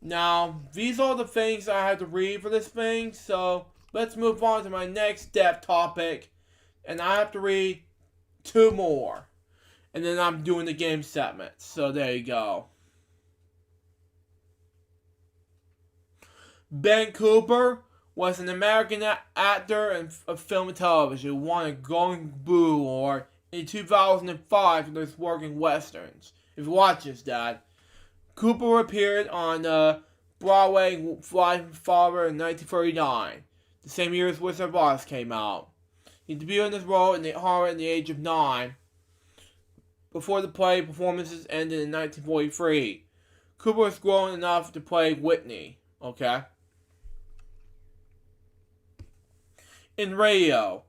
Now, these are the things I had to read for this thing, so let's move on to my next depth topic, and I have to read 2 more, and then I'm doing the game segment, so there you go. Ben Cooper was an American actor of film and television who won a Golden Globe Award in 2005 for his work in westerns. If you watch this, Dad. Cooper appeared on Broadway Flying Father in 1939, the same year as Wizard of Oz came out. He debuted in this role in the horror at the age of 9, before the play performances ended in 1943. Cooper was grown enough to play Whitney. Okay. In radio,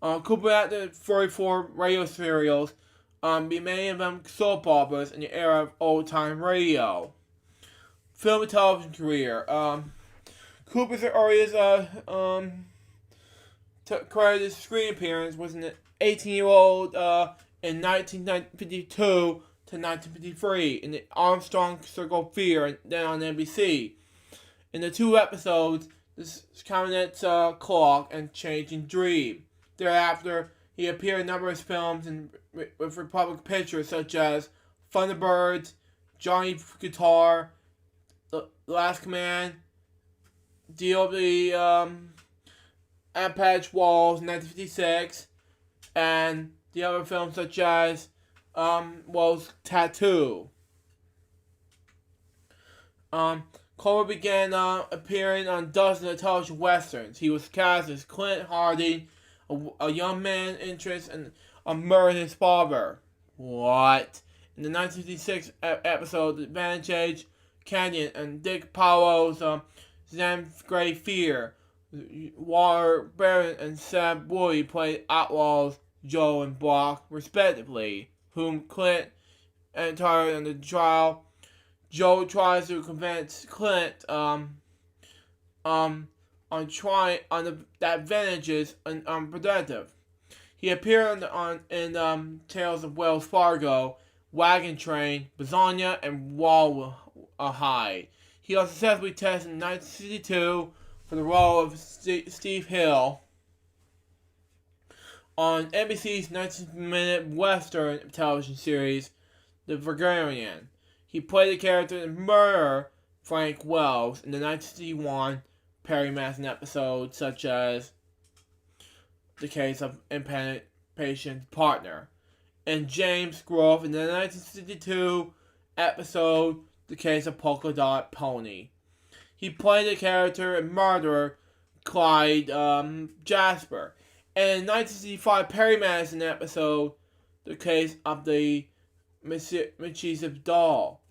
Cooper acted 34 radio serials, many of them soap operas in the era of old-time radio. Film and television career. Cooper's earliest credited screen appearance was an 18-year-old in 1952 to 1953 in the Armstrong Circle of Fear, and then on NBC. In the 2 episodes, The Comet's Clock and Changing Dream. Thereafter, he appeared in numerous films with Republic Pictures such as Thunderbirds, Johnny Guitar, The Last Command, Deal of the Apache Walls, 1956, and the other films such as Tattoo. Cooper began appearing on dozens of television westerns. He was cast as Clint Harding, a young man interested in murdering his father. What? In the 1956 episode, The Vantage Canyon, and Dick Powell's Zam's Great Fear, Walter Barron and Sam Bowie played outlaws Joe and Brock, respectively, whom Clint entered in the trial. Joe tries to convince Clint that Vantage is unproductive. He appeared in Tales of Wells Fargo, Wagon Train, Bazania, and Rawhide. He was successfully tested in 1962 for the role of Steve Hill on NBC's 19-minute Western television series, The Virginian. He played the character in Murder Frank Wells in the 1961 Perry Mason episodes, such as The Case of Independent Patient Partner, and James Grove in the 1962 episode The Case of Polka Dot Pony. He played the character in Murderer Clyde Jasper, and in the 1965 Perry Mason episode The Case of the Mischievous Doll.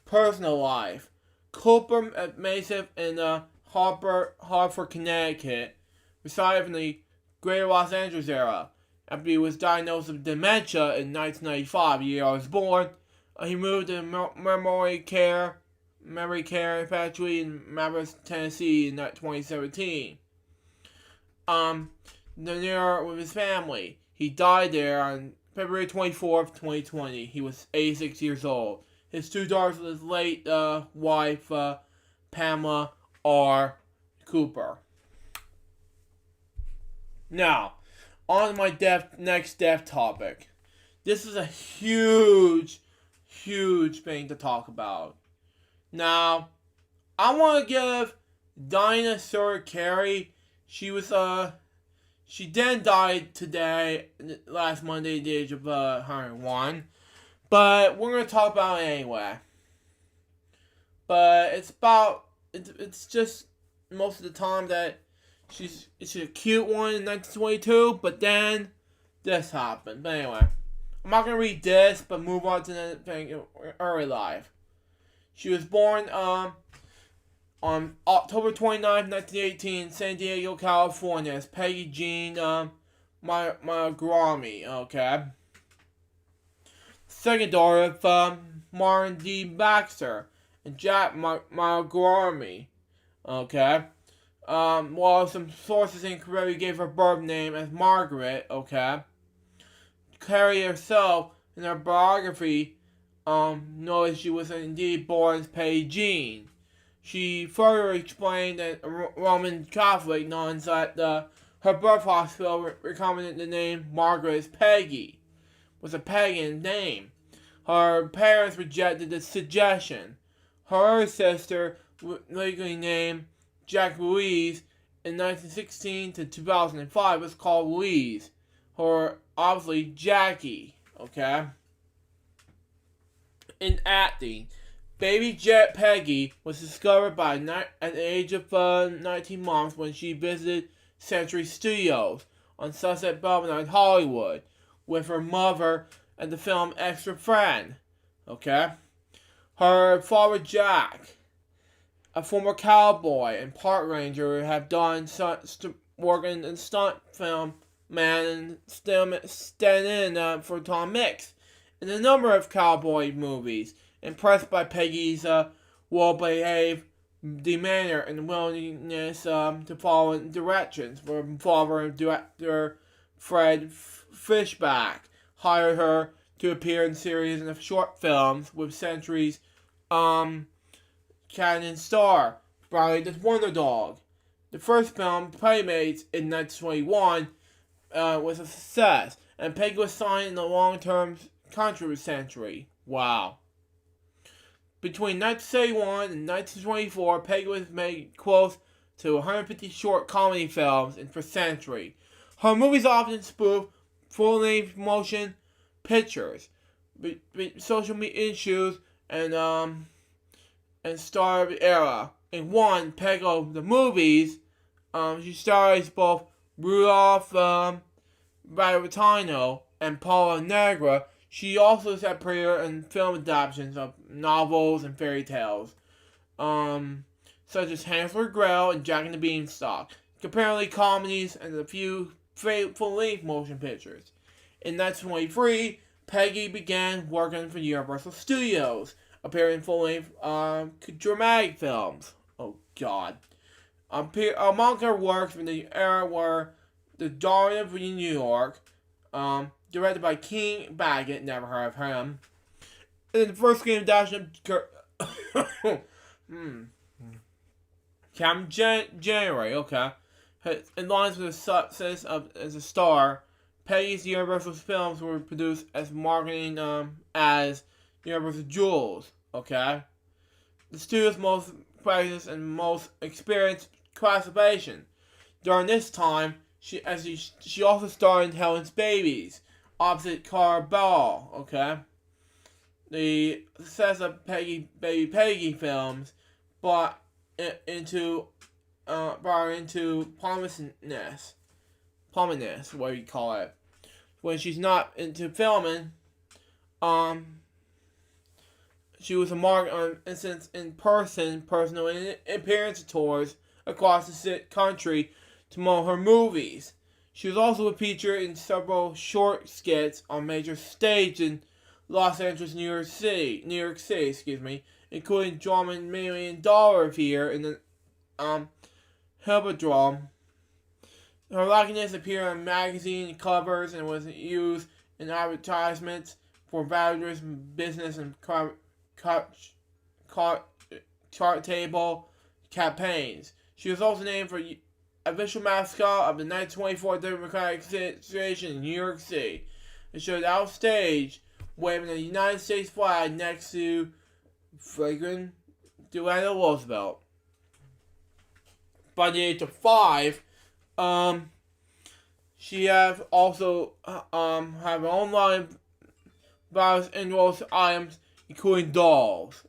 Personal life. Cooper Mason in Hartford, Connecticut, resided in the Greater Los Angeles area. After he was diagnosed with dementia in 1995, the year I was born, he moved to memory care factory in Memphis, Tennessee in 2017. Near with his family. He died there on February 24th, 2020. He was 86 years old. His 2 daughters with his late wife, Pamela R. Cooper. Now, on to my next death topic. This is a huge thing to talk about. Now, I want to give Dinosaur Carey. She then died today, last Monday, at the age of 101. But we're going to talk about it anyway. But it's just most of the time that she's a cute one in 1922, but then this happened. But anyway, I'm not going to read this, but move on to the thing, early life. She was born on October 29th, 1918, in San Diego, California, as Peggy Jean Margrami, okay? Second daughter of Martin D. Baxter and Jack Margrami, okay? While some sources in Korea gave her birth name as Margaret, okay? Carey herself, in her biography, noted she was indeed born as Peggy Jean. She further explained that Roman Catholic nuns at her birth hospital recommended the name Margaret as Peggy, was a pagan name. Her parents rejected the suggestion. Her sister, legally named Jack Louise, in 1916 to 2005 was called Louise, or obviously Jackie, okay? In acting, baby Jet Peggy was discovered at the age of 19 months when she visited Century Studios on Sunset Boulevard in Hollywood with her mother and the film Extra Friend, okay? Her father Jack, a former cowboy and park ranger, have done working in stunt film man and stand in for Tom Mix in a number of cowboy movies. Impressed by Peggy's well-behaved demeanor and willingness to follow in directions, her father and director Fred Fishback hired her to appear in series and short films with Century's Canon star, Brownie the Wonder Dog. The first film, Playmates, in 1921, was a success, and Peggy was signed in a long-term contract with Century. Wow. Between 1971 and 1924, Peggy was made close to 150 short comedy films for Century. Her movies often spoof full-length motion pictures, social media issues, and star of the era. In one, Peggy the movies, she stars both Rudolph Valentino and Paula Negra. She also has appeared in film adaptations of novels and fairy tales, such as Hansel and Gretel and Jack and the Beanstalk, comparatively comedies, and a few full-length motion pictures. In 1923, Peggy began working for Universal Studios, appearing in full-length dramatic films. Oh, God. Among her works from the era were The Dawn of New York, directed by King Baggett, never heard of him. And the first screen adaptation Cam January, okay. In lines with the success as a star, Peggy's Universal films were produced as marketing as Universal Jewels, okay. The studio's most practiced and most experienced classification. During this time, she also starred in Helen's Babies, opposite Cara Ball, okay. The success of Baby Peggy films brought into prominence, what you call it. When she's not into filming, she was a mark on personal appearance tours across the country to promote her movies. She was also featured in several short skits on major stages in Los Angeles, New York City, including Drama $1 Million here in the Hippodrome. Her likeness appeared on magazine covers and was used in advertisements for various business and chart table campaigns. She was also named for official mascot of the 1924 Democratic Situation in New York City. It showed outstage waving the United States flag next to Franklin Delano Roosevelt. by the age of 5. She has also have an online virus involves items including dolls,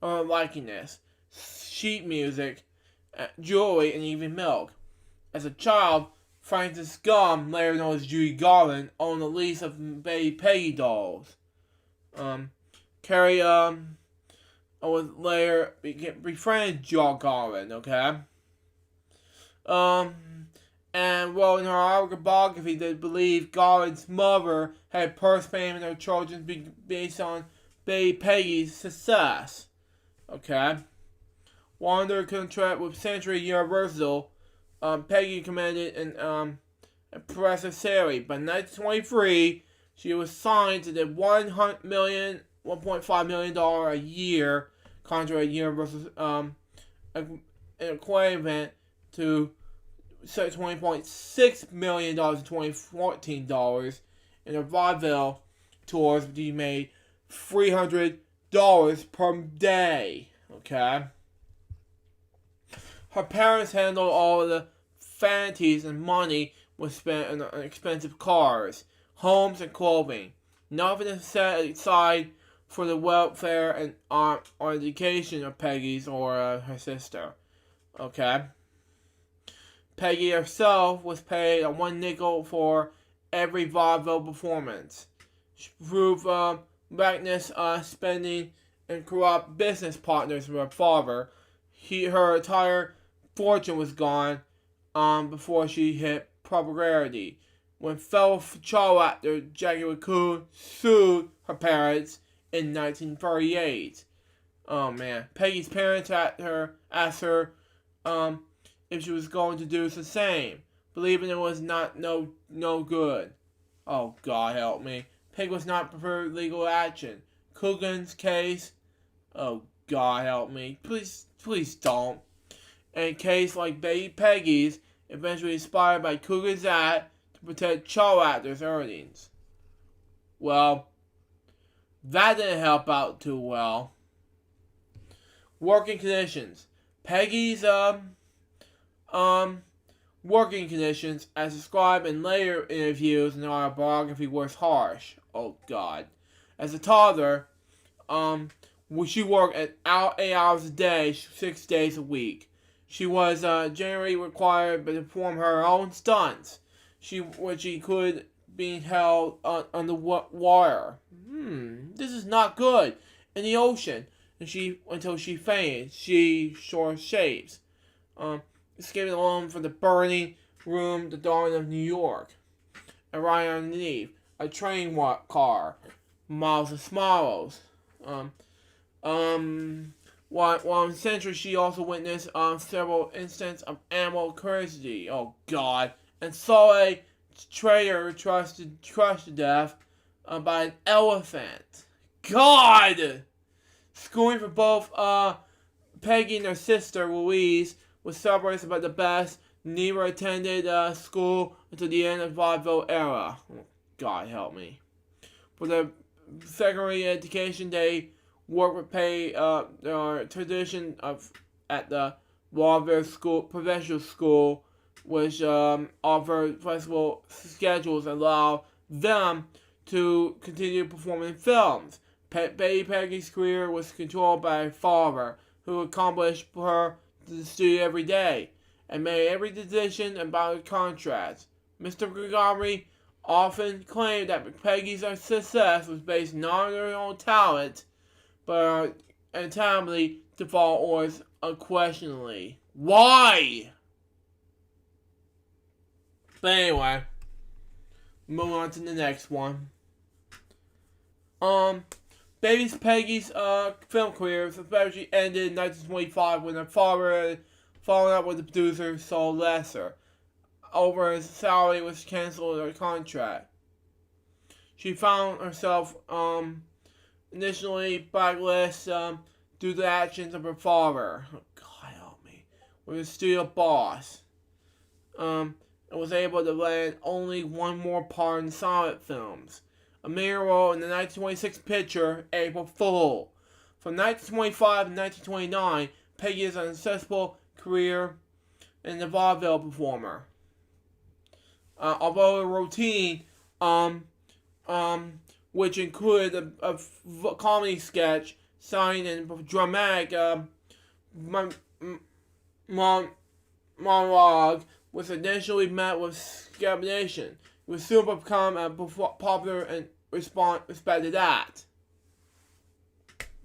likeness, sheet music, jewelry, and even milk. As a child, Frances Gum, later known as Judy Garland, owned a lease of Baby Peggy dolls. Carrie was later befriended John Garland, okay? And well, in her autobiography, they believe Garland's mother had purse payment of her children based on Baby Peggy's success. Okay? While under contract with Century Universal, Peggy commanded an impressive salary. By 1923, she was signed to the $1.5 million a year contract at Universal, equivalent to $20.6 million in 2014 dollars, and her vaudeville tours she made $300 per day. Okay. Her parents handled all the vanities, and money was spent on expensive cars, homes, and clothing. Nothing is set aside for the welfare and or education of Peggy's or her sister. Okay. Peggy herself was paid a 1 nickel for every vaudeville performance. She proved reckless spending and corrupt business partners with her father. Her entire fortune was gone before she hit popularity. When fellow child actor Jackie McCool sued her parents in 1938. Oh man. Peggy's parents asked her if she was going to do the same, believing it was no good. Oh, God help me. Peggy was not prepared legal action. Coogan's case. Oh, God help me. Please don't. And a case like Baby Peggy's, eventually inspired by Coogan's Act to protect child actors' earnings. Well, that didn't help out too well. Working conditions. Peggy's working conditions, as described in later interviews in our biography, was harsh. Oh God. As a toddler, she worked at 8 hours a day, 6 days a week. She was generally required to perform her own stunts. She could be held on the wire. This is not good. In the ocean, until she fainted. She shore shapes. Escaping alone from the burning room, the dawn of New York. And right underneath, a train car, miles of swallows. While in Century, she also witnessed several instances of animal cruelty. Oh God! And saw a traitor crushed to death by an elephant. God! Schooling for both Peggy and her sister Louise was celebrated about the best. Neither attended school until the end of the vaudeville era. Oh, God help me. For their secondary education, they worked with tradition at the vaudeville school, professional school, which offered flexible schedules and allowed them to continue performing in films. Baby Peggy's career was controlled by her father, who accompanied her to the studio every day and made every decision about her contracts. Mr. Gregory often claimed that Peggy's success was based not on her own talent, but her untimely default orders unquestionably. Why? But anyway, moving on to the next one. Baby Peggy's film career especially ended in 1925 when her father had fallen out with the producer Saul Lesser over his salary, which canceled her contract. She found herself initially blacklisted due to the actions of her father. Oh, God help me. With his studio boss. And was able to land only one more part in silent films. A major role in the 1926 picture, April Fool. From 1925 to 1929, Peggy has a successful career and the vaudeville performer. Although a routine, which included a comedy sketch, sign, and dramatic monologue, was initially met with skepticism. It was soon become a popular and respected act.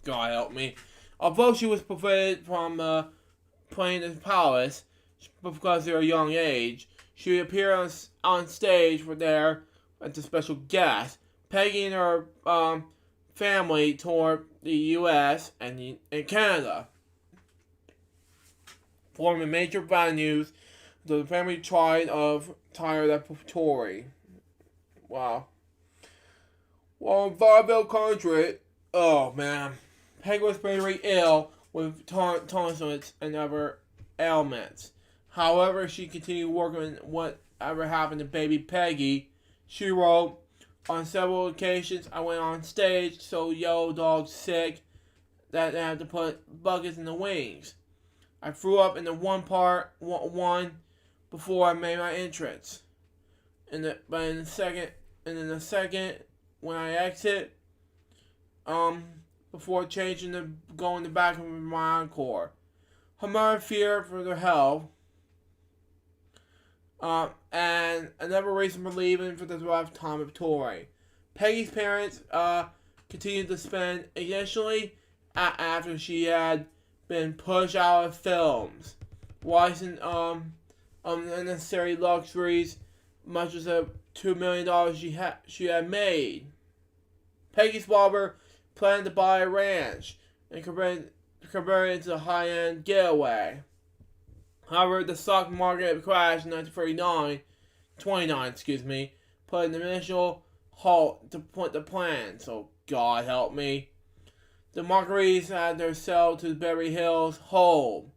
God help me. Although she was prevented from playing in the palace because of her young age, she appeared on stage for there as a special guest. Peggy and her family toured the U.S. and Canada, forming major venues. The family tired of touring. Wow. Well, in vaudeville country, oh man, Peggy was very ill with tonsils and other ailments. However, she continued working on whatever happened to baby Peggy. She wrote, on several occasions, I went on stage so yellow dog sick that they had to put buckets in the wings. I threw up in the one before I made my entrance. In the second, when I exit, before changing to go in the back of my encore. Her mother feared for their health, and another reason for leaving for the lifetime of touring. Peggy's parents continued to spend initially after she had been pushed out of films, watching unnecessary luxuries, much as the $2 million she had made. Peggy's father planned to buy a ranch and convert it into a high-end getaway. However, the stock market crashed in 1929, put an initial halt to put the plan, so God help me. The Marguerites had their sale to Beverly Hills home,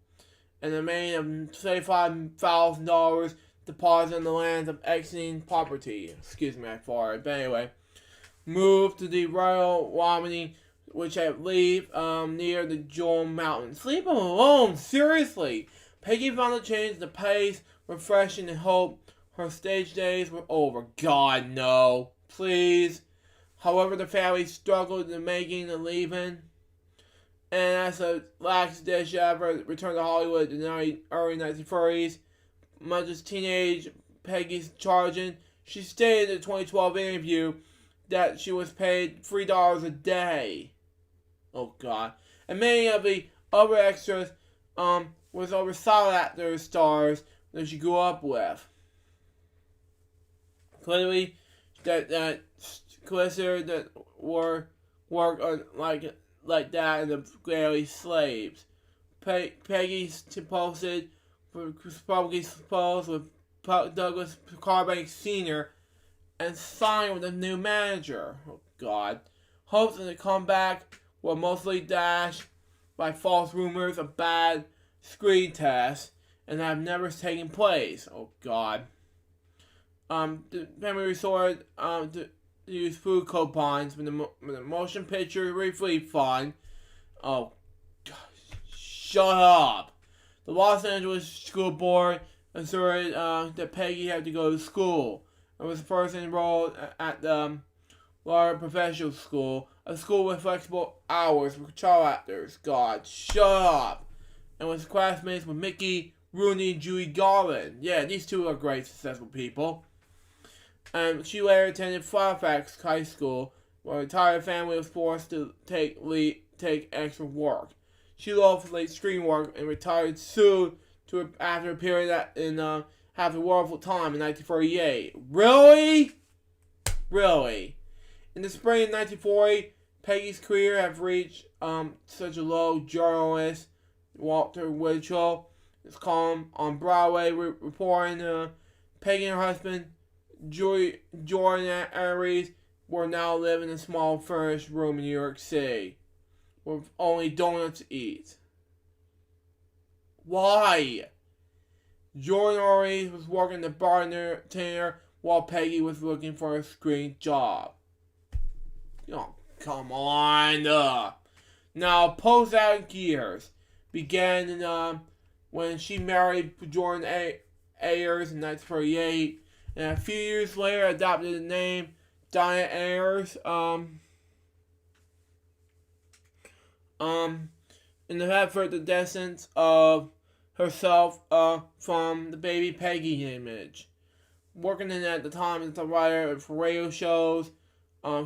and the remaining of $35,000 deposited in the lands of exiting property. Excuse me, I farted. But anyway, moved to the Royal Romney, which I believe near the Jewel Mountains. Leave him alone, seriously. Peggy found a change the pace, refreshing, and hope her stage days were over. God, no. Please. However, the family struggled in making and leaving. And as a last dish ever, returned to Hollywood in the early 1930s. Much as teenage Peggy's charging, she stated in a 2012 interview that she was paid $3 a day. Oh God. And many of the other extras was over solid actor stars that she grew up with. Clearly, that Clisser that were work on like that in the Galley Slaves. Peggy posted probably supposed with Douglas Carbank Sr. and signed with a new manager. Oh God. Hopes of the comeback were mostly dashed by false rumors of bad screen tests and have never taken place. Oh God. The family resorted to use food coupons with the motion picture briefly fun. Oh God. Shut up. The Los Angeles School Board asserted that Peggy had to go to school and was the first enrolled at the Laura Professional School, a school with flexible hours for child actors. God, shut up. And was classmates with Mickey, Rooney, and Judy Garland. Yeah, these two are great, successful people. And she later attended Fairfax High School, where her entire family was forced to take extra work. She loved late screen work and retired soon after appearing in Half the Wonderful Time in 1938. Really? Really? In the spring of 1940, Peggy's career had reached such a low. Journalist Walter Winchell is calm on Broadway reporting Peggy and her husband Jordan Aries were now living in a small furnished room in New York City with only donuts to eat. Why? Jordan Aries was working the bartender while Peggy was looking for a screen job. Oh, come on. Now, post-out gears began in when she married Jordan Ayers in 1938, and a few years later adopted the name Diana Ayers. In the effort the descendants of herself from the baby Peggy image. Working in at the time as a writer for radio shows,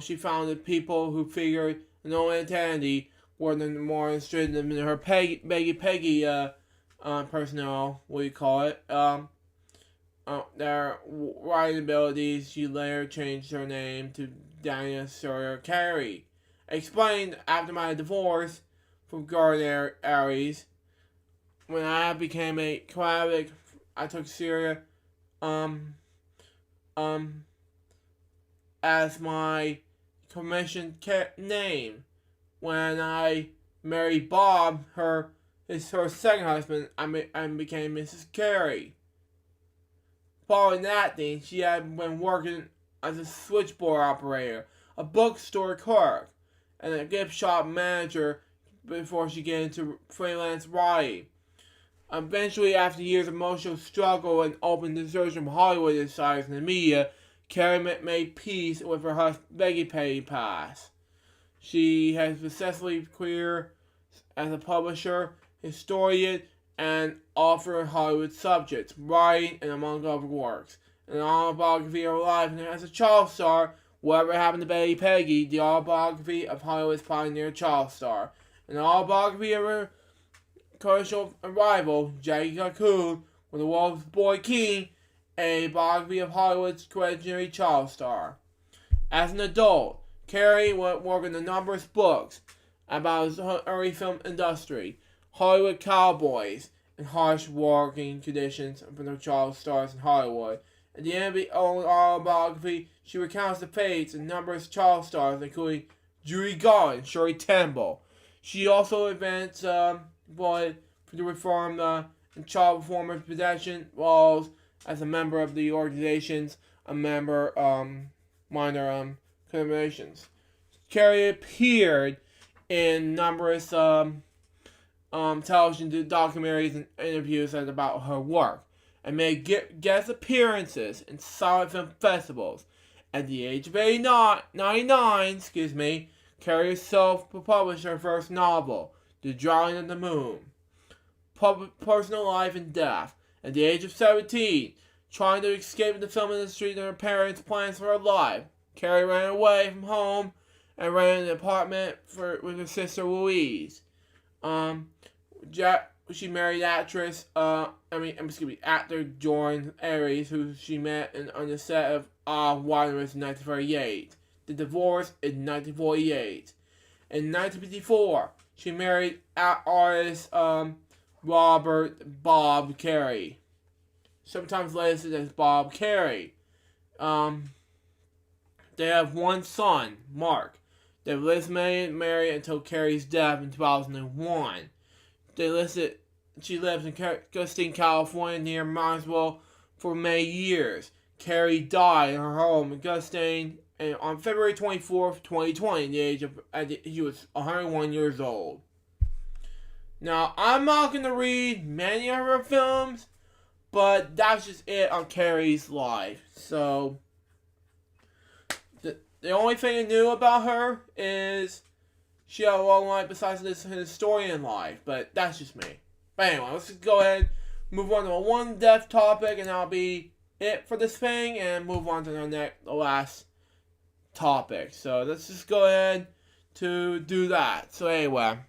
she founded people who figured no identity were more interested in her Peggy personnel, what do you call it, their writing abilities. She later changed her name to Diana Sawyer Carey. Explained after my divorce from Gordon Aries, when I became a Catholic, I took Syria as my commissioned name. When I married Bob, her second husband, I became Mrs. Carey. Following that thing, she had been working as a switchboard operator, a bookstore clerk, and a gift shop manager before she got into freelance writing. Eventually, after years of emotional struggle and open desertion from Hollywood insiders and the media, Carey made peace with her husband, Peggy Petty Pass. She has successfully career as a publisher, historian, and author of Hollywood subjects, writing, and among other works. An autobiography of her life as a child star, Whatever Happened to Betty Peggy, the autobiography of Hollywood's pioneer child star. An autobiography of her commercial rival, Jackie Cocoon, with the Wolf Boy King, a biography of Hollywood's legendary child star. As an adult, Carey would work in numerous books about his early film industry, Hollywood cowboys, and harsh working conditions for the child stars in Hollywood. At the end of the autobiography, she recounts the fates of numerous child stars, including Judy Garland and Shirley Temple. She also advanced for the reform and child performance protection laws as a member of the organization's minor commemorations. Carey appeared in numerous television documentaries and interviews about her work, and made guest appearances in silent film festivals. At the age of 99, Carey self-published her first novel, The Drawing of the Moon. Personal life and death. At the age of 17, trying to escape the film industry and her parents' plans for her life, Carey ran away from home and rented an apartment with her sister Louise. She married actor Jordan Aries, who she met on the set of Wanderers in 1938. They divorced in 1948. In 1954, she married artist Robert Bob Carey, sometimes listed as Bob Carey. They have one son, Mark. They lived married until Carey's death in 2001. She lives in Gustine, California, near Moundsville for many years. Carey died in her home in Gustine on February 24th, 2020, he was 101 years old. Now, I'm not going to read many of her films, but that's just it on Carey's life. So, the only thing I knew about her is she had a long life besides this historian life, but that's just me. But anyway, let's just go ahead and move on to one death topic, and that'll be it for this thing, and move on to the last topic. So let's just go ahead to do that. So anyway,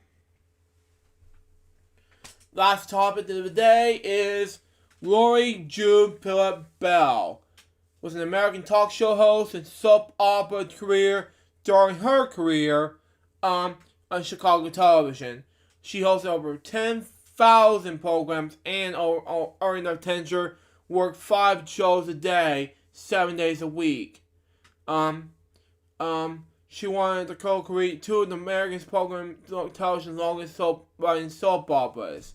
last topic of the day is Lori June Phillip Bell was an American talk show host and soap opera career during her career on Chicago television. She hosted over 10,000 programs and earned her tenure, worked 5 shows a day, 7 days a week. She wanted to co-create 2 of the American television's longest running soap operas.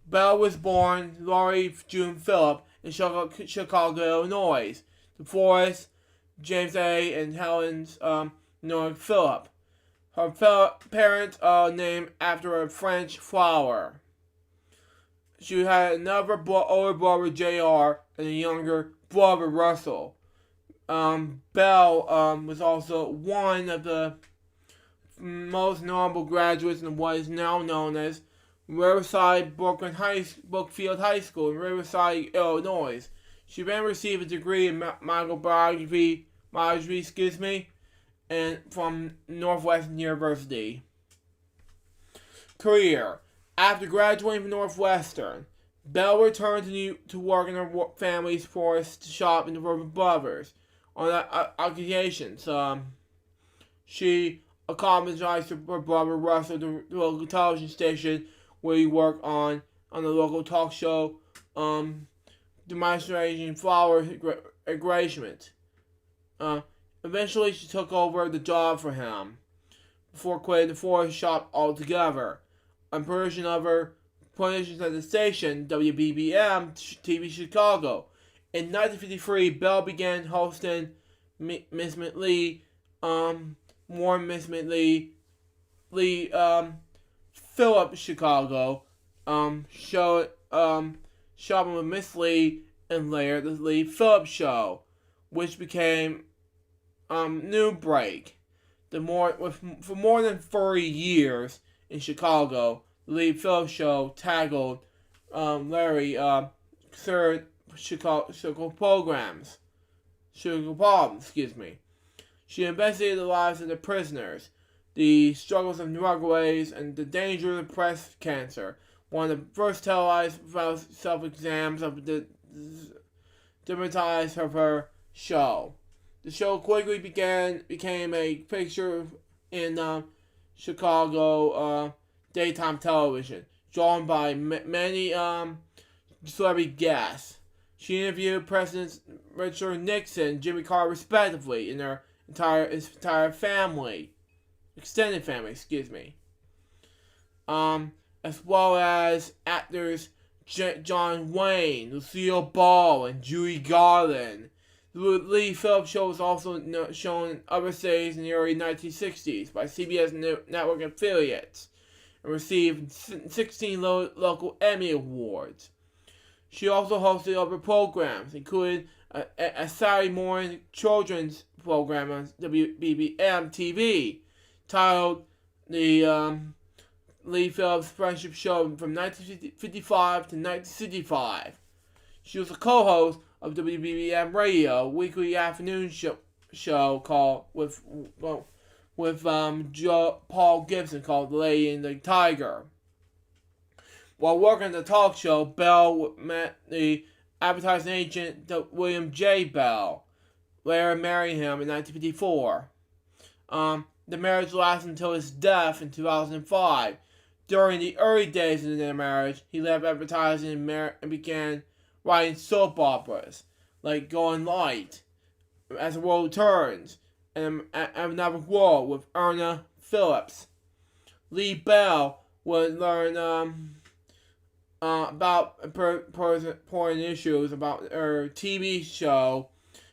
Bell was born Lori June Phillip in Chicago, Illinois. DeForest, James A. and Helen's Noah Phillip. Her parents are named after a French flower. she had another older brother, Jr., and a younger brother, Russell. Bell was also one of the most notable graduates in what is now known as Brookfield High School in Riverside, Illinois. She then received a degree in microbiology, and from Northwestern University. Career. After graduating from Northwestern, Bell returned to work in her family's forest shop in the River Brothers on occasions. She accompanied her brother Russell to the local television station where he worked on the local talk show, demonstrating flower engagement. Eventually, she took over the job for him before quitting the forest shop altogether. On positions at the station, WBBM TV Chicago. In 1953, Bell began hosting Miss McLee, Miss McLee, Phillips Chicago, shopping with Miss Lee, and later the Lee Phillips Show, which became New Break. For more than 30 years in Chicago, the Lee Phillips Show tackled Larry third Chicago problems. She investigated the lives of the prisoners, the struggles of runaways, and the dangers of breast cancer. One of the first televised self-exams of the dramatized of her show. The show quickly became a fixture in Chicago daytime television, drawn by many celebrity guests. She interviewed Presidents Richard Nixon and Jimmy Carter respectively in their entire family, extended family, as well as actors John Wayne, Lucille Ball, and Judy Garland. The Lee Phillips Show was also shown in other cities in the early 1960s by CBS network affiliates and received 16 local Emmy Awards. She also hosted other programs, including a Saturday morning children's program on WBBM TV titled The Lee Phillips Friendship Show from 1955 to 1965. She was a co-host of WBBM Radio weekly afternoon show called with Paul Gibson called The Lady and the Tiger. While working at the talk show, Bell met the advertising agent William J. Bell, later marrying him in 1954. The marriage lasted until his death in 2005. During the early days of their marriage, he left advertising and began writing soap operas, like Going Light, As the World Turns, and Another World with Erna Phillips. Lee Bell would learn about important issues about her TV show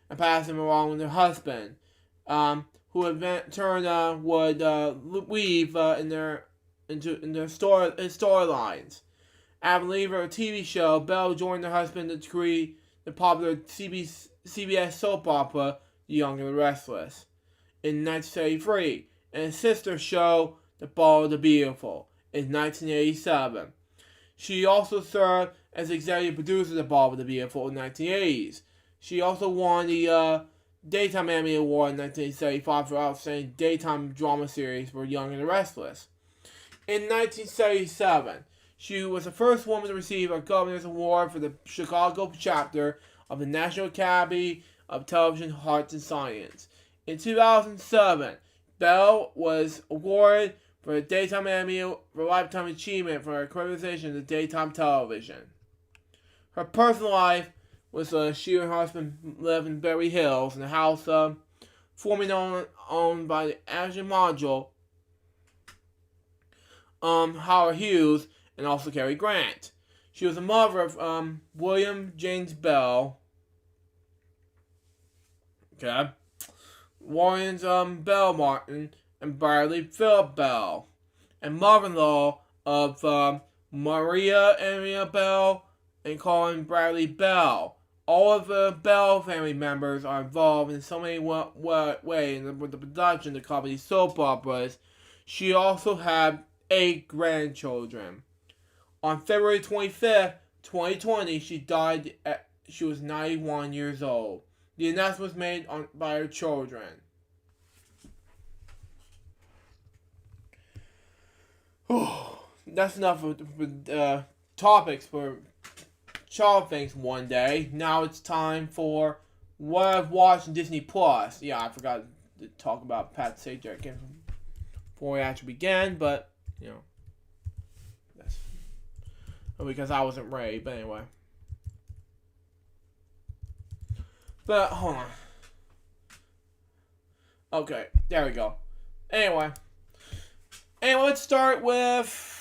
and pass them along with her husband, who in turn would weave into their storylines. After leaving her TV show, Bell joined her husband to create the popular CBS soap opera The Young and the Restless in 1973, and his sister show The Ball of the Beautiful in 1987. She also served as executive producer of The Ball of the Beautiful in the 1980s. She also won the Daytime Emmy Award in 1975 for Outstanding Daytime Drama Series for Young and the Restless. In 1977, she was the first woman to receive a Governor's Award for the Chicago chapter of the National Academy of Television Arts and Science. In 2007, Bell was awarded for a Daytime Emmy for Lifetime Achievement for her accreditation to daytime television. Her personal life was she and her husband lived in Beverly Hills in a house formerly owned by the Ashland Module, Howard Hughes, and also Cary Grant. She was the mother of William James Bell, Warren's Bell Martin, and Bradley Philip Bell, and mother-in-law of Maria Emilia Bell, and Colin Bradley Bell. All of the Bell family members are involved in so many ways with the production of the comedy soap operas. She also had 8 grandchildren. On February 25th, 2020, she was 91 years old. The announcement was made by her children. That's enough of topics for child things one day. Now it's time for what I've watched on Disney Plus. Yeah, I forgot to talk about Pat Sajak before we actually began, but you know, that's because I wasn't ready. But anyway, hold on. Okay, there we go. Anyway, let's start with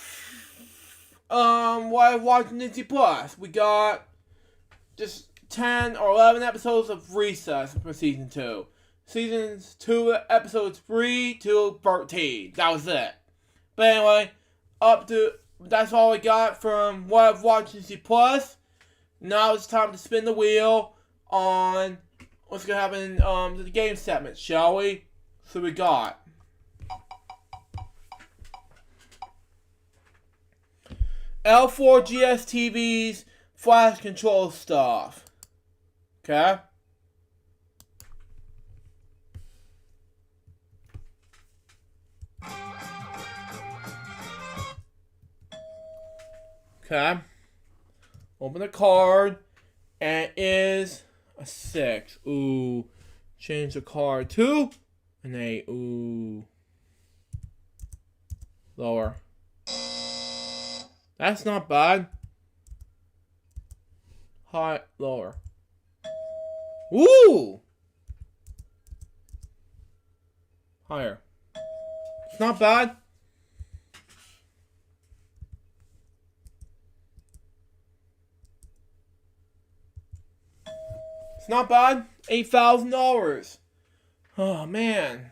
what I've watched on Disney Plus. We got just 10 or 11 episodes of Recess for season 2. Seasons 2, episodes 3 to 13. That was it. But anyway, that's all I got from what I've watched on Disney Plus. Now it's time to spin the wheel on what's gonna happen in the game segment, shall we? So we got L4GS TV's flash control stuff. Okay? Okay. Open the card. And it is a 6. Ooh. Change the card to an 8. Ooh. Lower. That's not bad. High, lower. Ooh! Higher. It's not bad. It's not bad. $8,000. Oh, man.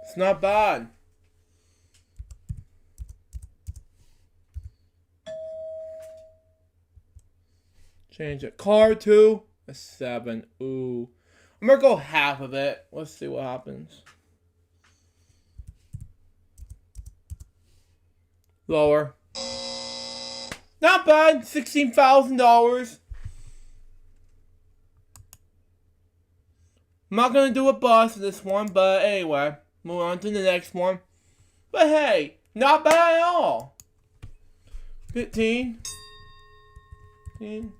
It's not bad. Change it. Card to a 7. Ooh. I'm gonna go half of it. Let's see what happens. Lower. Not bad. $16,000. I'm not gonna do a bust for this one, but anyway, move on to the next one. But hey, not bad at all. 15. 15.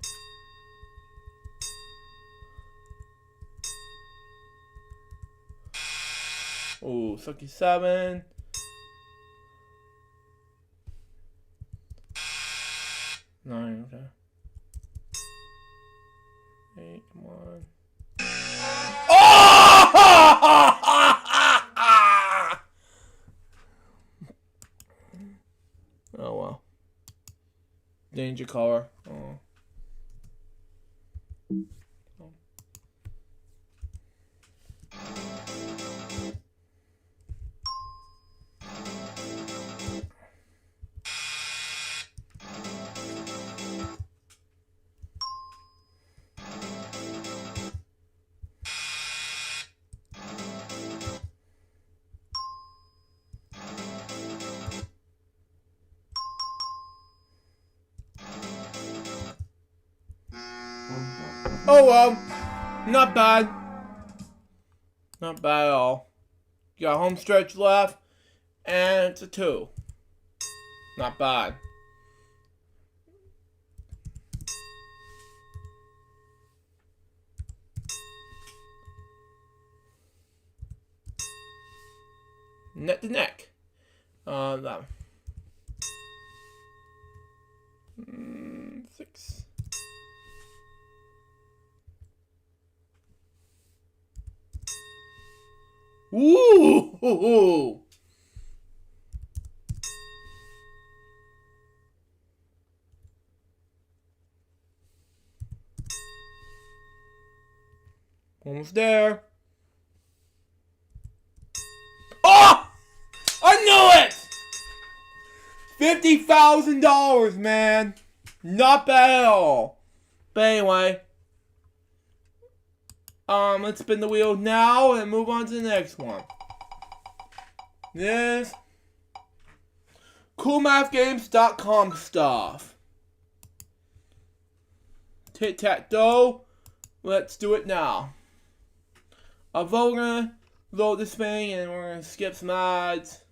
Ooh, sucky 7. 9, okay. 8, come on. Oh well. Danger color. Oh. Oh well, not bad. Not bad at all. You got home stretch left, and it's a 2. Not bad. Neck to neck. That. 6. Ooh! Almost there. Oh! I knew it! $50,000, man. Not bad at all. But anyway. Let's spin the wheel now and move on to the next one. This coolmathgames.com stuff. Tic-tac-toe. Let's do it now. We're gonna load this thing and we're gonna skip some ads.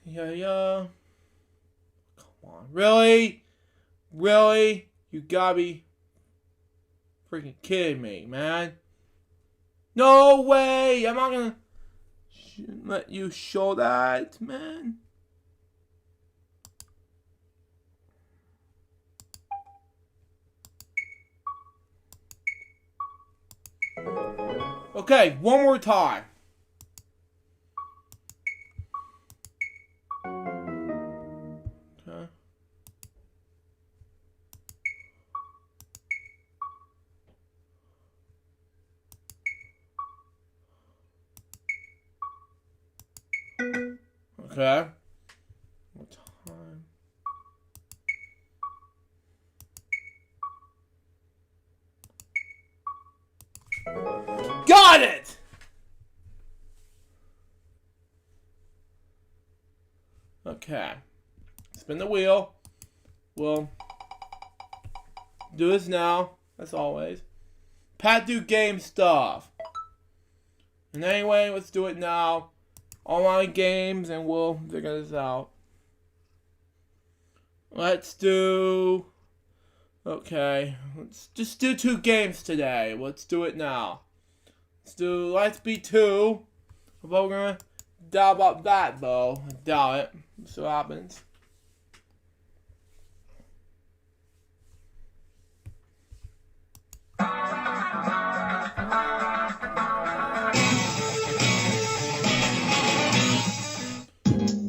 Yeah. Come on. Really? Really? You gotta be freaking kidding me, man. No way! I'm not gonna let you show that, man. Okay, one more time. Okay. Okay. One time. Got it! Okay. Spin the wheel. We'll do this now, as always. Pat do game stuff. And anyway, let's do it now. Online games, and we'll figure this out. Let's do... Okay, let's just do 2 games today. Let's do it now. Let's do Lightspeed 2. But we're gonna doubt about that, though. I doubt it. See what happens.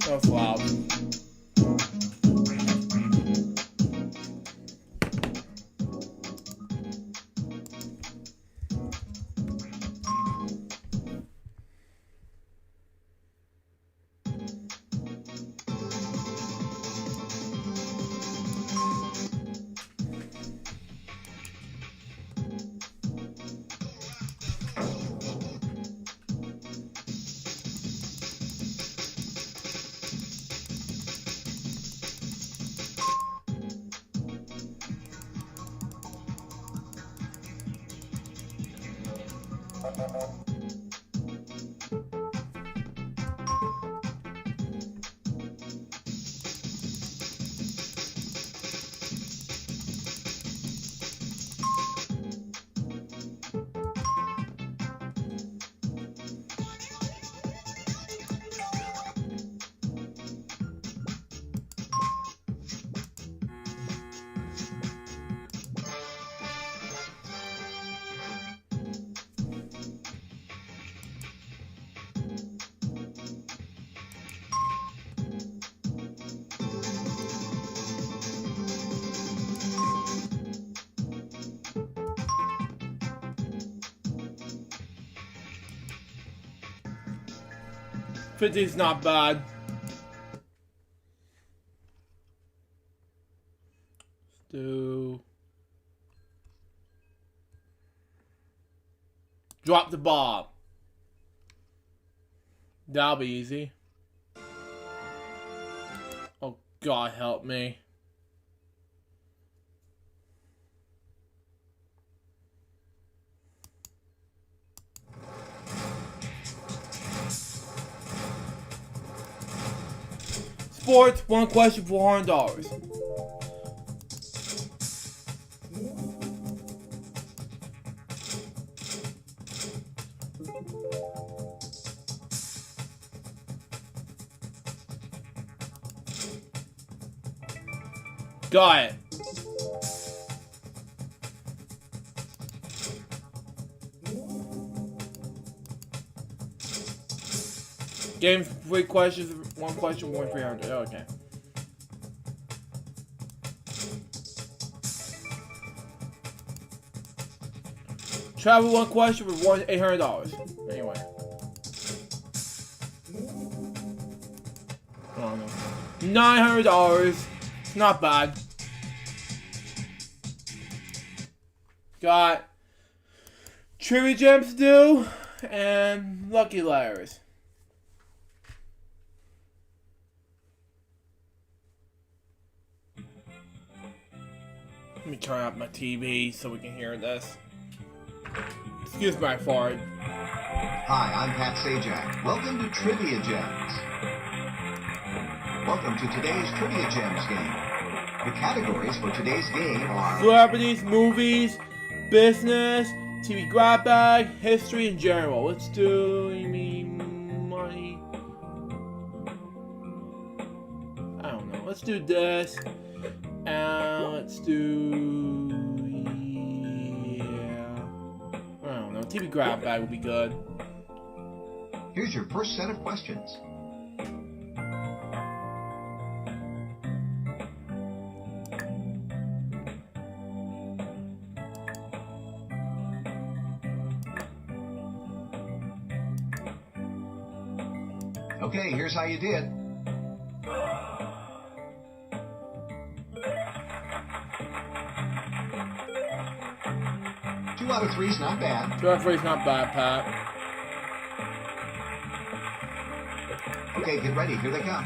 That was loud. $50's not bad. Let's do... Drop the bomb. That'll be easy. Oh, God help me. Sports, 1 question, $400. Got it. Game 3 questions, 1 question, 1 $300. Okay. Travel one question for $800. Anyway. I don't know. $900. It's not bad. Got trivia gems to do and lucky letters. Let me turn up my TV so we can hear this. Excuse my fart. Hi, I'm Pat Sajak. Welcome to Trivia Gems. Welcome to today's Trivia Gems game. The categories for today's game are Celebrities, movies, business, TV grab bag, history in general. Let's do, you mean money? I don't know. Let's do this. And let's do, yeah. I don't know. TV grab bag would be good. Here's your first set of questions. Okay, here's how you did. Two out of three's not bad. 2 out of 3 is not bad, Pat. Okay, get ready. Here they come.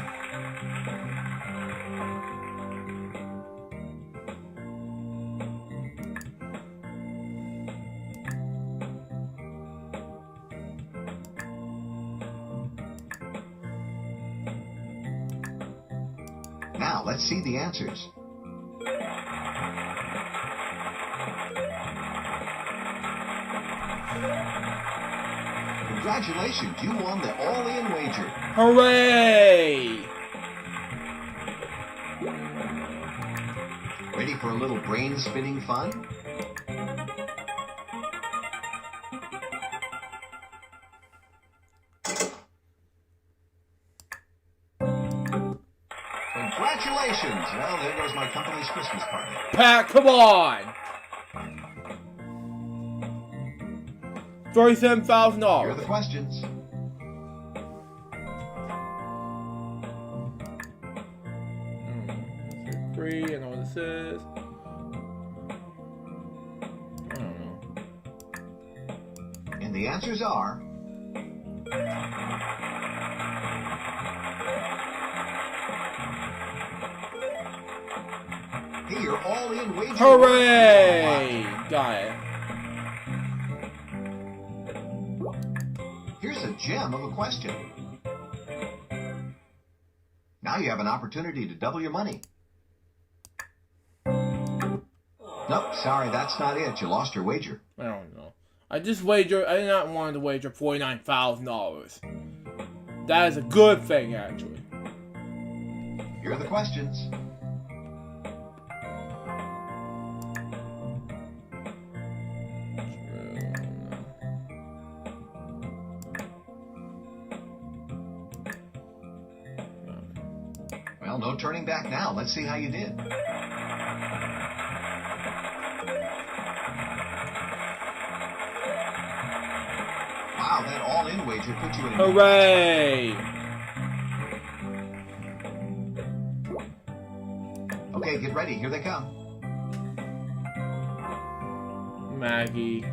Now, let's see the answers. Congratulations, you won the all-in wager. Hooray! Ready for a little brain-spinning fun? Congratulations! Well, there goes my company's Christmas party. Pat, come on! Here are $37,000. the questions. Free, I know what this is. I don't know. And the answers are... Hey, you're all in wager. Hooray! Got it. Here's a gem of a question. Now you have an opportunity to double your money. Nope, sorry, that's not it. You lost your wager. I don't know. I did not want to wager $49,000. That is a good thing, actually. Here are the questions. Well, no turning back now. Let's see how you did. Wow, that all-in wager put you in a... Hooray! Okay, get ready. Here they come. Maggie.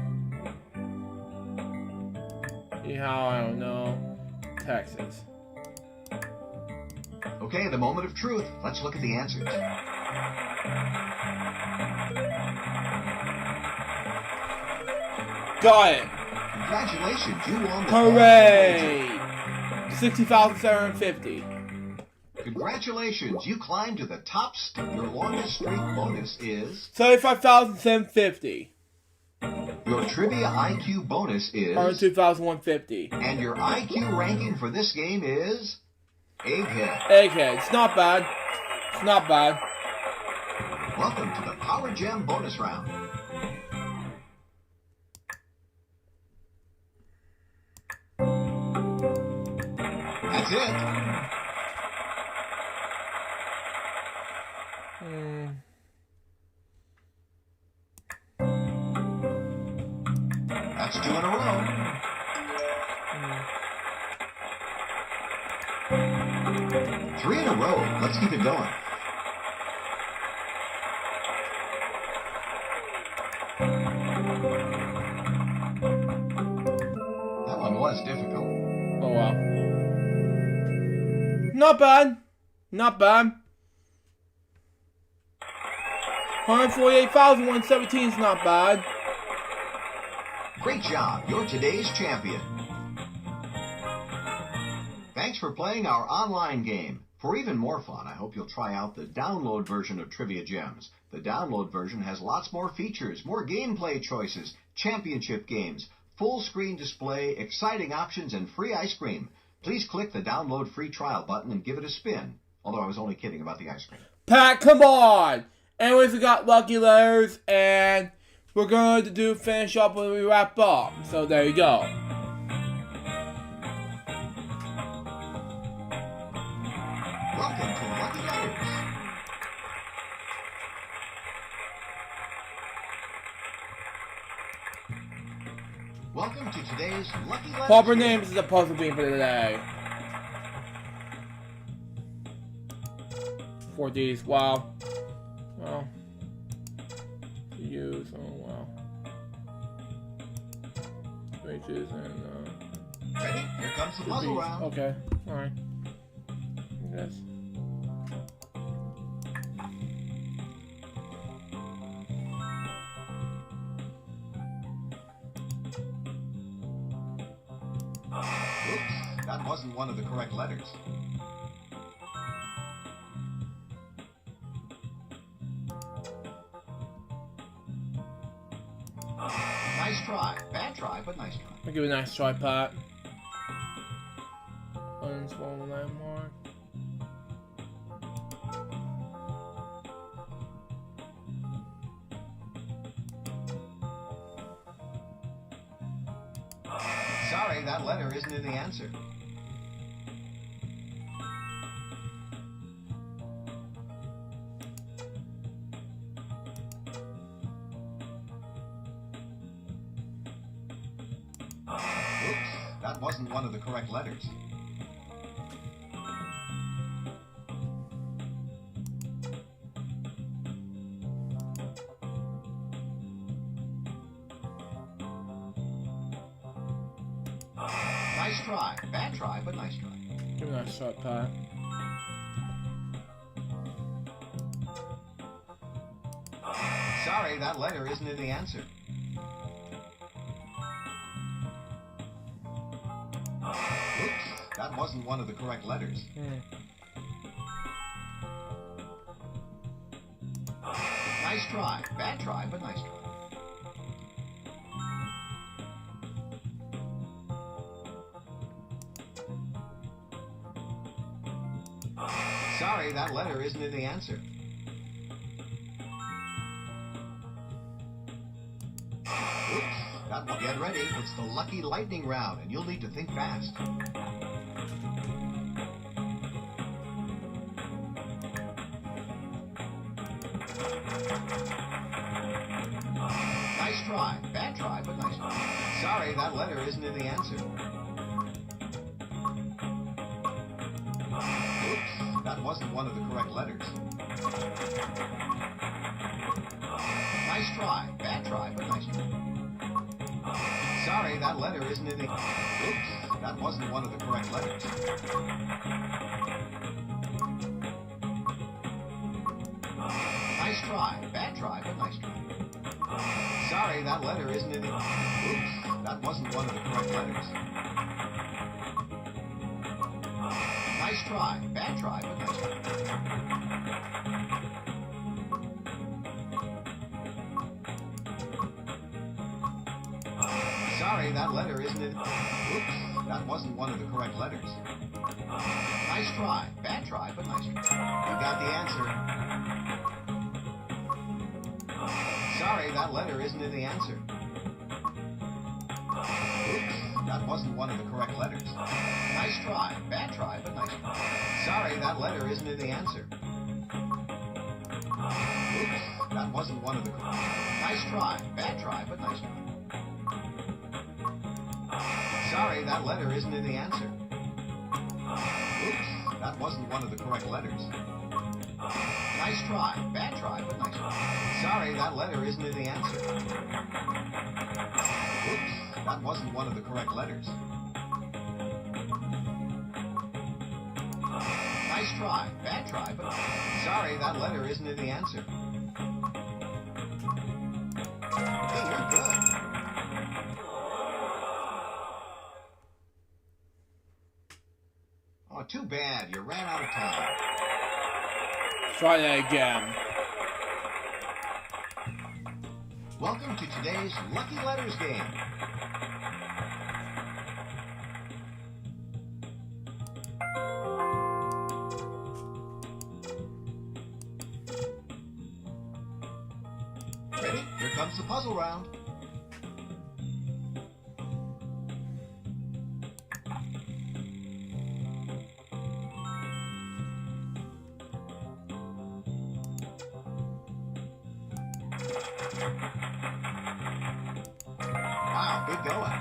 How I don't know. Texas. Okay, the moment of truth. Let's look at the answers. Got it! Congratulations, you won the Hooray! $60,750. Congratulations, you climbed to the top. Your longest streak bonus is... $75,750. Your trivia IQ bonus is... $102,150. And your IQ ranking for this game is... Egghead. Egghead. It's not bad. It's not bad. Welcome to the Power Gem bonus round. That's it. That's 2 in a row. Mm. 3 in a row. Let's keep it going. That one was difficult. Oh wow. Not bad. Not bad. 148,117 is not bad. Great job. You're today's champion. Thanks for playing our online game. For even more fun, I hope you'll try out the download version of Trivia Gems. The download version has lots more features, more gameplay choices, championship games, full screen display, exciting options, and free ice cream. Please click the download free trial button and give it a spin. Although I was only kidding about the ice cream. Pat, come on! Anyways, we got lucky letters, and we're going to finish up when we wrap up. So there you go. Welcome to Lucky Letters. Welcome to today's Lucky Letters. Proper names is a puzzle beam for today. 4 Ds, wow. Well, to use, oh wow. Wages and, Ready? Here comes the puzzle Ds. round. Okay, alright. I guess. Oops, that wasn't one of the correct letters. Nice try. Bad try, but nice try. I'll give it a nice try, Pat. Unswollen landmark. Sorry, that letter isn't in the answer. Oops, that wasn't one of the correct letters. Nice try. Bad try, but nice try. Give it a nice shot, Pat. Sorry, that letter isn't in the answer. Oops, that wasn't one of the correct letters. Nice try. Bad try, but nice try. Sorry, that letter isn't in the answer. Oops, that one. Get ready. It's the lucky lightning round, and you'll need to think fast. Nice try. Bad try, but nice try. Sorry, that letter isn't in the answer. Oops, that wasn't one of the correct letters. Nice try. Bad try, but nice try. Sorry, that letter isn't in the... Oops, that wasn't one of the correct letters. Nice try. Bad try, but nice try. Sorry, that letter isn't in the... Oops, that wasn't one of the correct letters. Nice try. Bad try, but nice try. Sorry, that letter isn't in... Oops, that wasn't one of the correct letters. Nice try. Bad try, but nice try. You got the answer. Sorry, that letter isn't in the answer. Oops, that wasn't one of the correct letters. Nice try. Bad try, but nice try. Sorry, that letter isn't in the answer. Oops, that wasn't one of the... Nice try. Bad try, but nice try. Sorry, that letter isn't in the answer. Oops, that wasn't one of the correct letters. Nice try. Bad try, but nice try. Sorry, that letter isn't in the answer. Oops, that wasn't one of the correct letters. Nice try. Bad try, but sorry, that letter isn't in the answer. Hey, you're good. Oh, too bad. You ran out of time. Try that again. Welcome to today's Lucky Letters game. Ready? Here comes the puzzle round. Wow, good going.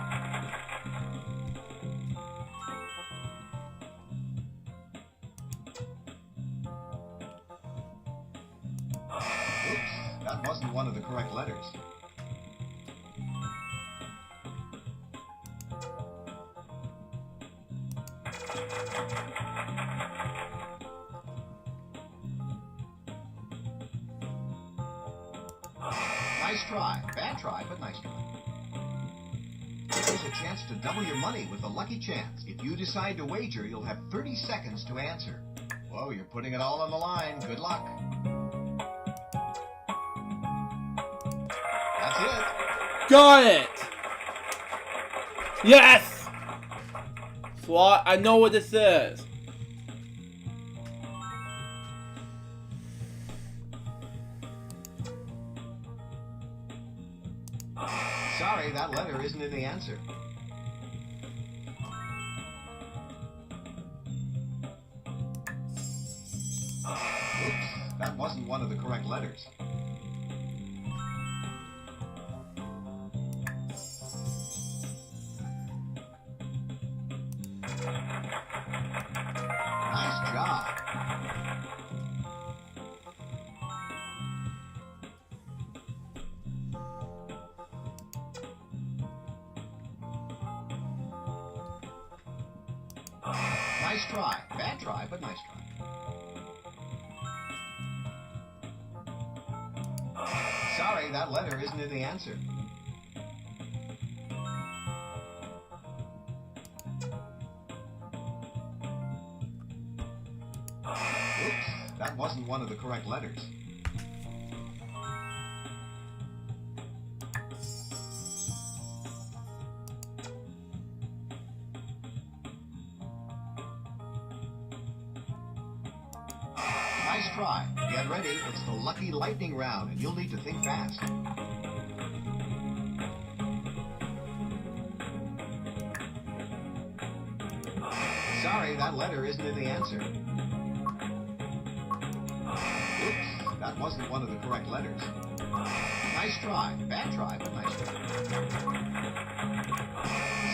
Oops, that wasn't one of the correct letters. Nice try. Bad try, but nice try. Here's a chance to double your money with a lucky chance. If you decide to wager, you'll have 30 seconds to answer. Whoa, you're putting it all on the line. Good luck. That's it. Got it! Yes! Slot, I know what this is. Sorry, that letter isn't in the answer. Oops, that wasn't one of the correct letters. Nice job. Nice try. Bad try, but nice try. Sorry, that letter isn't in the answer. Oops, that wasn't one of the correct letters. Nice try. Get ready. It's the lucky lightning round, and you'll need to think fast. Sorry, that letter isn't in the answer. Oops, that wasn't one of the correct letters. Nice try. Bad try, but nice try.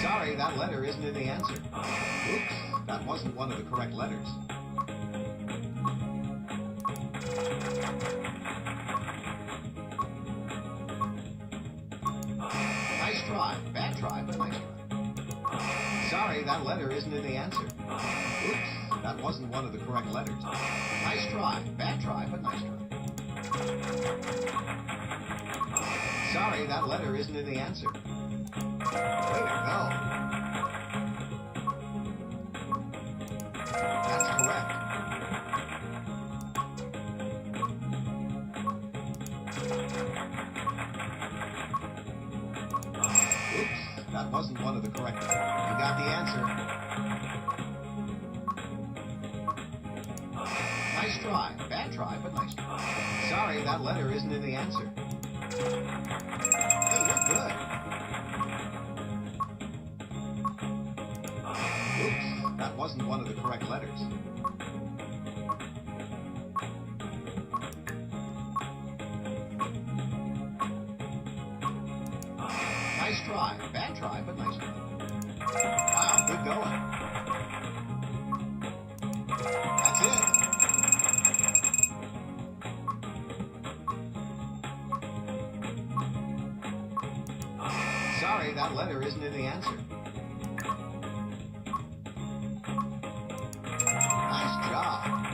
Sorry, that letter isn't in the answer. Oops, that wasn't one of the correct letters. Nice try. Bad try, but nice try. Sorry, that letter isn't in the answer. Oops, that wasn't one of the correct letters. Nice try. Bad try, but nice try. Sorry, that letter isn't in the answer. Way to go. That's correct. Oops, that wasn't one of the correct. You got the answer. Nice try. Bad try, but nice try. Sorry, that letter isn't in the answer. Hey, you're good. Oops, that wasn't one of the correct letters. Nice try. Bad try, but nice try. Wow, good going. That's it. Sorry, that letter isn't in the answer. Nice job.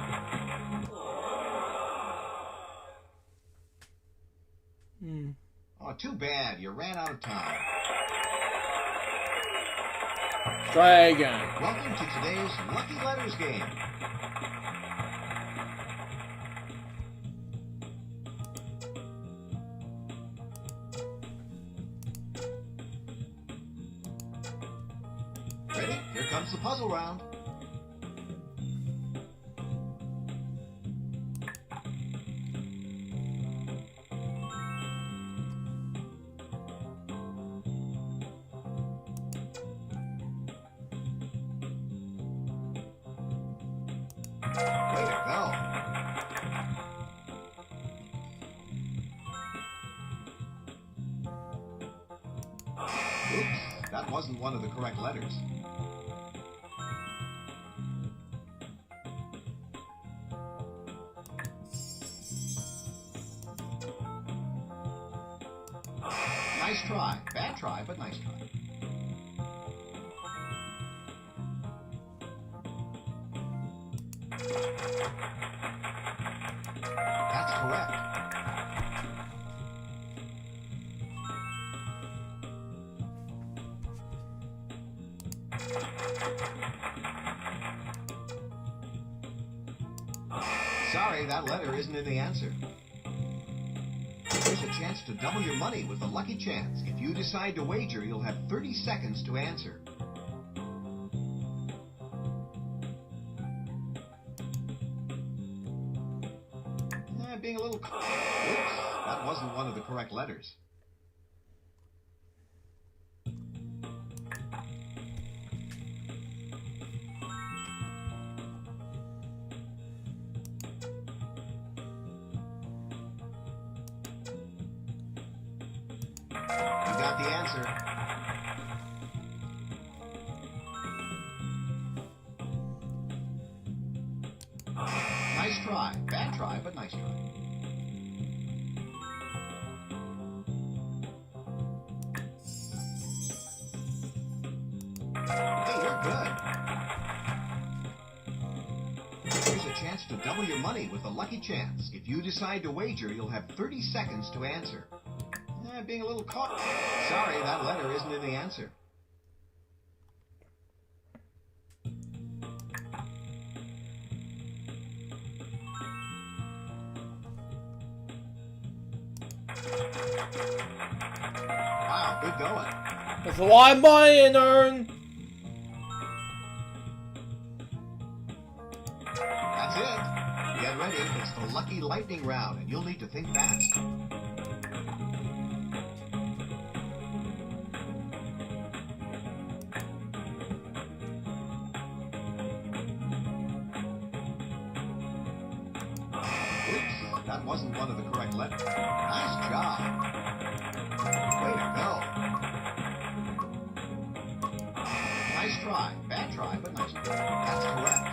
Oh, too bad. You ran out of time. Try again. Welcome to today's Lucky Letters game. Ready? Here comes the puzzle round. Way to go. Oops, that wasn't one of the correct letters. Nice try. Bad try, but nice try. That's correct. Sorry, that letter isn't in the answer. Here's a chance to double your money with a lucky chance. If you decide to wager, you'll have 30 seconds to answer. Being a little... Oops, that wasn't one of the correct letters. You got the answer. Nice try. Bad try, but nice try. Hey, you're good. Here's a chance to double your money with a lucky chance. If you decide to wager, you'll have 30 seconds to answer. Being a little caught. Sorry, that letter isn't in the answer. Wow, good going. There's a lot of money in earn. That's it. Get ready. It's the lucky lightning round, and you'll need to think fast. Oops, that wasn't one of the correct letters. Nice job. Way to go. Nice try. Bad try, but nice try. That's correct.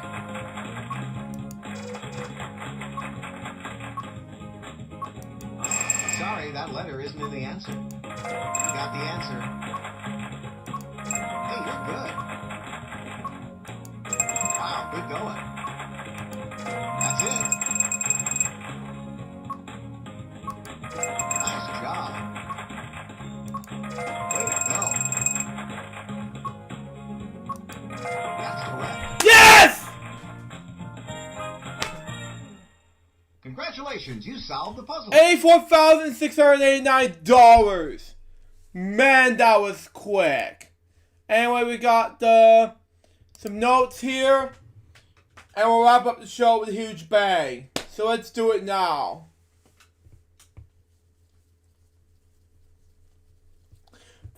Sorry, that letter isn't in the answer. You got the answer. Hey, you're good. Wow, good going. That's it. Nice job. Way to go. That's correct. Yes! Congratulations, you solved the puzzle. $84,689. Man, that was quick. Anyway, we got some notes here. And we'll wrap up the show with a huge bang. So let's do it now.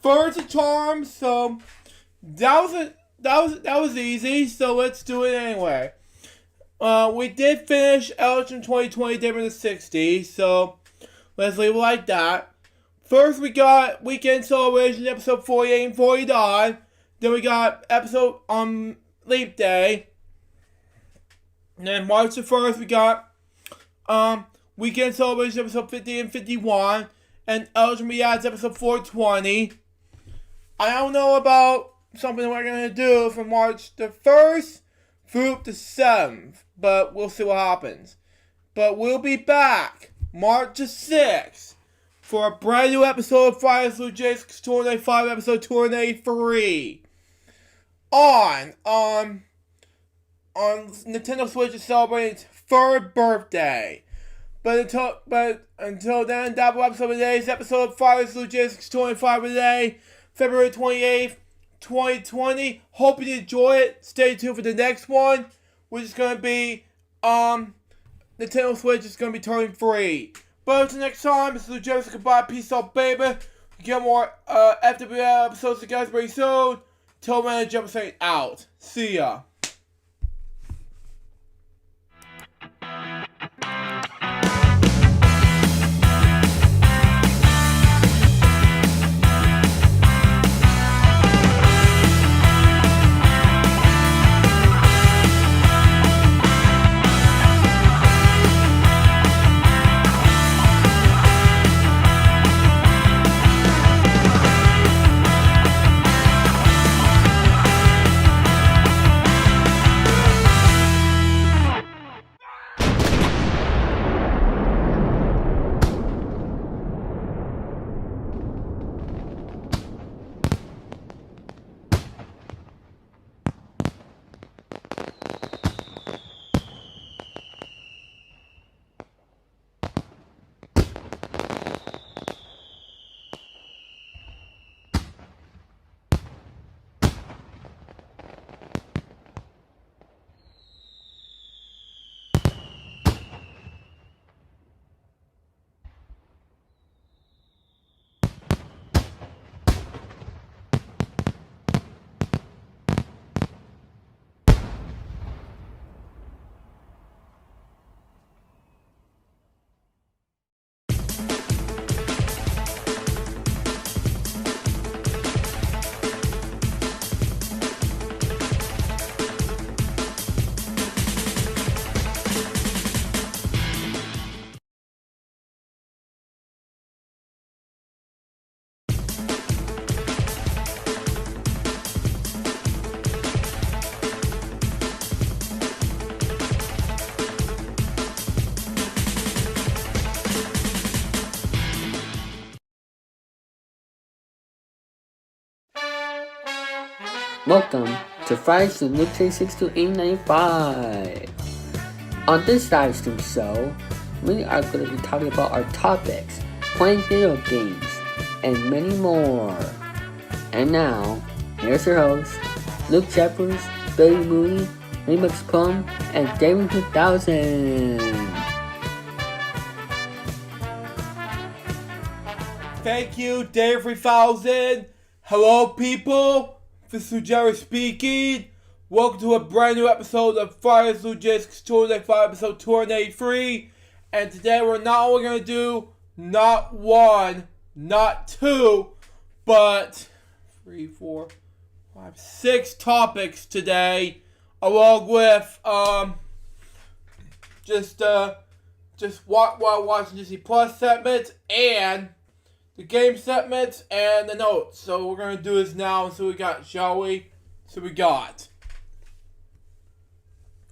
First, a charm. So that was easy. So let's do it anyway. We did finish Elgin 2020 Day in the 60s. So let's leave it like that. First, we got Weekend Celebration episode 48 and 49. Then we got episode on Leap Day. And then March the 1st, we got Weekend Celebration episode 50 and 51. And Elgin Reacts episode 420. I don't know about something we're going to do from March the 1st through the 7th. But we'll see what happens. But we'll be back March the 6th for a brand new episode of Fridays LukeJ62895 episode 283. On Nintendo Switch is celebrating its 3rd birthday. But until then, that will episode of today's episode of Fridays LukeJ625 today, February 28th, 2020. Hope you enjoy it. Stay tuned for the next one, which is going to be, Nintendo Switch is going to be turning free. But until next time, this is LukeJ. Goodbye, peace out, baby. Get more, FWL episodes to guys very soon. Till then, jump saying out. See ya. Welcome to Fridays with LukeJ62895. On this live stream show, we are going to be talking about our topics, playing video games, and many more. And now, here's your host, Luke Jeffers, Billy Mooney, Remix Plum, and Damon 2000. Thank you, Dave 3000. Hello, people. This is Jerry speaking. Welcome to a brand new episode of Fridays LukeJ62895 episode 283. And today we're not only going to do not one, not two, but 3, 4, 5, 6 topics today, along with just watching Disney Plus segments and the game segments and the notes. So we're gonna do this now and see what we got, shall we? So we got.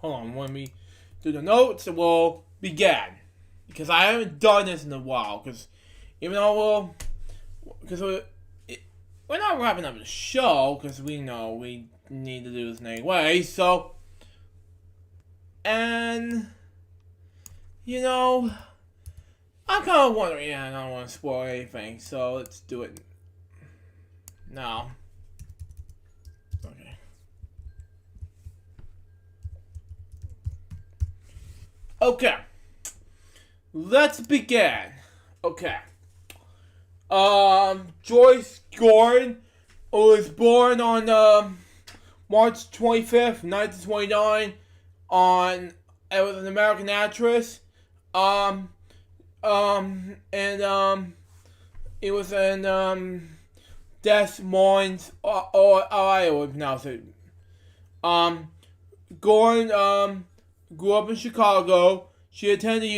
Hold on, let me do the notes and we'll begin. Because I haven't done this in a while. Because even though we're not wrapping up the show, because we know we need to do this anyway. So, and you know, I'm kind of wondering, I don't want to spoil anything, so let's do it now. Okay. Okay. Let's begin. Okay. Joyce Gordon was born on March 25th, 1929. It was an American actress. It was in Des Moines, Iowa, pronounce it. Gordon grew up in Chicago. She attended the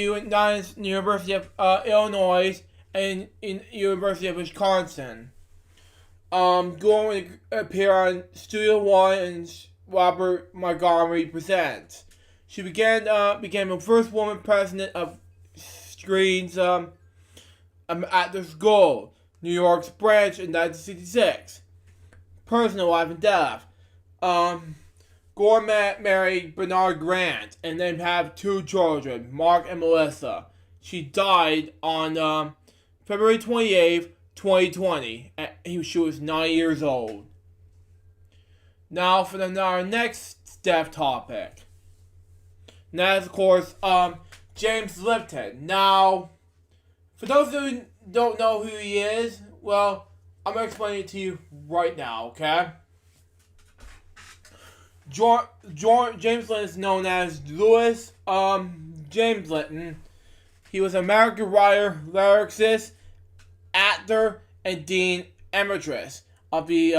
University of Illinois and in University of Wisconsin. Gordon would appear on Studio One and Robert Montgomery Presents. She became the first woman president of Screen's Actors Guild, New York's branch in 1966. Personal life and death. Gordon married Bernard Grant and they have 2 children, Mark and Melissa. She died on February 28th, 2020. She was 9 years old. Now for our next death topic. And that is, of course, James Lipton. Now, for those who don't know who he is, well, I'm going to explain it to you right now, okay? James Lipton is known as Louis James Lipton. He was an American writer, lyricist, actor, and dean emeritus of the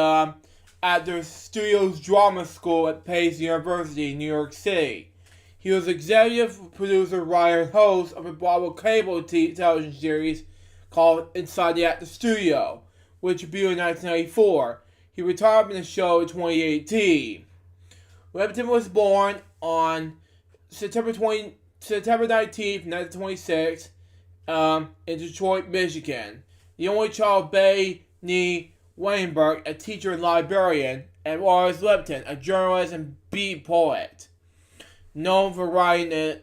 Actors Studios Drama School at Pace University in New York City. He was executive producer, writer, and host of a Bravo cable television series called Inside the Actors Studio, which debuted in 1994. He retired from the show in 2018. Lipton was born on September 19th, 1926, in Detroit, Michigan. The only child of Bay Nee Weinberg, a teacher and librarian, and Lawrence Lipton, a journalist and beat poet. Known for writing the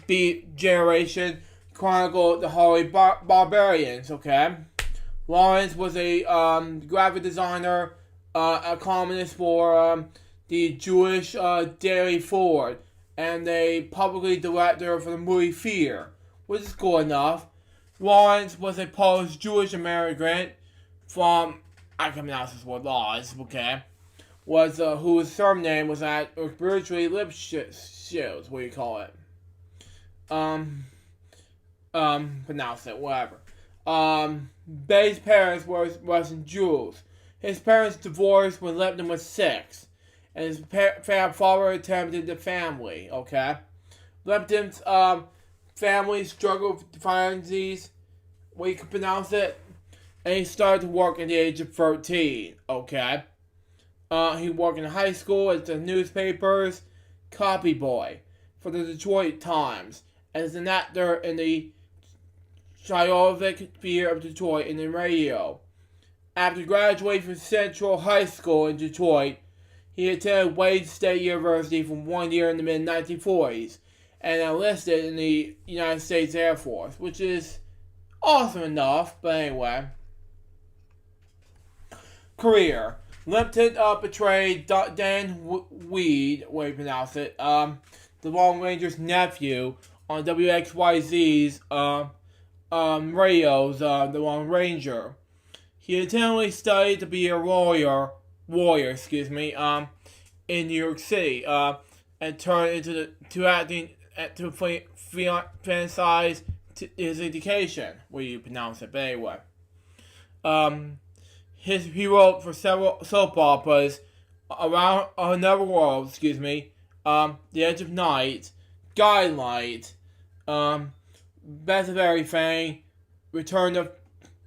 Beat Generation Chronicle, The Holy Barbarians, okay? Lawrence was a graphic designer, a columnist for the Jewish Daily Forward, and a publicly director for the movie Fear, which is cool enough. Lawrence was a Polish Jewish immigrant from, I can pronounce this word, Laws, okay? Whose surname was spiritually Lipschitz, what do you call it? Pronounce it, whatever. Bay's parents were Russian Jews. His parents divorced when Lipton was 6, and his father attempted the family, okay? Lipton's family struggled with finances, what you can pronounce it, and he started to work at the age of 13, okay? He worked in high school as the newspaper's copy boy for the Detroit Times, and as an actor in the Chivalric Theater of Detroit in the radio. After graduating from Central High School in Detroit, he attended Wayne State University for 1 year in the mid-1940s, and enlisted in the United States Air Force, which is awesome enough, but anyway. Career. Lipton portrayed Dan Weed, way to pronounce it, the Lone Ranger's nephew on WXYZ's radio's The Lone Ranger. He intently studied to be a warrior, in New York City, and turned to acting to fantasize his education, where you pronounce it, but anyway. He wrote for several soap operas, Around Another World, The Edge of Night, Guidelight, Best of Everything, Return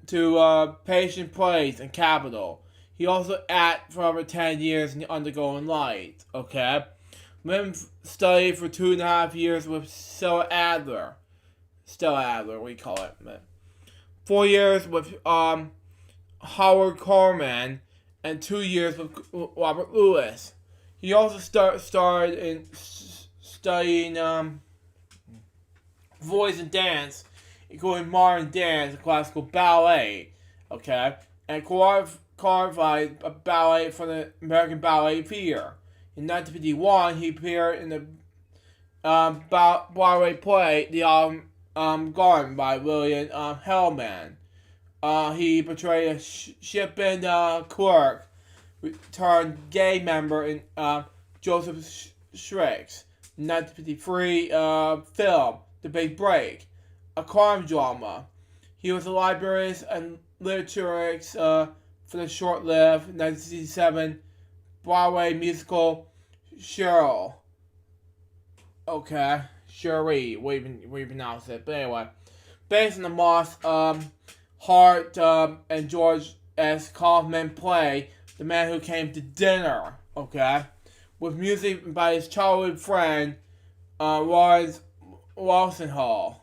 to Patient Place, and Capital. He also acted for over 10 years in The Undergoing Light, okay? Lipton studied for 2.5 years with Stella Adler, we call it. 4 years with Howard Corman, and 2 years with Robert Lewis. He also started in studying voice and dance, including modern dance and classical ballet, okay, and choreographed a ballet for the American Ballet Theater. In 1951, he appeared in the Broadway play The Autumn Garden by William Hellman. He portrayed a shipping clerk turned gay member in Joseph Shrek's 1953 film, The Big Break, a crime drama. He was a librarian and literaturist for the short-lived 1967 Broadway musical Cheryl. Okay, Cherie, we pronounce it. But anyway, based on the Moss Hart and George S. Kaufman play, The Man Who Came to Dinner. Okay, with music by his childhood friend Lawrence Walsenhall.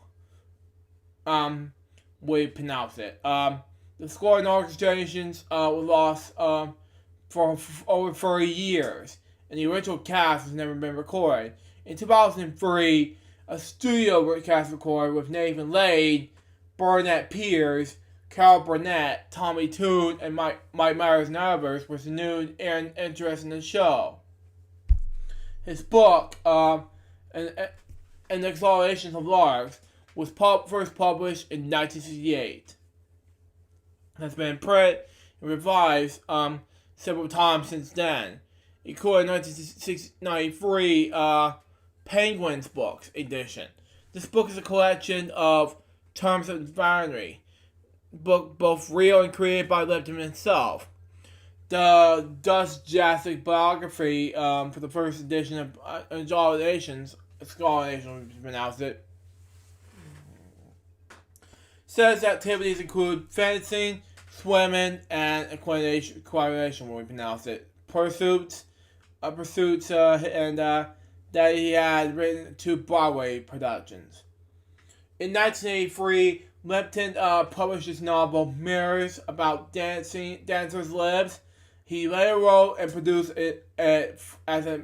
We pronounce it. The score and orchestrations were lost for over 30 years, and the original cast has never been recorded. In 2003, a studio cast recorded with Nathan Lane, Burnett Pierce, Carol Burnett, Tommy Toon, and Mike Myers and others was renewed and interest in the show. His book, An Exaltation of Larks, was first published in 1968. Has been print and revised several times since then, including 1993 Penguins books edition. This book is a collection of terms of binary, book both real and created by Lipton himself. The Dust Jastic biography for the first edition of Exaltations, we pronounce it, says activities include fencing, swimming, and equitation, when we pronounce it, pursuits, and that he had written 2 Broadway productions. In 1983, Lipton published his novel Mirrors about dancers' lives. He later wrote and produced it as a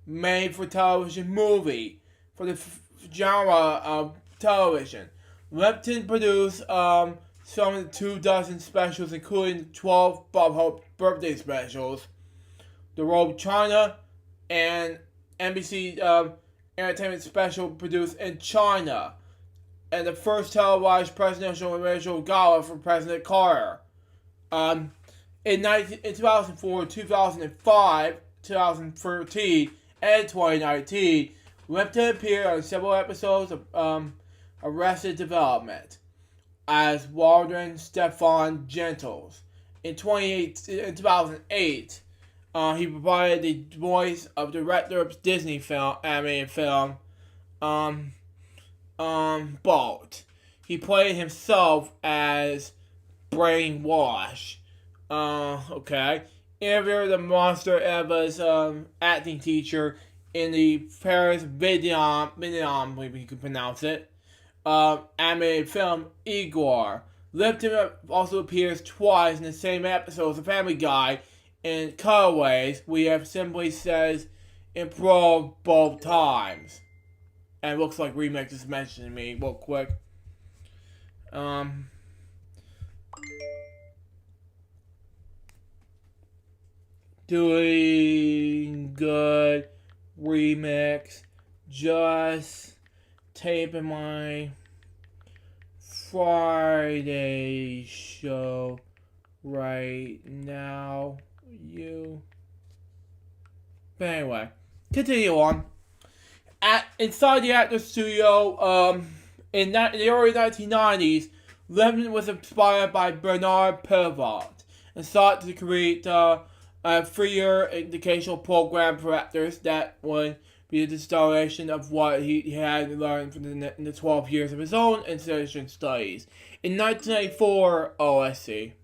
made-for-television movie for the genre of television. Lipton produced some of the 24 specials, including 12 Bob Hope birthday specials, The Robe China, and NBC entertainment special produced in China, and the first televised presidential racial gala for President Carter. In 2004, 2005, 2013, and 2019, Lipton appeared on several episodes of Arrested Development as Waldron Stefan Gentles. In 2008, he provided the voice of the director of Disney animated film, Bolt. He played himself as Brainwash. Okay. Interviewed the Monster Eva's acting teacher in the Paris Vidiam, I believe you can pronounce it, animated film Igor. Lipton also appears twice in the same episodes of Family Guy in cutaways. We have simply says improv both times. And it looks like Remix just mentioned me real quick. Doing good, Remix. Just taping my Friday show right now. But anyway, continue on. Inside the actor studio, in the early 1990s, Lipton was inspired by Bernard Pivot and sought to create a freer educational program for actors that would be a distillation of what he had learned in the 12 years of his own installation studies. In 1994, I see.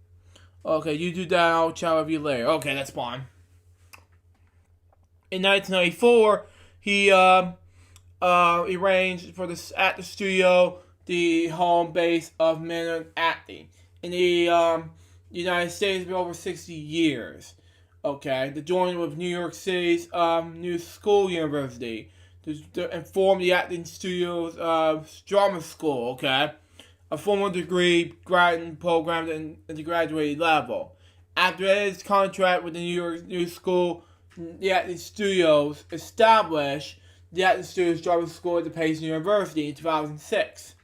Okay, you do that, I'll chat with you later. Okay, that's fine. In 1994, he arranged for at the studio the home base of Mandarin acting in the United States for over 60 years. Okay, to join with New York City's New School University and form the acting studio's drama school. Okay, a formal degree graduate program at the graduate level. After his contract with the New York New School, the acting studios established the acting studio's drama school at the Pace University in 2006.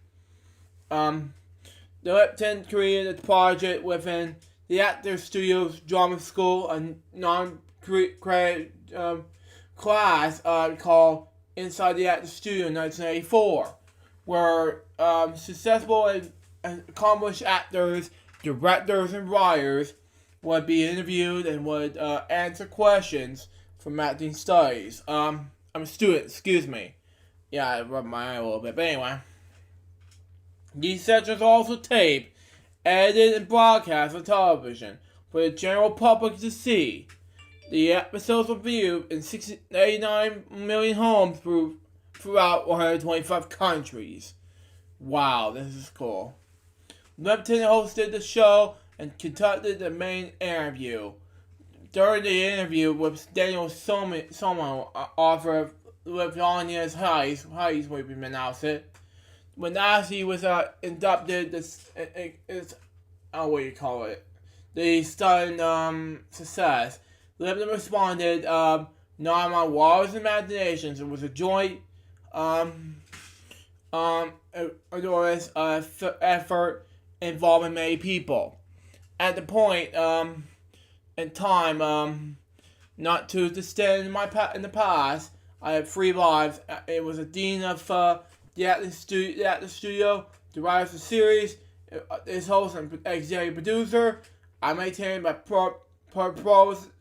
The Lipton created a project within the Actor Studios Drama School, a non-credit class called Inside the Actor Studio in 1984, where successful and accomplished actors directors and writers would be interviewed and would answer questions from acting studies. I'm a student, excuse me. Yeah, I rubbed my eye a little bit, but anyway. These sessions are also taped, edited, and broadcast on television for the general public to see. The episodes were viewed in 89 million homes throughout 125 countries. Wow, this is cool. Lipton hosted the show and conducted the main interview. During the interview with Daniel Solomon, author of Livonia's Heist, we pronounce it. When Nazi was inducted, the sudden success. Lipton responded, not my wildest imaginations. It was a joint, effort involving many people. At the point in time, not too distant in the past, I had 3 lives. It was a dean of the acting studio, the writer of the series, his host and executive producer. I maintained my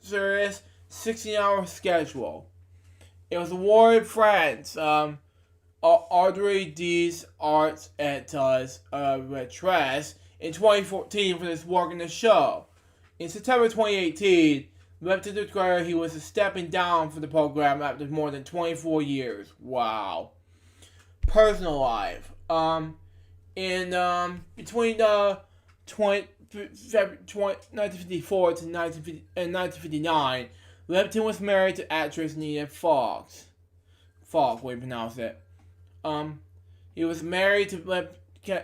serious 16-hour schedule. It was awarded France, Audrey D's Arts et Retresse in 2014 for this work in the show. In September 2018, Lipton declared he was stepping down from the program after more than 24 years. Wow. Personal life. Between 1954 to 1959, Lipton was married to actress Nina Fox. Falk, we pronounce it. He was married to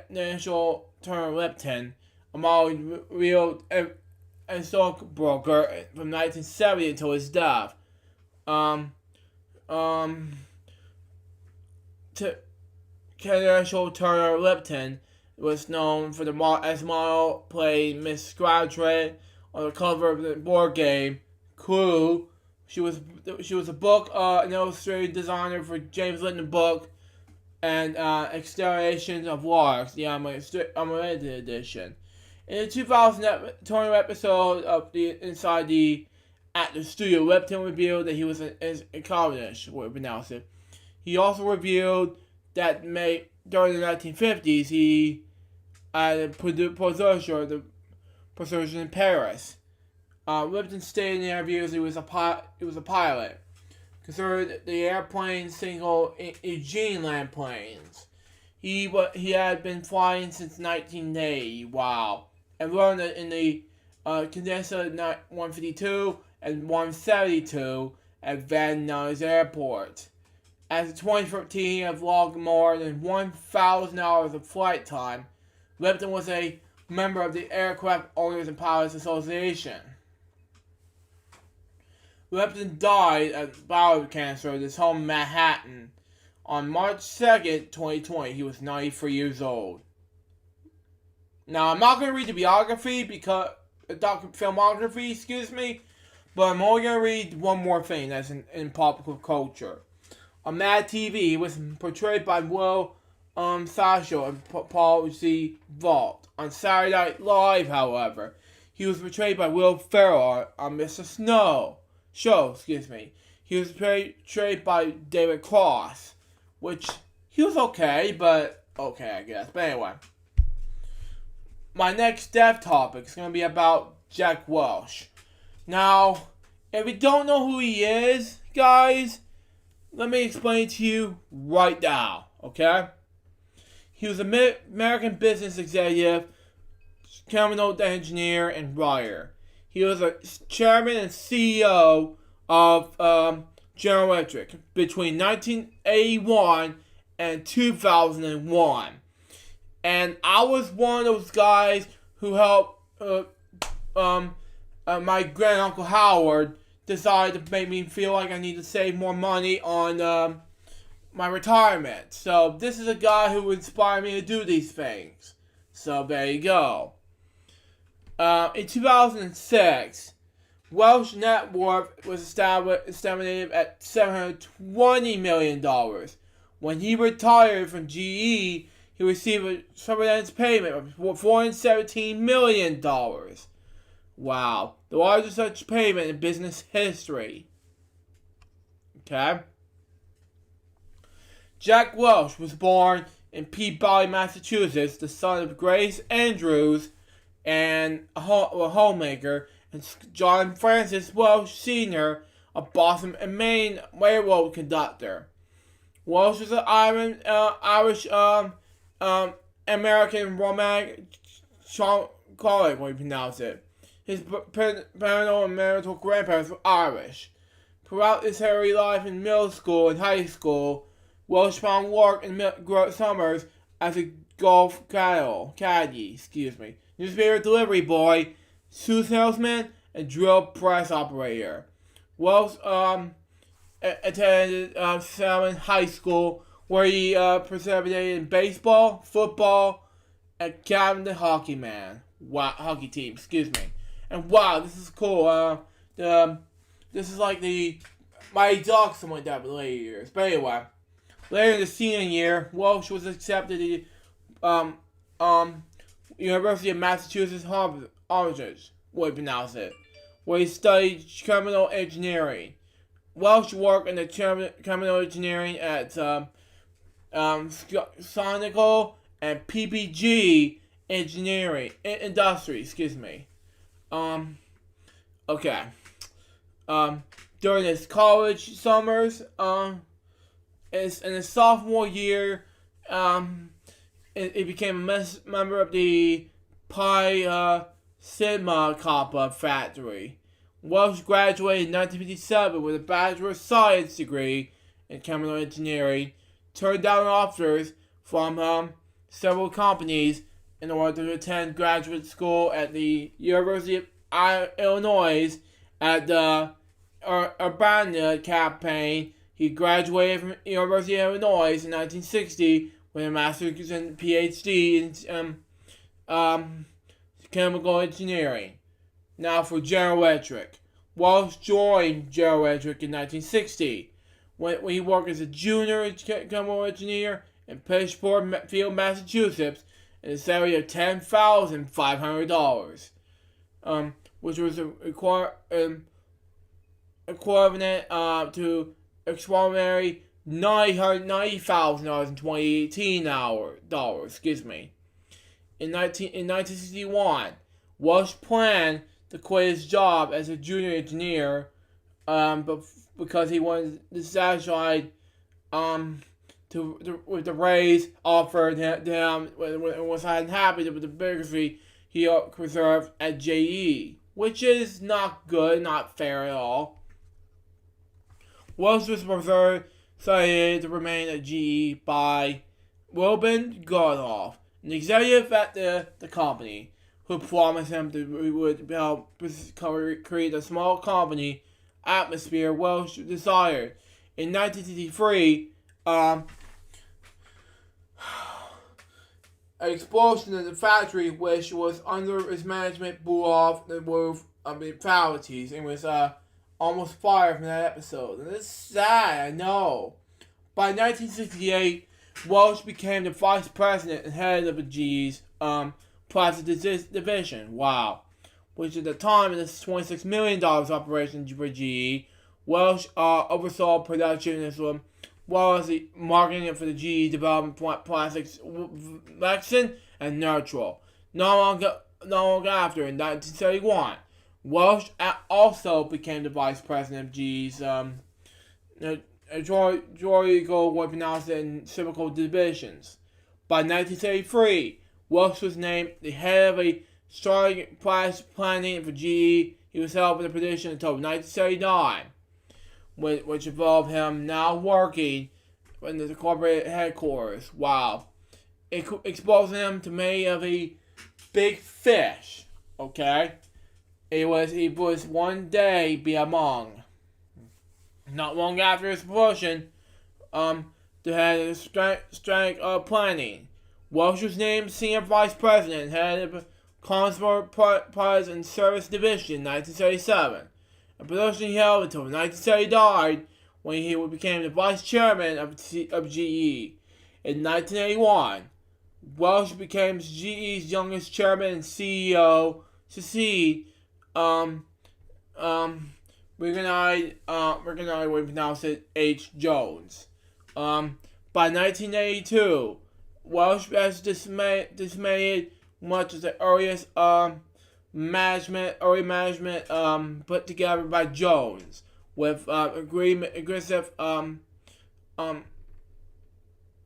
National Turner Lipton, a model real and stockbroker from 1970 until his death. National Turner Lipton was known for as model played Miss Scratchred on the cover of the board game Clue. She was a book an illustrated designer for James Lipton book and Exterminations of Larks, the unrated edition. In the 2020 episode of Inside the Actor Studio, Lipton revealed that he was a communist, we pronounce it. He also revealed that during the 1950s he had a position in Paris. Lipton stated in the interviews he was a pilot. Considered the airplane single Eugene land planes. He had been flying since 1980. Wow. And learned that in the Condenser 152 and 172 at Van Nuys Airport. As of 2013, he had logged more than 1,000 hours of flight time. Lipton was a member of the Aircraft Owners and Pilots Association. Lipton died of bowel cancer at his home in Manhattan on March 2nd, 2020. He was 93 years old. Now, I'm not going to read the filmography, but I'm only going to read one more thing that's in popular culture. On Mad TV, he was portrayed by Will Sasho and Paul Z. Vault. On Saturday Night Live, however, he was portrayed by Will Ferrell on Mr. He was portrayed by David Cross, which he was okay, I guess. But anyway, my next death topic is going to be about Jack Welch. Now, if you don't know who he is, guys, let me explain to you right now, okay? He was an American business executive, criminal engineer, and writer. He was a chairman and CEO of General Electric between 1981 and 2001. And I was one of those guys who helped my granduncle Howard decide to make me feel like I need to save more money on my retirement. So this is a guy who inspired me to do these things. So there you go. In 2006, Welch's net worth was estimated at $720 million. When he retired from GE, he he received a surveillance payment of $417 million. Wow, the largest such payment in business history. Okay. Jack Welch was born in Peabody, Massachusetts, the son of Grace Andrews and a homemaker, and John Francis Welch Sr., a Boston and Maine railroad conductor. Welch was an Irish American romantic colleague, when you pronounce it. His paternal and maternal grandparents were Irish. Throughout his early life in middle school and high school, Welch found work in summers as a golf caddy, newspaper delivery boy, shoe salesman, and drill press operator. Welch attended Salmon High School, where he participated in baseball, football, and captained the hockey team. And wow, this is cool. This is like the Mighty Ducks, something like that, for the later years. But anyway, later in the senior year, Welch was accepted to the University of Massachusetts Harvard, where he studied criminal engineering. Welch worked in the criminal engineering at Sonical and PPG industry. Okay. During his college summers, in his sophomore year, he became a member of the Pi Sigma Kappa factory. Welch graduated in 1957 with a Bachelor of Science degree in chemical engineering, turned down offers from several companies in order to attend graduate school at the University of Illinois at the Urbana campaign. He graduated from the University of Illinois in 1960 with a master's and PhD in chemical engineering. Now for General Electric. Welch joined General Electric in 1960 when he worked as a junior chemical engineer in Pittsburgh Field, Massachusetts, in a salary of $10,500, which was equivalent to extraordinary $990,000 in 2018 dollars. In 1961, Welch planned to quit his job as a junior engineer, but because he was dissatisfied with the raise offered him, was unhappy with the vacancy he reserved at JE, which is not good, not fair at all. Welch was decided to remain at GE by Wilbur Gardolf, an executive at the company, who promised him that he would help create a small company atmosphere Welch desired. In 1963, an explosion in the factory, which was under his management, blew off the roof of the fatalities and was almost fired from that episode. And it's sad, I know. By 1968, Welch became the vice president and head of the GE's Plastics division. Wow. Which at the time of this $26 million operation for GE, Welch oversaw production as well as the marketing for the GE development plastics Lexan and Neutral. Not long after, in 1971, Welch also became the vice president of GE's Georgical weapons and chemical divisions. By 1973, Welch was named the head of a strategic planning for GE. He was held in the position until 1979, which involved him now working in the corporate headquarters. Wow. It exposed him to many of the big fish. Okay? He was one day be among. Not long after his promotion, to head of strategic planning, Welch was named Senior Vice President, head of Consumer Products and Service Division in 1977, a position he held until 1979 when he became the Vice Chairman of GE. In 1981, Welsh became GE's youngest chairman and CEO. Succeed. Recognized, we pronounce it H. Jones. By 1982, Welsh has dismayed much of the early management put together by Jones with aggressive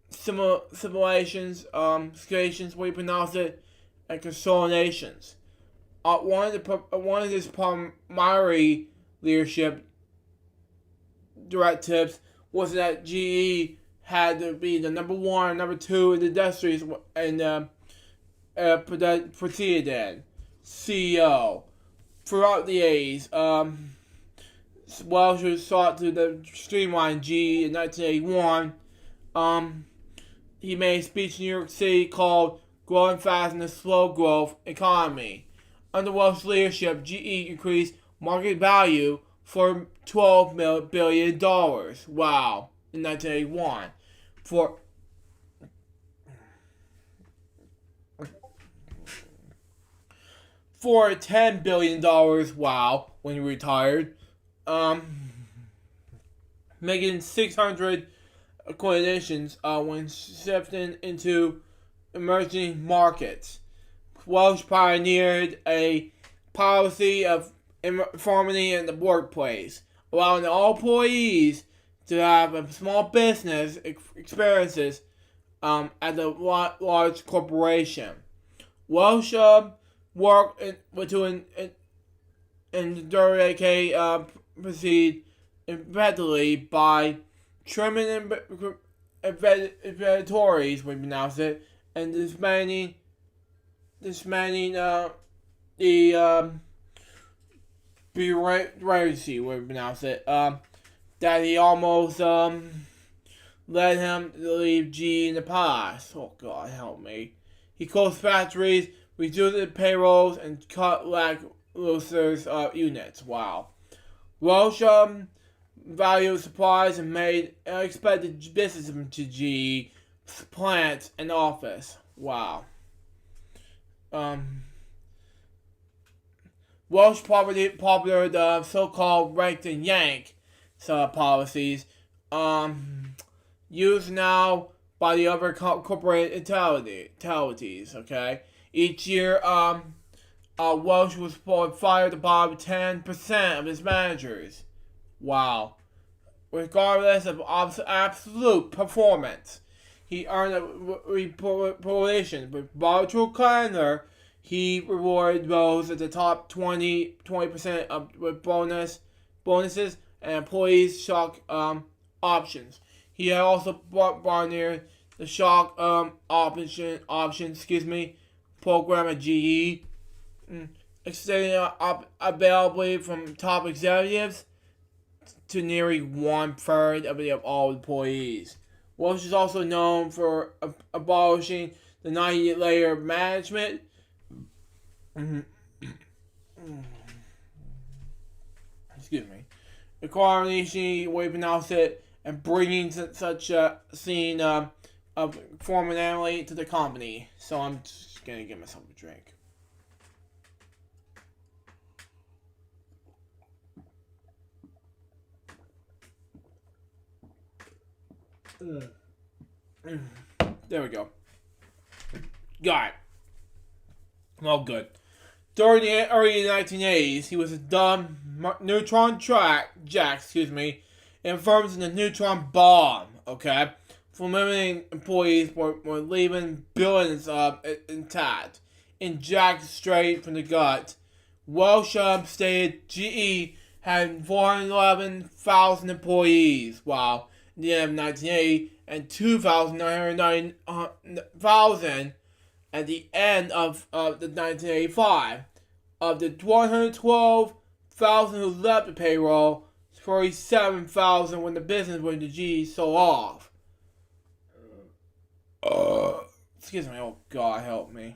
simulations, we pronounce it, and consolidations. One of his primary leadership directives was that GE had to be the number one, number two in the industries, and proceeded in CEO. Throughout the 80s, Welsh was sought to streamline GE in 1981. He made a speech in New York City called Growing Fast in a Slow Growth Economy. Under Welsh's leadership, GE increased market value for $12 billion. Wow. In 1981. For $10 billion, wow, when he retired. Making 600 acquisitions when shifting into emerging markets. Welsh pioneered a policy of uniformity in the workplace, allowing all employees to have a small business experiences at a large corporation. Welsh worked to proceed rapidly by trimming inventories, we pronounce it, and dismantling the bureaucracy, we pronounce it, that he almost led him to leave G in the past. Oh God, help me. He closed factories, reduced payrolls, and cut lackluster units. Wow. Welsh valued supplies and made unexpected business to GE plants and office. Wow. Welsh popular the so-called ranked and yank policies used now by the other corporate entities. Okay, each year Welsh was fired about 10% of his managers. Wow. Regardless of absolute performance, he earned a promotion. With volatile calendar, he rewarded those at the top 20% with bonuses and employees stock options. He had also pioneered the stock option program at GE, extending availability from top executives to nearly 1/3 of all employees. Welsh is also known for abolishing the 90-layer management. Excuse me. Equality, we pronounce it, and bringing such a scene of formality to the company. So I'm just gonna give myself a drink. There we go. Got it. Well, good. During the early 1980s, he was a dumb neutron jack, in firms in the neutron bomb, okay? Fulminating employees were leaving billions intact, injected straight from the gut. Welsh stated GE had 411,000 employees, wow, in the end of 1980, and 2,990,000 at the end of the 1985. Of the 112,000 who left the payroll, 47,000 when the business went to GE sold off. Excuse me, oh God, help me.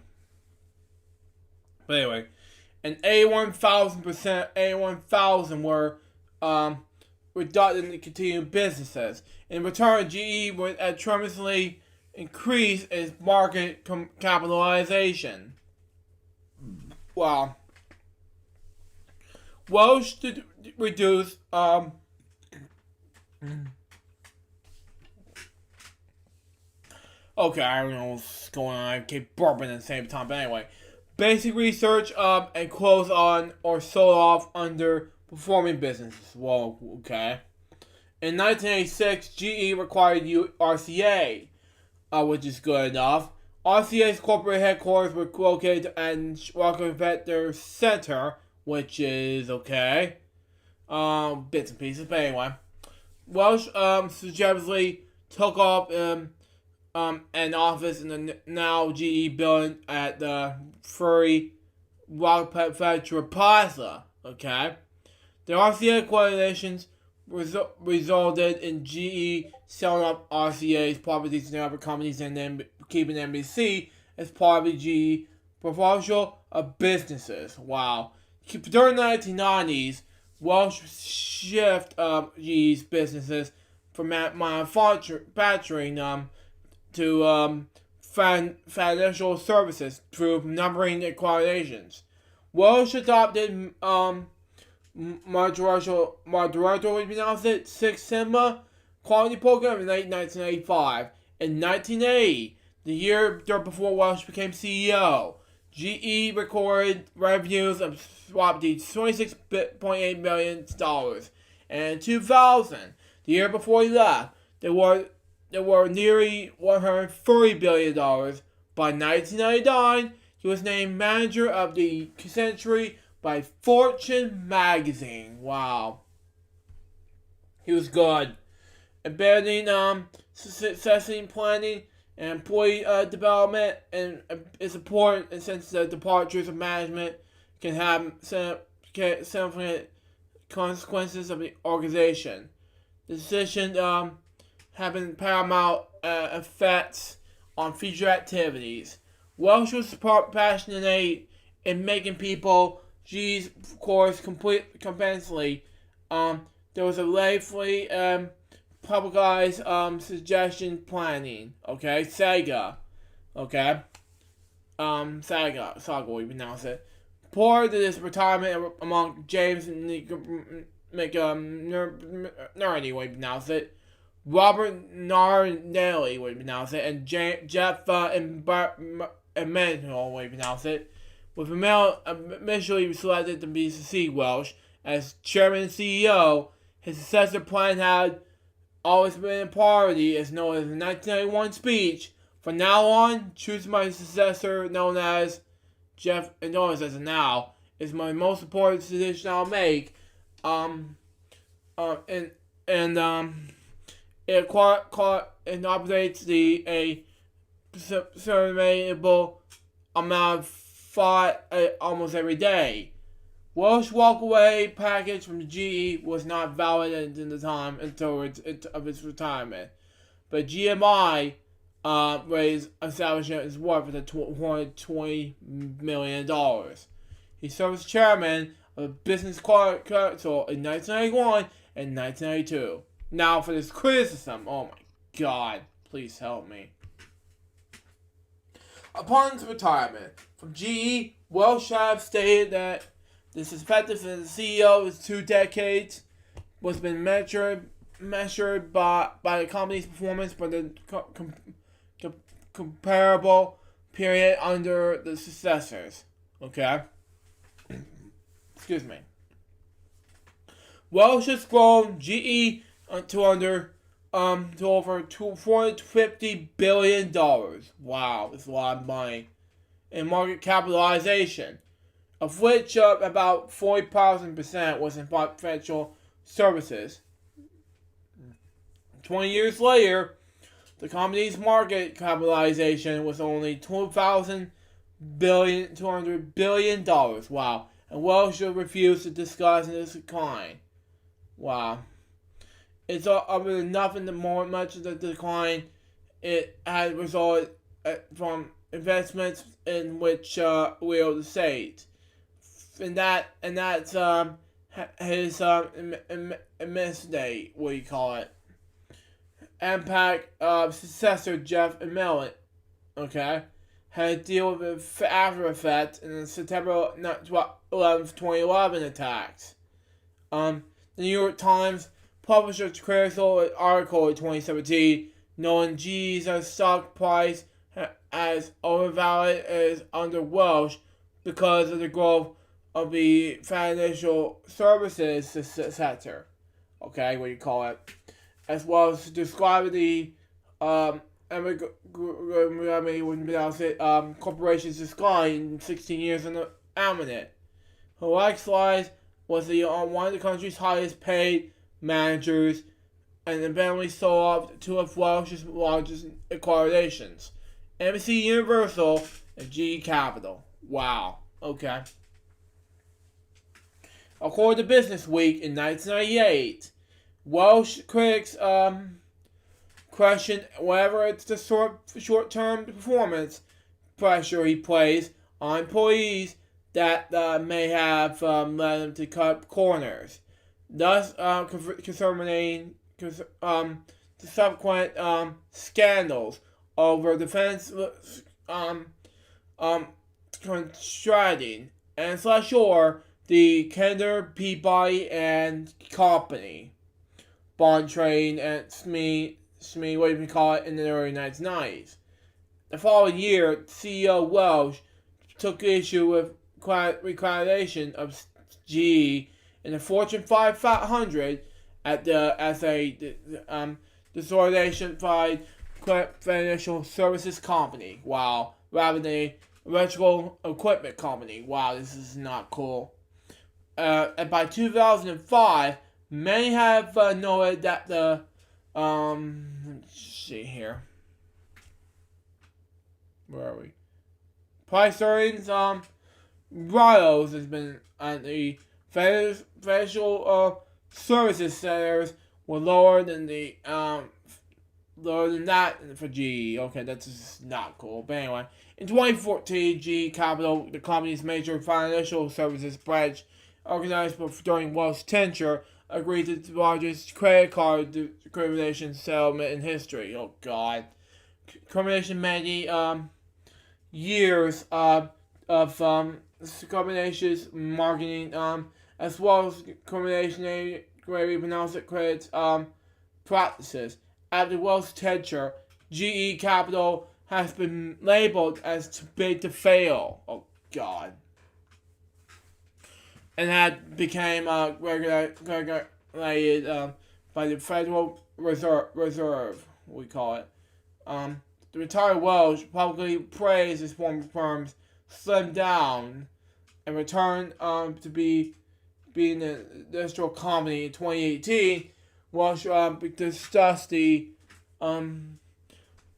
But anyway, and 81,000 were redundant in continuing businesses. In return, GE went tremendously increase its market capitalization. Wow. Welsh to reduce okay, I don't know what's going on. I keep burping at the same time, but anyway. Basic research and close on or sold off under performing businesses. Well, okay. In 1986, GE required RCA, which is good enough. RCA's corporate headquarters were located at Rockefeller Center, which is okay. Bits and pieces, but anyway. Welsh suggestively took up an office in the now GE building at the Furry Rockefeller Plaza. Okay, the RCA coordinations resulted in GE selling up RCA's properties to other companies and then keeping NBC as part of the GE portfolio of businesses. Wow. During the 1990s, Welsh shift GE's businesses from manufacturing to financial services through numbering and coordinations. Welsh adopted Modular Six Sigma quality program in late 1985. In 1980, the year before Welsh became CEO, GE recorded revenues of $26.8 million. And in 2000, the year before he left, there were nearly $130 billion. By 1999, he was named manager of the century by Fortune magazine. Wow. He was good. Abandoning succession planning and employee development and is important since the departures of management can have significant consequences of the organization. The decision having paramount effects on future activities. Welsh was passionate in making people G's course compensely. There was a lately publicized suggestion planning. Okay, Saga. Okay, Saga, we pronounce it. Prior to this retirement among James Nerdy, we pronounce it. Robert Narnelli, we pronounce it, and Jeff Emanuel, we pronounce it, with Emil initially selected to be succeed Welsh as chairman and CEO. His successor plan had always been a priority, as known as the 1991 speech. From now on, choose my successor, known as Jeff, known as now, is my most important decision I'll make. It operates a surveyable amount of thought almost every day. Welsh walkaway package from GE was not valid at the time until its retirement, but GMI raised establishment his worth at $220 million. He served as chairman of the Business Council in 1991 and 1992. Now for this criticism, oh my God, please help me. Upon his retirement from GE, Welsh have stated that the perspective as CEO is 2 decades was been measured by the company's performance for the comparable period under the successors. Okay? Excuse me. Welsh has grown GE to over $450 billion. Wow, that's a lot of money. In market capitalization, of which about 40,000% was in financial services. 20 years later, the company's market capitalization was only $200 billion. Wow. And Welsh refused to discuss this decline. Wow. It's other than nothing more much of the decline. It had resulted from investments in which real estate. And that's his mistake, what do you call it? Impact successor Jeff Mellon, okay, had to deal with the after effects in the September 11th, 2011 attacks. The New York Times published a critical article in 2017 knowing GE's stock price as overvalued as under Welsh because of the growth of the financial services sector, okay, what you call it, as well as describing the corporation's decline in 16 years in the eminent. Who likewise was one of the country's highest paid managers and eventually sold off two of Welsh's largest corporations, NBC Universal and GE Capital. Wow. Okay. According to Business Week in 1998, Welsh critics question whether it's the short-term performance pressure he plays on employees that may have led him to cut corners, thus concerning the subsequent scandals over defense constraining and /or the Kinder, Peabody and Company bond trade and SME, what you can call it, in the early 1990s. The following year, CEO Welsh took issue with reclassification of GE in the Fortune 500 as a disorganized financial services company. Wow. Rather than a electrical equipment company. Wow, this is not cool. And by 2005, many have noted that the let's see here. Where are we? Price earnings rivals has been at the financial services centers were lower than that for GE. Okay, that's just not cool. But anyway, in 2014, GE Capital, the company's major financial services branch, organized during Welsh's tenure, agreed to the largest credit card discrimination settlement in history. Oh God, discrimination many years of discrimination marketing as well as discrimination credit practices. After Welsh's tenure, GE Capital has been labeled as too big to fail. Oh God. And that became regulated by the Federal Reserve, we call it. The retired Welsh publicly praised his former firms slimmed down and returned to being an industrial company in 2018. Welsh discussed the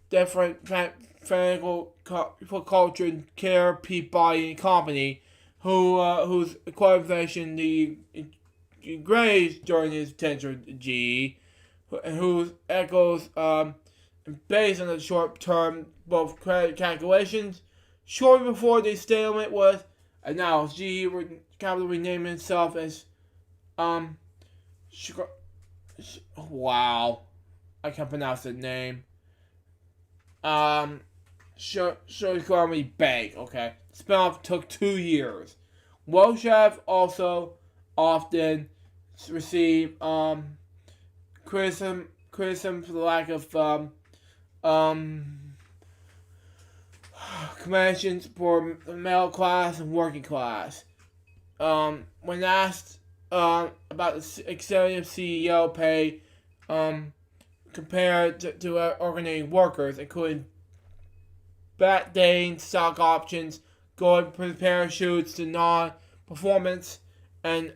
different financial culture and care Peabody and Company, whose qualification he grazed during his tenure at GE, whose echoes based on the short-term both credit calculations. Shortly before the statement was announced, GE Capital renamed itself as wow, I can't pronounce the name. Shortly Bank. Okay, spinoff took 2 years. Welsh have also often received criticism for the lack of conventions for the middle class and working class. When asked about the executive CEO pay compared to organizing workers, including backdating stock options, golden parachutes to non-performance, and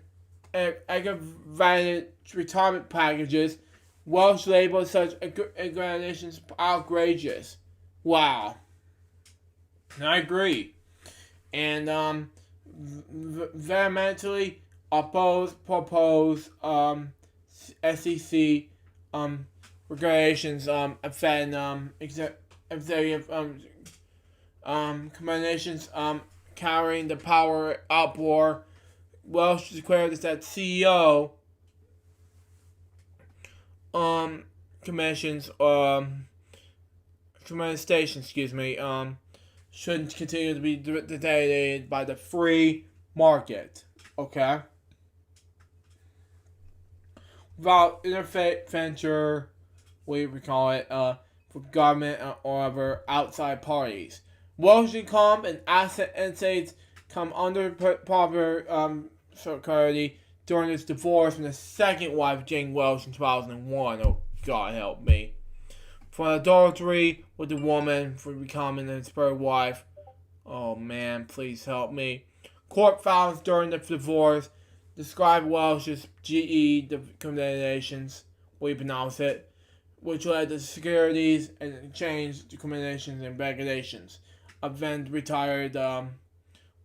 aggravated retirement packages, Welsh labeled such organizations outrageous. Wow. And I agree. And vehemently propose SEC regulations offend executive combinations carrying the power outboard. Welsh declared that CEO commissions, station, shouldn't continue to be dictated by the free market. Okay? Without intervention, we call it, for government or other outside parties. Welsh income and asset estates come under popular security during his divorce from his second wife, Jane Welsh, in 2001. Oh, God help me. For adultery with the woman, for becoming his third wife. Oh, man, please help me. Court files during the divorce describe Welsh's GE discriminations, we pronounce it, which led to securities and change discriminations and regulations. A then retired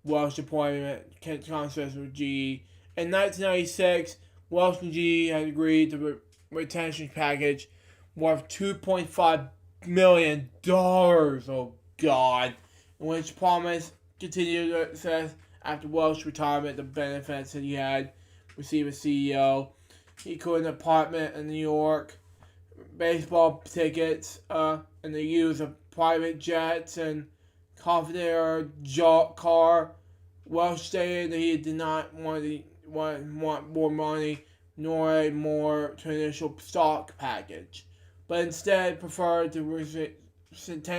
Welsh appointment contracts with GE. In 1996, Welsh and GE had agreed to a retention package worth $2.5 million. Oh, God. In which promised continued success after Welsh's retirement, the benefits that he had received as CEO. He could an apartment in New York, baseball tickets, and the use of private jets and confidential car. Welsh stated that he did not want more money nor a more traditional stock package, but instead preferred to retain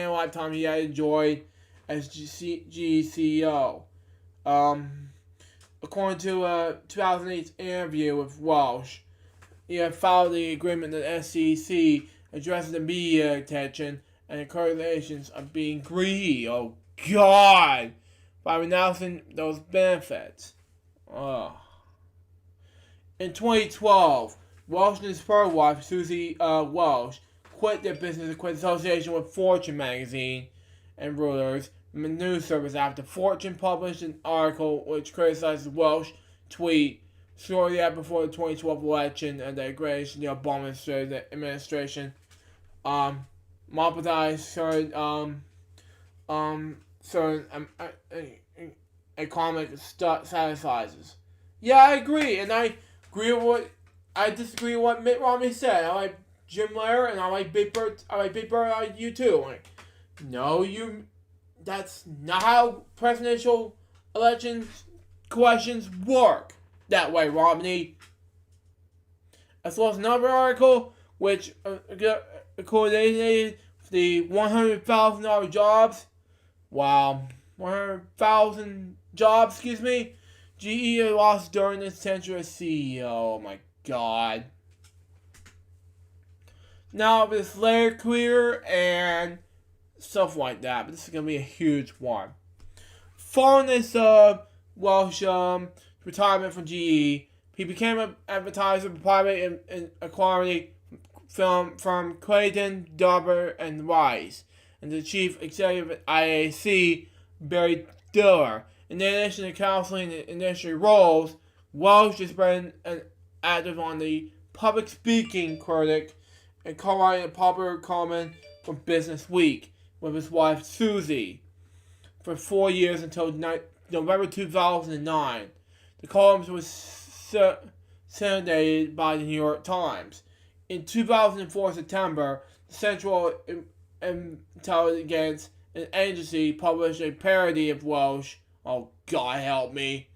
a lifetime he had enjoyed as CEO. According to a 2008 interview with Welsh, he had filed the agreement that SEC addresses the media attention and the correlations of being greedy. Oh, God! By renouncing those benefits. In 2012, Welsh and his third wife, Susie Welsh, quit their business and quit association with Fortune magazine and Reuters news service after Fortune published an article which criticizes Welsh tweet shortly after before the 2012 election and the aggravation of the Obama administration. Monopolized certain economic sizes. Yeah, I agree, and I disagree with what Mitt Romney said. I like Jim Lair and I like Big Bird. I like you too. No, that's not how presidential elections questions work that way, Romney. As well as another article which coordinated the $100,000 jobs. Wow, 100,000 jobs, GE lost during its tenure as CEO. Oh my God. Now this layer career and stuff like that, but this is going to be a huge one. Following this Welsh retirement from GE, he became an advertiser for private and equality from Clayton, Dauber, and Rice, and the chief executive at IAC, Barry Diller. In addition to counseling and industry roles, Welsh has been active on the public speaking critic and co-writing a popular column from Business Week with his wife Susie for 4 years until November 2009. The column was syndicated by the New York Times. In 2004 September, the Central Intelligence Agency published a parody of Welsh. Oh, God help me.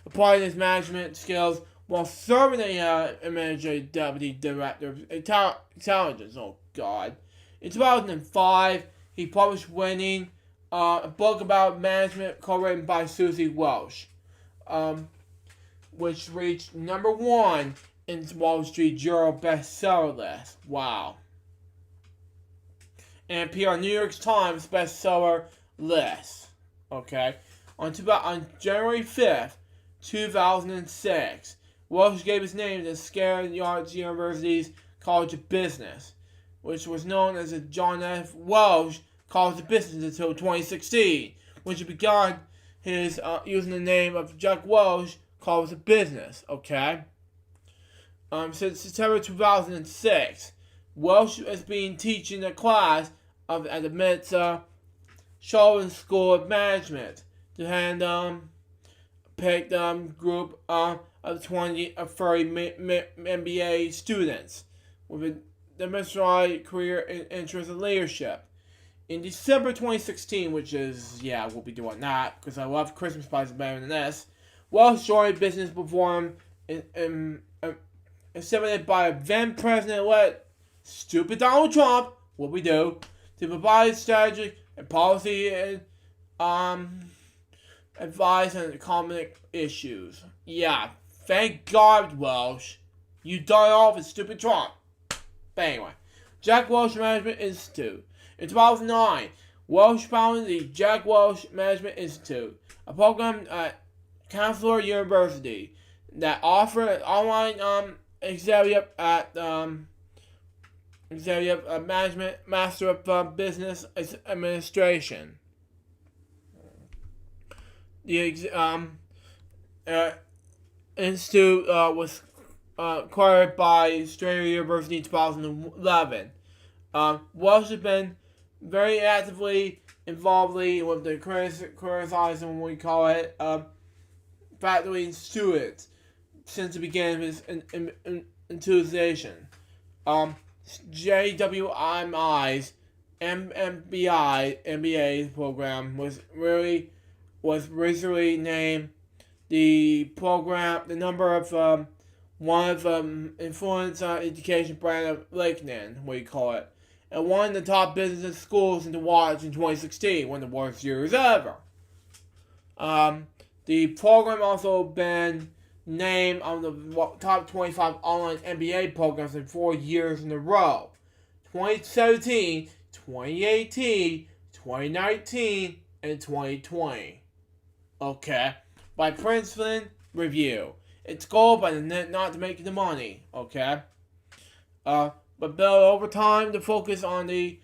Applying his management skills while serving as administrative deputy director of intelligence. Oh, God. In 2005, he published Winning, a book about management co-written by Susie Welsh, which reached number 1 in Wall Street Journal bestseller list. Wow. And appeared on New York Times bestseller list. Okay. On January 5th, 2006, Welsh gave his name to Scared Yards University's College of Business, which was known as the John F. Welsh College of Business until 2016, which he began his using the name of Jack Welsh College of Business. Okay. Since September 2006, Welsh has been teaching a class at the Mensa Sheldon School of Management to hand picked group of 20 or 30 MBA students with demonstrate career interest in leadership. In December 2016, which is, yeah, we'll be doing that, because I love Christmas pies better than this, Welsh joined business reform inseminated by then President-elect stupid Donald Trump, what we do, to provide strategic and policy and advice on economic issues. Yeah, thank God, Welsh. You died off with stupid Trump. But anyway, Jack Welch Management Institute. In 2009, Welch founded the Jack Welch Management Institute, a program at Chancellor University that offered online executive management, Master of Business Administration. The institute was acquired by Australia University in 2011. Welsh has been very actively involved with the criticizing, we call it, faculty and students since the beginning of his enthusiasm. JWIMI's MBA program was recently named the number of one of influence education brand of Lakeland, we call it, and one of the top business schools to watch in 2016, one of the worst years ever. The program also been named on the top 25 online MBA programs in 4 years in a row. 2017, 2018, 2019, and 2020. Okay. By Princeton Review. It's goal by the net not to make the money. Okay. But build over time to focus on the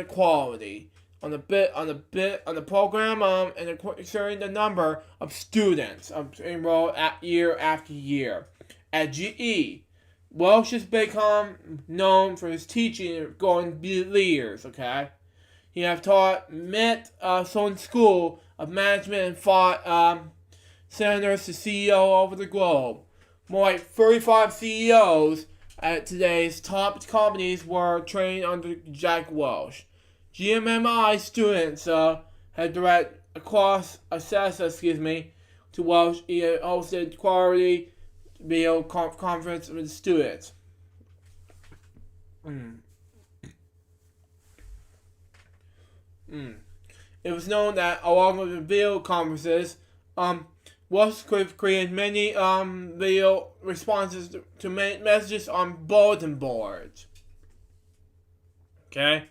quality. On the program and concerning the number of students enrolled year after year. At GE, Welsh has become known for his teaching and going leaders, okay? He has taught Sloan School of Management and fought senators to CEO over the globe. More like 35 CEOs at today's top companies were trained under Jack Welch. GMMI students had direct access to Welsh. He hosted quality video conference with students. It was known that along with the video conferences, Welsh could create many video responses to messages on bulletin boards. Okay?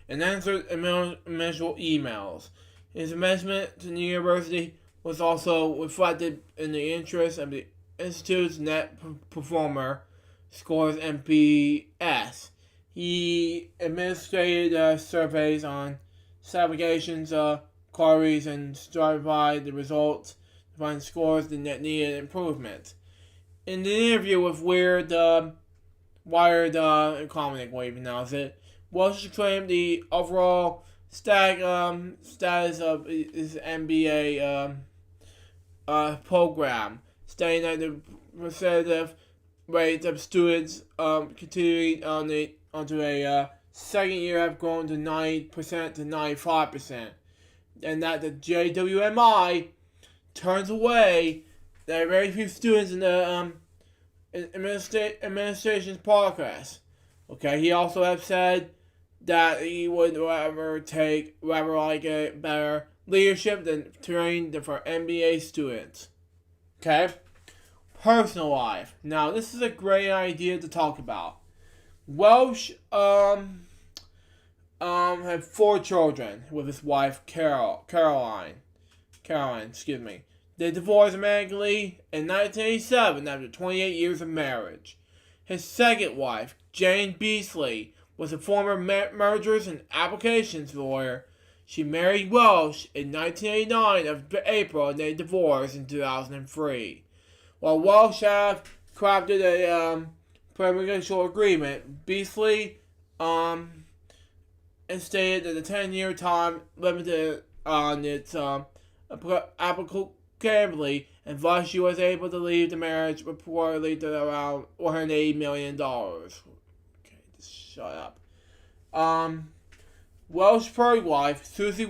And answered initial emails. His investment to the university was also reflected in the interest of the Institute's net performer scores NPS. He administrated surveys on segregations, queries, and stratified the results to find scores that needed improvement. In the interview with Wired Economic, what even knows it, Welsh claimed the overall status of his MBA program, stating that the percentage rates of students continuing onto a second year have grown to 90% to 95%, and that the JWMI turns away that very few students in the administration's progress. Okay, he also have said that he would rather like a better leadership than train for MBA students. Okay? Personal life. Now, this is a great idea to talk about. Welsh had 4 children with his wife Caroline. They divorced amicably in 1987 after 28 years of marriage. His second wife, Jane Beasley, was a former mergers and applications lawyer. She married Welsh in 1989 of April, and they divorced in 2003. While Welsh have crafted a prenuptial agreement, Beasley stated that the 10-year time limited on its applicability, and thus she was able to leave the marriage reportedly to around $180 million. shut up. Welsh's wife, Susie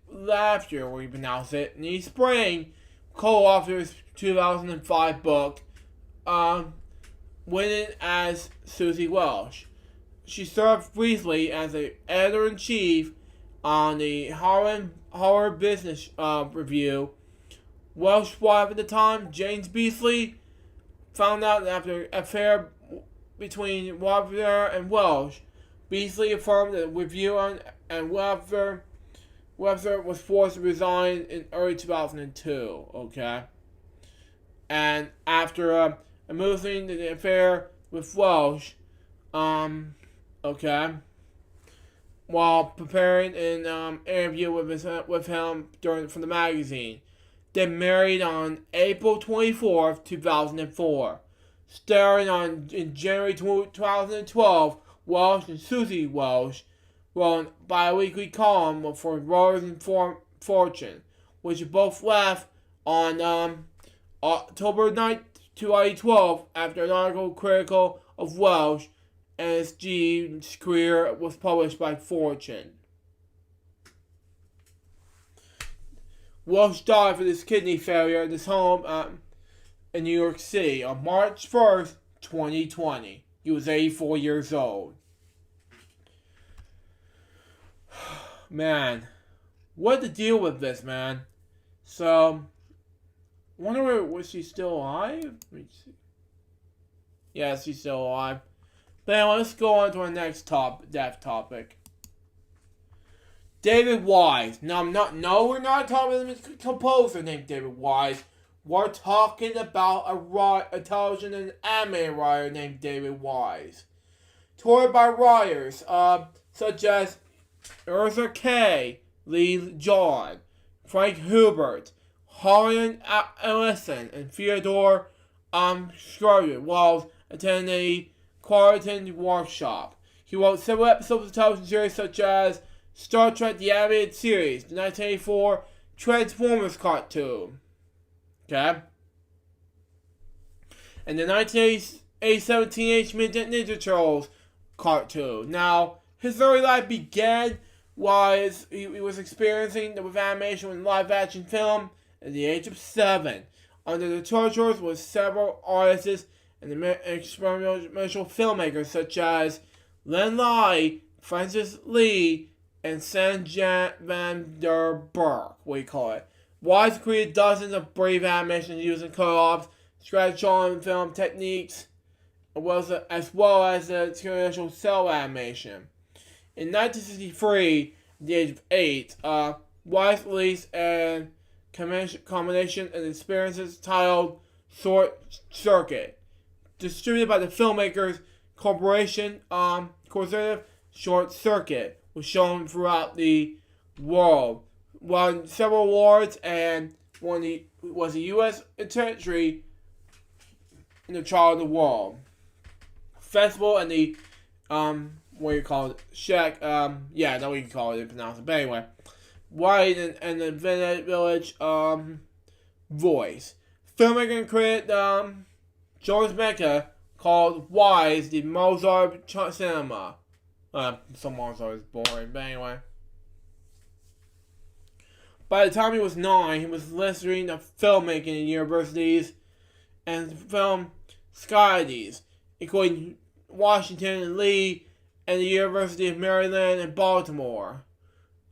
Laughter, or you pronounce it, Nee Spring, co-authored his 2005 book, Winning as Susie Welsh. She served briefly as an editor-in-chief on the Horror Business Review. Welsh's wife at the time, James Beasley, found out after an affair between Webster and Welsh. Beasley affirmed that the review and Webster was forced to resign in early 2002. Okay, and after losing the affair with Welsh, okay, while preparing an interview with him from the magazine, they married on April 24th, 2004. Starring in January 2012, Welsh and Susie Welsh wrote a bi-weekly column for Reuters and Fortune, which both left on October 9th, 2012, after an article critical of Welsh and his career was published by Fortune. Welsh died from his kidney failure at his home in New York City on March 1st, 2020. He was 84 years old. Man, what to deal with this, man? So, wonder was she still alive? Let me see. Yeah, she's still alive. But anyway, let's go on to our next death topic. David Wise. Now, we're not talking about a composer named David Wise. We're talking about a television and anime writer named David Wise. Toured by writers such as Ursula K., Lee John, Frank Hubert, Holland Ellison, and Theodore Schroeder while attending a quarantine workshop. He wrote several episodes of television series such as Star Trek The Animated Series, the 1984 Transformers cartoon. Okay? And the 1987 Teenage Mutant Ninja Turtles cartoon. Now, his early life began while he was experiencing with animation and live action film at the age of 7. Under the tutelage was several artists and experimental filmmakers such as Len Lai, Francis Lee, and Sanjay Van Der Berg, Wise created dozens of brave animations using co-ops, scratch on film techniques, as well as the experiential cell animation. In 1963, at the age of 8, Wise released a combination of experiences titled Short Circuit, distributed by the Filmmakers Corporation. Short Circuit was shown throughout the world, won several awards, and was a U.S. entry in the Child of the World Festival and the Shack, that's what you call it in pronounce it. But anyway, White and the Village Voice. Filmmaker and critic George Mecca called Wise the Mozart cinema. Some Mozart is boring, but anyway. By the time he was 9, he was lecturing of filmmaking in universities and film studies, including Washington and Lee and the University of Maryland and Baltimore,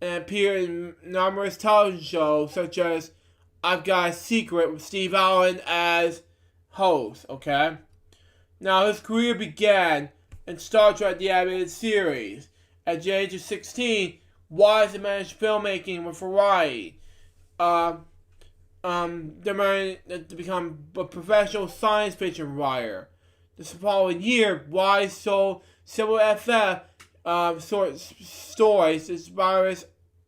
and appeared in numerous television shows such as I've Got a Secret with Steve Allen as host, okay? Now, his career began in Star Trek The Animated Series. At the age of 16, Wise managed filmmaking with Variety. Demanding to become a professional science fiction writer. The following year, Wise sold several short stories as various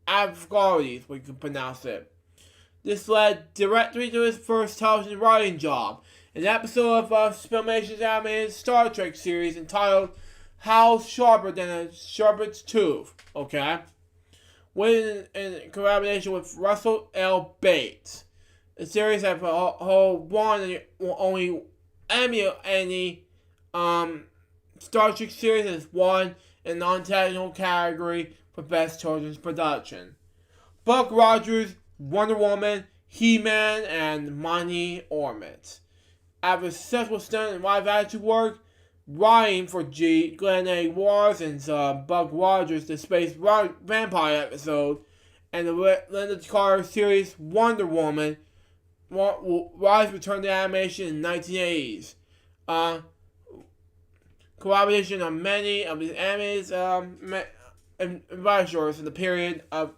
avant-gardes, we can pronounce it. This led directly to his first television writing job, an episode of Filmation's animated Star Trek series entitled How Sharper Than a Shepherd's Tooth, okay? In collaboration with Russell L. Bates. The series had won only Emmy Star Trek series has won in non-technical category for Best Children's Production. Buck Rogers, Wonder Woman, He-Man, and Mighty Ormond. After a successful stint in live action work, writing for Glenn A. Warson's Buck Rogers, the Space Vampire episode, and the Linda Carter series Wonder Woman, Rise returned to animation in the 1980s. Collaboration on many of his animated advisors in the period of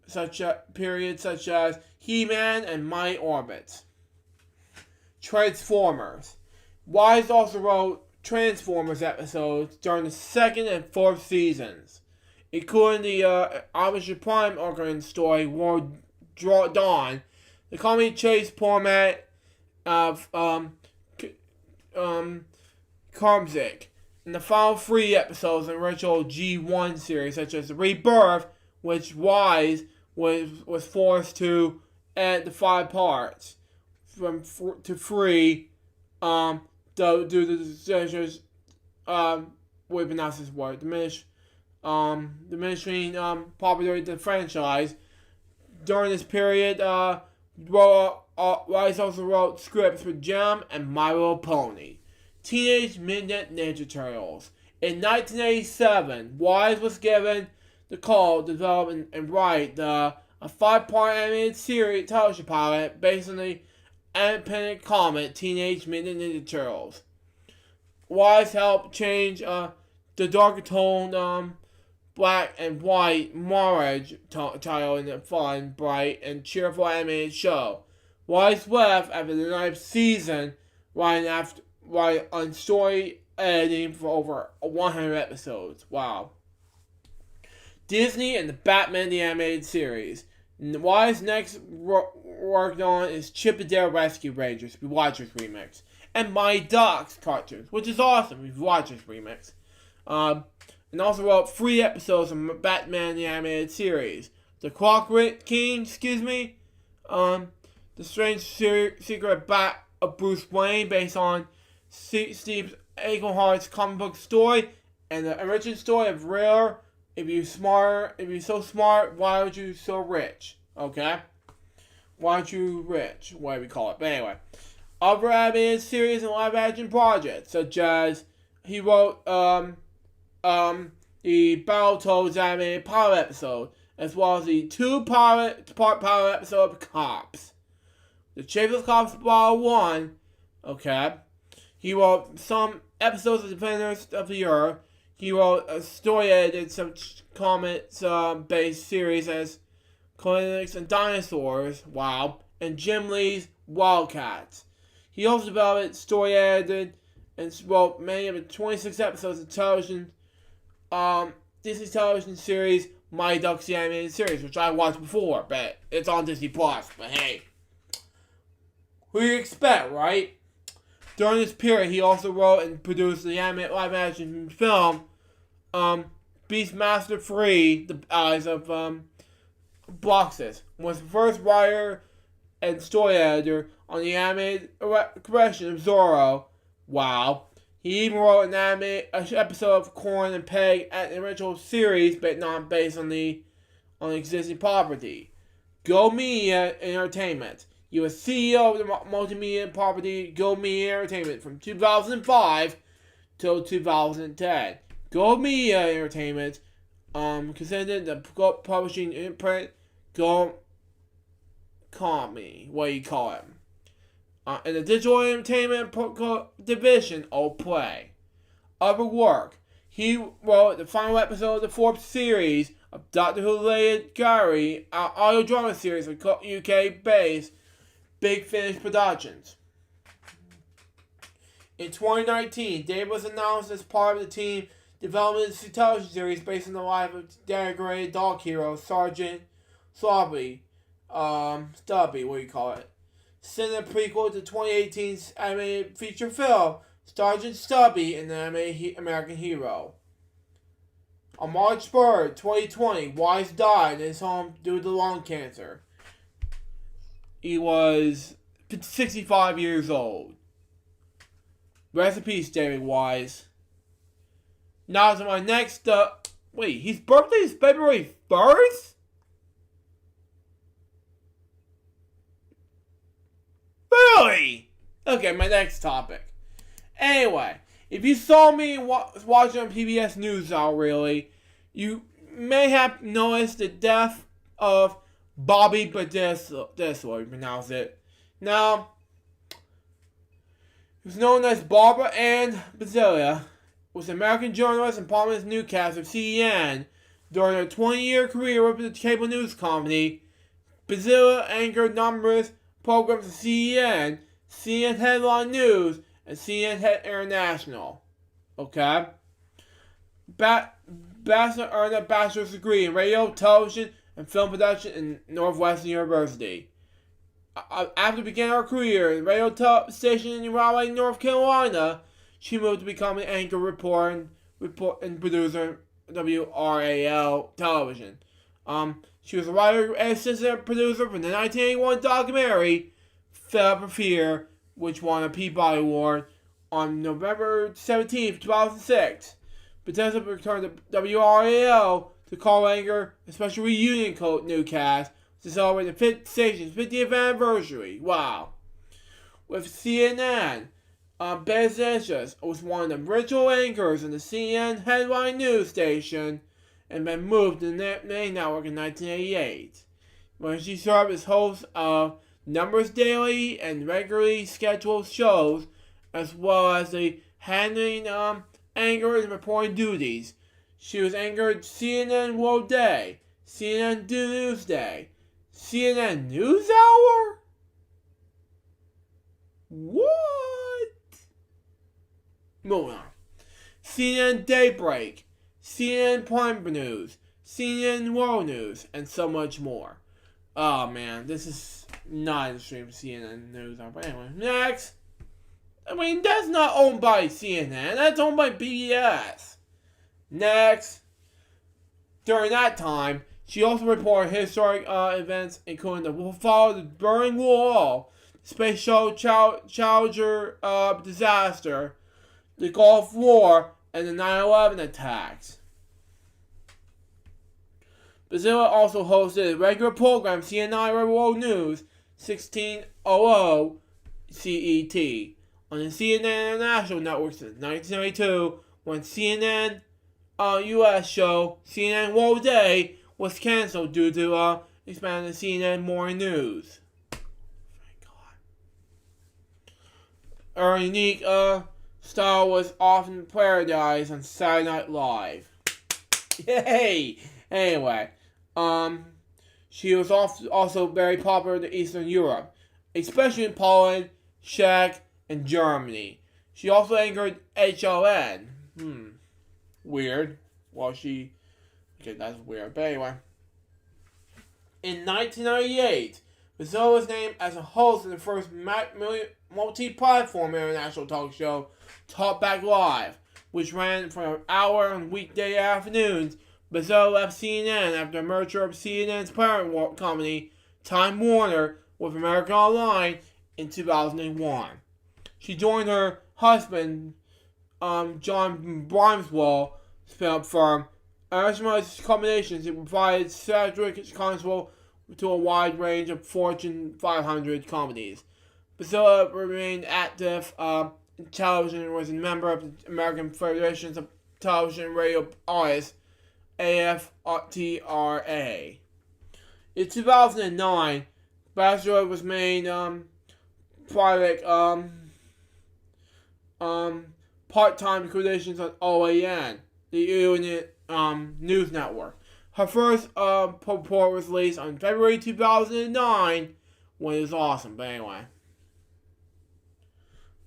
such as He-Man and Mighty Orbit. Transformers. Wise also wrote Transformers episodes during the second and fourth seasons, including the Optimus Prime origin story War Dawn, the comedy chase format of Karmzik, and the final 3 episodes in the original G1 series, such as Rebirth, which Wise was forced to add the 5 parts to 3 due to the decisions we pronounce this word diminishing popularity of the franchise. During this period, Wise also wrote scripts for Gem and My Little Pony. Teenage Mutant Ninja Turtles. In 1987, Wise was given the call to develop and write a 5-part animated series television pilot based on the independent comic Teenage Mutant Ninja Turtles. Wise helped change the darker toned black and white Marriage title in a fun, bright, and cheerful animated show. Wise left after the 9th season, writing on story editing for over 100 episodes. Wow. Disney and the Batman the Animated Series. Wise next worked on is Chip and Dale Rescue Rangers, we watch this remix, and My Ducks cartoons, which is awesome, we've watched this remix. And also wrote 3 episodes of Batman the Animated Series. The Clockwork King, The Strange Secret Bat of Bruce Wayne, based on Steve Eaglehart's comic book story, and the original story of Rare. If you're so smart, why aren't you so rich? Okay? Why aren't you rich? Whatever we call it. But anyway. Other animated series and live action projects, such as he wrote the Battletoads animated pilot episode, as well as the 2-part pilot episode of Cops. The Shameless Cops Ball 1, okay? He wrote some episodes of Defenders of the Earth. He wrote a story edited some comics-based series as Clinics and Dinosaurs, wow, and Jim Lee's Wildcats. He also developed, story edited, and wrote many of the 26 episodes of television, Disney television series, Mighty Ducks the Animated Series, which I watched before, but it's on Disney Plus. But hey, who do you expect, right? During this period, he also wrote and produced the animated live-action film, Beastmaster 3, The Eyes of Bloxus. Was the first writer and story editor on the animated correction of Zorro. Wow. He even wrote an animated episode of Corn and Peg at the original series, but not based on the existing property. Go Media Entertainment. He was CEO of the multimedia property Go Media Entertainment from 2005 till 2010. Go Media Entertainment considered the publishing imprint Go Company, what do you call it? In the digital entertainment division of Play. Other work. He wrote the final episode of the 4th series of Doctor Who related Gary, our audio drama series of UK-based Big Finish Productions. In 2019, Dave was announced as part of the team developing a television series based on the life of denigrated dog hero Sergeant Stubby, what do you call it? Send a prequel to 2018's animated feature film, Sergeant Stubby and the Animated American Hero. On March 3rd, 2020, Wise died in his home due to lung cancer. He was 65 years old. Rest in peace, David Wise. Now to my next, wait, his birthday is February 1st? Really? Okay, my next topic. Anyway, if you saw me watching on PBS NewsHour, really, you may have noticed the death of Bobby Badisla, you pronounce it. Now, he was known as Barbara Ann Badisla, was an American journalist and prominent newscaster of CNN. During her 20-year career with the cable news company, Badisla anchored numerous programs of CNN, CNN Headline News, and CNN International. Okay? Badisla earned a bachelor's degree in radio, television, and film production in Northwestern University. After beginning her career in a radio station in Raleigh, North Carolina, she moved to become an anchor, reporter, and producer of WRAL television. She was a writer and assistant producer for the 1981 documentary Fed Up for Fear, which won a Peabody Award on November 17, 2006. Badisla returned to WRAL to call anchor a special reunion newscast to celebrate the station's 50th anniversary. Wow. With CNN, Badisla was one of the original anchors in the CNN Headline News station and then moved to the main network in 1988, when she served as host of numerous daily and regularly scheduled shows, as well as the handling anchor and reporting duties. She was anchored CNN World Day, CNN Newsday, CNN NewsHour? What? Moving on. CNN Daybreak, CNN Prime News, CNN World News, and so much more. Oh man, this is not in the stream CNN News. But anyway, next. I mean, that's not owned by CNN. That's owned by PBS. Next. During that time, she also reported historic events, including the fall of the Berlin Wall, Space Shuttle Challenger disaster, the Gulf War, and the 9/11 attacks. Badisla also hosted a regular program, CNN World News 1600 CET, on the CNN International Network since 1992, when CNN US show CNN World Day was canceled due to expanding CNN Morning News. Thank God. Her unique style was often parodied on Saturday Night Live. Yay! Anyway, she was also very popular in Eastern Europe, especially in Poland, Czech, and Germany. She also anchored HLN. Weird. Well, okay, that's weird. But anyway. In 1998, Badisla was named as a host of the first multi-platform international talk show, Talk Back Live, which ran for an hour on weekday afternoons. Badisla left CNN after the merger of CNN's parent company, Time Warner, with American Online in 2001. She joined her husband, John Brimswell, spin-up firm, Arizona's combinations. It provided strategic counsel to a wide range of Fortune 500 companies. Badisla remained active in television and was a member of the American Federation of Television and Radio Artists, AFTRA. In 2009, Badisla was made private part-time credentials on OAN, the Union News Network. Her first report was released on February 2009, when it was awesome. But anyway,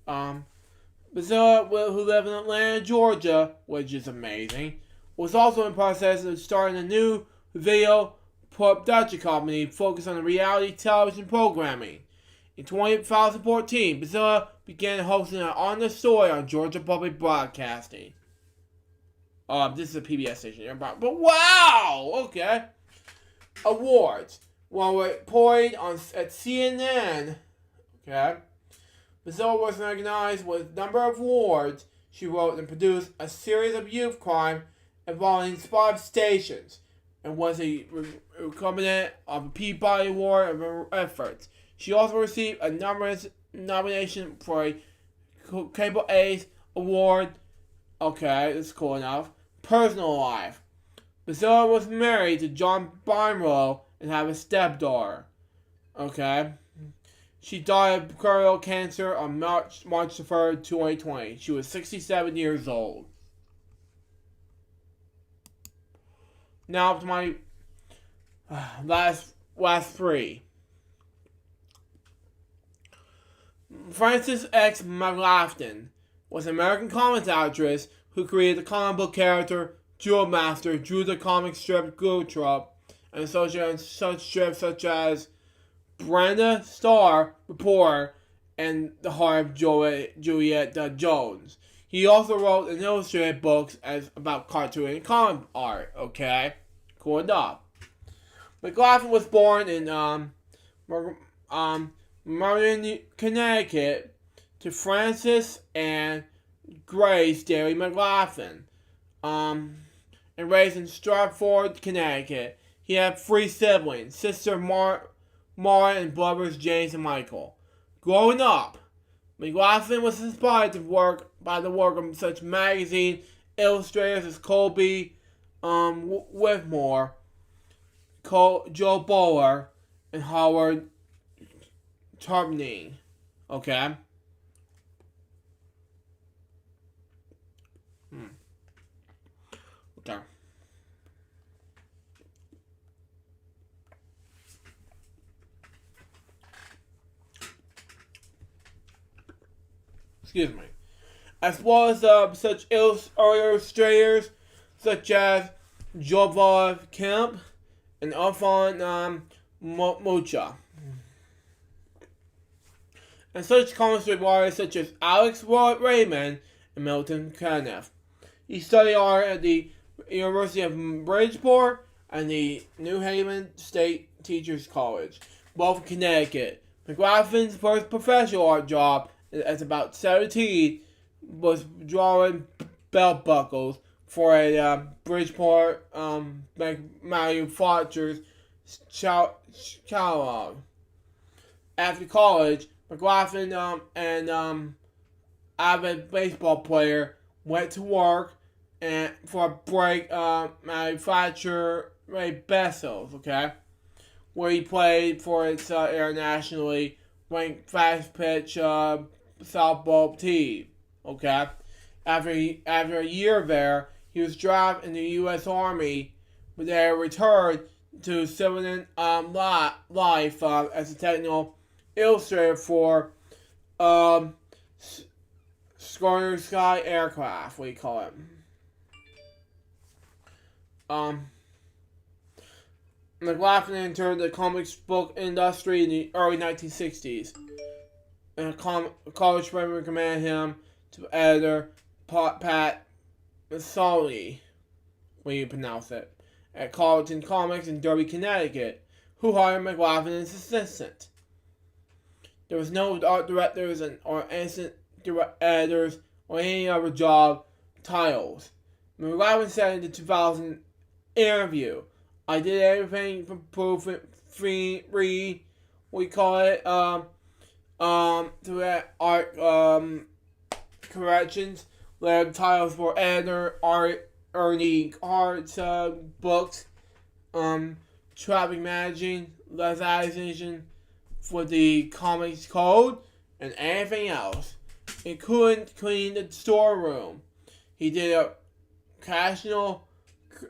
Badisla, who lived in Atlanta, Georgia, which is amazing, was also in the process of starting a new video production company focused on reality television programming. In 2014, Badisla began hosting an On the Story on Georgia Public Broadcasting. This is a PBS station, but wow! Okay. Awards. Well, reported at CNN. Okay. Bazilla was recognized with a number of awards. She wrote and produced a series of youth crime involving 5 stations and was a recipient of a Peabody Award of her efforts. She also received a nomination for a Cable Ace Award. Okay, that's cool enough. Personal life. Bazilla was married to John Bimrow and had a stepdaughter. Okay. She died of colorectal cancer on March 3rd, 2020. She was 67 years old. Now to my last 3. Frances X. McLaughlin was an American comics actress who created the comic book character Jewel Master, drew the comic strip Giltrop, and associated on such strips such as Brenda Starr, Reporter, and The Heart of Juliet Jones. He also wrote and illustrated books about cartoon and comic art. Okay, cool enough. McLaughlin was born in Meriden, Connecticut, to Francis and Grace Daly McLaughlin, and raised in Stratford, Connecticut. He had 3 siblings: sister Mara and brothers James and Michael. Growing up, McLaughlin was inspired by the work of such magazine illustrators as Colby Whitmore, Joe Bowler, and Howard Turpney. Okay. Okay. Excuse me. As well as such illustrators such as Jova Kemp and Alphon Mocha. And such comic strip artists such as Alex Raymond and Milton Caniff. He studied art at the University of Bridgeport and the New Haven State Teachers College, both in Connecticut. McLaughlin's first professional art job at about 17 was drawing belt buckles for a Bridgeport manufacturer's catalog. After college, McLaughlin and avid baseball player went to work and for a break manufacturer Ray Bessos, okay, where he played for its internationally ranked fast pitch softball team, okay. After a year there, he was drafted in the U.S. Army, but then returned to civilian life as a technical illustrator for Sky aircraft. What do you call it? McLaughlin entered the comics book industry in the early 1960s. And a college friend recommended him to editor Pat Masoli, when you pronounce it, at Carleton Comics in Derby, Connecticut, who hired McLaughlin as assistant. There was no art directors or assistant editors or any other job titles. McLaughlin said in the 2000 interview, "I did everything from free, we call it, to art corrections, led titles for editor, art, earning arts, books, traffic managing, legislation for the comics code, and anything else. He couldn't clean the storeroom. He did a occasional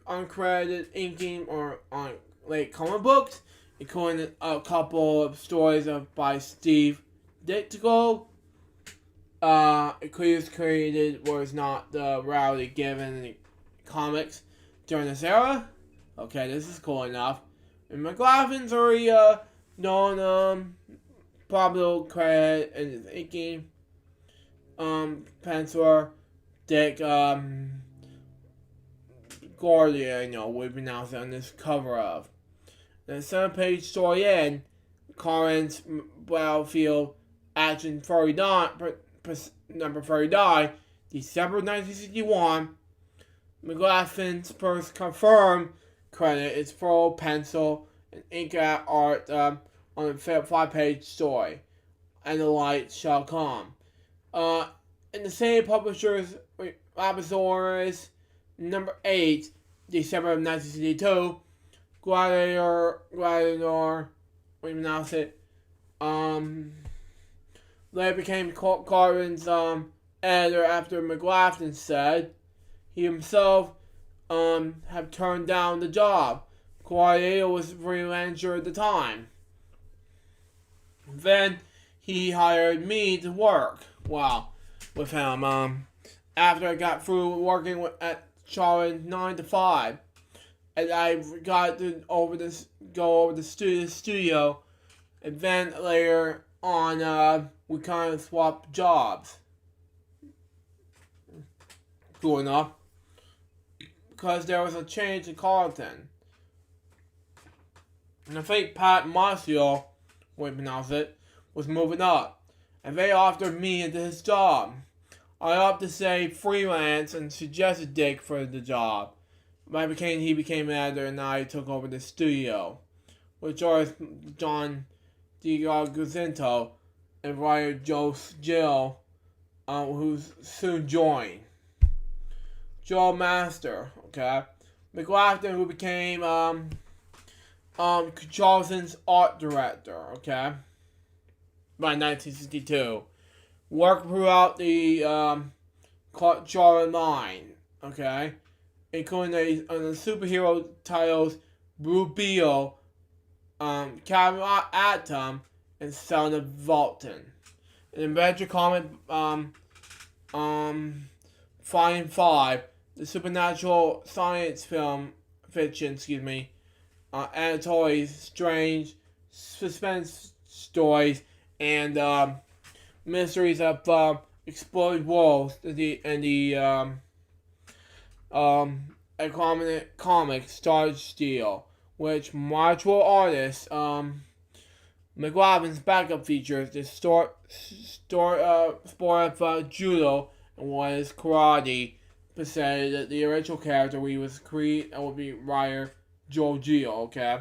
uncredited inking on late comic books, including a couple of stories by Steve Ditko. Clear's created was not the rarely given in the comics during this era. Okay, this is cool enough. And McLaughlin's already known Pablo credit and his inking penciler Dick Gordia, we pronounce it on this cover of. The 7-page story in Collins Bellfield Action 39, number 39, December 1961. McLaughlin's first confirmed credit is full pencil and ink art on a 5-page story, and the light shall come. In the same publisher's laboratories, number 8, December of 1962, Gladiator, we pronounce it, later became Carlin's editor after McLaughlin said he himself had turned down the job. Gladiator was a freelancer at the time. Then he hired me to work, with him. After I got through working at Charlie 9 to 5, and I got to go over the studio, and then later on, we kind of swapped jobs. Cool enough, because there was a change in Carlton. And I think Pat Marcio, we pronounce it, was moving up, and they offered me into his job. I opted to say freelance and suggested Dick for the job. He became editor, and I took over the studio, with John DiGazinto and writer Joe Gill, who soon joined. Joe Master, okay. McLaughlin, who became Charleston's art director, okay, by 1962. Worked throughout the Charlton line, okay, including the superhero titles Rubio, Captain Atom, and Son of Vulcan. An adventure comic, Flying 5, the supernatural science fiction, anthologies, strange suspense stories, and mysteries of exploded worlds, and the comic Star Steel, which martial artist McLaughlin's backup features the sport of judo and was karate. Said that the original character would be writer Joe Gio, okay?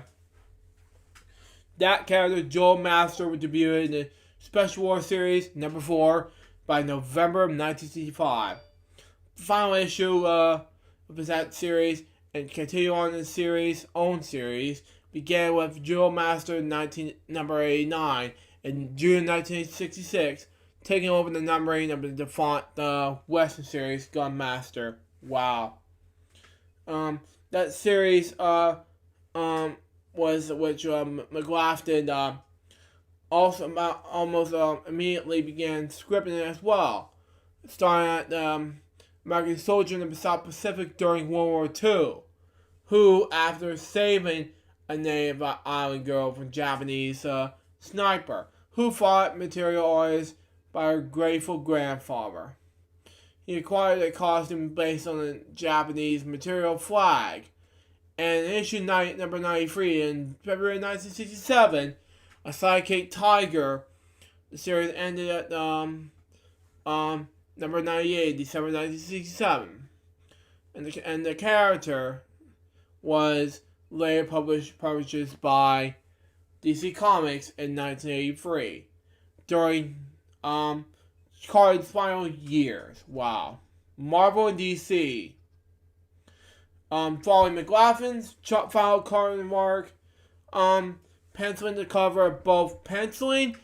That character, Joe Master, would debut in the Special War series number 4 by November of 1965. The final issue of that series and continue on the own series began with Joe Master number 89 in June 1966, taking over the numbering of the Western series Gunmaster. Wow. That series was which McLaughlin also almost immediately began scripting it as well, starring at American soldier in the South Pacific during World War II, who, after saving a native island girl from Japanese sniper, who fought material artist by her grateful grandfather. He acquired a costume based on a Japanese material flag, and in issue number 93 in February 1967, a sidekick Tiger. The series ended at number 98, December 1967, and the character was later published by DC Comics in 1983 during Carlin's final years. Wow. Marvel and DC. Following McLaughlin's final Carlin work, penciling the cover, both penciling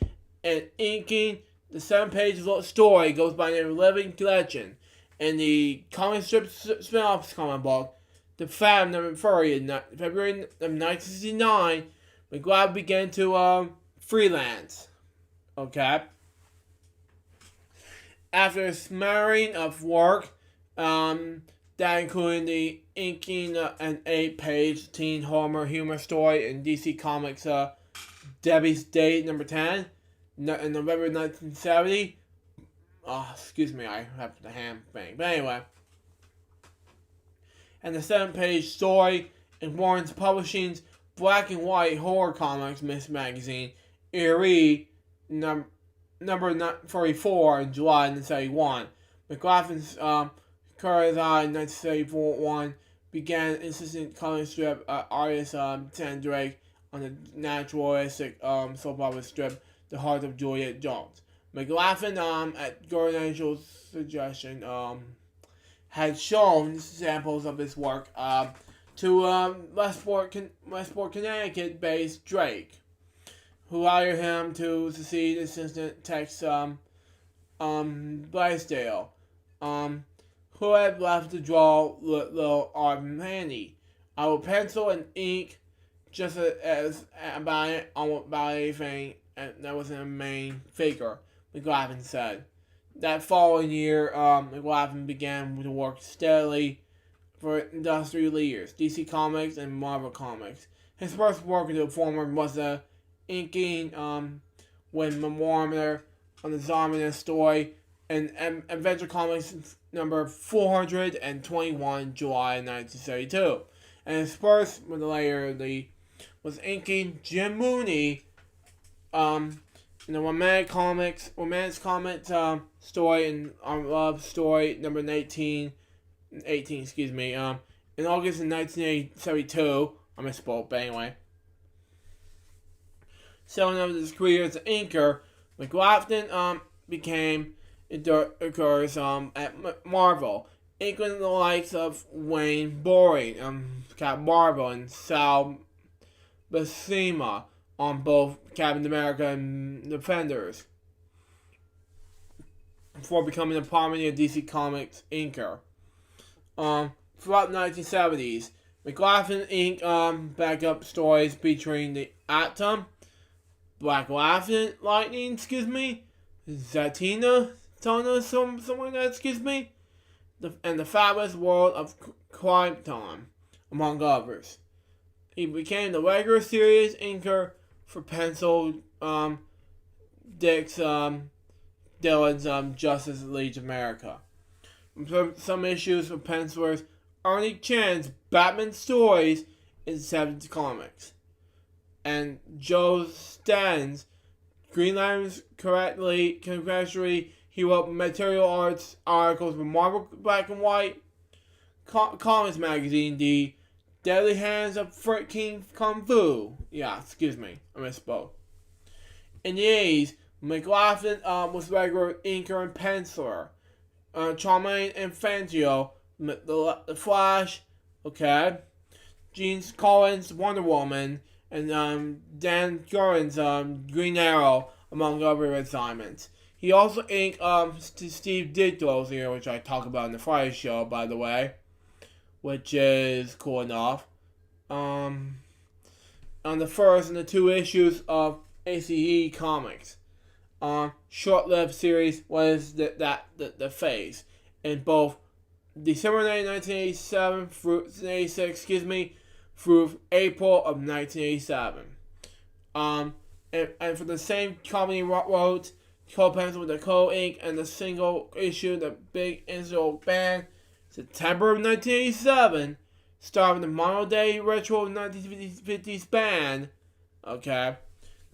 and inking the 7-page story goes by the name of Living Legend. In the comic strip spin-off comic book, The Phantom number 30 in February of 1969, McLaughlin began to freelance. Okay. After a smattering of work, that included the inking an 8-page teen Homer humor story in DC Comics Debbie's Date number 10 in November 1970. Excuse me, I have the hand bang. But anyway. And the 7-page story in Warren's Publishing's black and white horror comics magazine, Eerie, number number 34 in July 1971. McLaughlin's career in 1974 began assistant comic strip artist Sam Drake on the naturalistic soap opera strip The Heart of Juliet Jones. McLaughlin, at Gordon Angel's suggestion, had shown samples of his work to Westport, Connecticut-based Drake, who hired him to succeed assistant Tex Blaisdell, who had left to draw little art handy. I would pencil and ink just as about anything that was in the main figure, McLaughlin said. That following year, McLaughlin began to work steadily for industry leaders, DC Comics and Marvel Comics. His first work in the former was the inking with Memoir on the Zombies story and Adventure Comics number 421, July 1972. And his first with the later was inking Jim Mooney in the romance comics story and love story number 18, in August of 1972. I misspoke, but anyway. Selling of his career as an inker, McLaughlin became occurs at Marvel, inking the likes of Wayne Boring, Captain Marvel, and Sal Buscema on both Captain America and Defenders, before becoming a prominent DC Comics inker. Throughout the 1970s, McLaughlin inked backup stories featuring the Atom, Black Lightning, Zatina, something like that, and the Fabulous World of Krypton, among others. He became the regular series inker for pencil Dick's Dylan's Justice League of America. Some issues for pencilers Ernie Chan's Batman stories in 70 Comics, and Joe Stan's Green Lantern's congratulatory he wrote material arts articles for Marvel Black and White Comics magazine, The Deadly Hands of King Kung Fu. I misspoke. In the 80s, McLaughlin was regular inker and penciler. Charmaine Infantio, The Flash, Gene Collins' Wonder Woman, and Dan Gurin's Green Arrow, among other assignments. He also inked Steve Ditko's here, which I talk about in the Friday show, by the way, which is cool enough. On the first and the two issues of ACE Comics. Short-lived series was the phase in both December 1987 through 86, through April of 1987. And for the same company wrote co-pencil with the co-ink and the single issue The Big Insular Band, September of 1987, starring the model day retro 1950s band.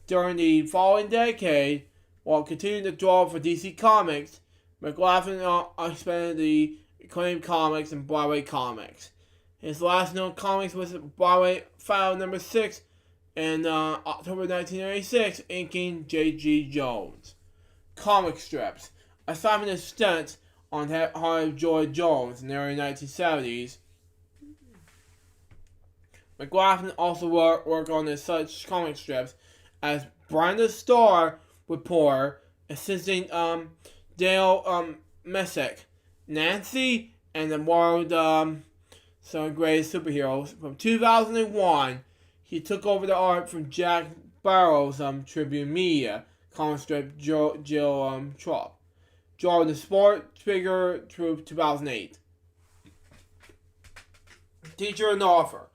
During the following decade, while continuing to draw for DC Comics, McLaughlin expanded the acclaimed comics and Broadway Comics. His last known comics was Broadway File number 6 in October 1996, inking J.G. Jones. Comic strips. Aside from the stunts on Heart of Joy Jones in the early 1970s, McLaughlin also worked on such comic strips as Brenda Starr Reporter, assisting Dale Messick, Nancy, and the World Some Greatest Superheroes. From 2001, he took over the art from Jack Barrow's Tribune Media comic strip Jill Trop, drawing the sport figure through 2008. Teacher and author.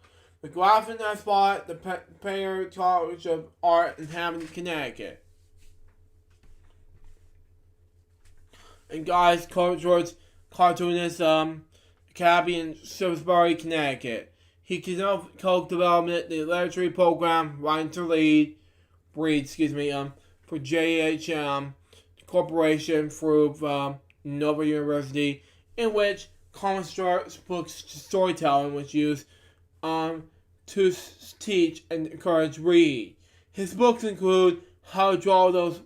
McLaughlin has taught the Payer College of Art in Hampton, Connecticut. And guys, George cartoonist Cabby in Shrewsbury, Connecticut. He co-developed the literature program Writing to Read, for JHM corporation through Nova University, in which comic book storytelling was used to teach and encourage read. His books include How to Draw Those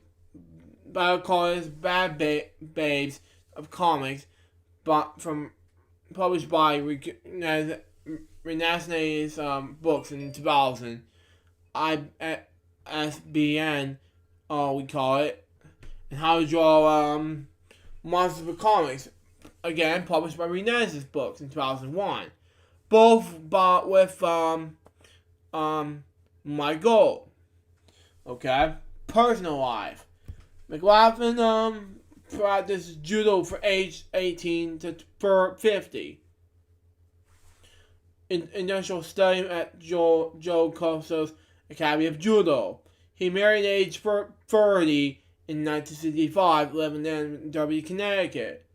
Bad Babes of Comics, published by Renaissance Books in 2000. ISBN, we call it, and How to Draw Monsters of Comics, again published by Renaissance Books in 2001. Both with Mike Gold. Okay, personal life. McLaughlin practiced judo for age 18 to 50. Initial study at Joe Costa's Academy of Judo. He married at age 30 in 1965, living in Derby, Connecticut,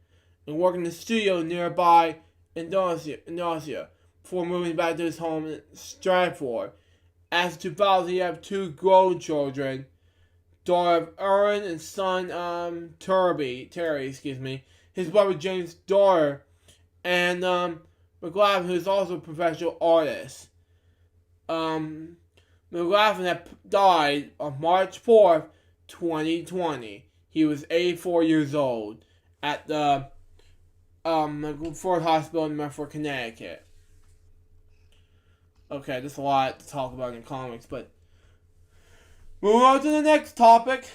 and worked in the studio nearby Indonesia before moving back to his home in Stratford. As of 2000, he had 2 grown children, daughter Erin and son Terry, his brother James' daughter, and McLaughlin, who's also a professional artist. McLaughlin had died on March 4th, 2020. He was 84 years old at the Ford Hospital in Medford, Connecticut. Okay, there's a lot to talk about in comics, but moving on to the next topic,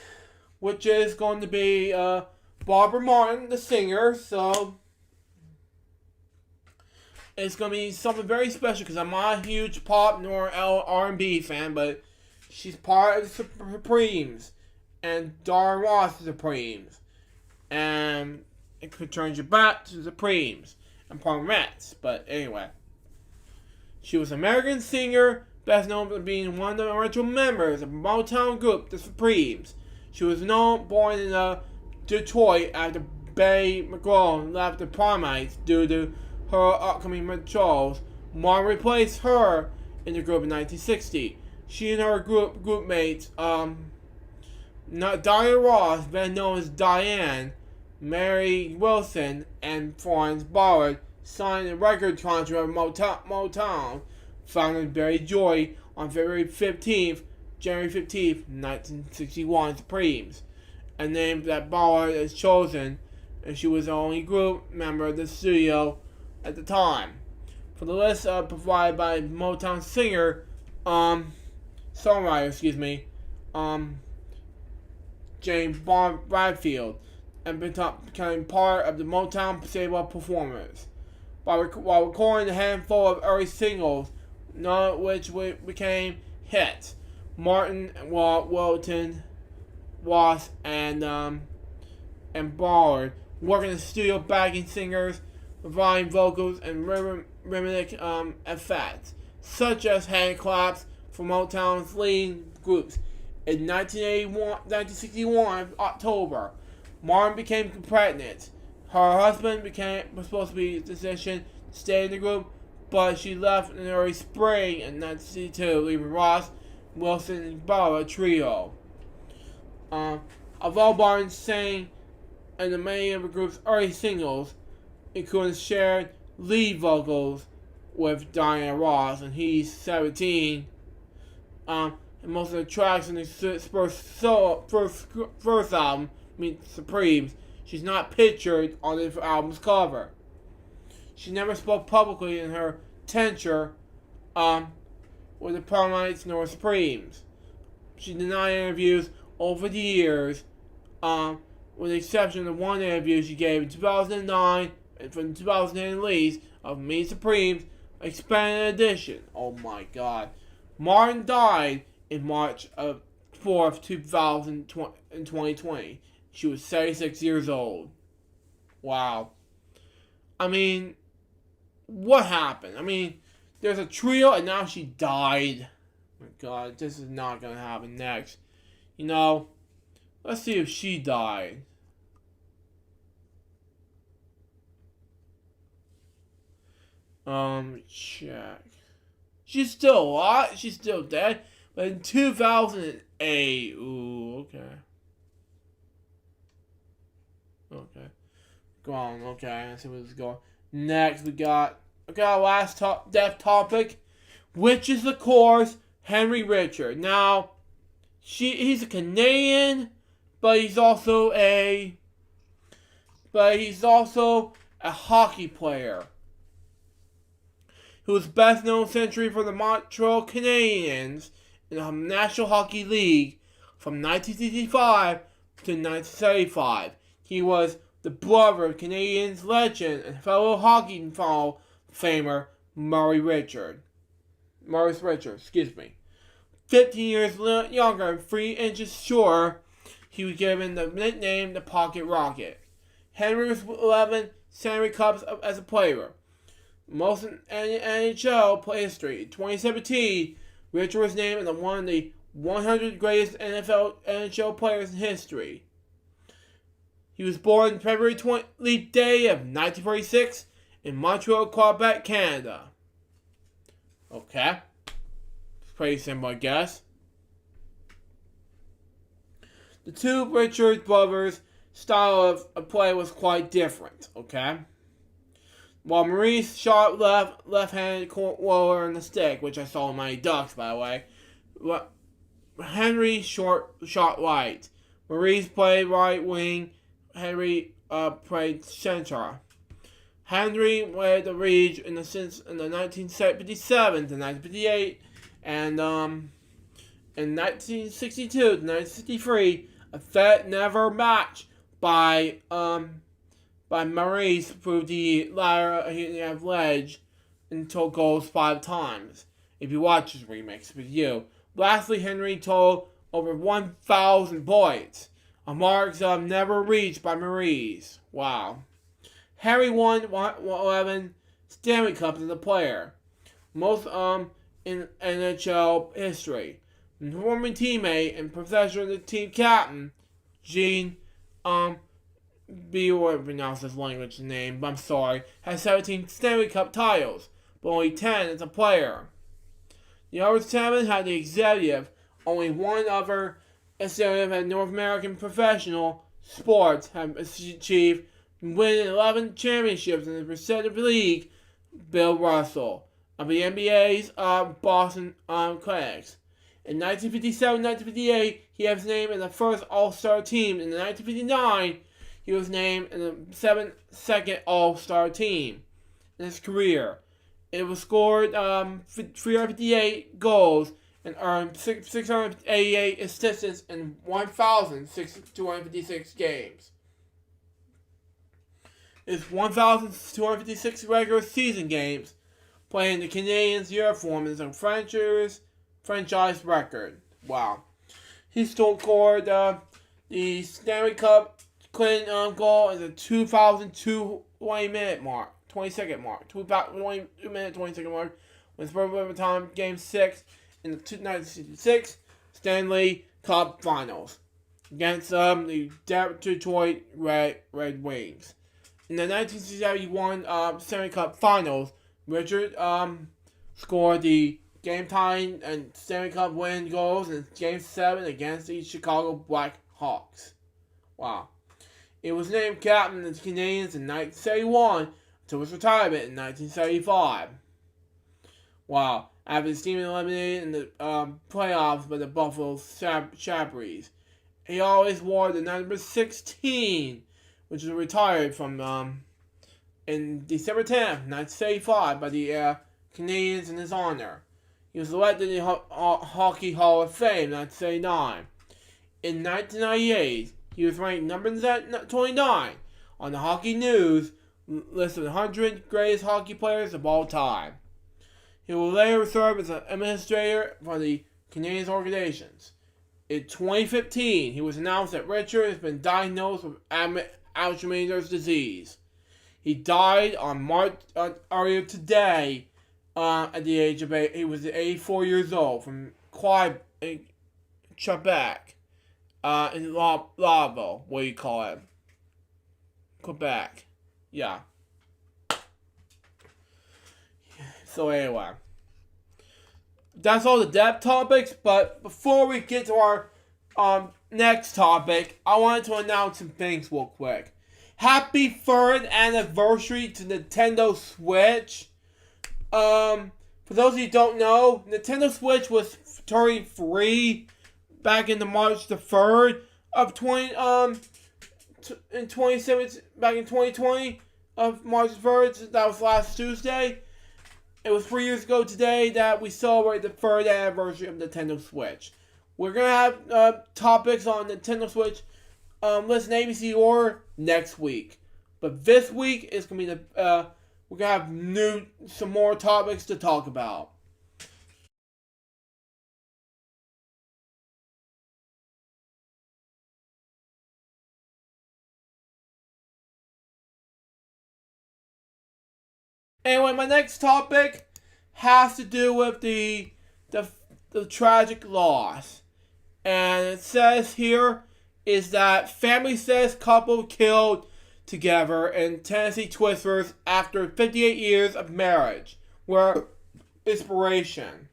which is going to be Barbara Martin, the singer. So it's going to be something very special because I'm not a huge pop nor R&B fan, but she's part of the Supremes and Diana Ross is the Supremes, and it could turn you back to the Supremes and Palmettes. But anyway, she was an American singer, best known for being one of the original members of the Motown group, the Supremes. She was born in Detroit after Betty McGraw left the Palmettes due to her upcoming withdrawals. Martin replaced her in the group in 1960. She and her group mates, Diana Ross, then known as Diane, Mary Wilson, and Florence Ballard, signed a record contract with Motown, founded Barry Joy on January 15th, 1961, Supremes, a name that Ballard has chosen, and she was the only group member of the studio at the time. For the list provided by Motown songwriter, James Bradfield, and becoming part of the Motown stable of performers. While recording a handful of early singles, none of which became hits, Martin, Wilton, Ross, and Ballard worked in the studio backing singers, providing vocals and rhythmic effects, such as hand claps for Motown's leading groups. In 1961, October, Martin became pregnant. Her husband was supposed to be in a position to stay in the group, but she left in the early spring in 1962, leaving Ross, Wilson, and Ballard trio. Although Martin sang in many of the group's early singles, including shared lead vocals with Diana Ross, and he's 17. And most of the tracks in his first album, Supremes, she's not pictured on the album's cover. She never spoke publicly in her tenure with the Palmettes nor Supremes. She denied interviews over the years, with the exception of one interview she gave in 2009 and from 2010 release of Me Supremes Expanded Edition. Oh my God. Martin died in March 4th, 2020. She was 76 years old. Wow. I mean, what happened? I mean, there's a trio and now she died. Oh my God, this is not going to happen next. Let's see if she died. Check. She's still alive. She's still dead. But in 2008. Ooh, okay. Okay. Go on. Okay, let's see where this is going. Next, we got our last death topic, which is, of course, Henry Richard. Now, he's a Canadian, but he's also a hockey player who was best known century for the Montreal Canadiens in the National Hockey League from 1965 to 1975. He was the brother of Canadiens legend and fellow Hockey Hall of Famer Maurice Richard. 15 years younger and 3 inches shorter, he was given the nickname the Pocket Rocket. Henry was 11 Stanley Cups as a player, most in NHL play history. In 2017, Richard was named as one of the 100 greatest NHL players in history. He was born February 20th day of 1946 in Montreal, Quebec, Canada. Okay. It's pretty simple, I guess. The two Richard brothers' style of play was quite different, okay? While Maurice shot left-handed roller on the stick, which I saw in my Ducks, by the way, Henry shot right. Maurice played right wing. Henry played center. Henry led the Reach in the 1957 to 1958, and in 1962 to 1963, a Fed never match by Maurice proved the latter he had ledge until goals 5 times. If you watch his remix with you. Lastly, Henry totaled over 1,000 points, a mark never reached by Maurice. Wow. Henry won 11 Stanley Cups as a player, most in NHL history. His former teammate and professional team captain, Gene be able to pronounce this language name, but I'm sorry, has 17 Stanley Cup titles, but only 10 as a player. The other 7 had the executive. Only one other executive at North American professional sports have achieved winning 11 championships in the Pacific League, Bill Russell, of the NBA's Boston Celtics. In 1957-1958, he was named in the first All-Star team. In 1959, he was named in the second All-Star team in his career. It was scored 358 goals and earned 688 assists in 1,256 games. His 1,256 regular season games playing the Canadiens uniform is a franchise record. Wow. He still scored the Stanley Cup Clinton goal in the 2002 20-minute mark. 20-second mark. 2-minute, 20-second mark. With first overtime, Game 6 in the 1966 Stanley Cup Finals against the Detroit Red Wings. In the 1971 Stanley Cup Finals, Richard scored the game-tying and Stanley Cup win goals in Game 7 against the Chicago Blackhawks. Wow. He was named captain of the Canadiens in 1971 until his retirement in 1975. Wow. After his team eliminated in the playoffs by the Buffalo Sabres. He always wore the number 16, which was retired from in December 10th, 1975 by the Canadiens in his honor. He was elected in the Hockey Hall of Fame in 1979. In 1998, he was ranked number 29 on the Hockey News list of 100 greatest hockey players of all time. He will later serve as an administrator for the Canadiens organizations. In 2015, he was announced that Richard has been diagnosed with Alzheimer's disease. He died on March earlier today at the age of 8. He was 84 years old from Quebec, in Laval, what do you call it? Quebec. Yeah. So anyway, that's all the depth topics. But before we get to our next topic, I wanted to announce some things real quick. happy 3rd anniversary to Nintendo Switch. For those of you who don't know, Nintendo Switch was turning free back in the March the 3rd of 2020, back in 2020 of March the 3rd. That was last Tuesday. It was 3 years ago today that we celebrate the 3rd anniversary of Nintendo Switch. We're going to have topics on Nintendo Switch, listen ABC or next week. But this week is going to be we're going to have some more topics to talk about. Anyway, my next topic has to do with the tragic loss. And it says here is that family says couple killed together in Tennessee Twisters after 58 years of marriage were inspiration.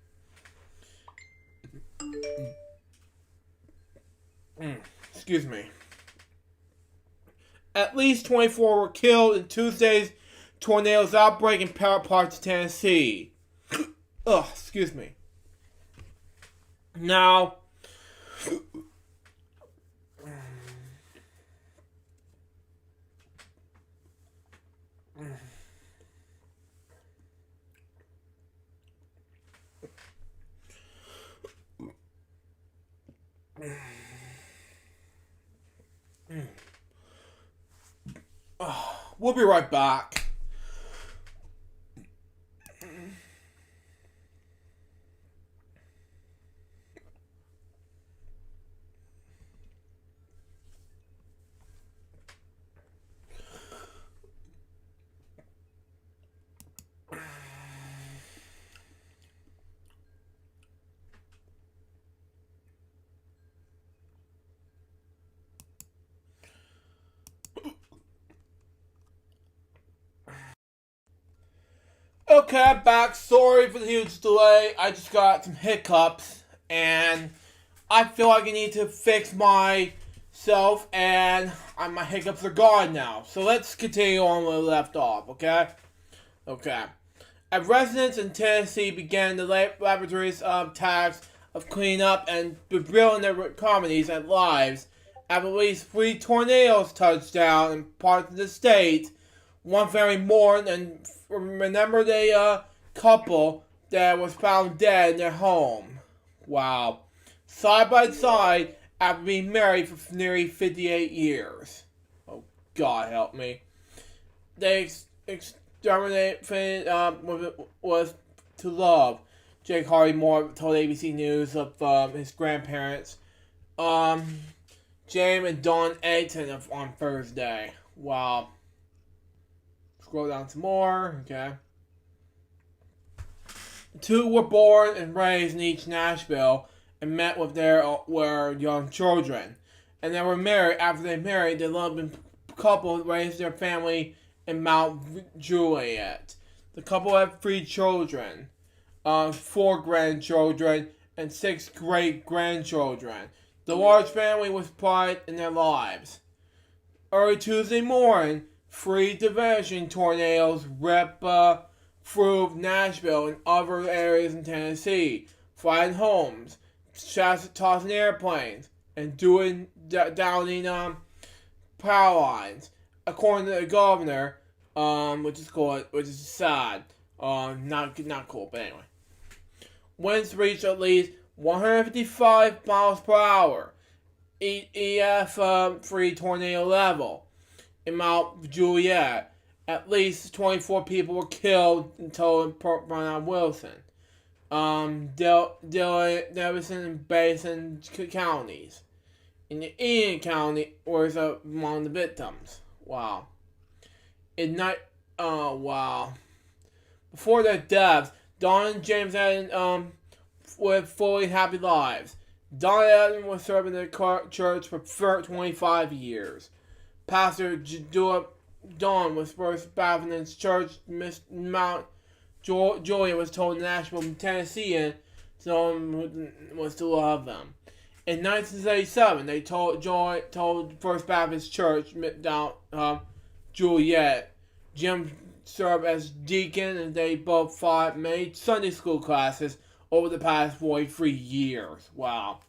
Excuse me. At least 24 were killed in Tuesday's tornadoes outbreak in parts of Tennessee. Ugh, excuse me. Now, we'll be right back. Okay, I'm back. Sorry for the huge delay. I just got some hiccups, and I feel like I need to fix myself, and my hiccups are gone now. So let's continue on where we left off, okay? Okay. As residents in Tennessee began the laboratories tasks of cleaning up and rebuilding their economies and lives, after at least 3 tornadoes touched down in parts of the state, one family mourned and remembered a couple that was found dead in their home. Wow. Side by side after being married for nearly 58 years. Oh, God help me. They exterminated was to love. Jake Hardy Moore told ABC News of his grandparents, James and Dawn Ayton on Thursday. Wow. Scroll down some more. Okay. 2 were born and raised in East Nashville and met with their young children. And they were married. After they married, the loving couple raised their family in Mount Juliet. The couple had 3 children, 4 grandchildren, and 6 great-grandchildren. The large family was pride in their lives. Early Tuesday morning, 3 devastating tornadoes ripped through Nashville and other areas in Tennessee, flattening homes, tossing airplanes, and downing power lines. According to the governor, which is sad, not cool, but anyway. Winds reached at least 155 miles per hour, EF3 tornado level. In Mount Juliet, at least 24 people were killed in total in Brown Wilson, Davidson, and Basin counties. In the Ian County was among the victims. Wow. Before their deaths, Don and James had lived fully happy lives. Don Adam was serving the church for 25 years. Pastor Don was First Baptist Church, Mount Juliet was told Nashville, Tennessee, and someone was to love them. In 1977, they told First Baptist Church, Juliet. Jim served as deacon, and they both taught many Sunday school classes over the past 43 years. Wow.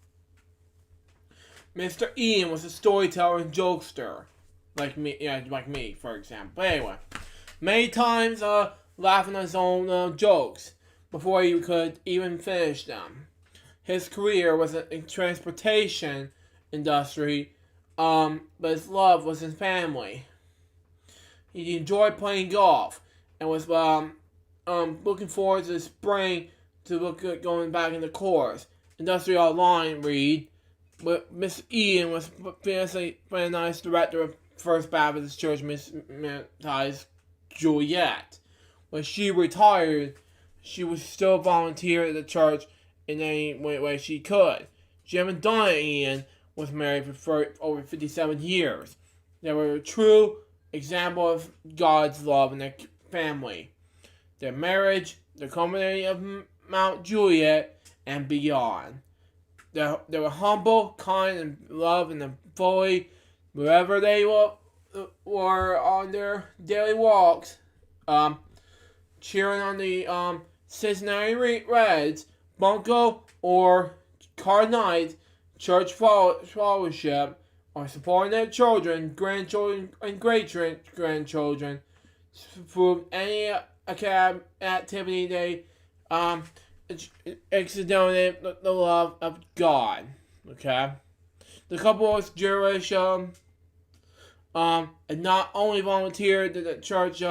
Mr. Ian was a storyteller and jokester, like me, for example. But anyway, many times laughing at his own jokes before he could even finish them. His career was in transportation industry, but his love was his family. He enjoyed playing golf and was looking forward to the spring to look at going back in the course. Industry Online read, but Miss Ian was famously nice director of First Baptist Church, Miss Juliet. When she retired, she was still volunteering at the church in any way she could. Jim and Donna Ian was married for over 57 years. They were a true example of God's love in their family. Their marriage, the culminating of Mount Juliet and beyond. They were humble, kind, and loved, and fully wherever they were on their daily walks, cheering on the Cincinnati Reds, Bunko, or Card Knights, church fellowship, or supporting their children, grandchildren, and great-grandchildren through any activity they exhibited the love of God. Okay? The couple was Jewish, and not only volunteered at the church,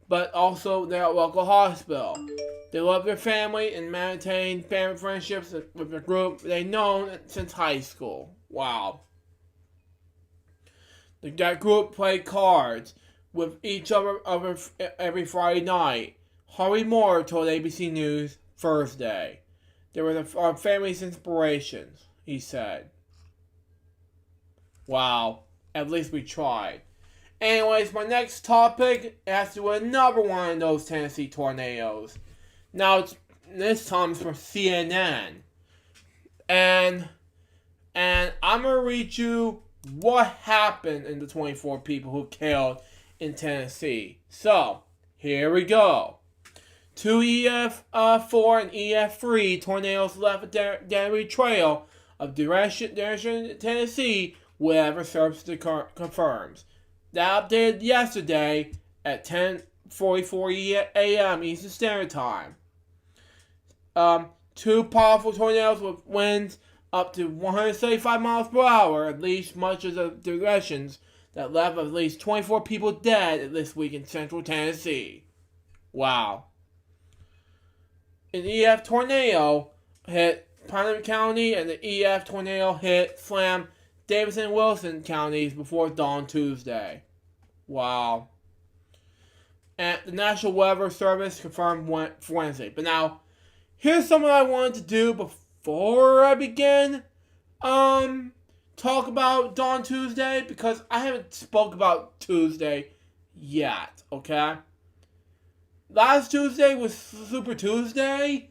but also their local hospital. They loved their family and maintained family friendships with the group they'd known since high school. Wow. That group played cards with each other every Friday night. Harvey Moore told ABC News Thursday. They were our family's inspirations, he said. Wow. At least we tried. Anyways, my next topic has to do with another one of those Tennessee tornadoes. Now, this time it's from CNN. And I'm going to read you what happened in the 24 people who killed in Tennessee. So, here we go. 2 EF4 and EF3 tornadoes left a deadly trail of direction in Tennessee, whatever service confirms. That updated yesterday at 10:44 a.m. Eastern Standard Time. 2 powerful tornadoes with winds up to 175 miles per hour unleashed much of the directions that left at least 24 people dead this week in central Tennessee. Wow. An EF tornado hit Putnam County, and the EF tornado slammed Davidson and Wilson counties before dawn Tuesday. Wow. And the National Weather Service confirmed Wednesday. But now, here's something I wanted to do before I begin. Talk about dawn Tuesday, because I haven't spoke about Tuesday yet, okay? Last Tuesday was Super Tuesday,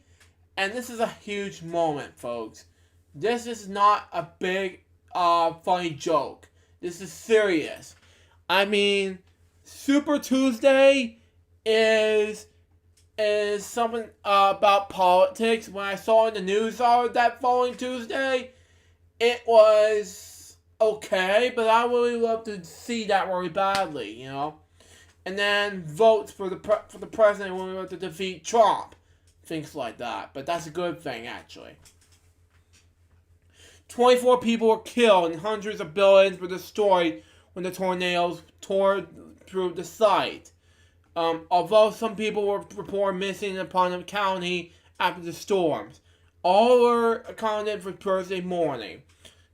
and this is a huge moment, folks. This is not a big, funny joke. This is serious. I mean, Super Tuesday is something about politics. When I saw in the news that following Tuesday, it was okay, but I really love to see that really badly, you know. And then votes for the president when we want to defeat Trump, things like that. But that's a good thing, actually. 24 people were killed and hundreds of buildings were destroyed when the tornadoes tore through the site. Although some people were reported missing in Putnam County after the storms, all were accounted for Thursday morning.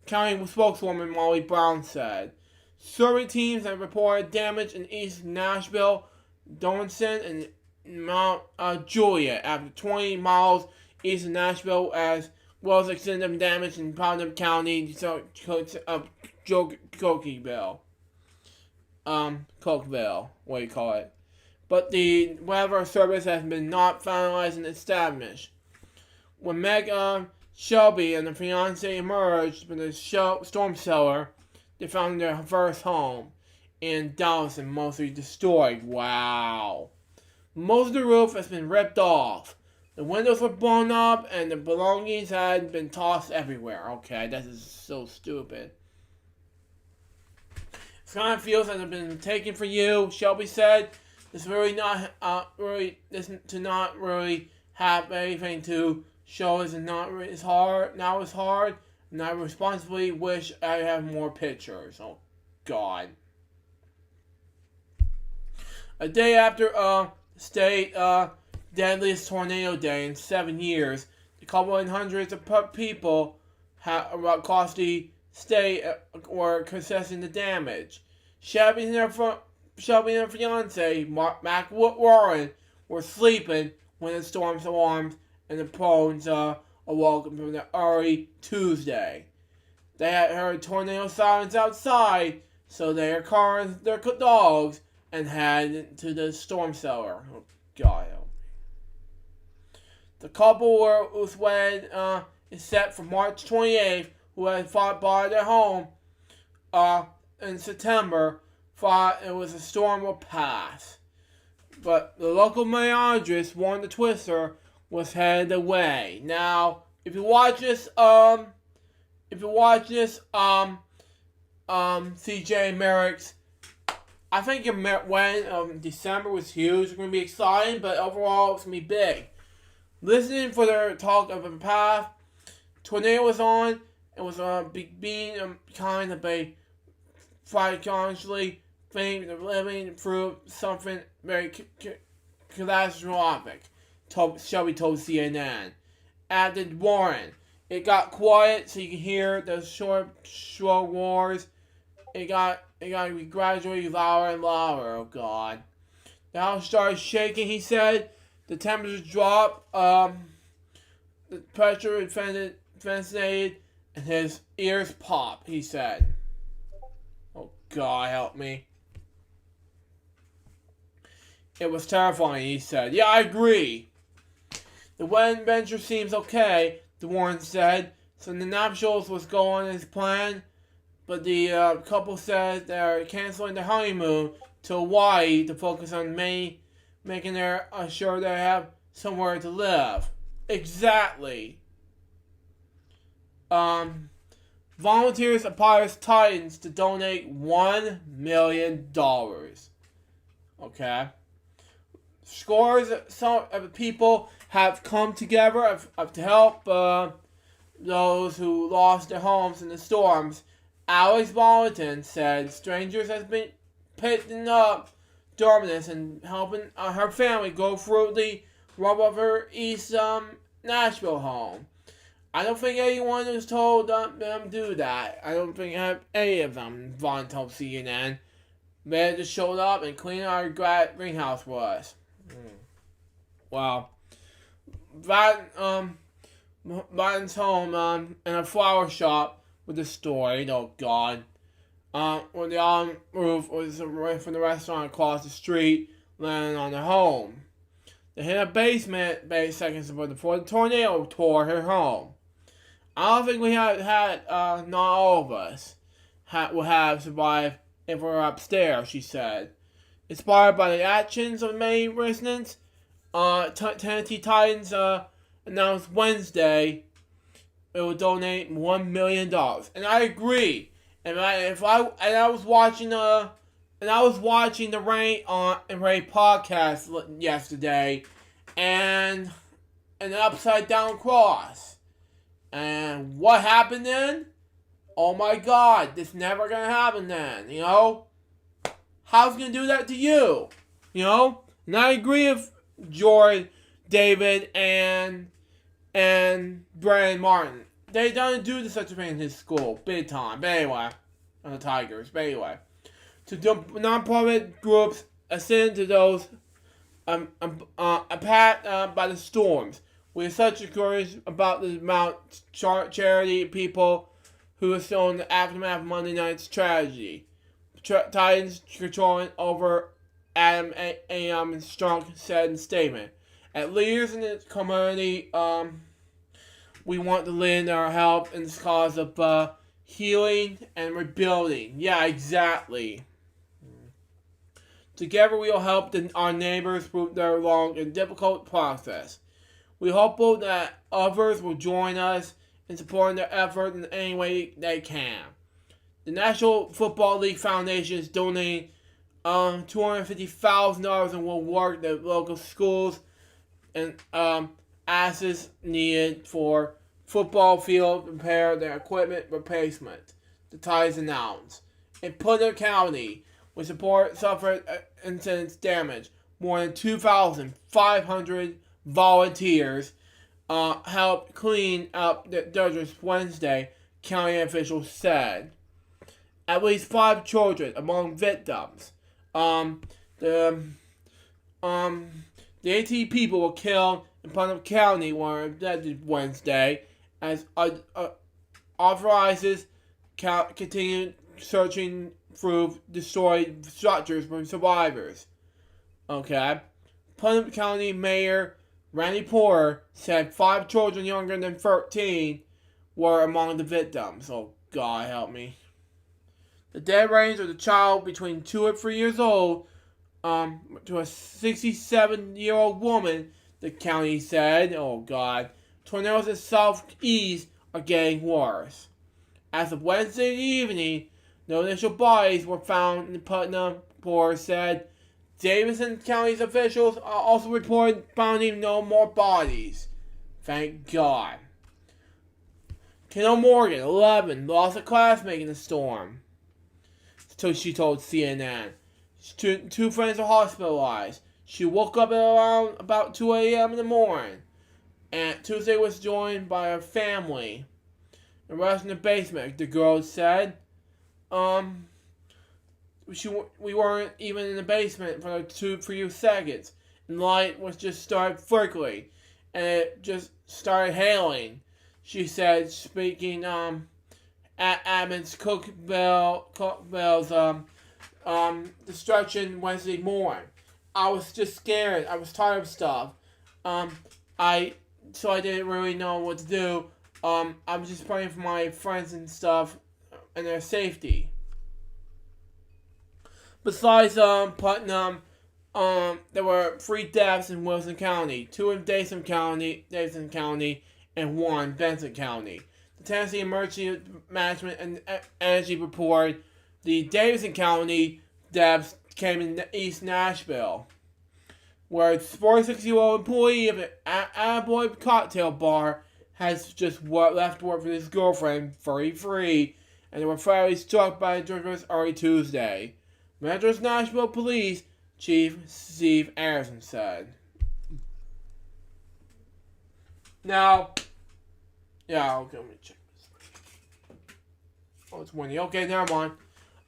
County spokeswoman Molly Brown said. Survey teams have reported damage in East Nashville, Donaldson, and Mount Juliet after 20 miles east of Nashville, as well as extensive damage in Putnam County, Cokeville. Cokeville, what do you call it? But the weather service has been not finalized and established. When Meg Shelby and her fiance emerged from the storm cellar, they found their first home. in Dallas and mostly destroyed. Wow. Most of the roof has been ripped off. The windows were blown up and the belongings had been tossed everywhere. Okay, that is so stupid. It kind of feels like it's been taken for you, Shelby said. It's really not to not really have anything to show is not it's hard. Now it's hard, and I responsibly wish I had more pictures. Oh God. A day after state deadliest tornado day in 7 years, a couple and hundreds of people across the state were assessing the damage. Shelby and her fiance, Mac Warren, were sleeping when the storm's alarms and the phones awoke from the early Tuesday. They had heard tornado sirens outside, so their cars, their dogs, and headed to the storm cellar. Oh, God. The couple whose wedding is set for March 28th, who had bought their home in September, thought it was a storm will pass. But the local meteorologist warned the twister was headed away. Now, if you watch this, CJ Merrick's, I think your wedding December was huge. It's going to be exciting, but overall it's going to be big. Listening for their talk of a path, tornado was on. It was being kind of a psychologically thing, living through something very catastrophic. Shelby told CNN. Added Warren. It got quiet so you can hear the short roars. It got gradually louder and louder. Oh God. The house started shaking, he said. The temperature dropped. The pressure fascinated, and his ears popped, he said. Oh God, help me. It was terrifying, he said. Yeah, I agree. The wedding venture seems okay, the Warren said. So the nuptials was going as planned, but the couple said they're canceling their honeymoon to Hawaii to focus on making their sure they have somewhere to live. Exactly. Volunteers applies Titans to donate $1 million. Okay. Scores of people have come together to help those who lost their homes in the storms. Alex Valentin said strangers has been picking up Darkness and helping her family go through the rubble of her East Nashville home. I don't think anyone was told them to do that. I don't think any of them, Vaughn told CNN. They just showed up and cleaned our greenhouse for us. Wow. Biden's home in a flower shop with a story. Oh God. Where the roof was from the restaurant across the street, landing on their home. They hit a basement 8 seconds before the tornado tore her home. I don't think we had not all of us will have survived if we were upstairs, she said. Inspired by the actions of many residents, Tennessee Titans announced Wednesday it will donate $1 million. And I agree. And I was watching the Ray podcast yesterday, and an upside down cross. And what happened then? Oh my God, this never gonna happen then. You know, how's gonna do that to you? You know, and I agree with Jordan, David, and Brandon Martin. They don't do such a thing in his school, big time. But anyway, on the Tigers. But anyway, to non-profit groups ascend to those attacked by the storms. We are such encouraged about the amount charity people who are still in the aftermath of Monday night's tragedy. Titans controlling over Adam and Strunk said in a statement. As leaders in the community, we want to lend our help in this cause of healing and rebuilding. Yeah, exactly. Together we will help our neighbors through their long and difficult process. We hope that others will join us in supporting their effort in any way they can. The National Football League Foundation is donating $250,000 and will work at local schools and assets needed for football field repair and equipment replacement, the ties announced. In Putnam County, we support suffered incidents damage. More than 2,500 volunteers helped clean up the dredges Wednesday, county officials said. At least 5 children among victims. The 18 people were killed in Putnam County were abducted Wednesday as authorizes continued searching through destroyed structures for survivors. Okay. Putnam County Mayor Randy Porter said 5 children younger than 13 were among the victims. Oh, God help me. The dead range of the child between 2 and 3 years old to a 67-year-old woman, the county said. Oh, God. Tornadoes in the southeast are getting worse. As of Wednesday evening, no initial bodies were found in Putnam, Porter said. Davidson County's officials also reported finding no more bodies. Thank God. Kendall Morgan, 11, lost a classmate in the storm. So she told CNN. Two friends are hospitalized. She woke up at around about 2 a.m. in the morning. And Tuesday was joined by her family. The rest in the basement, the girl said. We weren't even in the basement for a few seconds. And the light was just started flickering. And it just started hailing. She said, speaking at Adam's Cookville's destruction Wednesday morning. I was just scared. I was tired of stuff. I didn't really know what to do. I was just praying for my friends and stuff and their safety. Besides Putnam, there were 3 deaths in Wilson County, 2 in Davidson County, and 1 in Benson County. The Tennessee Emergency Management and Energy report the Davidson County deaths came in East Nashville, where a 46-year-old employee of an Attaboy cocktail bar has just left work for his girlfriend, 33, and they were fatally struck by the driver's early Tuesday. Metro Nashville Police Chief Steve Anderson said. Now, okay, let me check this. Oh, it's windy. Okay, never mind.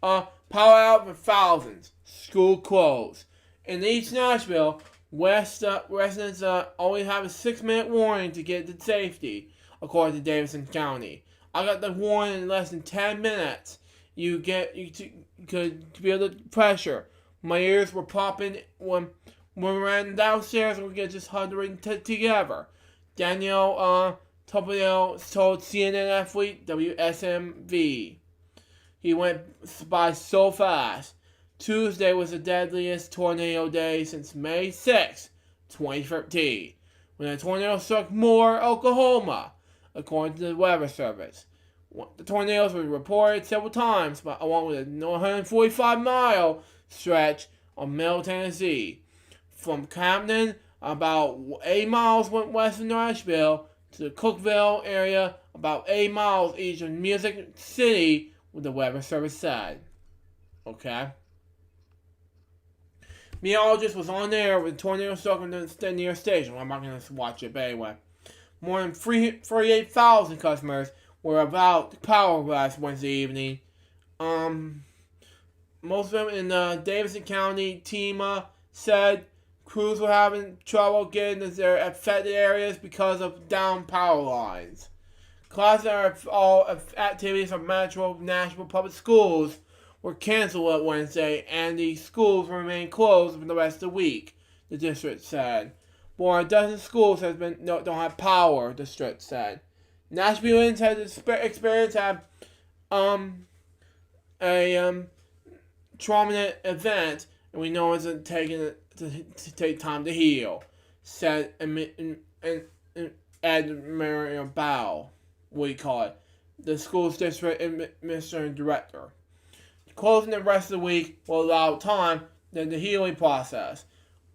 Power out for thousands. School closed. In East Nashville, residents only have a 6-minute warning to get to safety, according to Davidson County. I got the warning in less than 10 minutes. You could feel the pressure. My ears were popping when we ran downstairs and we get just huddling together. Daniel Topodio told CNN athlete WSMV. He went by so fast. Tuesday was the deadliest tornado day since May 6, 2013, when a tornado struck Moore, Oklahoma, according to the Weather Service. The tornadoes were reported several times, along with a 145-mile stretch of Middle Tennessee. From Camden, about 8 miles went west of Nashville, to the Cookville area, about 8 miles east of Music City, what the Weather Service said. Okay? Meteorologist was on there with a tornado struck in the near station. Well, I'm not going to watch it, but anyway. More than 38,000 customers were about power last Wednesday evening. Most of them in Davidson County, TEMA said crews were having trouble getting to their affected areas because of down power lines. Classes of all activities of Nashville Public Schools were canceled on Wednesday, and the schools remain closed for the rest of the week, the district said. More than a dozen schools don't have power, the district said. Nashvilleans had experienced a traumatic event and we know it's taking it to take time to heal," said Admiral Bow, what do you call it, the school's district administrative director. Closing the rest of the week will allow time to the healing process,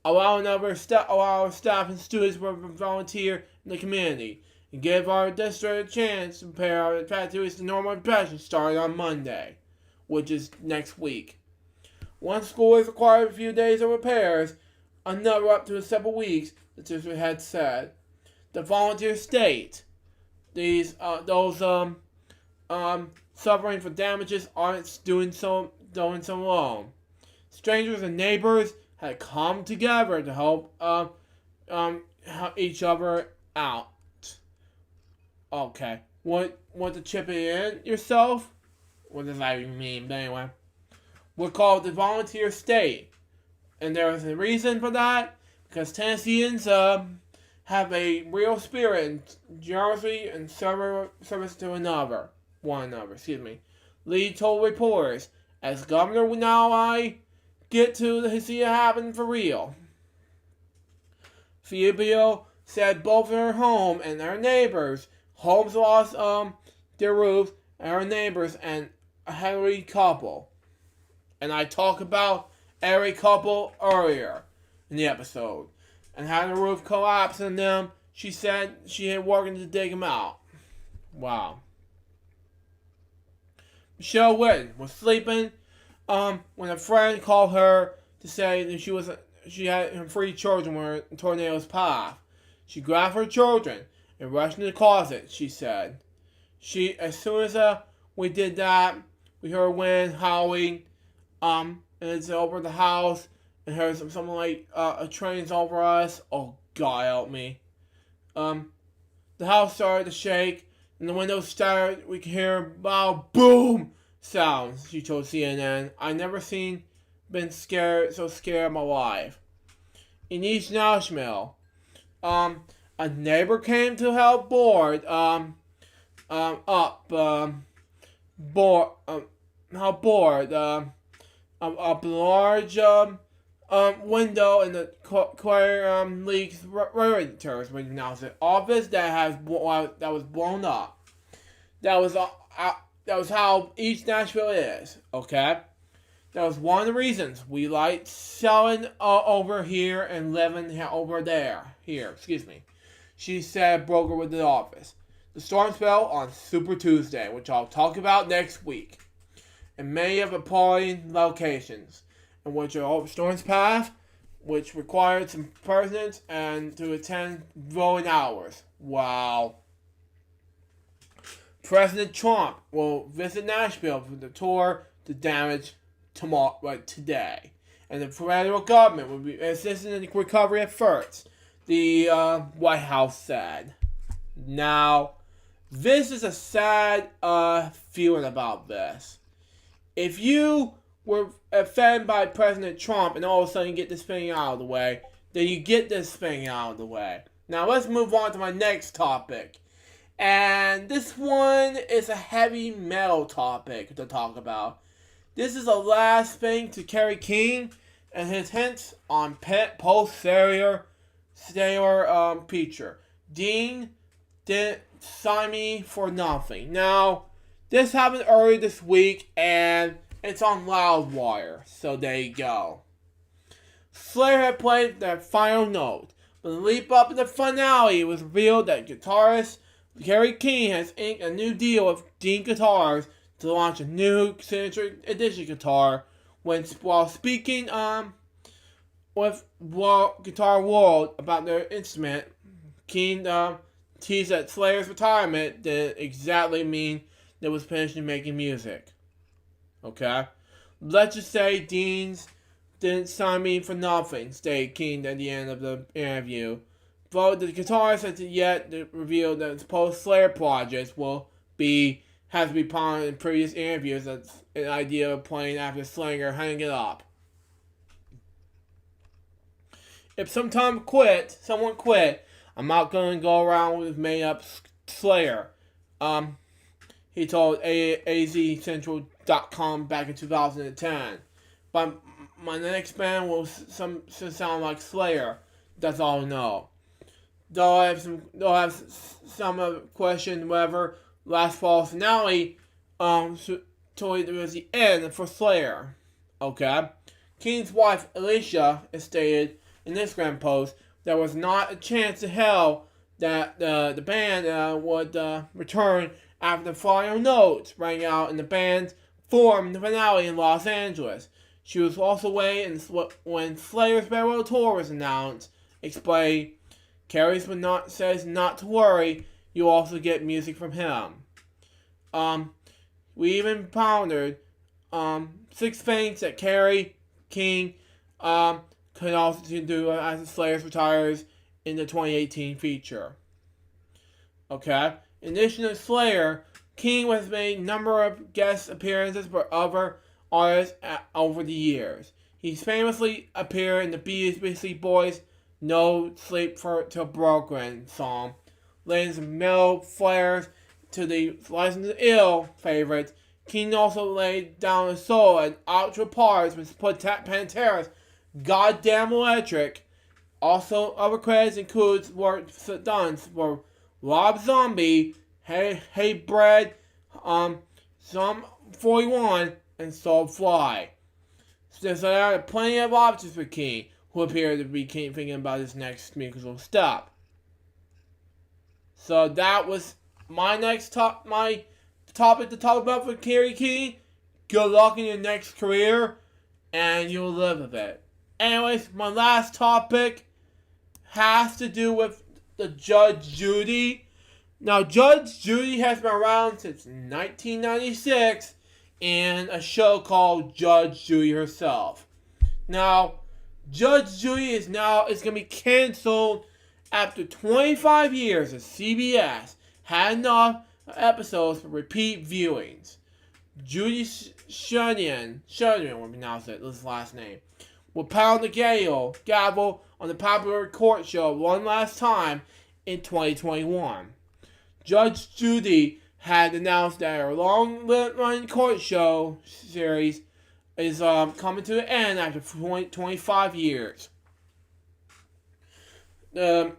allowing our staff and students to volunteer in the community, and give our district a chance to prepare our activities to normal impression starting on Monday, which is next week. One school is required a few days of repairs, another up to several weeks, the district had said. The volunteer state, those suffering from damages aren't doing so alone. Strangers and neighbors had come together to help each other out. Okay, want to chip it in yourself? What does that even mean? But anyway, we're called the volunteer state, and there's a reason for that, because Tennesseans have a real spirit and generosity and service to one another. Lee told reporters, "As governor, now I get to see it happen for real." Fabio said both her home and her neighbors' homes lost their roofs, and her neighbors and a Henry couple. And I talked about every couple earlier in the episode, and had the roof collapse on them. She said she had working to dig them out. Wow. Michelle Whitten was sleeping when a friend called her to say that she had her 3 children were in tornado's path. She grabbed her children and rushed in the closet, she said. As soon as we did that, we heard wind howling, and it's over the house, and heard something like a train's over us. Oh, God help me. The house started to shake, and the windows started. We could hear loud boom sounds, she told CNN. I never been so scared in my life. In East Nashville, a neighbor came to help board a large window in the Choir League's Renters office that was blown up. That was how East Nashville is. Okay, that was one of the reasons we like selling over here and living over there. She said, broker with the office. The storms fell on Super Tuesday, which I'll talk about next week, in many of the appalling locations in which are storms path, which required some presidents and to attend voting hours. Wow. President Trump will visit Nashville for the tour to damage today, and the federal government will be assisting in the recovery at first, the White House said. Now, this is a sad feeling about this. If you were offended by President Trump and all of a sudden you get this thing out of the way, then you get this thing out of the way. Now let's move on to my next topic. And this one is a heavy metal topic to talk about. This is the last thing to Kerry King and his hints on pet post-serial feature. Dean didn't sign me for nothing. Now, this happened earlier this week, and it's on Loudwire, so there you go. Slayer had played their final note, but the leap up in the finale, it was revealed that guitarist Kerry King has inked a new deal with Dean Guitars to launch a new signature edition guitar. While speaking with Guitar World about their instrument, King teased that Slayer's retirement didn't exactly mean they was finishing making music. Okay? Let's just say Dean's didn't sign me for nothing, stated King at the end of the interview. Though the guitarist has yet revealed that his post-Slayer projects has to be part in previous interviews. That's an idea of playing after Slayer hang it up. If someone quit, I'm not going to go around with made-up Slayer. He told AZCentral.com back in 2010. But my next band will sound like Slayer. That's all I know. They'll have some question whether last fall's finale told it was the end for Slayer. Okay? King's wife Alicia stated in this Instagram post there was not a chance in hell that the band would return after the final notes rang out and the band formed the finale in Los Angeles. She was also away when Slayer's farewell tour was announced. Explained, Carrie says not to worry, you also get music from him. We even pondered 6 things that Carrie King could also do as the Slayers retires in the 2018 feature. Okay? In addition to Slayer, King has made a number of guest appearances for other artists over the years. He's famously appeared in the Beastie Boys' No Sleep Till Brooklyn song, lending some mellow flares to the Licensed to Ill favorites. King also laid down a solo at outro parts with Pantera's Goddamn Electric. Also, other credits includes work done for Rob Zombie, Hey Bread, Some 41, and Soulfly. So there are plenty of options for King, who appear to be thinking about his next musical stop. So that was my topic to talk about for Carrie King. Good luck in your next career, and you'll live with it. Anyways, my last topic has to do with the Judge Judy. Now, Judge Judy has been around since 1996 in a show called Judge Judy Herself. Now, Judge Judy is going to be canceled after 25 years as CBS had enough episodes for repeat viewings. Judy Shunian, will pronounce it, this last name, will pound the gavel on the popular court show one last time in 2021. Judge Judy had announced that her long-running court show series is coming to an end after 25 years. The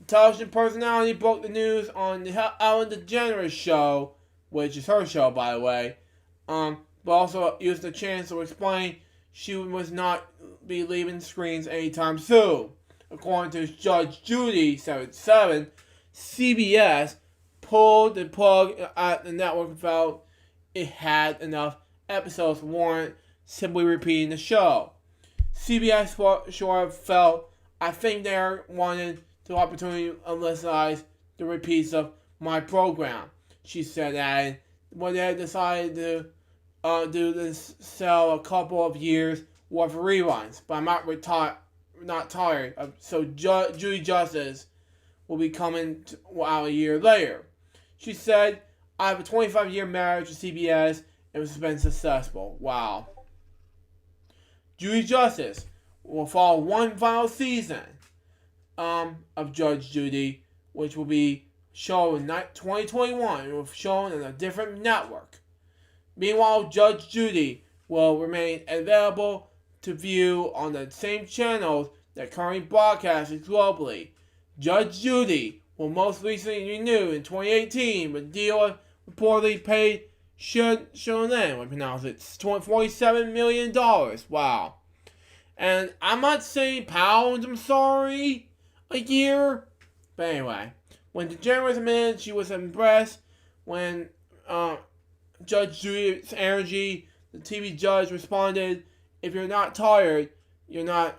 television personality broke the news on the Ellen DeGeneres show, which is her show, by the way, but also used the chance to explain she was not be leaving screens anytime soon. According to Judge Judy 77, CBS pulled the plug at the network and felt it had enough episodes to warrant simply repeating the show. CBS sure felt, I think they wanted the opportunity to emphasize the repeats of my program. She said that when they decided to do this, sell a couple of years worth of reruns, but I'm not tired. So Judy Justice will be coming out a year later. She said, I have a 25-year marriage with CBS and it's been successful. Wow. Judy Justice will follow one final season of Judge Judy, which will be shown in 2021. It will be shown on a different network. Meanwhile, Judge Judy will remain available to view on the same channels that currently broadcast globally. Judge Judy will most recently renew in 2018 with deal reportedly paid Shonen, we pronounce it, $47 million. Wow. And I'm not saying pounds, I'm sorry, a year. But anyway, when DeGeneres admitted she was impressed when Judge Judy's energy, the TV judge responded, if you're not tired, you're not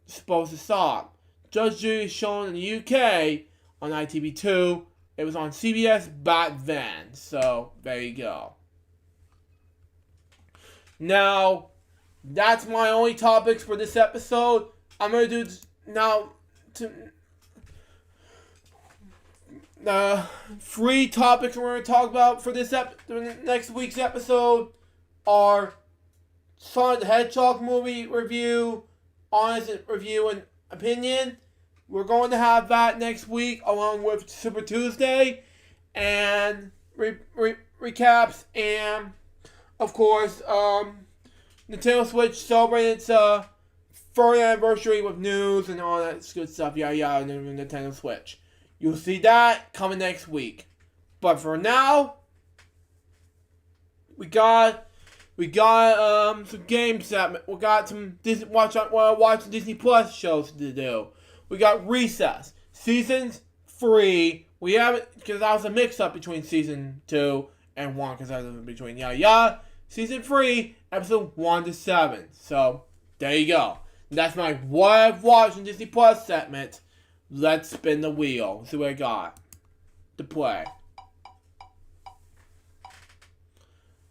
supposed to stop. Judge Judy is shown in the UK on ITV2. It was on CBS back then. So, there you go. Now, that's my only topics for this episode. I'm going to do now the 3 topics we're going to talk about for this next week's episode are Sonic the Hedgehog movie review, honest review and opinion. We're going to have that next week along with Super Tuesday and recaps and, of course, Nintendo Switch celebrated its 3rd anniversary with news and all that good stuff. Yeah, Nintendo Switch. You'll see that coming next week. But for now, we got some games that we got some watch some Disney Plus shows to do. We got Recess seasons 3. We haven't, because that was a mix up between season 2 and 1, because that was between season 3 episode 1 to 7. So there you go. And that's my what I've watched on Disney Plus segment. Let's spin the wheel. See what I got to play.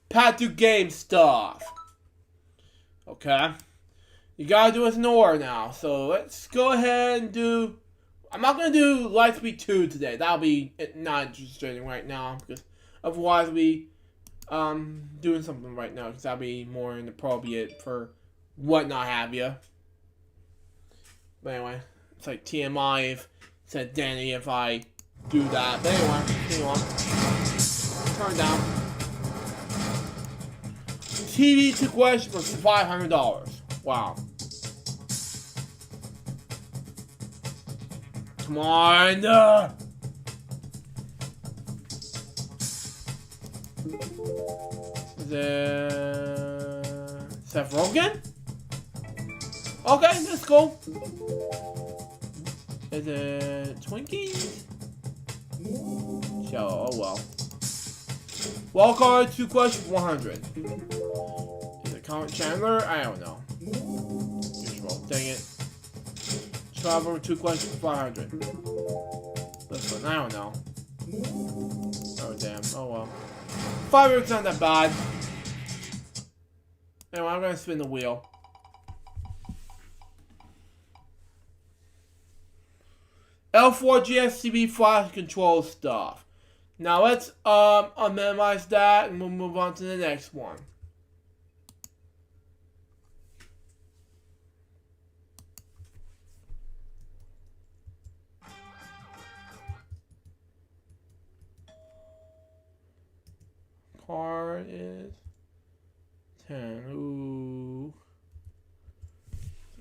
Pat do game stuff. Okay. You gotta do it in order now. So let's go ahead and do. I'm not gonna do Lightspeed 2 today. That'll be not interesting right now, because otherwise we doing something right now, because that'll be more inappropriate for what not have you. But anyway, it's like TMI if said Danny if I do that. But anyway, hang on. Turn it down. TV to question for $500. Wow. Come on. Is it Seth Rogen? Okay, that's cool. Is it Twinkies? Oh well. Wild card 2 questions 100. Is it Comment Chandler? I don't know. Usual. Dang it. Travel 2 questions 500. This one, I don't know. Oh damn. Oh well. 500's not that bad. Anyway, I'm gonna spin the wheel. L4 GSCB flash control stuff. Now let's minimize that and we'll move on to the next one. Card is 10. Ooh.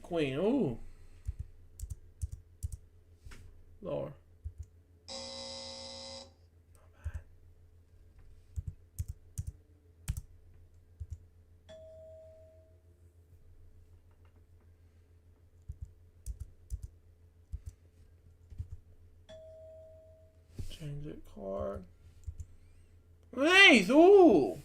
Queen. Ooh. Lower. Change it card. Nice! Ooh!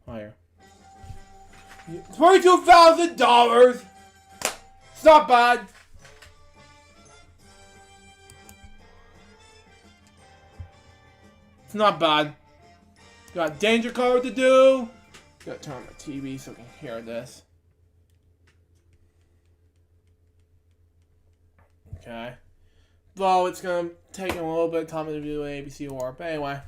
Higher. $22,000! It's not bad. It's not bad. Got danger card to do. Gotta turn on my TV so I can hear this. Okay. Though it's gonna take a little bit of time to do ABC or, but anyway.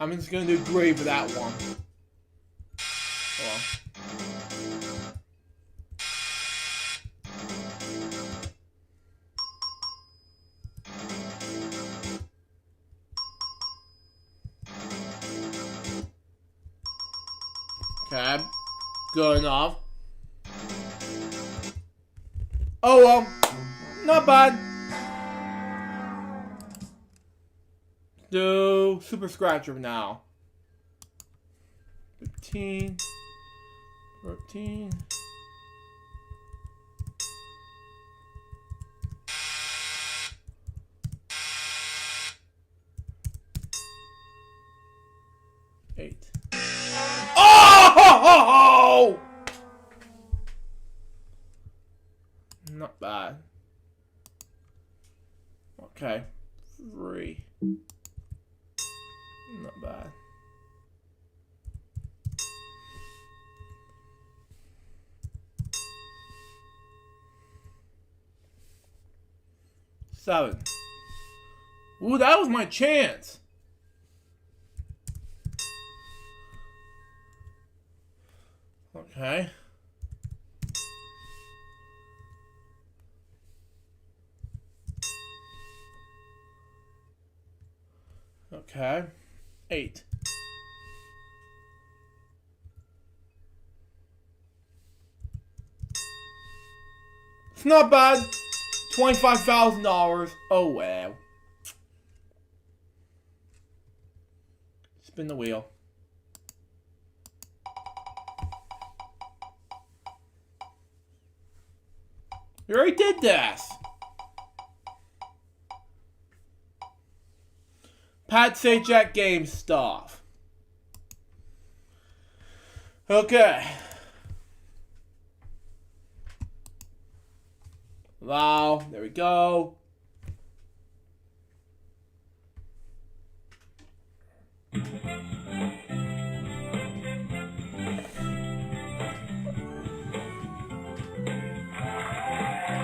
I'm just gonna do great for that one. Well. Okay, good enough. Oh well, not bad. Do Super Scratcher now. 15, 13. Eight. Oh! Not bad. Okay. 3. Not bad. 7. Ooh, that was my chance. Okay. Okay. 8. It's not bad. $25,000. Oh, wow. Spin the wheel. You already did this. Pat Sajak game stuff. Okay. Wow, there we go.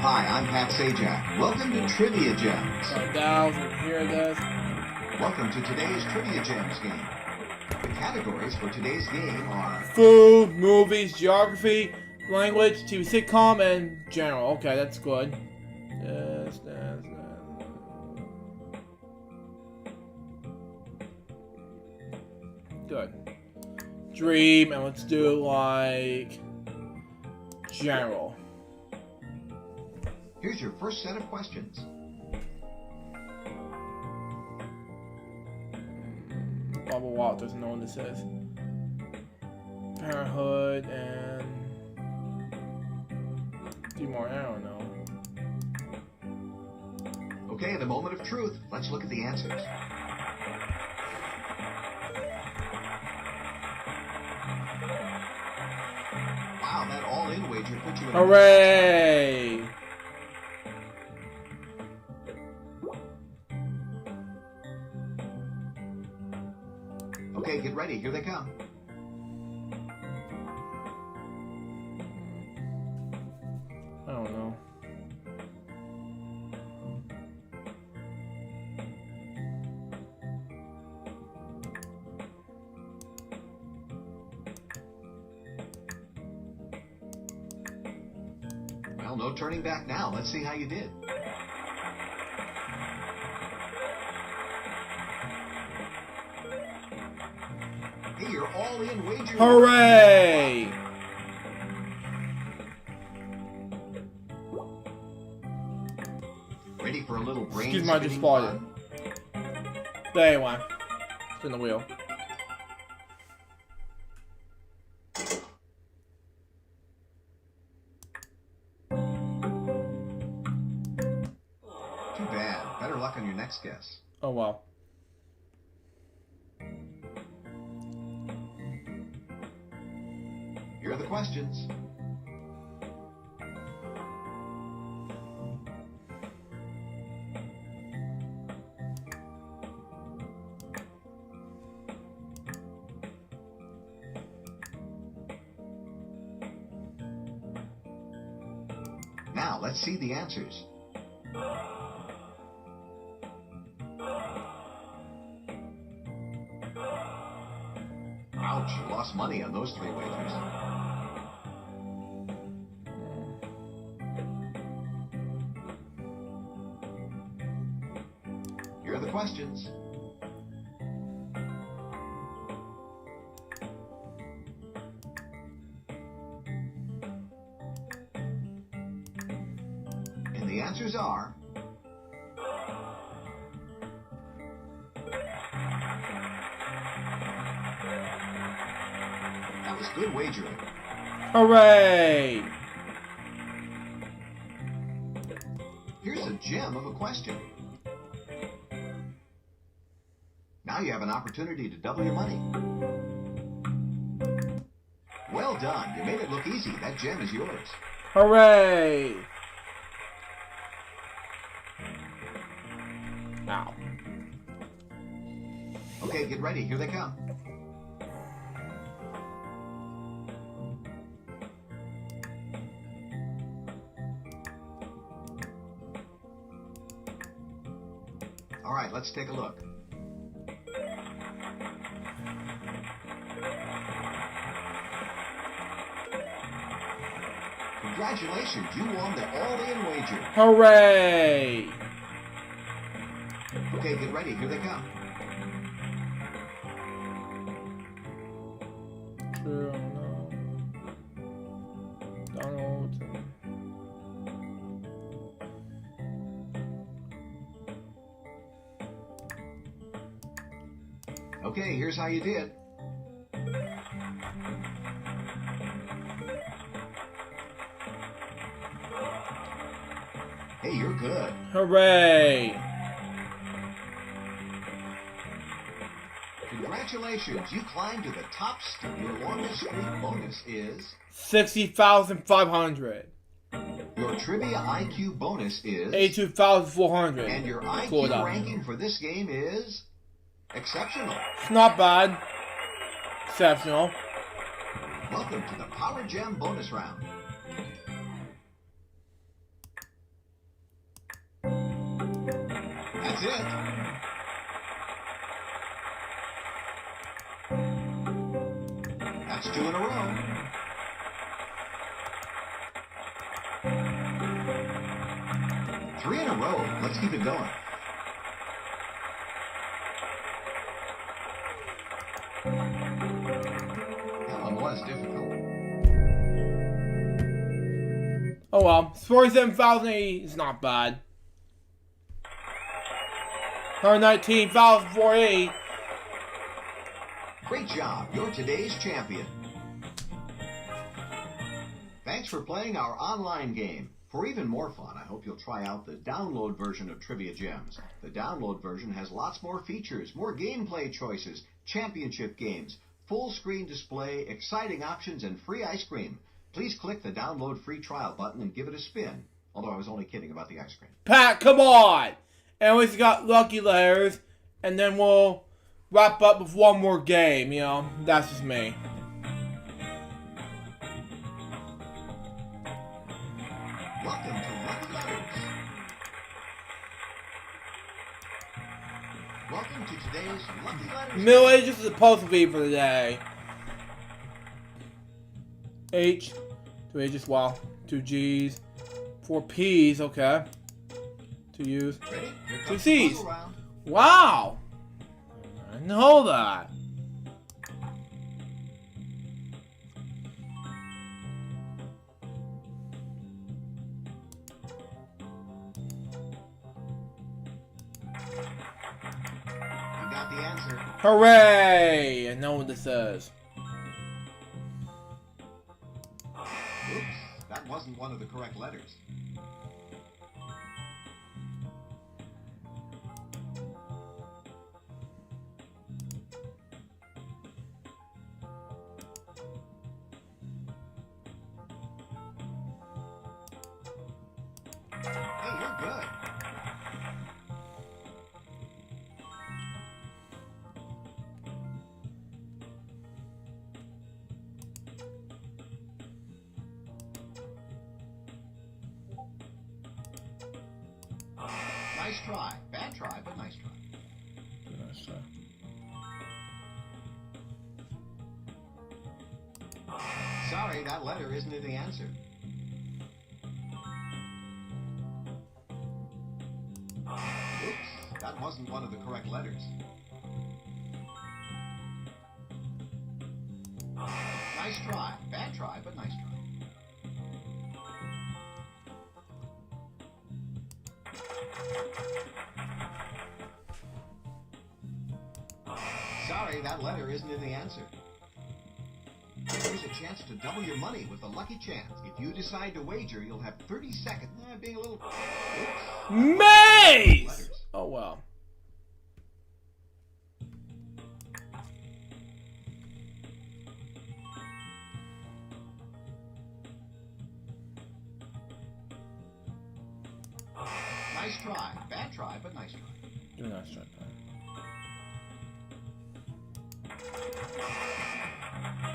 Hi, I'm Pat Sajak. Welcome to Trivia Gems. Right down, so we can hear this. Welcome to today's Trivia Gems game. The categories for today's game are Food, movies, geography, language, TV sitcom, and general. Okay, that's good. Yes. Good. Dream, and let's do like general. Here's your first set of questions. Barbara Walters, know what this is. Parenthood and do more. I don't know. Okay, the moment of truth. Let's look at the answers. Wow, that all-in wager put you in. Hooray! Okay, get ready. Here they come. I don't know. Well, no turning back now. Let's see how you did. Hey, you're all-in wager. Hooray! Ready for a little brain Excuse my spinning disappointed. fun? There you are. Spin the wheel. Too bad. Better luck on your next guess. Oh well. Here are the questions. Now, let's see the answers. Ouch, you lost money on those 3 wagers. Here are the questions. And the answers are... That was good wagering. Hooray! Here's a gem of a question. Now you have an opportunity to double your money. Well done. You made it look easy. That gem is yours. Hooray! Ow. Okay, get ready. Here they come. Let's take a look. Congratulations, you won the all-in wager. Hooray! Okay, get ready. Here they come. True, no. Donald. Okay, here's how you did. Hey, you're good. Hooray! Congratulations, you climbed to the top step. Your longest streak bonus is 60,500. your trivia IQ bonus is 82,400. and your IQ Cool up. ranking for this game is exceptional. It's not bad. Exceptional. Welcome to the Power Gem bonus round. That's it. That's 2 in a row. Three in a row. Let's keep it going. That one was difficult. Oh well. 47,080 is not bad. 119,480. Great job. You're today's champion. Thanks for playing our online game. For even more fun, I hope you'll try out the download version of Trivia Gems. The download version has lots more features, more gameplay choices, championship games, full screen display, exciting options, and free ice cream. Please click the download free trial button and give it a spin. Although I was only kidding about the ice cream. Pat, come on! And we've got lucky letters, and then we'll wrap up with one more game, you know. That's just me. Welcome to Lucky Letters. Welcome to today's Lucky Letters. Middle Ages is supposed to be for the day. H, 2 H's, wow, 2 G's, 4 P's, okay. 2 U's, Ready? Here 2 comes the C's. puzzle round. Wow! I didn't know that. You got the answer. Hooray! I know what this is. Oops, that wasn't one of the correct letters. Hey, you're good. Nice try. Bad try, but nice try. Sorry, that letter isn't in the answer. Oops, that wasn't one of the correct letters. Nice try. Bad try, but nice try. Sorry, that letter isn't in the answer. Here's a chance to double your money with a lucky chance. If you decide to wager, you'll have 30 seconds. Being a little... Oops. Maze! Letters. Oh well. Nice try. Bad try, but nice try. Do not strike that.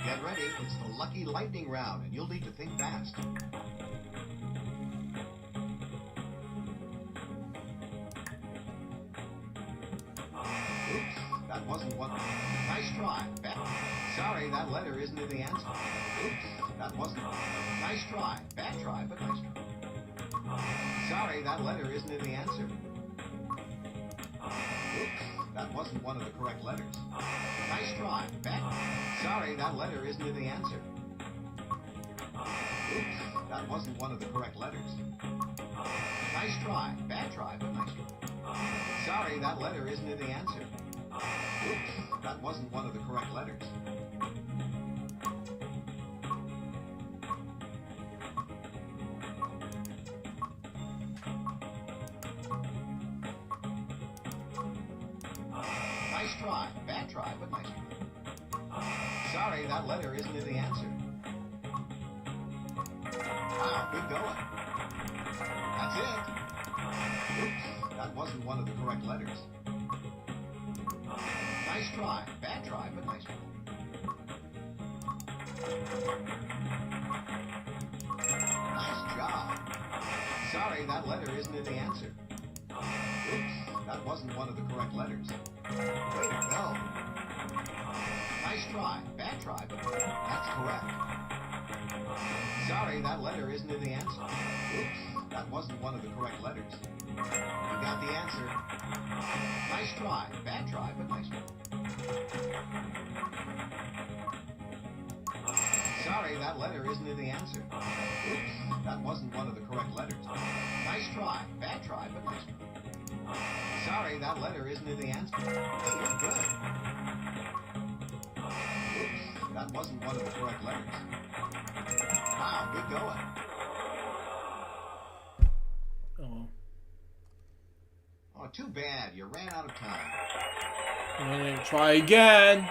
Get ready. It's the lucky lightning round, and you'll need to think fast. that wasn't one. Nice try. Sorry, that letter isn't in the answer. Oops, that wasn't. Nice try. Bad try, but nice try. Sorry, that letter isn't in the answer. Oops, that wasn't one of the correct letters. Nice try. Sorry, that letter isn't in the answer. Oops, that wasn't one of the correct letters. Nice try. Bad try, but nice try. Sorry, that letter isn't in the answer. Oops, that wasn't one of the correct letters. Nice try. Bad try, but nice try. Sorry, that letter isn't in the answer. Wow, good going. That's it. Oops, that wasn't one of the correct letters. Nice try. Bad try, but nice try. Nice job. Sorry, that letter isn't in the answer. Oops, that wasn't one of the correct letters. Way to go. Nice try. Bad try, but that's correct. Sorry, that letter isn't in the answer. Oops, that wasn't one of the correct letters. You got the answer. Nice try. Bad try, but nice try. Sorry, that letter isn't in the answer. Oops, that wasn't one of the correct letters. Nice try. Bad try, but nice try. Sorry, that letter isn't in the answer. Hey, you're good. Oops, that wasn't one of the correct letters. Wow, good going. Oh. Oh, too bad. You ran out of time. And then try again.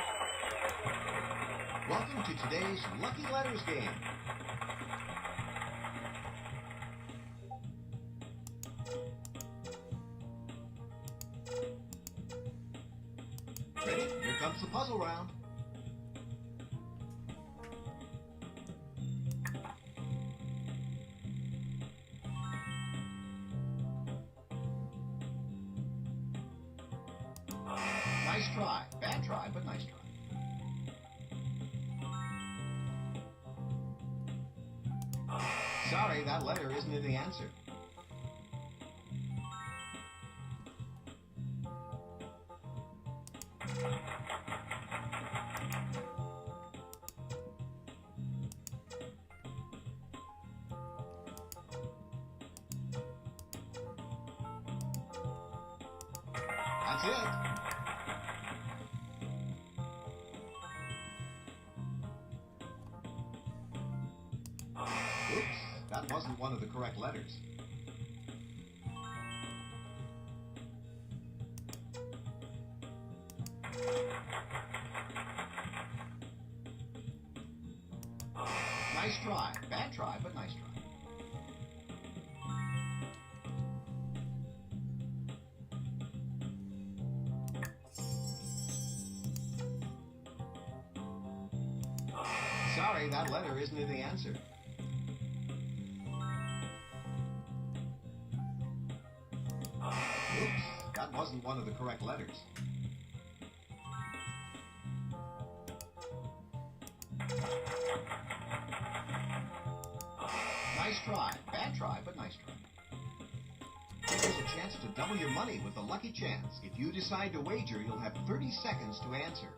Welcome to today's Lucky Letters game. Ready? Here comes the puzzle round. Nice try. Bad try, but nice try. Sorry, that letter isn't in the answer. That's it. Oops, that wasn't one of the correct letters. Nice try. Bad try, but nice try. Sorry, that letter isn't in the answer. Oops, that wasn't one of the correct letters. Nice try. Bad try, but nice try. Here's a chance to double your money with a lucky chance. If you decide to wager, you'll have 30 seconds to answer.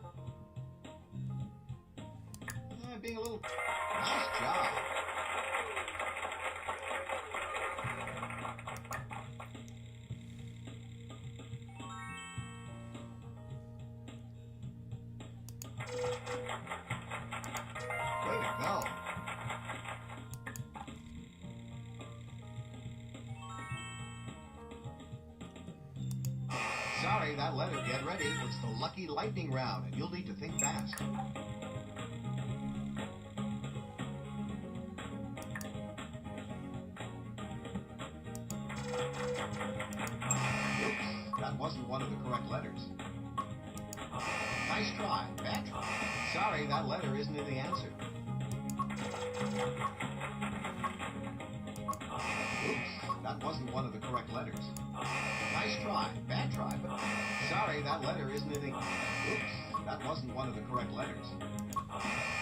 Being a little... Nice job. Way to go. Sorry, that letter. Get ready. It's the lucky lightning round, and you'll need to think fast. Oops, that wasn't one of the correct letters. Nice try. Bad try. Sorry, that letter isn't in the answer. Oops, that wasn't one of the correct letters. Nice try. Bad try, but sorry, that letter isn't in the... Oops, that wasn't one of the correct letters.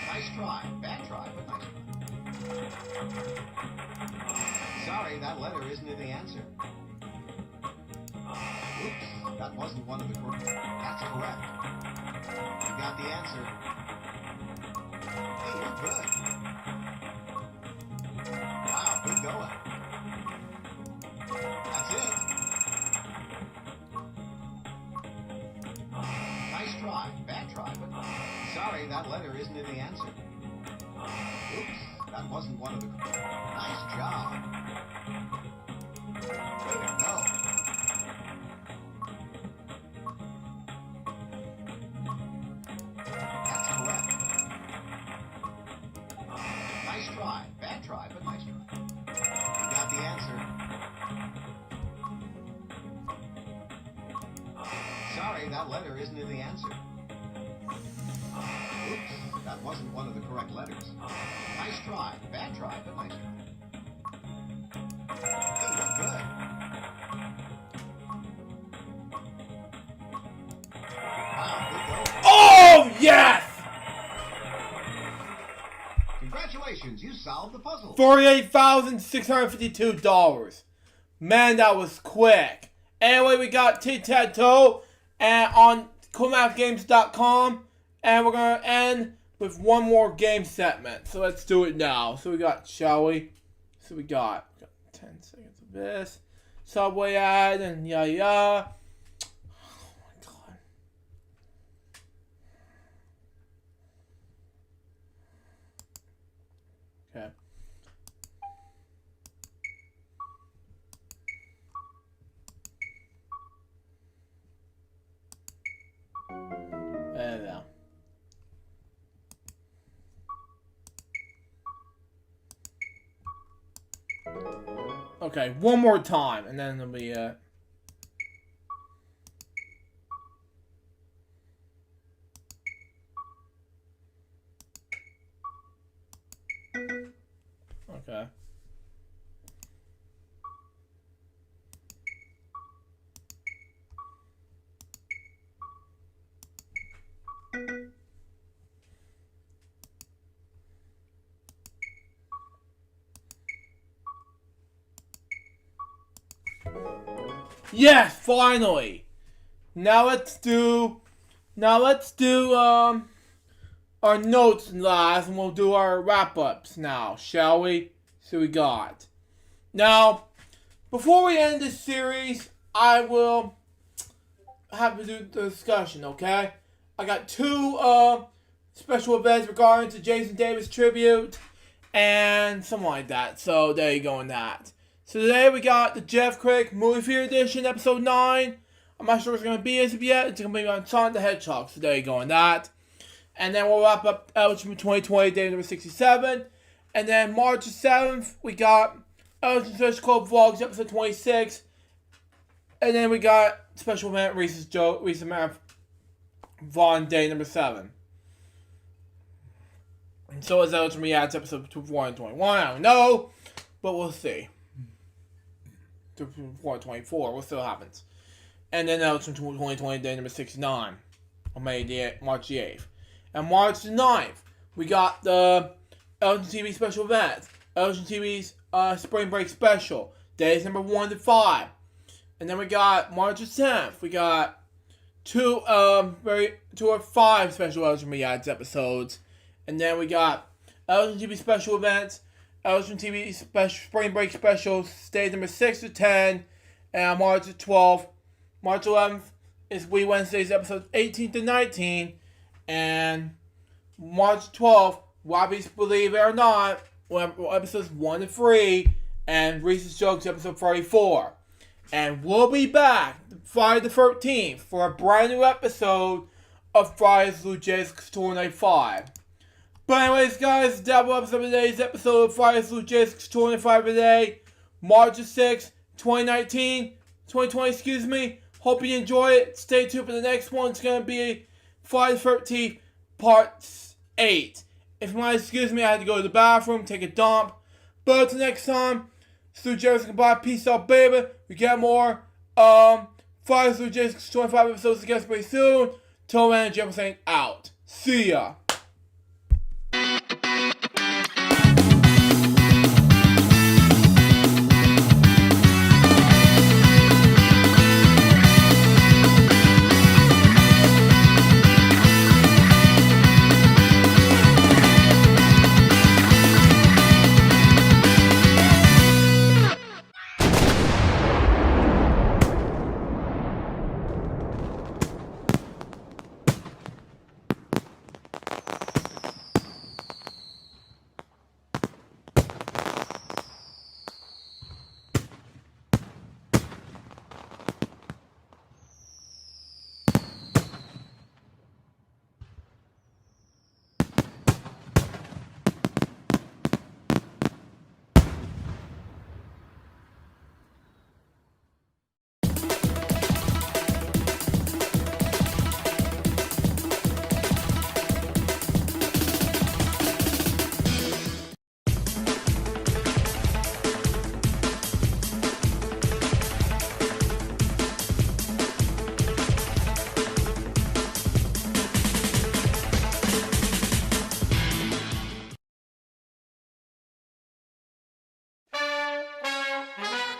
Nice try. Bad try, but nice try. Sorry, that letter isn't in the answer. Oops, that wasn't one of the correct... That's correct. You got the answer. Hey, you're good. Wow, good going. That's it. Nice try. Bad try, but sorry, that letter isn't in the answer. Oops, that wasn't one of the... Nice job. Way to go. That's correct. Nice try. Bad try, but nice try. You got the answer. Sorry, that letter isn't in the answer. Oops, that wasn't one of the correct letters. Nice try. Bad try, but nice try. Hey, you're good. Wow, good going. Oh, yes! Congratulations, you solved the puzzle. $48,652. Man, that was quick. Anyway, we got tic-tac-toe and on coolmathgames.com, and we're going to end with one more game segment. So let's do it now. So we got, shall we? So we got 10 seconds of this. Subway ad and yeah. Oh my god. Okay. There we go. Okay, one more time, and then it'll be okay. Yes, finally. Now let's do our notes last, and we'll do our wrap-ups now, shall we? So we got. Now, before we end this series, I will have to do the discussion, okay? I got two special events regarding to Jason Davis tribute and something like that. So there you go on that. So today we got the Jeff Crick Movie Theater Edition, Episode 9. I'm not sure what it's going to be as of yet. It's going to be on Sonic the Hedgehog. So there you go on that. And then we'll wrap up Elgin 2020, day number 67. And then March 7th, we got Elgin Search Club Vlogs, Episode 26. And then we got special event Reese's Marathon, day number 7. And so is Elgin Reacts, Episode 421. I don't know, but we'll see. 424, we'll see what happens. And then Elgin 2020, day number 69. On March the 8th. And March the 9th, we got the Elgin TV special events. Elgin TV's Spring Break Special, days number 1 to 5. And then we got March the 10th, we got two or five special Elgin Reacts episodes. And then we got Elgin TV special events, Elgin TV Spring Break Specials, days number 6 to 10. And March the 12th, March 11th is We Wednesdays episodes 18 to 19. And March 12th, Robbie's Believe It or Not, episodes 1 to 3, and Reese's Jokes episode 34. And we'll be back Friday the 13th for a brand new episode of Friday's LukeJ62895. But anyways, guys, that was today's episode of Friday's LukeJ62895 today, March 6th, 2020, excuse me. Hope you enjoy it. Stay tuned for the next one. It's going to be Friday the 13th, Part 8. If you might excuse me, I had to go to the bathroom, take a dump. But until next time, LukeJ62895. Goodbye. Peace out, baby. We got more Fires LukeJ62895 episodes to get pretty soon. Till then, Jim saying out. See ya.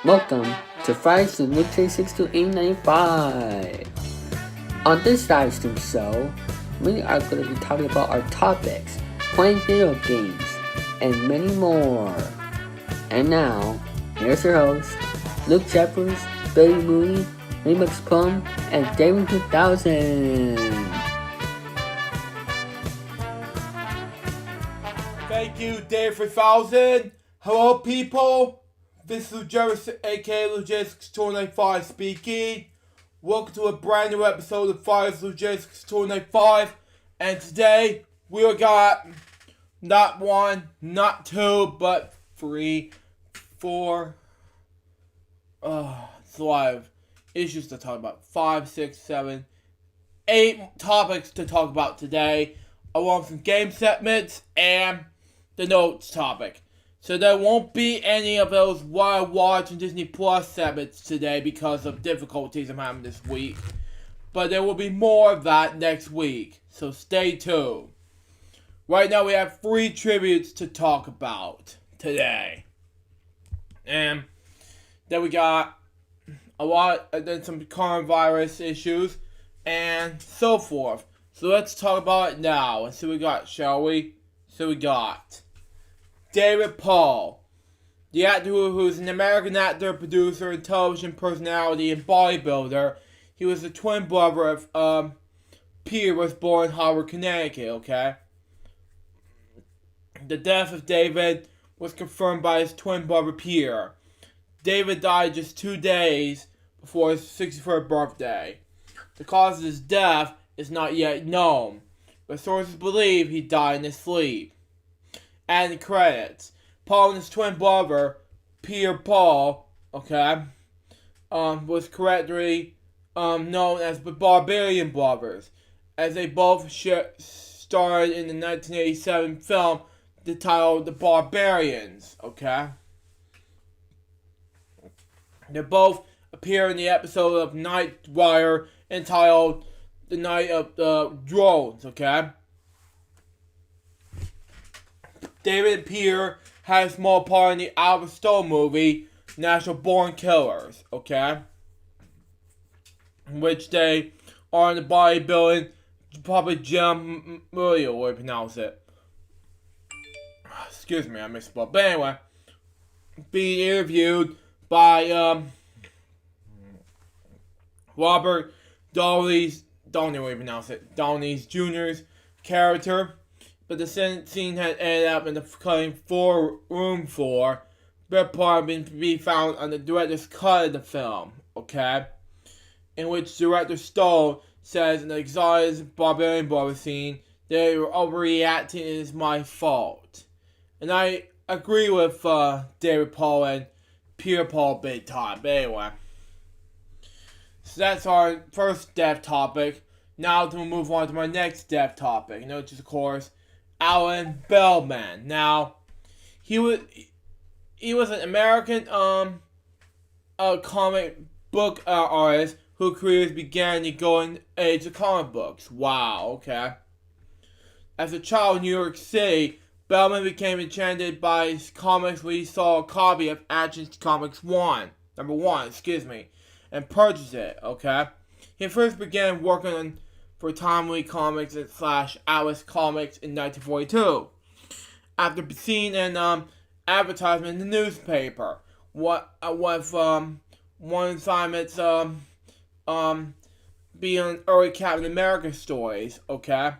Welcome to Fridays with LukeJ62895. On this live stream show, we are going to be talking about our topics, playing video games, and many more. And now, here's your host, Luke Jeffers, Billy Mooney, Remix Plum, and David 2000. Thank you, Dave 3000. Hello, people. This is LukeJ, aka LukeJ62895 speaking. Welcome to a brand new episode of Fires LukeJ62895. And today, we got not one, not two, but 3, 4. It's a lot of issues to talk about. 5, 6, 7, 8 topics to talk about today, along with some game segments and the notes topic. So there won't be any of those what I watch and Disney Plus segments today because of difficulties I'm having this week. But there will be more of that next week, so stay tuned. Right now we have 3 tributes to talk about today. And then we got a lot, and then some coronavirus issues, and so forth. So let's talk about it now and see what we got, shall we? So we got David Paul, the actor who's an American actor, producer, and television personality and bodybuilder. He was the twin brother of Peter, was born in Harvard, Connecticut, okay? The death of David was confirmed by his twin brother Peter. David died just 2 days before his 63rd birthday. The cause of his death is not yet known, but sources believe he died in his sleep. And the credits. Paul and his twin brother, Peter Paul, was correctly known as the Barbarian Brothers, as they both starred in the 1987 film titled The Barbarians, They both appear in the episode of Night Rider entitled The Night of the Drones, David and Peter had a small part in the Oliver Stone movie, National Born Killers, in which they are in the bodybuilding, probably Jim Murillo, the way you pronounce it. Excuse me, I mixed up. But anyway, being interviewed by Robert Downey's Jr.'s character. But the scene had ended up in the cutting room floor. That part can be found on the director's cut of the film, in which director Stone says in the exotic Barbarian Brother scene, they were overreacting and it's my fault. And I agree with David Paul and Peter Paul big time, but anyway. So that's our first death topic. Now we'll move on to my next death topic, which is of course Alan Bellman. Now, he was he was an American comic book artist whose career began in the golden age of comic books. Wow, okay. As a child in New York City, Bellman became enchanted by his comics when he saw a copy of Action Comics number 1, and purchased it, okay? He first began working for Timely Comics / Atlas Comics in 1942. After seeing an advertisement in the newspaper, one assignment's being early Captain America stories, okay?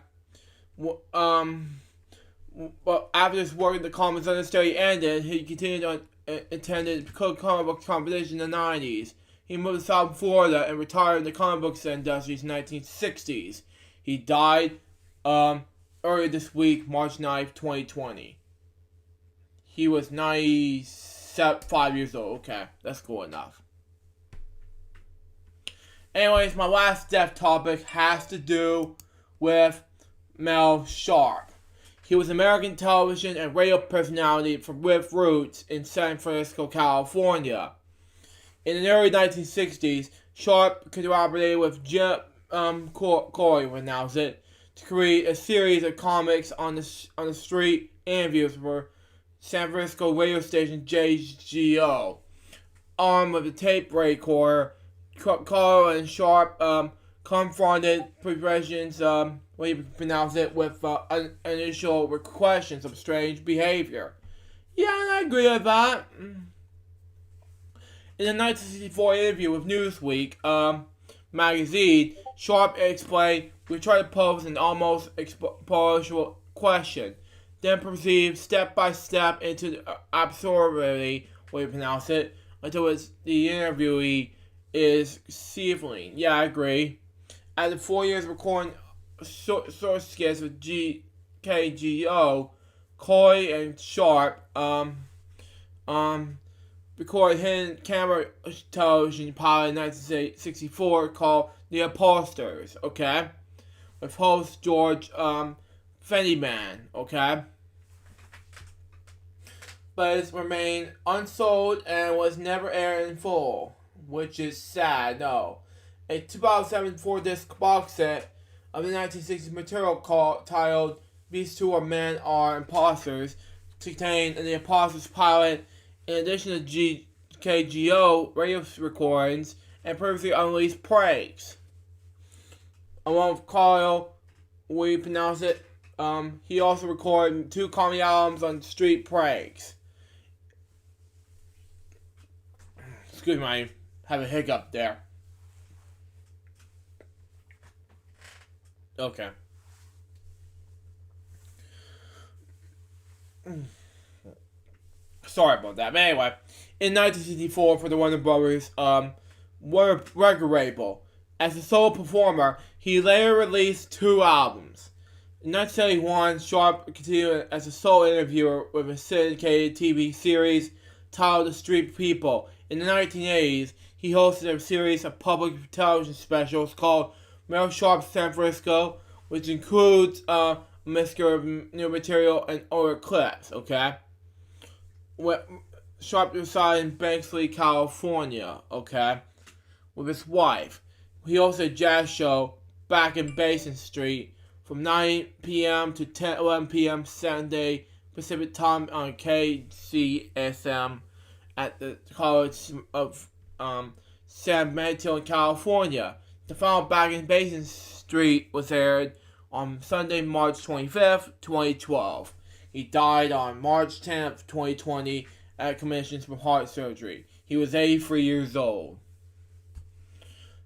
But after his work in the comics understudy ended, he continued on attended comic book competition in the 90s. He moved to South Florida and retired in the comic book industry in the 1960s. He died earlier this week, March 9th, 2020. He was 95 years old. Okay, that's cool enough. Anyways, my last death topic has to do with Mel Sharp. He was an American television and radio personality with roots in San Francisco, California. In the early 1960s, Sharp collaborated with Jim Corey, to create a series of comics on the street interviews for San Francisco radio station JGO. Armed with a tape recorder, Corey and Sharp confronted professions, with initial questions of strange behavior. Yeah, I agree with that. In a 1964 interview with Newsweek magazine, Sharp explained, "We tried to pose an almost exploratory question, then proceed step by step into the absurdity, until the interviewee is seething." Yeah, I agree. After 4 years of recording source skits with KGO, Coy and Sharp recorded hidden camera television pilot in 1964 called The Imposters, okay? With host George Fennyman, okay? But it remained unsold and was never aired in full, which is sad, no. A 2007 4-disc box set of the 1960s material titled "These Two Men Are Imposters" contained the Imposters pilot, in addition to KGO radio recordings and previously unreleased pranks. Along with Kyle, he also recorded 2 comedy albums on street pranks. Excuse me, I have a hiccup there. Okay. Sorry about that. But anyway, in 1964 for the Warner Brothers record label, as a solo performer, he later released 2 albums. In 1971, Sharp continued as a solo interviewer with a syndicated TV series titled The Street People. In the 1980s, he hosted a series of public television specials called Mel Sharp San Francisco, which includes a mixture of new material and older clips, okay? Sharp resided in Banksley, California, okay, with his wife. He hosted a jazz show back in Basin Street from 9 p.m. to 11 p.m. Sunday Pacific Time on KCSM at the College of San Mateo in California. The final Back in Basin Street was aired on Sunday, March 25th, 2012. He died on March 10th, 2020 at commissions from heart surgery. He was 83 years old.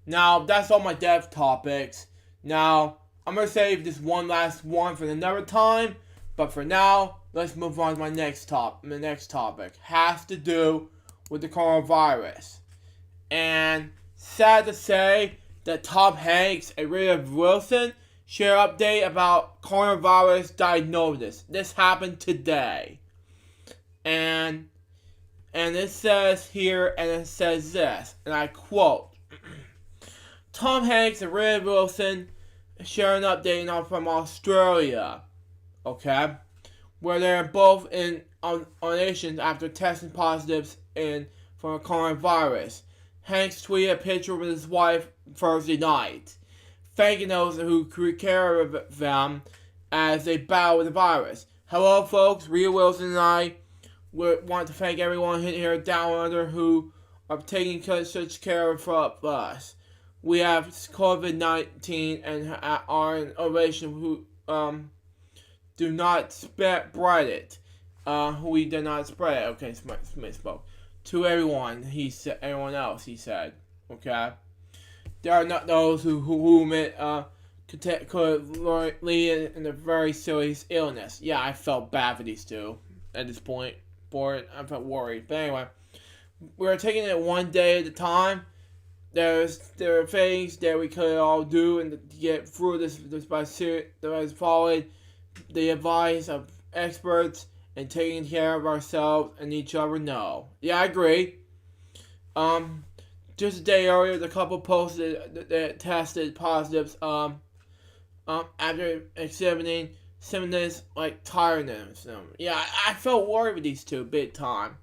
Now, that's all my death topics. Now, I'm going to save this one last one for another time, but for now, let's move on to my next topic. The next topic has to do with the coronavirus. And sad to say that Tom Hanks and Rita Wilson share an update about coronavirus diagnosis. This happened today. And it says here, and it says this, and I quote, Tom Hanks and Rita Wilson share an update from Australia, okay, where they're both in nations after testing positives for coronavirus. Hanks tweeted a picture with his wife Thursday night, thanking those who took care of them as they battle with the virus. Hello, folks. Rhea Wilson and I want to thank everyone here down under who are taking such care of us. We have COVID-19 and are an organization who do not spread it. We do not spread it. Okay, misspoke. To everyone, everyone else, he said. Okay? There are not those who could lead in a very serious illness. Yeah, I felt bad for these two at this point. I felt worried. But anyway, we're taking it one day at a time. There are things that we could all do and to get through this by following the advice of experts and taking care of ourselves and each other. No. Yeah, I agree. Just a day earlier, the couple posted that tested positives after exhibiting symptoms like tiredness. Yeah, I felt worried with these two big time.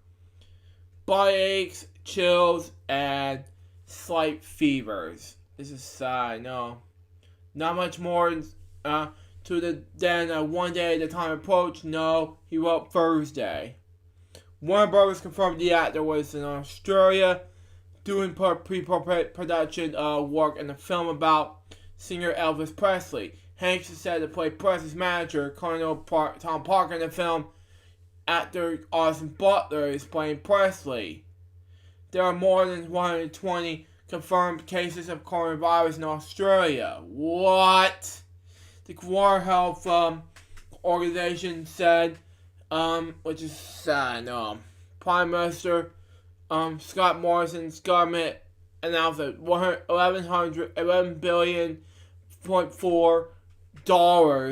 Body aches, chills, and slight fevers. This is sad. No, not much more than one day at a time approach. No, he wrote Thursday. Warner Brothers confirmed the actor was in Australia doing pre-production work in a film about singer Elvis Presley. Hanks is said to play Presley's manager, Colonel Tom Parker, in the film. Actor Austin Butler is playing Presley. There are more than 120 confirmed cases of coronavirus in Australia. What? The World Health Organization said, which is sad. Prime Minister Scott Morrison's government announced that $11 billion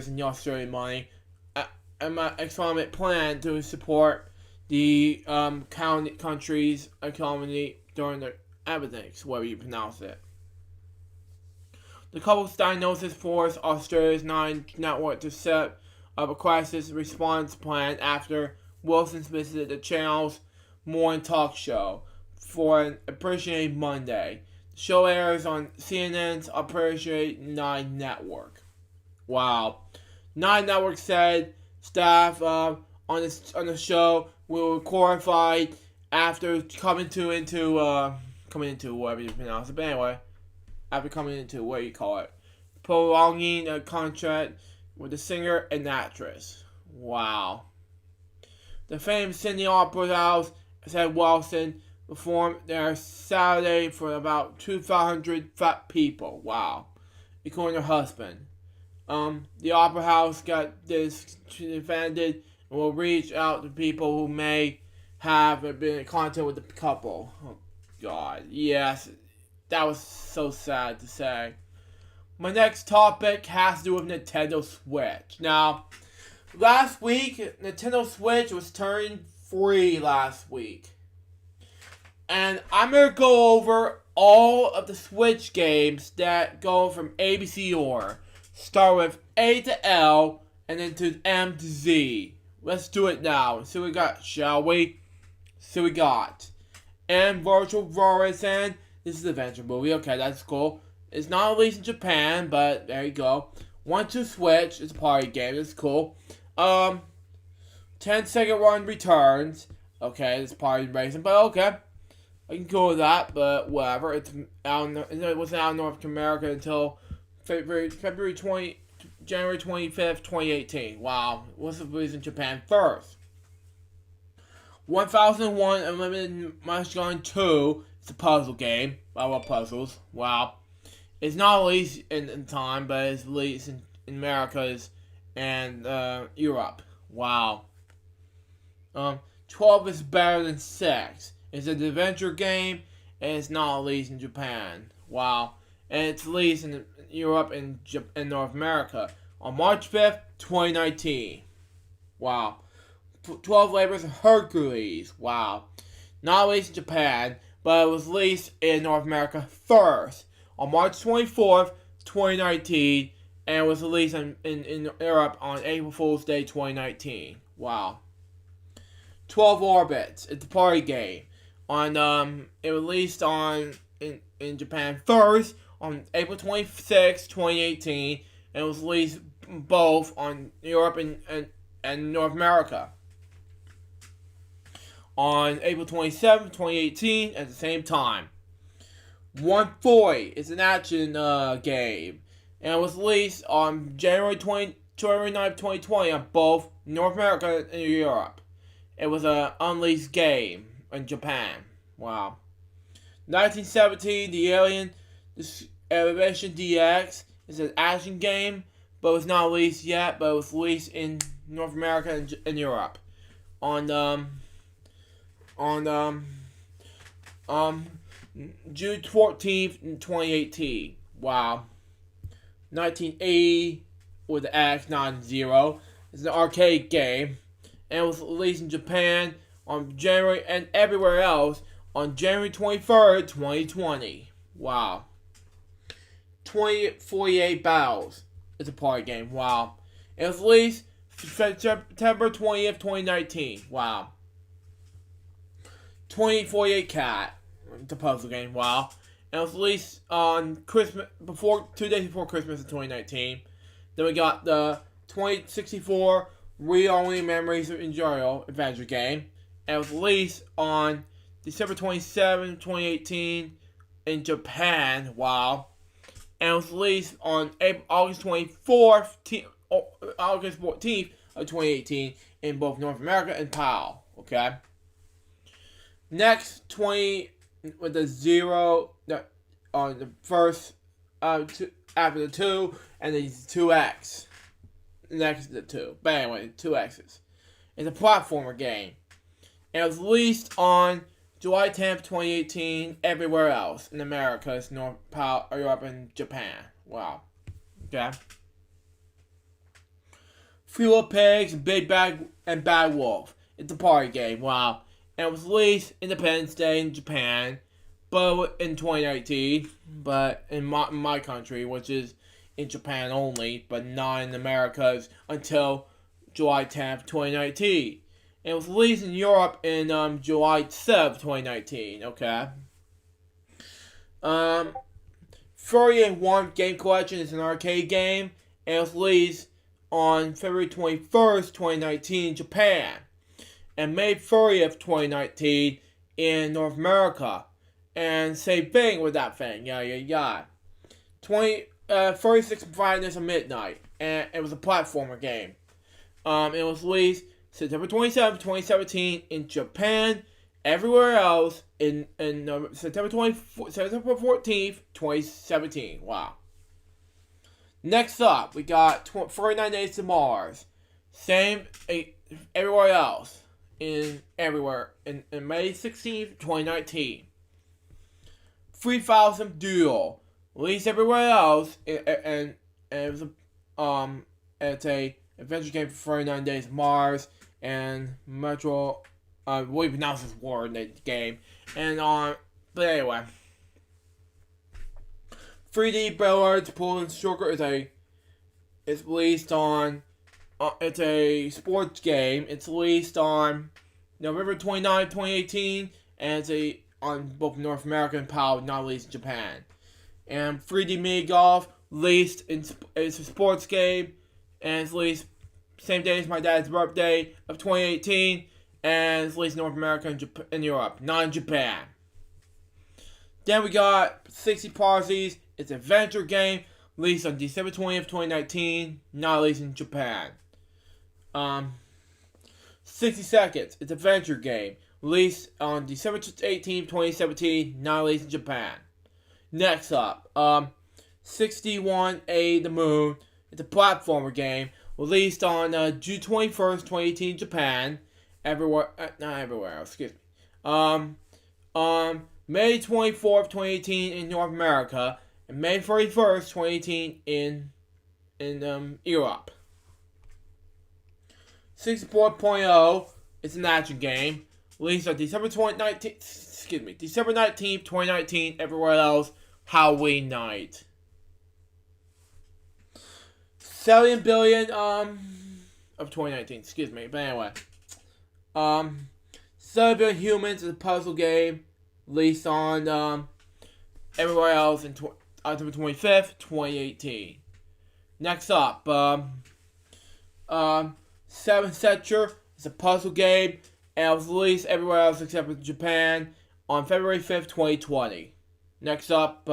in Australian money economic plan to support the country's economy during the epidemic, whatever you pronounce it. The couple's diagnosis forced Australia's Nine Network to set up a crisis response plan after Wilson's visited the channel's morning talk show for an Appreciate Monday. The show airs on CNN's Appreciate 9 Network. Wow. 9 Network said staff on the show were horrified after coming into whatever you pronounce it. But anyway, after coming into what you call it, prolonging a contract with the singer and actress. Wow. The famed Sydney Opera House said Wilson performed there Saturday for about 2,500 people. Wow. According to her husband. The Opera House got this defended and will reach out to people who may have been in contact with the couple. Oh, God. Yes. That was so sad to say. My next topic has to do with Nintendo Switch. Now, last week, Nintendo Switch was turning free last week. And I'm going to go over all of the Switch games that go from A, B, C order. Start with A to L, and then to M to Z. Let's do it now. See what we got, shall we? See what we got. And Virtual Horizon. This is an adventure movie. Okay, that's cool. It's not released in Japan, but there you go. 1-2 Switch. It's a party game. It's cool. 10-second run returns. Okay, it's party racing, but okay. I can go with that, but whatever. It wasn't out in North America until January 25th, 2018. Wow. What's the release in Japan first? 1001 Unlimited Machine 2. It's a puzzle game. I love puzzles. Wow. It's not released in time, but it's released in Americas and Europe. Wow. 12 is better than 6. It's an adventure game, and it's not released in Japan. Wow. And it's released in Europe and North America on March 5th, 2019. Wow. 12 Labors of Hercules. Wow. Not released in Japan, but it was released in North America first on March 24th, 2019, and it was released in Europe on April Fool's Day 2019. Wow. 12 Orbits. It's a party game. It released in Japan first on April 26, 2018, and it was released both on Europe and North America on April 27, 2018 at the same time. 140 is an action game, and it was released on January 9, 2020 on both North America and Europe. It was an unreleased game in Japan. Wow. 1917, The Alien Elevation DX is an action game, but it was not released yet, but it was released in North America and Europe on June 14th, 2018. Wow. 1980 with the X90 is an arcade game, and it was released in Japan on January and everywhere else on January 23rd, 2020. Wow. 2048 Battles is a party game. Wow. It was released September 20th, 2019. Wow. 2048 Cat, the puzzle game. Wow. And it was released on Christmas, 2 days before Christmas in 2019. Then we got the 2064 Read-Only Memories of Enjoyable adventure game. And it was released on December 27, 2018 in Japan. Wow. And it was released on August 14th of 2018 in both North America and PAL. Okay. Next, 20 with the 0 on the first after the 2, and then 2X next to the 2. But anyway, 2 X's. It's a platformer game. And it was released on July 10th, 2018, everywhere else in America, North Europe, and Japan. Wow. Okay. Free Little Pigs, Big Bad and Bad Wolf. It's a party game. Wow. And it was released Independence Day in Japan, but in 2019, but in my country, which is in Japan only, but not in Americas until July 10th, 2019. And it was released in Europe in July 7th, 2019. Okay. Furry and Warm Game Collection is an arcade game, and it was released on February 21st, 2019 in Japan, and May 30th, 2019 in North America. And same thing with that thing. Yeah. 36 Brightness of Midnight. And it was a platformer game. It was released September 27th, 2017 in Japan. Everywhere else in September 14th, 2017. Wow. Next up, we got 49 Days to Mars. Same everywhere else. In May 16th, 2019. 3000 Duel, released everywhere else, and it was it's a adventure game for 49 Days to Mars and Metro. We pronounce this word in the game, and but anyway, 3D Billiards Pool and Snooker is released on. It's a sports game. It's released on November 29, 2018, and it's on both North America and PAL, not released in Japan. And 3D Mini Golf, released it's a sports game, and it's released same day as my dad's birthday of 2018, and it's released in North America and Europe, not in Japan. Then we got 60 Parsecs. It's an adventure game, released on December 20th, 2019, not released in Japan. 60 Seconds. It's an adventure game. Released on December 18th, 2017. Not released in Japan. Next up. 61A The Moon. It's a platformer game. Released on June 21st, 2018 in Japan. Not everywhere. Excuse me. May 24th, 2018 in North America. And May 31st, 2018 in Europe. 64.0 is an action game. Released on December 19th, 2019, everywhere else, Halloween night. 7 billion, of 2019, but anyway. Study Building Humans is a puzzle game released on everywhere else in October 25th, 2018. Next up, Seven Setcher is a puzzle game and it was released everywhere else except for Japan on February 5th, 2020. Next up,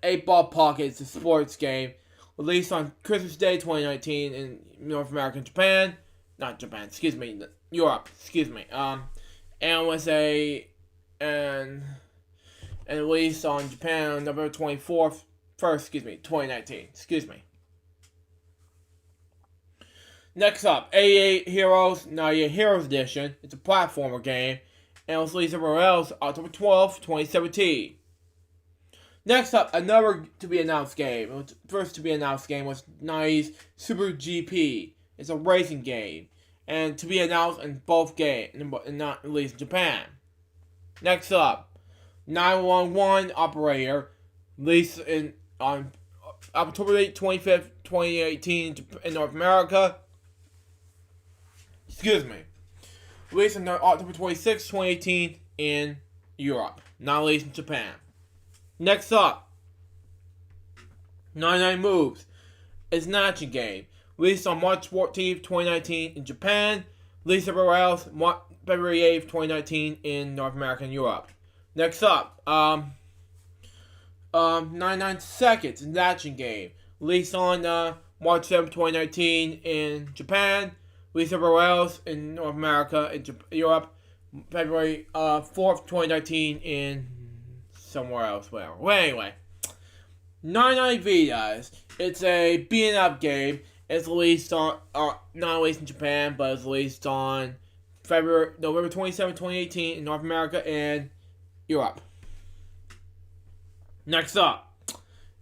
8 Ball Pocket is a sports game released on Christmas Day 2019 in North America and Japan. Not Japan, excuse me, Europe, excuse me. And was and released on Japan on November 24th, 2019. Excuse me. Next up, 88 Heroes, 98 Heroes Edition. It's a platformer game, and it was released everywhere else October 12th, 2017. Next up, another to-be-announced game. The first to-be-announced game was 90's Super GP. It's a racing game, and to be announced in both games, and not released in Japan. Next up, 911 Operator, released on October 8th, 25th, 2018 in North America. Excuse me. Released on October 26th, 2018 in Europe. Not released in Japan. Next up, 99 Moves. It's an action game. Released on March 14th, 2019 in Japan. Released everywhere else February 8th, 2019 in North America and Europe. Next up, 99 Seconds. It's an action game. Released on March 7th, 2019 in Japan. Released everywhere else in North America and Europe. February 4th, 2019 in somewhere else. Well, anyway. 99 Vidas. It's a beating up game. It's released on, not released in Japan, but it's released on November 27, 2018 in North America and Europe. Next up,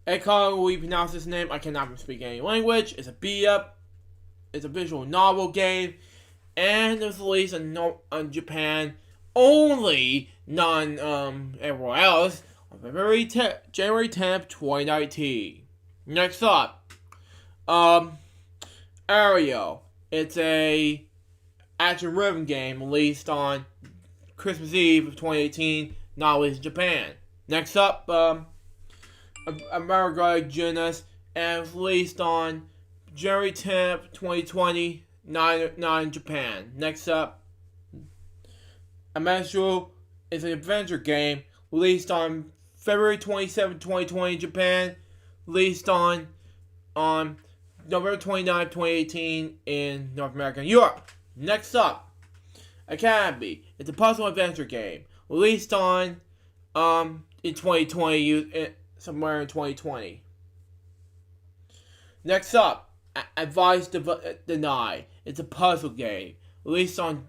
Eka, we pronounce this name, I cannot speak any language. It's a beat up. It's a visual novel game, and it was released in Japan only, not everywhere else, on January 10th, 2019. Next up, Ario. It's a action rhythm game released on Christmas Eve of 2018, not released in Japan. Next up, America Genus, and it was released on January 10th, 2020, not in Japan. Next up, Amazuru is an adventure game released on February 27th, 2020 in Japan, released on November 29th, 2018 in North America and Europe. Next up, Academy. It's a puzzle adventure game released on in 2020, somewhere in 2020. Next up, Advice Denied. It's a puzzle game released on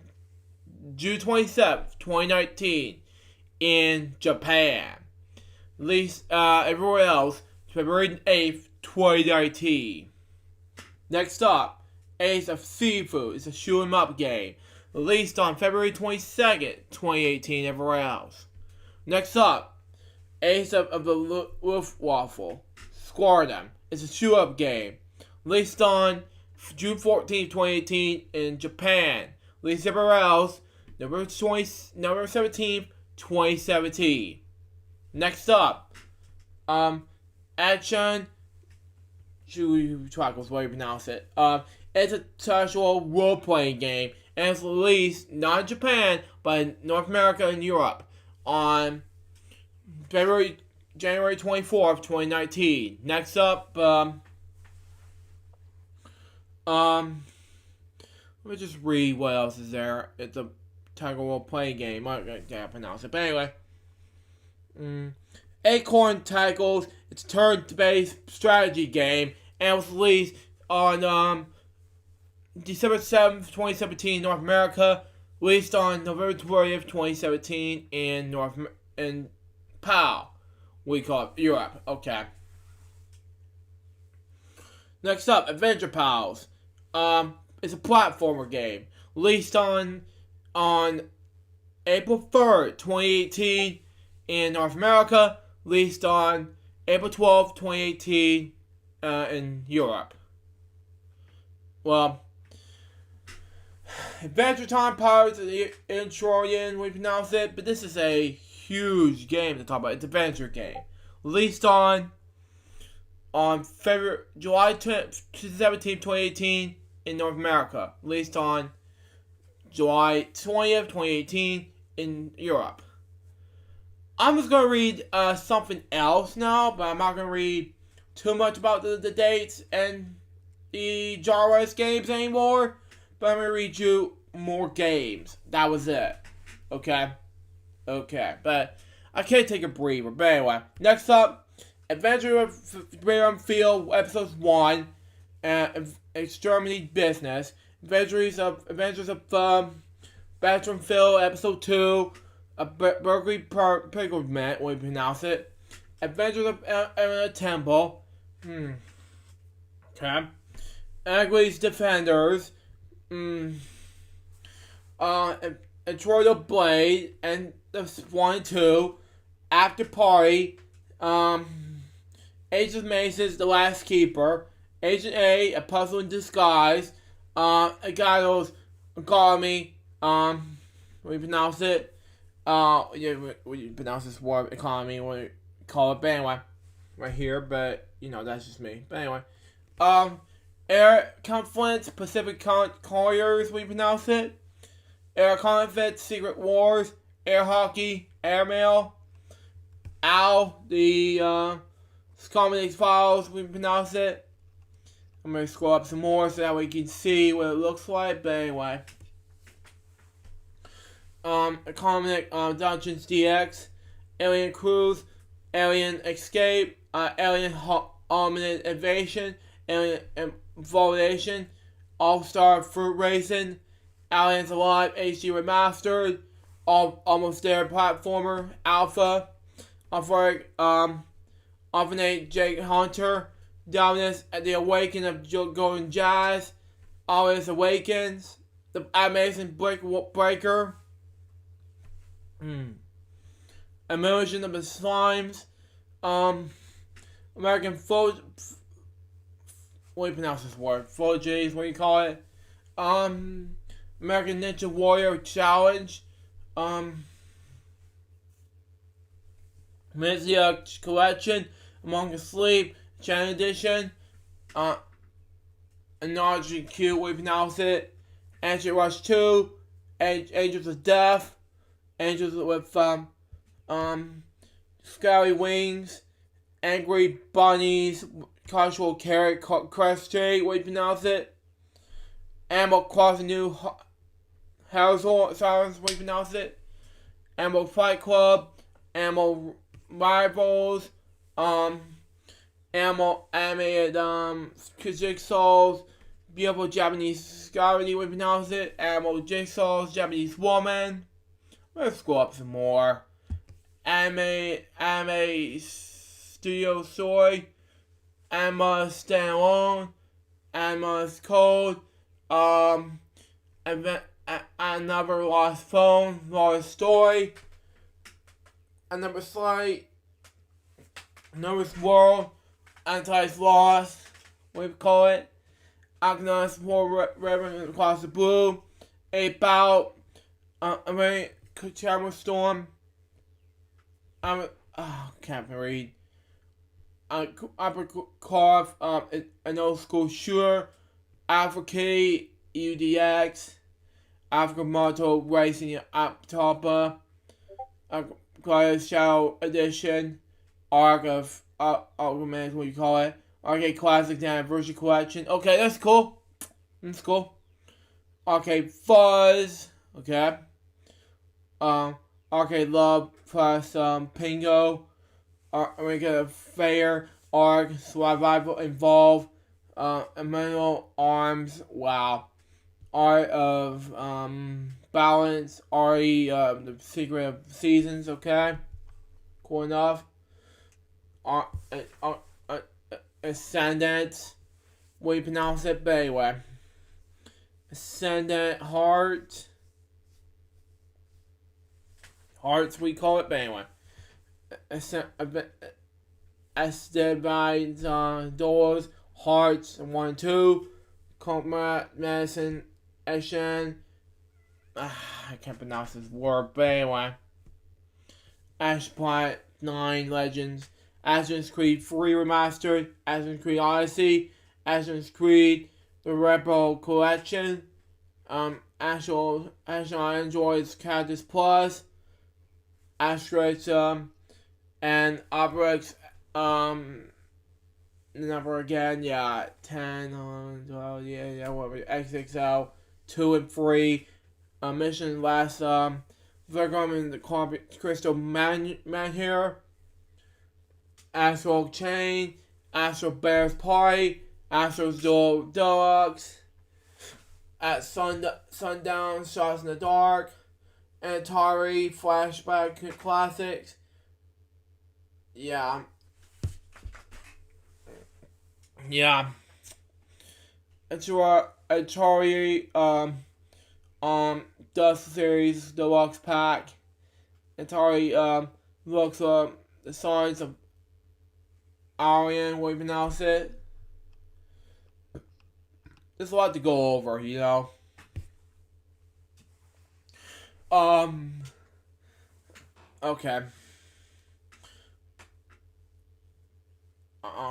June 27th, 2019 in Japan. Released everywhere else February 8th, 2019. Next up, Ace of Seafood. It's a shoot 'em up game released on February 22nd, 2018 everywhere else. Next up, Ace of the Luftwaffe. Squadron. It's a shoot up game released on June 14th, 2018 in Japan. Released everywhere else November 17th, 2017. Next up, Action Triangles, what you pronounce it. It's a casual role-playing game, and it's released not in Japan, but in North America and Europe on January 24th, 2019. Next up, let me just read what else is there. It's a casual role-playing game. I can't pronounce it, but anyway. Acorn Titles. It's a turn-based strategy game, and it was released on December 7th, 2017 in North America. Released on November 20th, 2017 in PAL. We call it Europe. Okay. Next up, Adventure Pals. It's a platformer game released on April 3rd, 2018 in North America. Released on April 12th, 2018 in Europe. Well, Adventure Time Pirates in Trojan, we pronounce it, but this is a huge game to talk about. It's an adventure game. Released on July 17th, 2018 in North America. Released on July 20th, 2018 in Europe. I'm just going to read something else now, but I'm not going to read too much about the dates and the genres games anymore. But I'm going to read you more games. That was it. Okay? Okay. But I can't take a breather. But anyway, next up, Adventure of Freedom Field, Episode 1, Exterminating Business. Adventures of Bathroom Field, Episode 2, Berkeley Pilgrimage, we pronounce it. Adventures of a Temple. Okay. Agri's Defenders. And Troy the Blade, and the 1 and 2. After Party. Age of Maces, The Last Keeper. Agent A, A Puzzle in Disguise. Agado's Economy. We pronounce it. We pronounce this word economy. We call it, but anyway, right here. But that's just me. But anyway, Air Confidence, Pacific Couriers. We pronounce it. Air Confidence, Secret Wars. Air Hockey, Airmail. Ow, the Comedy Files. We pronounce it. I'm gonna scroll up some more so that we can see what it looks like. But anyway. Economic Dungeons DX, Alien Cruise, Alien Escape, Alien Ominous Invasion, Alien Validation, All-Star Fruit Racing, Aliens Alive HD Remastered, Almost There Platformer, Alpha, Alternate Jake Hunter, Dominus at the Awakening of Golden Jazz, Always Awakens, The Amazing Breaker, Immersion of the Slimes, American what do you pronounce this word? Fuji's, what do you call it? American Ninja Warrior Challenge, Mizia Collection, Among the Sleep, Channel Edition, Analogy Q, we pronounce it, Ancient Rush 2, Angels of Death, Angels with Scary Wings, Angry Bunnies, Casual Carrot Crest Tree, we pronounce it, Animal Crossing New Horizons, we pronounce it, Animal Fight Club, Animal Rivals, Animal Animated Jigsaws, Beautiful Japanese Scary, we pronounce it, Animal Jigsaws, Japanese Woman. Let's go up some more. Anime Studio Story, Anima Standalone, Anima's Code, Another Lost Phone, Lost Story, Another Slight, Another's World, Anti's Lost, we call it, Agnes War Reverend Across the Blue, Ape Out, Camera Storm, can't read. Upper Carve, an old school shooter, Alpha K, UDX, Africa Moto Racing Aptopa, Gladius Shadow Edition, Arc of Ultimate, what you call it, Arcade Classic Anniversary Collection. Okay, that's cool. That's cool. Arcade Fuzz. Okay. Arcade Love plus Pingo. We get a Fair, Arc, Survival Involved, Emmanuel Arms, wow. Art of Balance, RE, The Secret of Seasons, okay? Cool enough. Ascendant, we pronounce it, but anyway. Ascendant Heart. Hearts, we call it, but anyway. Ascendant Doors, Hearts, 1 and 2. Combat Medicine, Ashen, I can't pronounce this word, but anyway. Ash Planet 9 Legends, Assassin's Creed 3 Remastered, Assassin's Creed Odyssey, Assassin's Creed The Rebel Collection, Astral Androids Cactus Plus, Asterix, and Obelix, number again, 10, 12, whatever, XXL, 2 and 3, mission last, Virgom in the Crystal Man here, Astral Chain, Astral Bears Party, Astral Deluxe, at Sundown, Shots in the Dark, Atari Flashback Classics. Yeah. Atari, Dust Series Deluxe Pack. Atari, looks up the signs of Arian, what you pronounce it. There's a lot to go over, you know. Okay.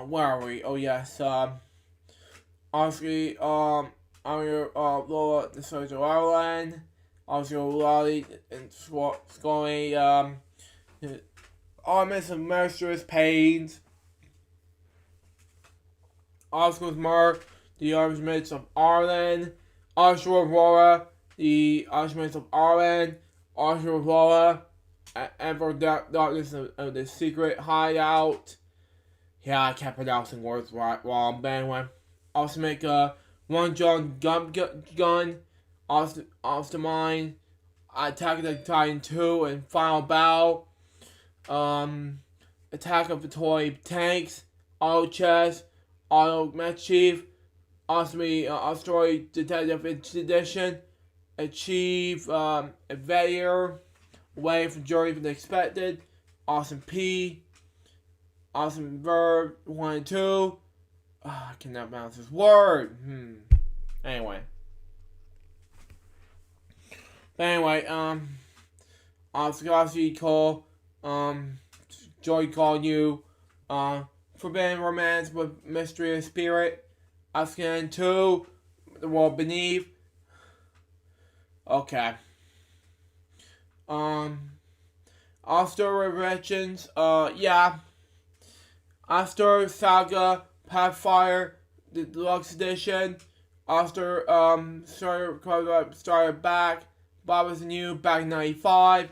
Where are we? Oh yes. Obviously, I'm your Lola, the Soldier Island. Also, Lolly and Scully. Armies of Monstrous Pains. Oscar Mark, the Armaments of Arlen. Oscar Aurora, the Armaments of Arlen. Oscar Aurora, Ever Darkness of the Secret Hideout. Yeah, I kept pronouncing words wrong, but anyway. Also make a One John Gun, off the Mine, Attack of the Titan 2, and Final Battle. Attack of the Toy Tanks, Auto Chess, Auto Met Chief, Story Detective Edition, Achieve, Invader, Away from Journey from the Expected, Awesome P, Awesome Verb 1 and 2. I cannot pronounce this word. Anyway. But anyway, Oscar Cole, Joy Call You, Forbidden Romance with Mystery of Spirit, Oscar 2, The World Beneath. Okay. Oscar Revelations, Oscar Saga, Pathfire, the Deluxe Edition, Oscar, started back, Bob is new, back in 95,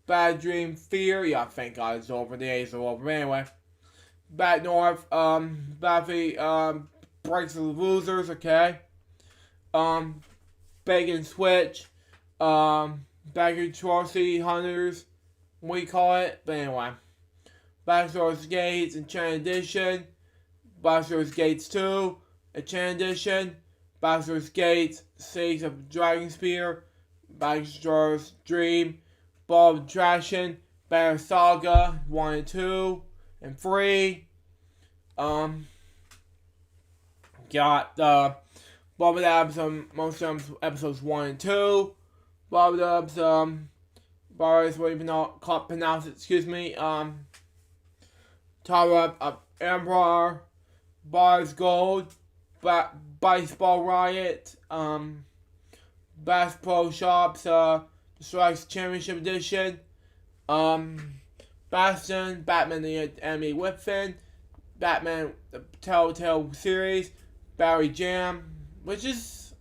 Bad Dream Fear, thank God it's over, the days are over, anyway, Back North, Buffy, Breaks of the Losers, okay, Bacon Switch, Back in Chelsea Hunters, what do you call it, but anyway, Backdoors Gates, Enchanted Edition, Backdoors Gates 2, Enchanted Edition, Backdoors Gates, Sage of Dragon Spear, Backdoors Dream, Ball of Attraction, Banner Saga 1 and 2, and 3. Got Bob Labs most episodes 1 and 2. Bob Labs bars, what even can't pronounce it, excuse me. Tower of Emperor, Bars Gold, Baseball Riot, Bass Pro Shops, The Strikes Championship Edition, Bastion, Batman the Enemy Within, Batman the Telltale Series, Barry Jam, which is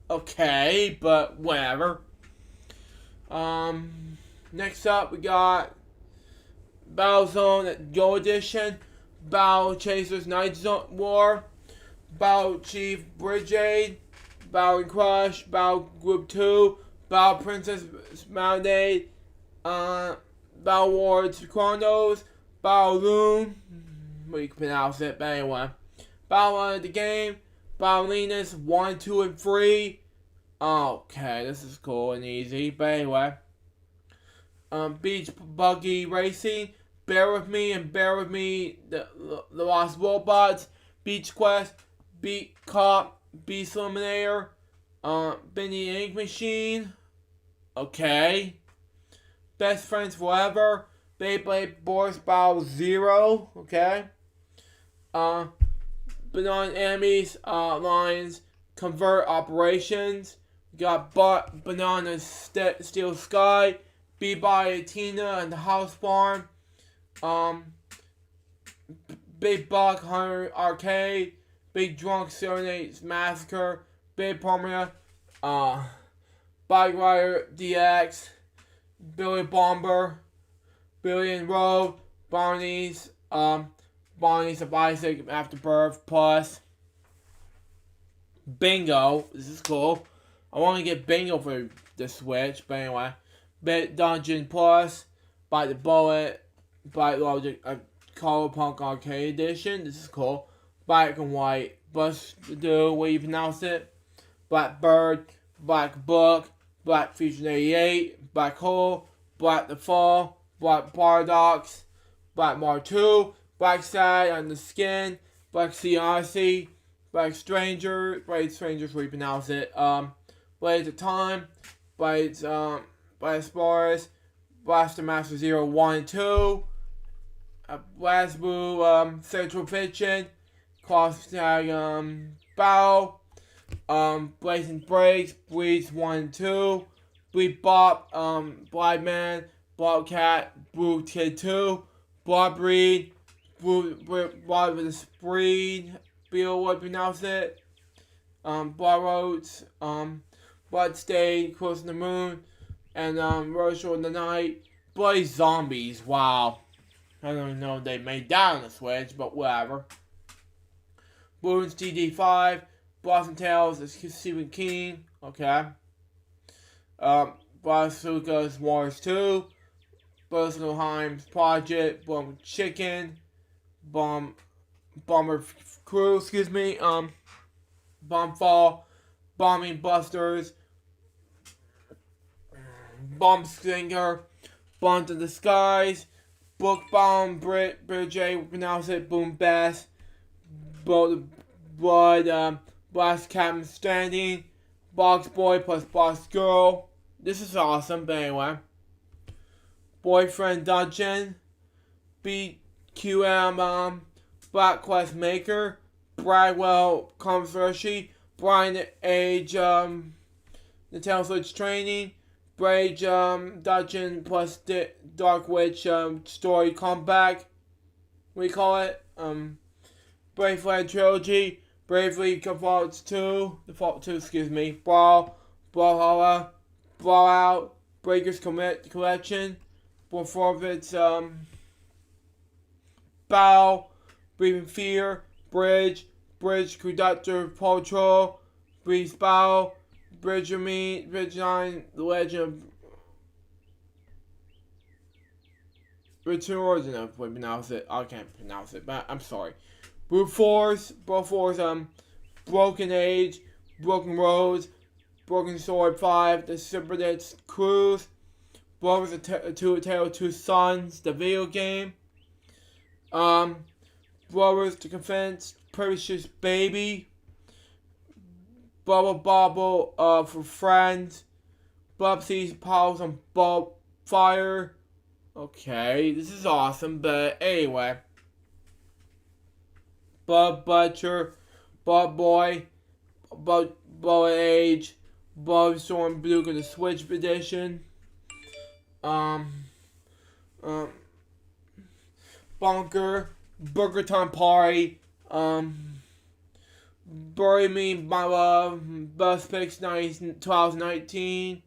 okay, but whatever. Next up we got Battlezone Go Edition, Battle Chasers Night War, Battle Chief Brigade, Battle Crush, Battle Group 2, Battle Princess Mountain, Battle Wars Chronos, Battle Loom, what you can pronounce it, but anyway. Battle of the Game, Battle Linus 1, 2, and 3. Okay, this is cool and easy, but anyway. Beach Buggy Racing, Bear With Me, the Lost Robots, Beach Quest, Beat Cop, Beast Eliminator, Bendy Ink Machine, Okay. Best Friends Forever. Beyblade Boris Battle Zero. Okay. Banana Enemies, Lines, Convert Operations. We got Banana Steel Sky. Be-Bye Tina and the House Farm. Big Buck Hunter Arcade. Big Drunk Serenades Massacre. Big Pomera. Bike Rider DX. Billy Bomber. Billy and Road. Barney's. Barney's of Isaac Afterbirth Plus. Bingo. This is cool. I want to get Bingo for the Switch, but anyway. Bit Dungeon Plus. Bite the Bullet. Bite Logic. Color Punk Arcade Edition. This is cool. Black and White. Bust Do. What do you pronounce it? Black Bird. Black Book. Black Fusion 88. Black Hole. Black the Fall. Black Paradox. Black Mar 2. Black Side on the Skin. Black Sea Odyssey. Black Stranger. Blade Strangers, what do you pronounce it? Blades of Time. Blades, Blade Spores. Blaster Master 0, 1, and 2. Blast Blue, Central Fiction. Cross Tag, Battle. Blazing Breaks. Bleeds 1 and 2. Bleed Bop, Blind Man. Bobcat. Blue Kid 2. Blood Breed. Blood with a Spreed. Bill, what pronounce it? Blood Roads. Blood Stain. Close to the Moon. And Roadshow in the Night. Bloody Zombies. Wow. I don't even know if they made that on the Switch, but whatever. Balloons DD5. Blossom Tales. Stephen King. Okay. Bazooka's Wars 2. Bosenheim's Project. Bomb Chicken. Bomber Crew. Excuse me. Bombfall. Bombing Busters. Bomb Stinger. Bomb to the Skies. Book Bomb, J, pronounce it, Boom Bass, Blood, Blast Captain Standing, Box Boy plus Box Girl. This is awesome, but anyway. Boyfriend Dungeon, BQM, Black Quest Maker, Bradwell Controversy, Brian Age, Nintendo Switch Training, Rage Dungeon plus Dark Witch Story Comeback. We call it Brave Flag Trilogy, Bravely Default 2, excuse me, Brawlhalla, Brawlout, Breakers Collection, before its Bow, Breathing Fear, Bridge Conductor Patrol, Breeze Bow, Bridge 9, The Legend of Return Origin of what pronounce it. I can't pronounce it, but I'm sorry. Brute Force, Broken Age, Broken Roads, Broken Sword 5, The Cybernetic Cruise, Brothers of Tale of Two Sons, the video game. Brothers to Confess, Precious Baby. Bubble Bobble for Friends. Bubsy's Pals on Bob Fire. Okay, this is awesome, but anyway. Bub Butcher, Bub Boy, Bub Age, Bub Storm Blue the Switch edition. Bunker, Burger Time Party, Bury Me, My Love, Best Picks 2019,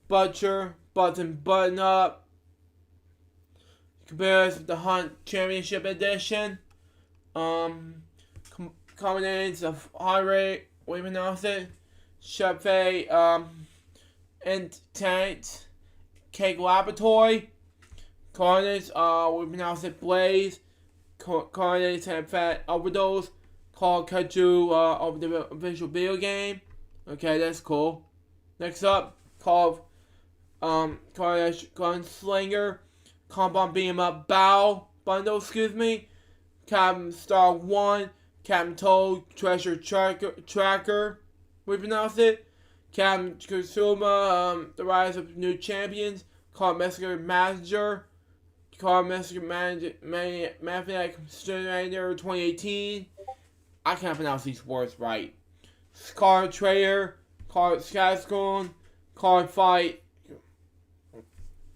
Butcher, Button Up, compares with the Hunt Championship Edition, combinations of High Rate, what do you pronounce it? Chefé, Intent, Cake Laboratory, Carnage, we pronounce it Blaze, Carnage and Fat Overdose, Call Kaiju of the official video game. Okay, that's cool. Next up, Call Carnage Gunslinger, Compound Beam Up Bow Bundle, excuse me. Captain Star 1, Captain Toad Treasure Tracker, we pronounce it. Captain Kusuma, The Rise of New Champions, Car Massacre Manager, Car Massacre Maniac Simulator 2018. I can't pronounce these words right. Car Trader, Car Skyscone, Car Fight,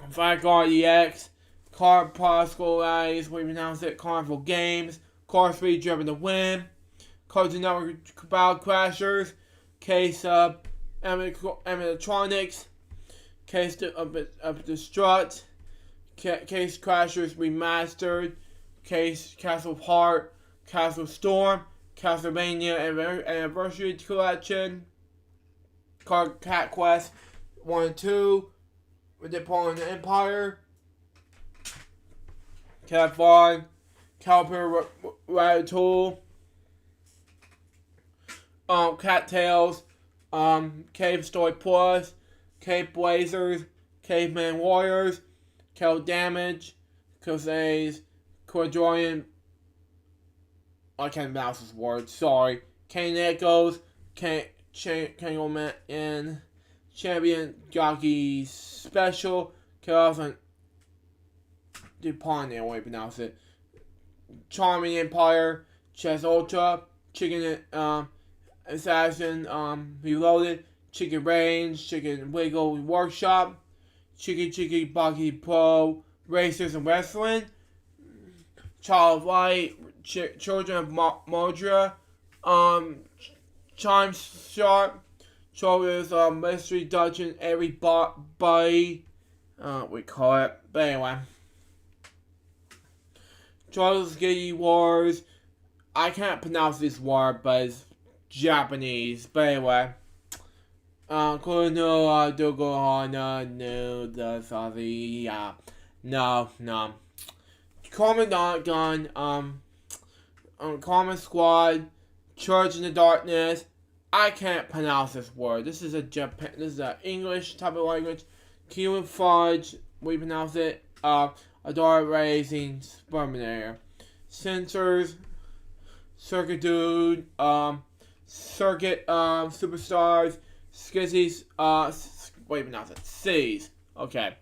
Fight Car EX, Car Particle Rallies, we pronounce it, Carnival Games, Car 3 Driven to Win, Cartoon Network Battle Crashers, Case Animatronics, Case of Destruct, Case Crashers Remastered, Case Castle Heart, Castle Storm, Castlevania Anniversary Collection, Card Cat Quest 1 and 2, with Pawn Empire, Cat Vaughn, Caliper Ratatouille, Cattails, Cave Story Plus, Cave Blazers, Caveman Warriors, Cal Damage, Crusades, Quadrillion, I can't pronounce this word, sorry, Kane Echoes, Kangleman, and Champion Jockey Special, Chaos and DuPont, I don't want to pronounce it, Charming Empire, Chess Ultra, Chicken Assassin Reloaded, Chicken Range, Chicken Wiggle Workshop, Chicky Buggy Pro, Racers and Wrestling, Child of Light, Children of Modra, Chime Sharp, Children's Mystery Dungeon, Everybody, we call it, but anyway. Charles Giddy Wars, I can't pronounce this word, but it's Japanese, but anyway. Kuno Dogohana, no, the sorry, yeah. No. Commandant Gun, Common Squad, Church in the Darkness. I can't pronounce this word. This is a English type of language. Cuban Fudge, we pronounce it. Adora Racing Sperminator. Sensors, Circuit Dude, Circuit Superstars, Skizzies, wait, pronounce it. C's. Okay.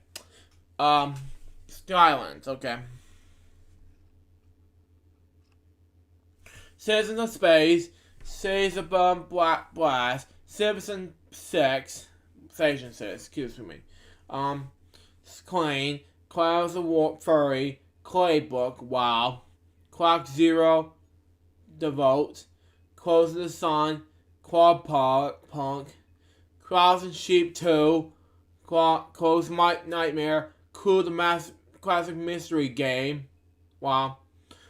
Skylands, okay. Citizens of Space, Cities of Black Blast, Citizen 6, Station 6, excuse me. Clane, Clouds of Warp Furry, Claybook, wow. Clock Zero, Devote, Close of the Sun, Quad Punk, Clouds and Sheep 2, Close Mike Nightmare, Cool the Classic Mystery Game, wow.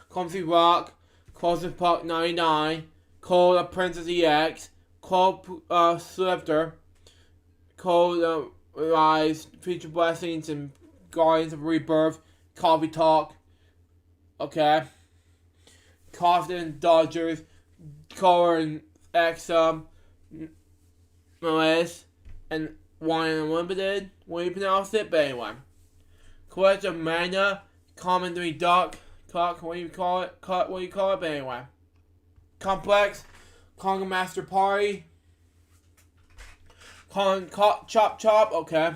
Clumsy Rock, Close of Puck 99, Cold of Princess EX, Cold Slifter, Cold Rise, Future Blessings, and Guardians of Rebirth, Coffee Talk, okay. Costin Dodgers, Color and X, Melissa, and One Unlimited, when you pronounce it, but anyway. Collection of Mana, Common 3 Duck, what do you call it, but anyway. Complex, Conga Master Party, Chop, okay.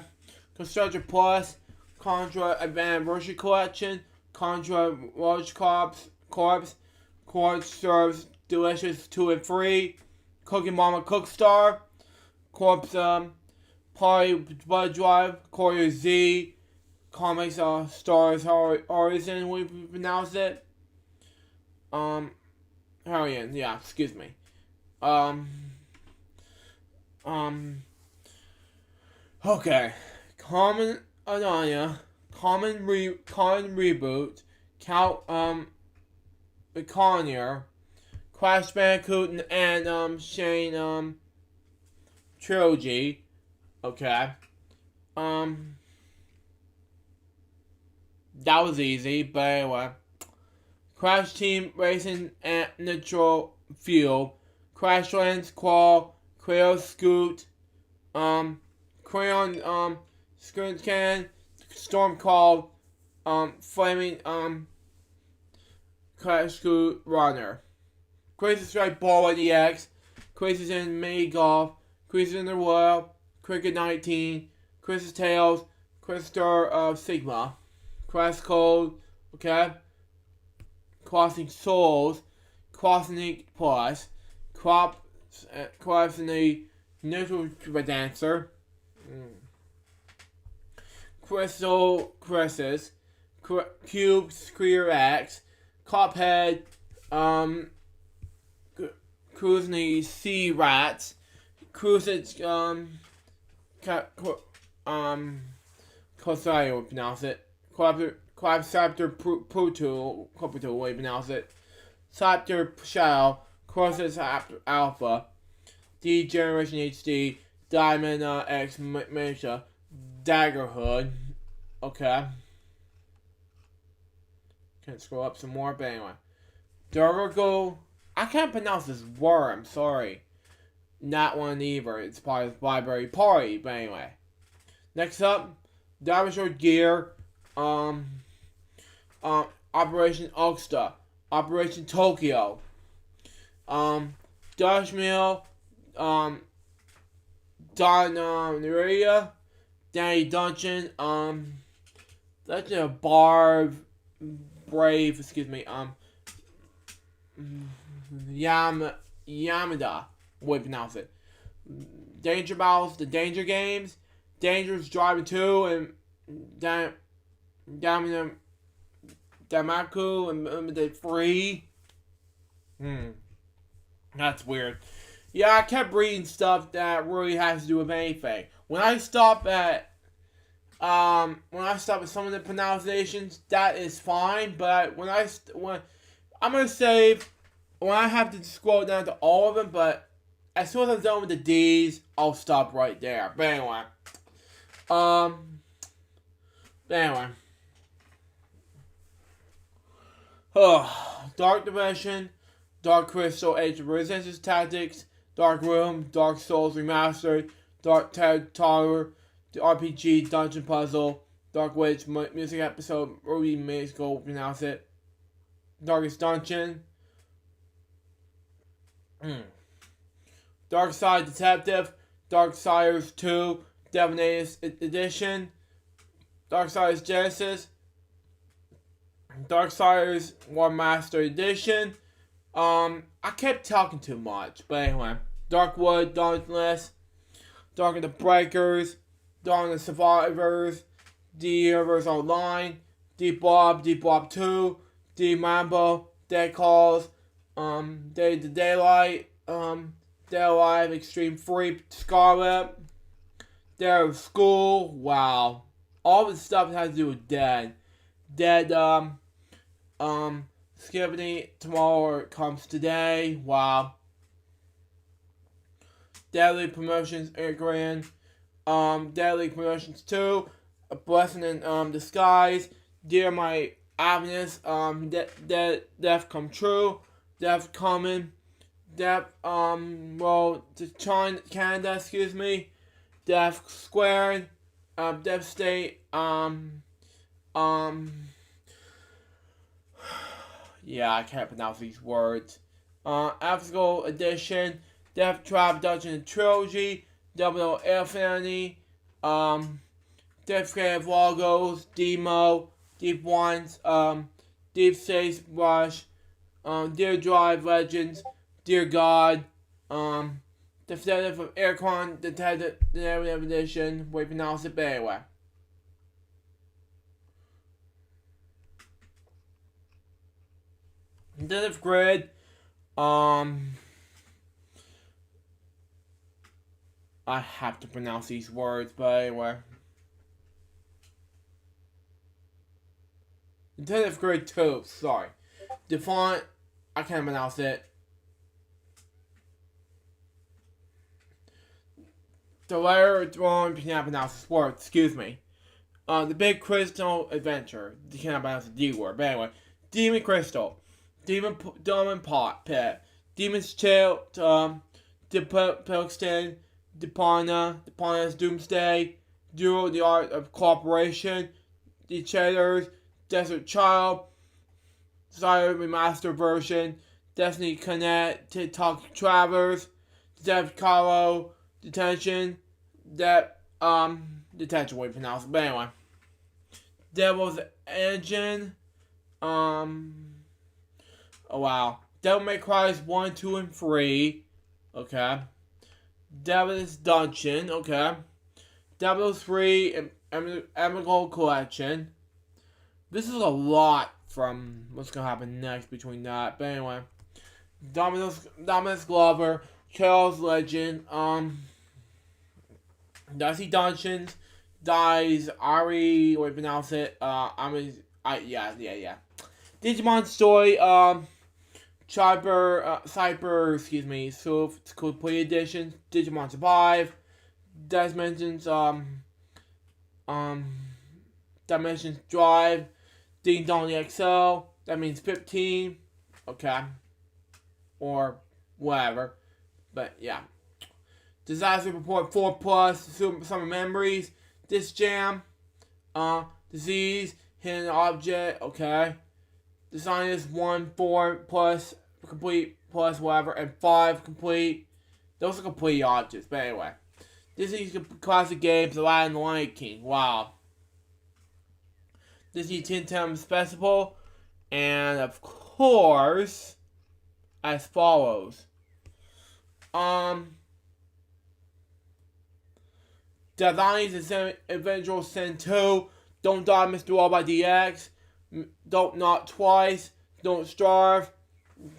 Constructor Plus, Contra Anniversary Collection, Contra Large Corpse, Quartz Serves Delicious 2 and 3, Cookie Mama Cookstar, Corpse Party Blood Drive, Courier Z, Comics Stars Horizon, we pronounce it. Harrian, yeah, excuse me. Okay. Common Ananya, Common Reboot, Count Connier, Crash Bandicoot and Shane Trilogy. Okay. That was easy, but anyway. Crash Team Racing and Nitro Fuel, Crashlands Crawl, Crayon Scoot, Crayon Scoot Can, Storm Call, Flaming Crash Scoot Runner, Crazy Strike Ball EX, Crazy Zen Mini Golf, Creases in the World, Cricket 19, Chris's Tales, Crystal of Sigma, Quest Code, okay? Crossing Souls, Crossing Plus, Crossing the Neutral Dancer, Crystal Crisis, Cube Screer X, Cuphead, Cruising the Sea Rats, Cruising, sorry, I would pronounce it. Quadcopter Pluto, the way you pronounce it. Saptor Shadow, Crosses Alpha, D Generation HD, Diamond X Mecha, Daggerhood. Okay. Can't scroll up some more, but anyway. Durgo, I can't pronounce this word, I'm sorry. Not one either, it's part of the Library Party, but anyway. Next up, Dinosaur Gear, Operation Oxta, Operation Tokyo, Dutch Mill, Donaria, Danny Dungeon, Legend of Barb, Brave, Yamada, way to pronounce it. Danger Battles, The Danger Games, Dangerous Driving 2, and Damaku and 3. That's weird. Yeah, I kept reading stuff that really has to do with anything. When I stop at some of the pronunciations, that is fine. But when I'm gonna save when I have to scroll down to all of them. But as soon as I'm done with the D's, I'll stop right there. But anyway. Dark Dimension, Dark Crystal, Age of Resistance Tactics, Dark Room, Dark Souls Remastered, Dark Tower, the RPG Dungeon Puzzle, Dark Witch Music Episode, Ruby Maze Go pronounce it, Darkest Dungeon, Dark Side Detective, Darksiders 2, Divination Edition, Darksiders Genesis, Darksiders War Master Edition. I kept talking too much, but anyway. Darkwood, Dauntless, Dark of the Breakers, Dawn of the Survivors, D Universe Online, Deep Bob 2, D Mambo, Dead Calls, Day to Daylight, Dead Alive, Extreme Freak, Scarlet, Dead of School, wow. All the stuff that has to do with Dead. Skippity, Tomorrow Comes Today, wow. Deadly Promotions, Grand, Deadly Promotions 2, A Blessing in Disguise, Dear My Agnes, Death Come True, Death Coming, Death, to China, Canada, Death Squared, Death State, yeah, I can't pronounce these words. Africal Edition, Death Trap Dungeon Trilogy, Double Infinity, Death Creative Logos, Demo, Deep Ones, Deep Space Rush, Dear Drive Legends, Dear God, Definitive of Aircon, Detective Edition, we pronounce it, but anyway. Detective Grid, I have to pronounce these words, but anyway. Detective Grid 2, sorry. The font, I can't pronounce it. The letter drawing, cannot pronounce this word, excuse me. The Big Crystal Adventure, you cannot pronounce the D word, but anyway. Demon Crystal, Demon Pot Pit, Demon's Chill, Pilkston, Depana's Doomsday, Duel, The Art of Cooperation, The Cheddars, Desert Child, Desire Remastered Version, Destiny Connect, TikTok Travelers, Dev Carlo, detention, detention way to pronounce it. But anyway, Devil's Engine, oh wow, Devil May Cry 1, 2, and 3, okay. Devil's Dungeon, okay. Devil's 3 and Emerald Collection. This is a lot from what's gonna happen next between that. But anyway, Dominus Glover, Charles Legend, Dicey Dungeons, Dies, Ari, or pronounce it, yeah. Digimon Story, Cyber, so it's complete edition, Digimon Survive, Dimensions, Dimensions Drive, Ding Dong XL, that means 15, okay, or whatever, but yeah. Disaster Report 4 Plus, Summer Memories, Disc Jam, Disease, Hidden Object, okay. Designers 1, 4 plus, complete plus whatever, and 5 complete. Those are complete objects, but anyway. Disney's classic games, Aladdin and the Lion King, wow. Disney Tin Time Festival, and of course, as follows. Designs and Eventual Sin 2, Don't Die Mr. All by DX, Don't Not Twice, Don't Starve,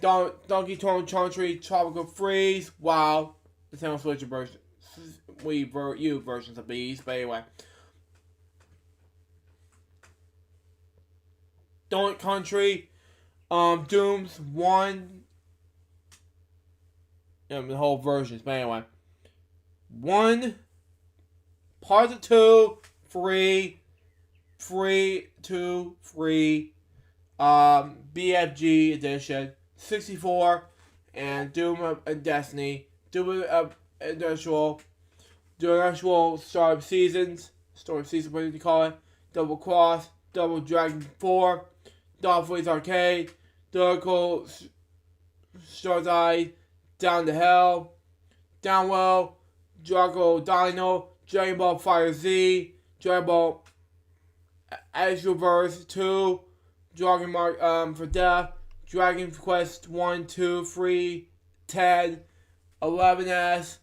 Donkey Kong Country Tropical Freeze, wow, the Nintendo Switch version, Wii U versions of these, but anyway. Don't Country, Dooms 1, and the whole versions, but anyway. 1, Parts of 2, 3, 2, 3, BFG edition, 64, and Doom and Destiny, Doom Industrial Star of Seasons, what do you call it? Double Cross, Double Dragon 4, Dolphin's Arcade, Duracell Star's Eye, Down to Hell, Downwell, Drago Dino, Dragon Ball Fire Z, Dragon Ball Azureverse 2, Dragon Mark for Death, Dragon Quest 1, 2, 3, 10, 11S,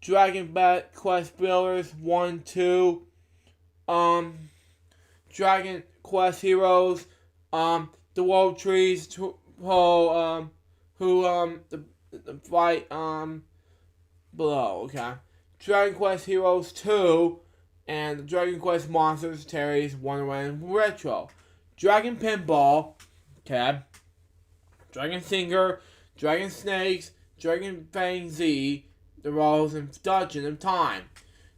Dragon Quest Builders 1, 2, Dragon Quest Heroes, the World Trees, the fight below, okay. Dragon Quest Heroes 2, and Dragon Quest Monsters, Terry's Wonderland Retro. Dragon Pinball, okay. Dragon Singer, Dragon Snakes, Dragon Fang Z, The Rose and Dungeon of Time.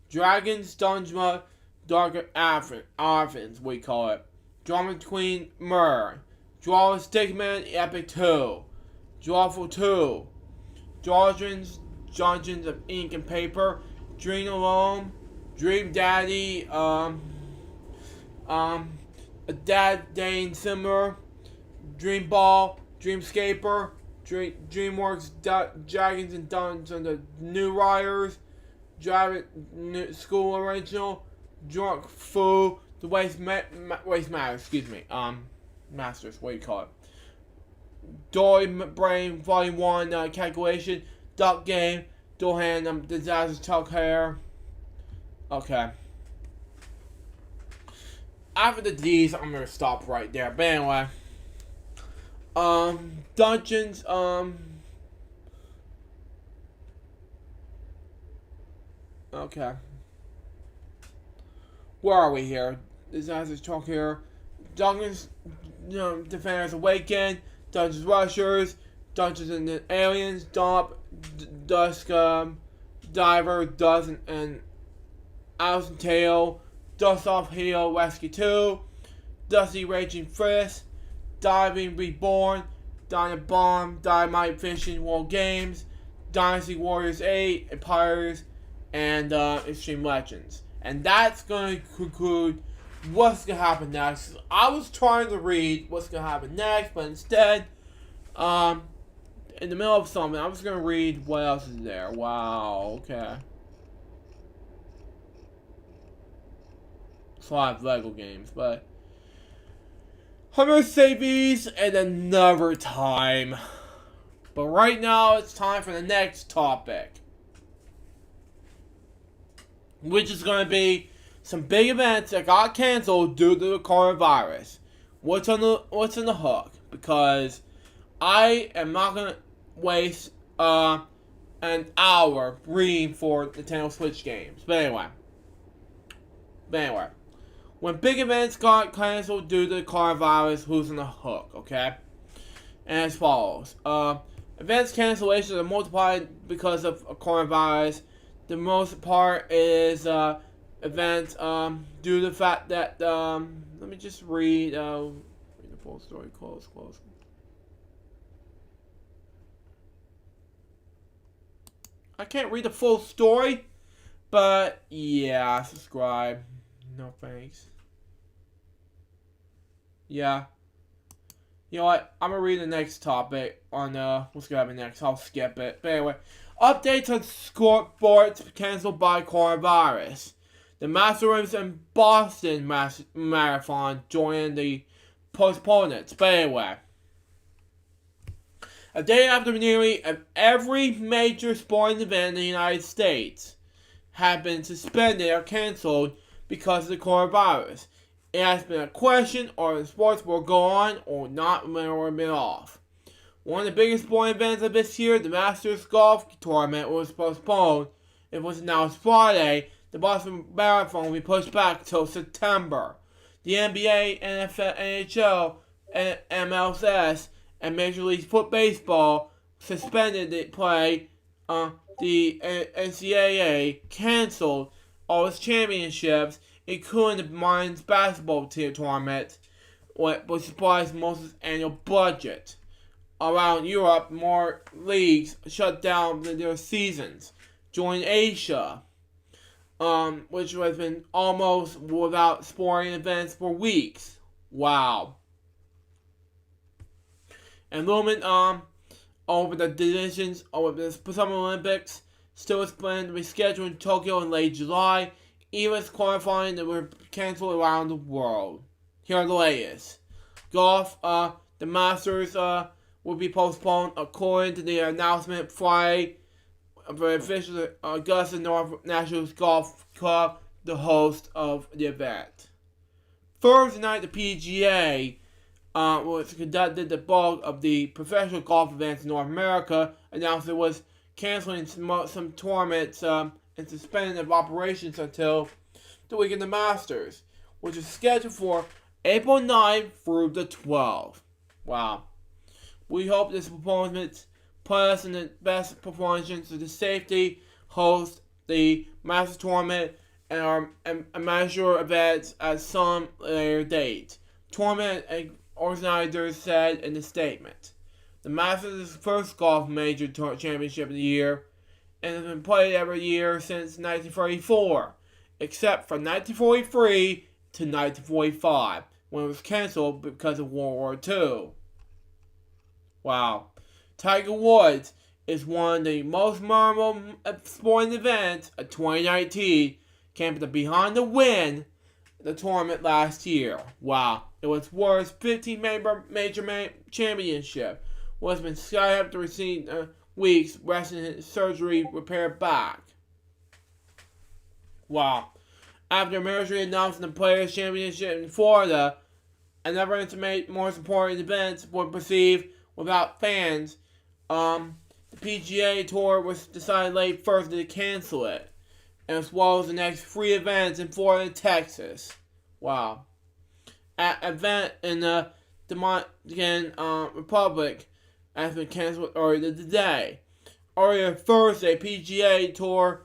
Dragon's Dungeon, Dark Orphans, we call it. Drama Queen Myrrh. Draw Stickman Epic 2. Drawful 2. Dungeons of Ink and Paper. Dream Alone. Dream Daddy. Dad Dane Simmer. Dream Ball. Dreamscaper. DreamWorks Dragons and Dungeons of New Riders. Dragon School Original. Drunk Fu. The Waste Matters, Masters, what do you call it? Dory Brain Volume 1 Calculation, Duck Game, Dual Hand, Disaster Tuck Hair. Okay. After the D's, I'm gonna stop right there. But anyway. Dungeons, okay. Where are we here? Disasters Talk here. Dungeons Defenders Awaken, Dungeons Rushers, Dungeons and Aliens, Dusk, Diver, Dust and Alice and Tail, Dust Off Hero Rescue 2, Dusty Raging Frisk, Diving Reborn, Dynamite Bomb, Dynamite Fishing World Games, Dynasty Warriors 8, Empires, and Extreme Legends. And that's going to conclude what's going to happen next. I was trying to read what's going to happen next, but instead, in the middle of something, I was going to read what else is there. Wow, okay. 5 Lego games, but I'm gonna save these at another time. But right now, it's time for the next topic, which is gonna be some big events that got canceled due to the coronavirus. What's in the hook? Because I am not gonna waste an hour reading for Nintendo Switch games. But anyway, when big events got canceled due to the coronavirus, who's in the hook? Okay, and as follows: events cancellations are multiplied because of coronavirus. The most part is events due to the fact that let me just read the full story. Close. I can't read the full story, but yeah, subscribe. No thanks. Yeah. You know what? I'm gonna read the next topic on what's gonna happen next. I'll skip it. But anyway, updates on sports canceled by coronavirus. The Masters and Boston Marathon joined the postponements. But anyway, a day after nearly every major sporting event in the United States had been suspended or canceled because of the coronavirus, it has been a question or sports will go on or not or been off. One of the biggest sporting events of this year, the Masters Golf Tournament, was postponed. It was announced Friday. The Boston Marathon will be pushed back till September. The NBA, NFL, NHL, and MLS, and Major League Baseball suspended the play. The NCAA canceled all its championships, including the men's basketball tournament, which supplies most of its annual budget. Around Europe, more leagues shut down their seasons. Join Asia, which has been almost without sporting events for weeks. Wow. And moving over the decisions over the Summer Olympics, still is planned to be scheduled in Tokyo in late July, even as qualifying that were canceled around the world. Here are the latest. Golf, the Masters will be postponed according to the announcement Friday for officials Augusta National Golf Club, the host of the event. Thursday night, the PGA, which conducted the bulk of the professional golf events in North America, announced it was canceling some tournaments and suspending of operations until the week of the Masters, which is scheduled for April 9th through the 12th. Wow. We hope this performance put us in the best performance of the safety, host the Masters tournament, and measure events at some later date. Tournament organizers said in the statement. The Masters is the first golf major championship of the year and has been played every year since 1934, except from 1943 to 1945, when it was canceled because of World War II. Wow. Tiger Woods is one of the most memorable sporting events of 2019, came from behind the win the tournament last year. Wow. It was worth 15 major championship. Was been sky up to receive weeks resting his surgery repaired back. Wow. After military announcing the Players' Championship in Florida, another intimate more important events were perceived without fans. The PGA Tour was decided late Thursday to cancel it, as well as the next 3 events in Florida and Texas. Wow. An event in the Dominican Republic has been canceled earlier today. Earlier Thursday, PGA Tour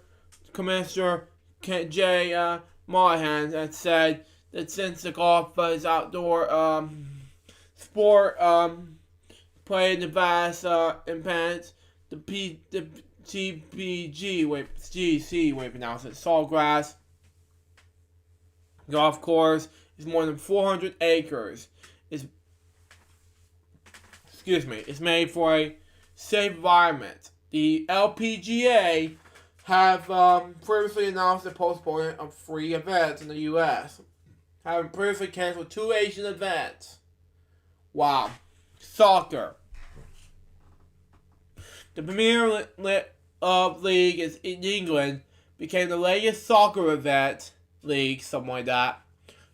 Commissioner Jay Monahan had said that since the golf is outdoor sport played in the vast impedance, the TPG way pronounce it, Sawgrass golf course is more than 400 acres. It's made for a safe environment. The LPGA have previously announced the postponement of 3 events in the U.S. having previously canceled 2 Asian events. Wow. Soccer. The Premier League is in England became the latest soccer event, league, something like that,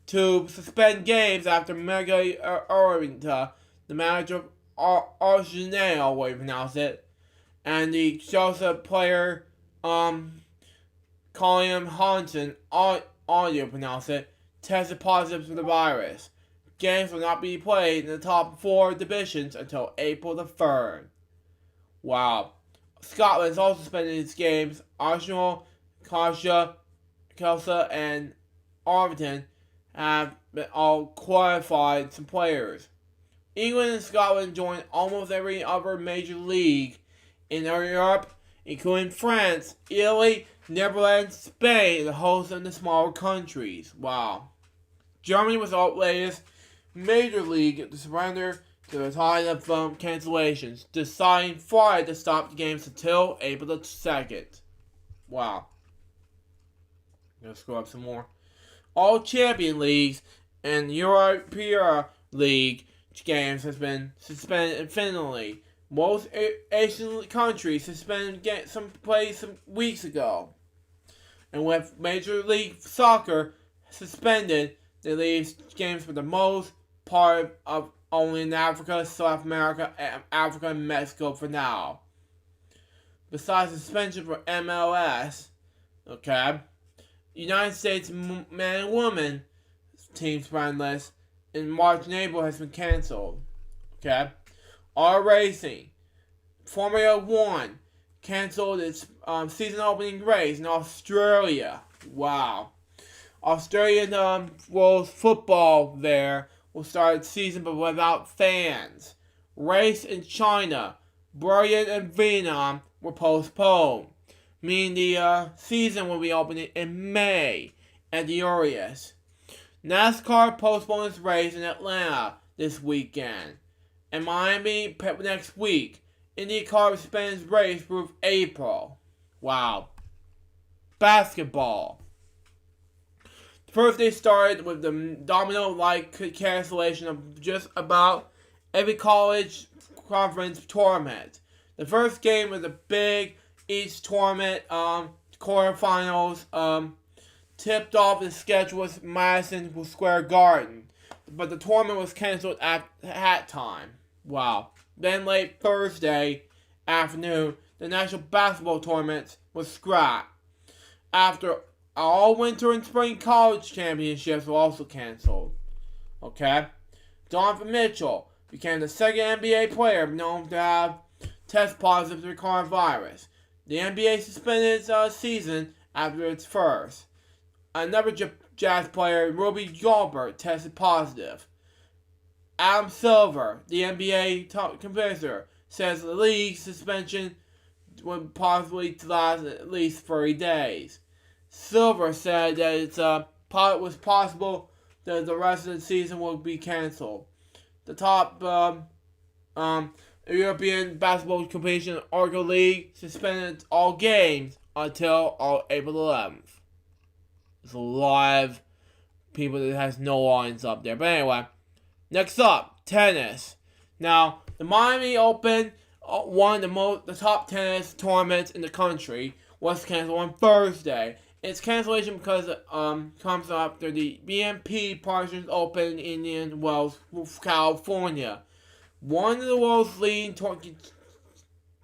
to suspend games after Mega Arenta, the manager of Arsenal, way you pronounce it, and the Chelsea player, Colin Hansen, audio pronounce it, tested positive for the virus. Games will not be played in the top 4 divisions until April the 3rd. Wow. Scotland has also suspended its games. Arsenal, Chelsea, and Everton have been all qualified some players. England and Scotland joined almost every other major league in Europe, including France, Italy, Netherlands, Spain, the host of the smaller countries. Wow. Germany was the latest major league to surrender to the tide of cancellations, deciding Friday to stop the games until April the 2nd. Wow. Let's scroll up some more. All champion leagues and European League games has been suspended indefinitely. Most Asian countries suspended some plays some weeks ago. And with Major League Soccer suspended, they leave games for the most part of only in Africa, South America, Africa, and Mexico for now. Besides suspension for MLS, okay, United States men and women teams friendless in March and April has been canceled. Okay, R Racing, Formula One canceled its season opening race in Australia. Wow, Australian World Football there will start its season but without fans. Race in China, Britain and Vietnam were postponed, meaning the season will be opening in May at the earliest. NASCAR postponed its race in Atlanta this weekend, and Miami next week. IndyCar suspended its race through April. Wow. Basketball. First, they started with the domino-like cancellation of just about every college conference tournament. The first game was a Big East tournament quarterfinals. Tipped off the schedule was Madison Square Garden, but the tournament was canceled at halftime. Wow. Then late Thursday afternoon, the National Basketball Tournament was scrapped. After all winter and spring college championships were also canceled. Okay? Donovan Mitchell became the second NBA player known to have test positive for coronavirus. The NBA suspended its season after its first. Another Jazz player, Ruby Gobert, tested positive. Adam Silver, the NBA composer, says the league suspension would possibly last at least 30 days. Silver said that it was possible that the rest of the season would be canceled. The top European basketball competition, Argo League, suspended all games until April 11th. There's a lot of people that has no lines up there. But anyway, next up, tennis. Now, the Miami Open, one of the top tennis tournaments in the country, was canceled on Thursday. It's cancellation because it comes after the BNP Parsons Open in Indian Wells, California. One of the world's leading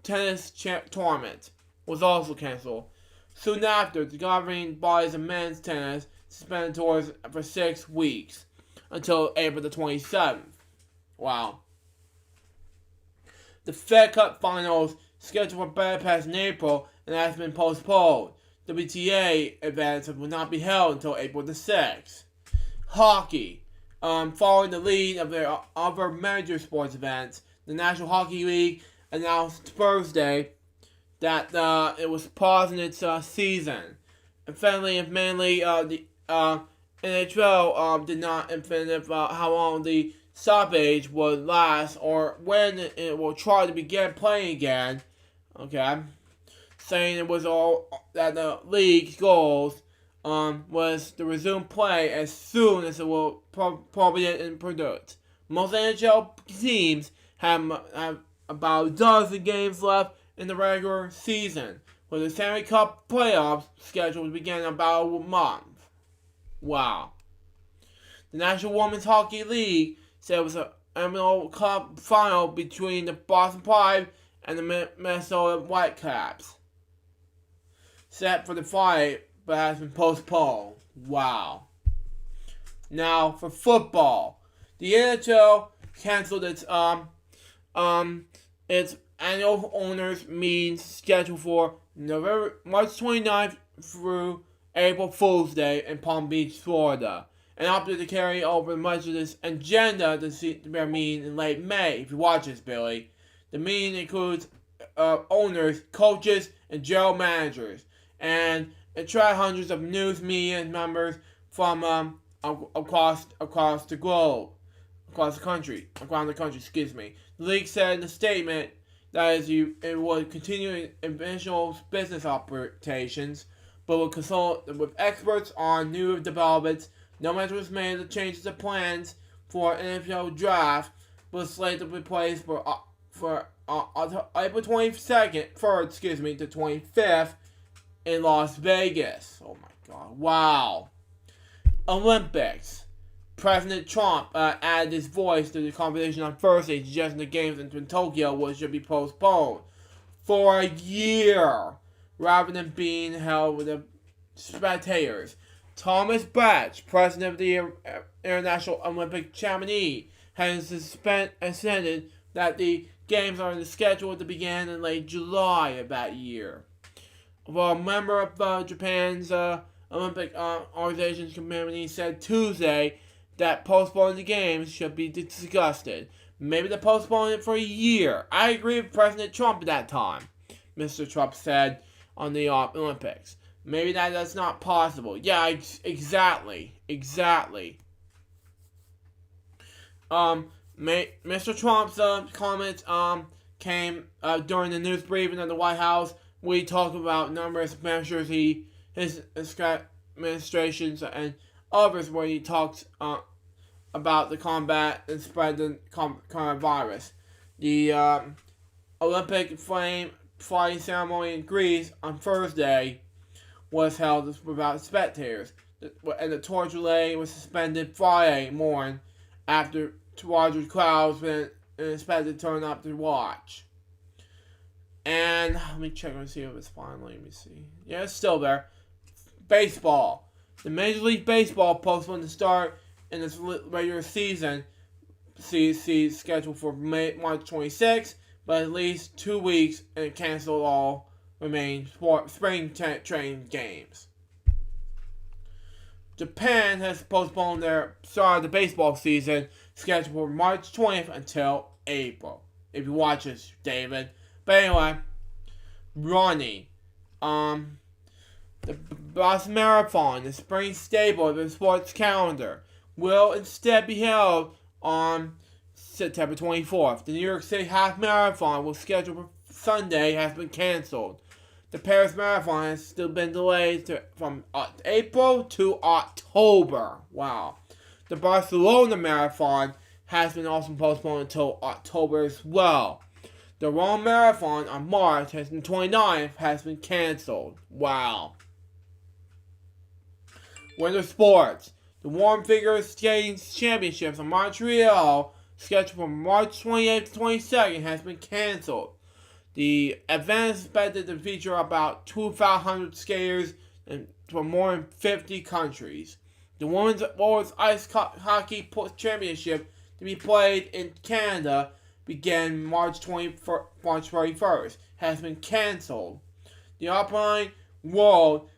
tennis tournaments was also canceled. Soon after, the governing bodies of men's tennis suspended tours for 6 weeks until April the 27th. Wow. The Fed Cup Finals scheduled for Budapest in April and has been postponed. WTA events will not be held until April the 6th. Hockey. Following the lead of their other major sports events, the National Hockey League announced Thursday that it was pausing its season. And finally, mainly the NHL did not definitive how long the stoppage would last or when it will try to begin playing again. Okay, saying it was all that the league's goals was to resume play as soon as it will probably and produce. Most NHL teams have about a dozen games left in the regular season, with the Stanley Cup playoffs scheduled to begin in about a month. Wow. The National Women's Hockey League said it was an MLB Cup final between the Boston Pride and the Minnesota Whitecaps, set for the Friday, but has been postponed. Wow. Now for football, the NHL canceled its annual owners meeting scheduled for March 29th through April Fool's Day in Palm Beach, Florida, and opted to carry over much of this agenda to their meeting in late May. If you watch this, Billy, the meeting includes owners, coaches, and general managers, and attract hundreds of news media members from across the globe, around the country. Excuse me. The league said in a statement that it would continue initial business operations, but would consult with experts on new developments. No mention was made of the changes of plans for an NFL draft, but slated to be placed for April 22nd, to 25th in Las Vegas. Oh my God! Wow. Olympics. President Trump added his voice to the conversation on Thursday, suggesting the games in Tokyo should be postponed for a year rather than being held with the spectators. Thomas Bach, president of the International Olympic Committee, has assented that the games are scheduled to begin in late July of that year. Well, a member of Japan's Olympic Organization's committee said Tuesday that postponing the games should be discussed. Maybe they postpone it for a year. I agree with President Trump at that time, Mr. Trump said on the Olympics. Maybe that's not possible. Yeah, exactly. Mr. Trump's comments came during the news briefing at the White House, where he talked about numerous measures his administrations and others, where he talks about the combat and spread the coronavirus. The Olympic flying ceremony in Greece on Thursday was held without spectators, and the torch relay was suspended Friday morning after larger crowds been expected to turn up to watch. And let me check and see if it's finally. Let me see. Yeah, it's still there. Baseball. The Major League Baseball postponed the start in its regular season scheduled for March 26th, but at least 2 weeks and canceled all remaining spring training games. Japan has postponed their start of the baseball season scheduled for March 20th until April. If you watch this, David. But anyway, running. The Boston Marathon, the spring staple of the sports calendar, will instead be held on September 24th. The New York City Half Marathon was scheduled for Sunday has been canceled. The Paris Marathon has still been delayed from April to October. Wow. The Barcelona Marathon has been also postponed until October as well. The Rome Marathon on March 29th has been canceled. Wow. Winter sports. The Warm Figure Skating Championships in Montreal, scheduled for March 28th to 22nd, has been canceled. The event is expected to feature about 2,500 skaters from more than 50 countries. The Women's World Ice Hockey Championship, to be played in Canada, began March 31st, has been canceled. The Alpine World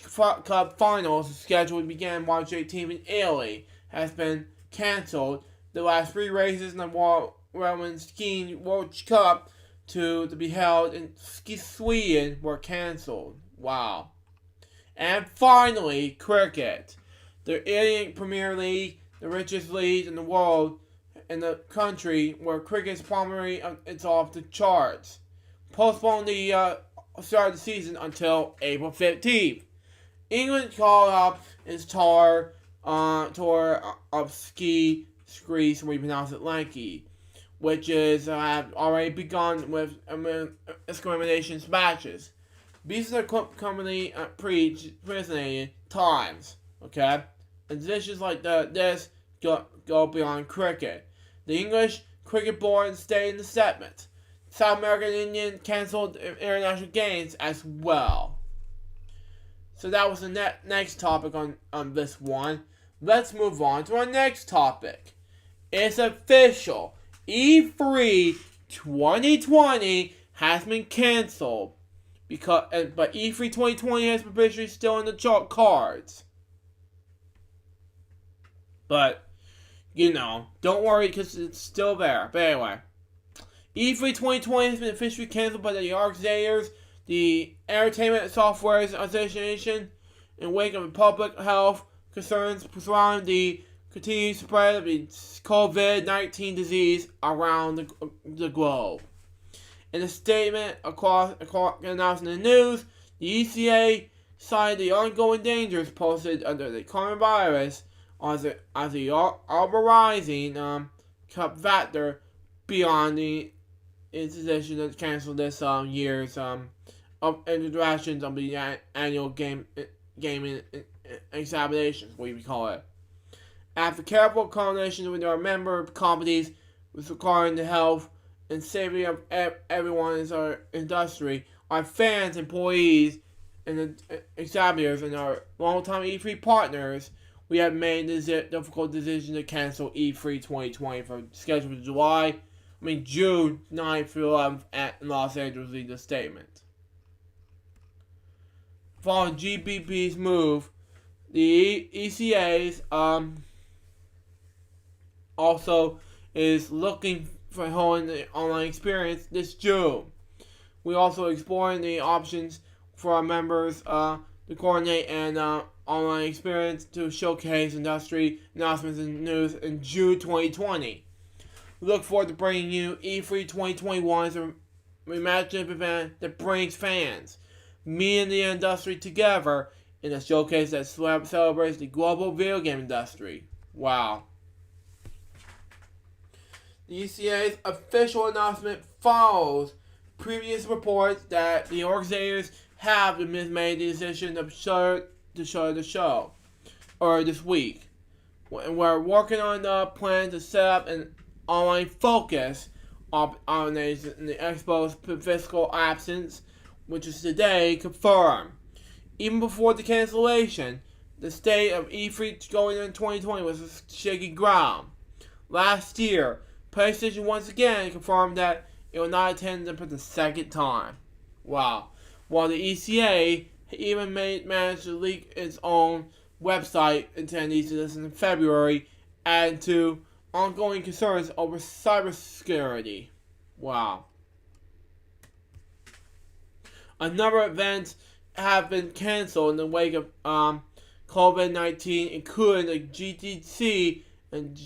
Cup Finals, scheduled to begin March 18th in Italy, has been canceled. The last 3 races in the Women's Skiing World Cup to be held in Sweden were canceled. Wow. And finally, cricket. The Indian Premier League, the richest league in the world, in the country where cricket's primarily it's off the charts, postponed the start of the season until April 15th. England called up its tour of ski Greece, we pronounce it lanky, which is have already begun with discrimination matches. These are company pre-designated times, okay? And decisions like this go beyond cricket. The English Cricket Board stayed in the segment. South American and Indian canceled international games as well. So that was the next topic on this one. Let's move on to our next topic. It's official. E3 2020 has been canceled. But E3 2020 has officially still in the cards. But, don't worry because it's still there. But anyway, E3 2020 has been officially canceled by the organizers, the Entertainment Software Association, in wake of public health concerns surrounding the continued spread of the COVID-19 disease around the globe. In a statement announced in the news, the ECA cited the ongoing dangers posed under the coronavirus as a rising factor beyond its decision to cancel this year's interactions of the annual gaming examinations, what we call it. After careful coordination with our member companies regarding the health and safety of everyone in our industry, our fans, employees, and the examiners, and our longtime E3 partners, we have made the difficult decision to cancel E3 2020 for scheduled June 9th through 11th at Los Angeles, in the statement. Following GBP's move, the ECA's also is looking for holding the online experience this June. We also exploring the options for our members to coordinate an online experience to showcase industry announcements and news in June 2020. We look forward to bringing you E3 2021 as a imaginative event that brings fans, me and the industry together in a showcase that celebrates the global video game industry. Wow. The ECA's official announcement follows previous reports that the organizers have made the decision to show the show, or this week. We're working on the plan to set up an online focus on the Expo's fiscal absence, which is today confirmed. Even before the cancellation, the state of E3 going into 2020 was a shaky ground. Last year, PlayStation once again confirmed that it will not attend them for the second time. Wow. While the ECA even managed to leak its own website attendees to this in February, adding to ongoing concerns over cybersecurity. Wow. A number of events have been canceled in the wake of COVID-19, including the GTC and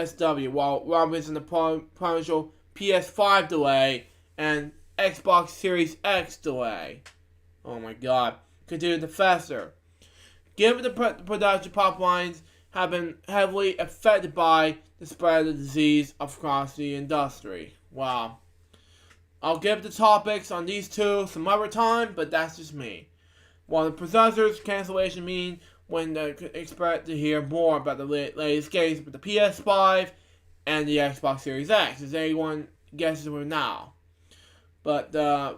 SW, while Robinson the potential PS5 delay and Xbox Series X delay. Oh my god. Continue to fester. Given the production pipelines have been heavily affected by the spread of the disease across the industry. Wow. I'll give the topics on these two some other time, but that's just me. While the processor's cancellation mean when they expect to hear more about the latest games with the PS5 and the Xbox Series X, as anyone guesses with now. But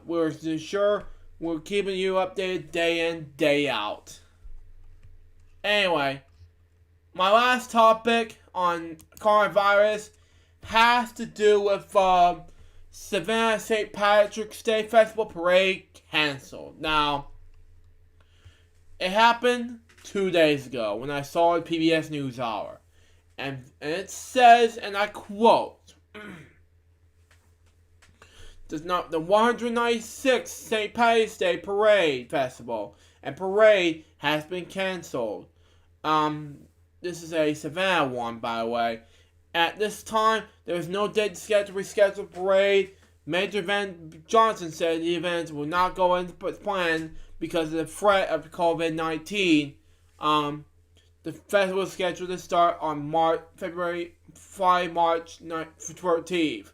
we're sure we're keeping you updated day in, day out. Anyway, my last topic on coronavirus has to do with Savannah St. Patrick's Day Festival Parade canceled. Now, it happened 2 days ago when I saw the PBS NewsHour. And it says, and I quote, the 196th St. Patrick's Day Parade Festival and Parade has been canceled. This is a Savannah one, by the way. At this time, there is no date scheduled to reschedule parade Major Van Johnson said the event will not go into plan because of the threat of COVID-19. The festival is scheduled to start on Friday, March 13th.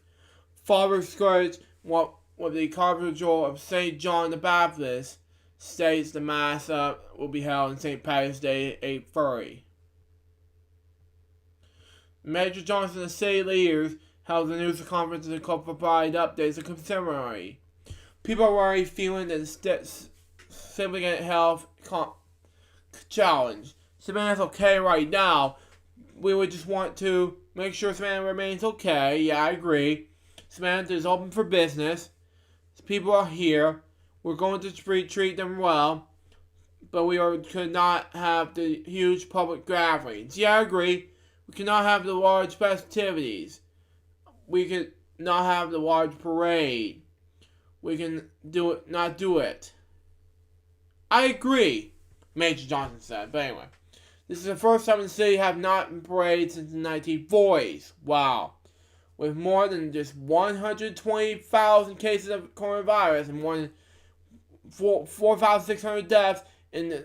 Father Scourge, with the Cathedral of St. John the Baptist, states the Mass will be held on St. Patrick's Day at 8:30. Major Johnson and the city leaders held a news conference to provide updates and commemorate. People are already feeling the significant health challenge. Savannah's okay right now. We would just want to make sure Savannah remains okay. Yeah, I agree. Savannah is open for business. People are here. We're going to treat them well. But could not have the huge public gatherings. Yeah, I agree. We cannot have the large festivities. We could not have the large parade. We can not do it. I agree, Major Johnson said. But anyway, this is the first time the city have not been paraded since the 1940s. Wow. With more than just 120,000 cases of coronavirus and more than 4,600 deaths in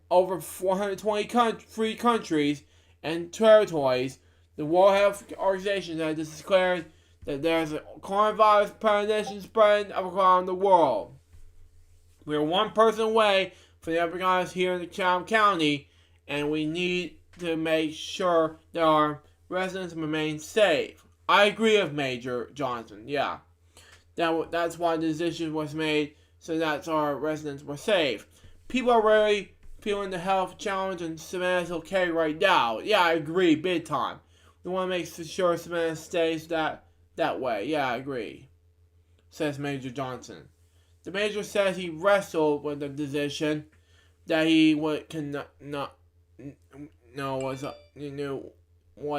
over 423 countries and territories, the World Health Organization has declared that there's a coronavirus pandemic spreading around the world. We are one person away from the epidemic here in the County, and we need to make sure that our residents remain safe. I agree with Major Johnson. Yeah, that's why the decision was made, so that our residents were safe. People are really feeling the health challenge, and Savannah's okay right now. Yeah, I agree, big time. We want to make sure Savannah stays that way. Yeah, I agree, says Major Johnson. The Major says he wrestled with the decision that he was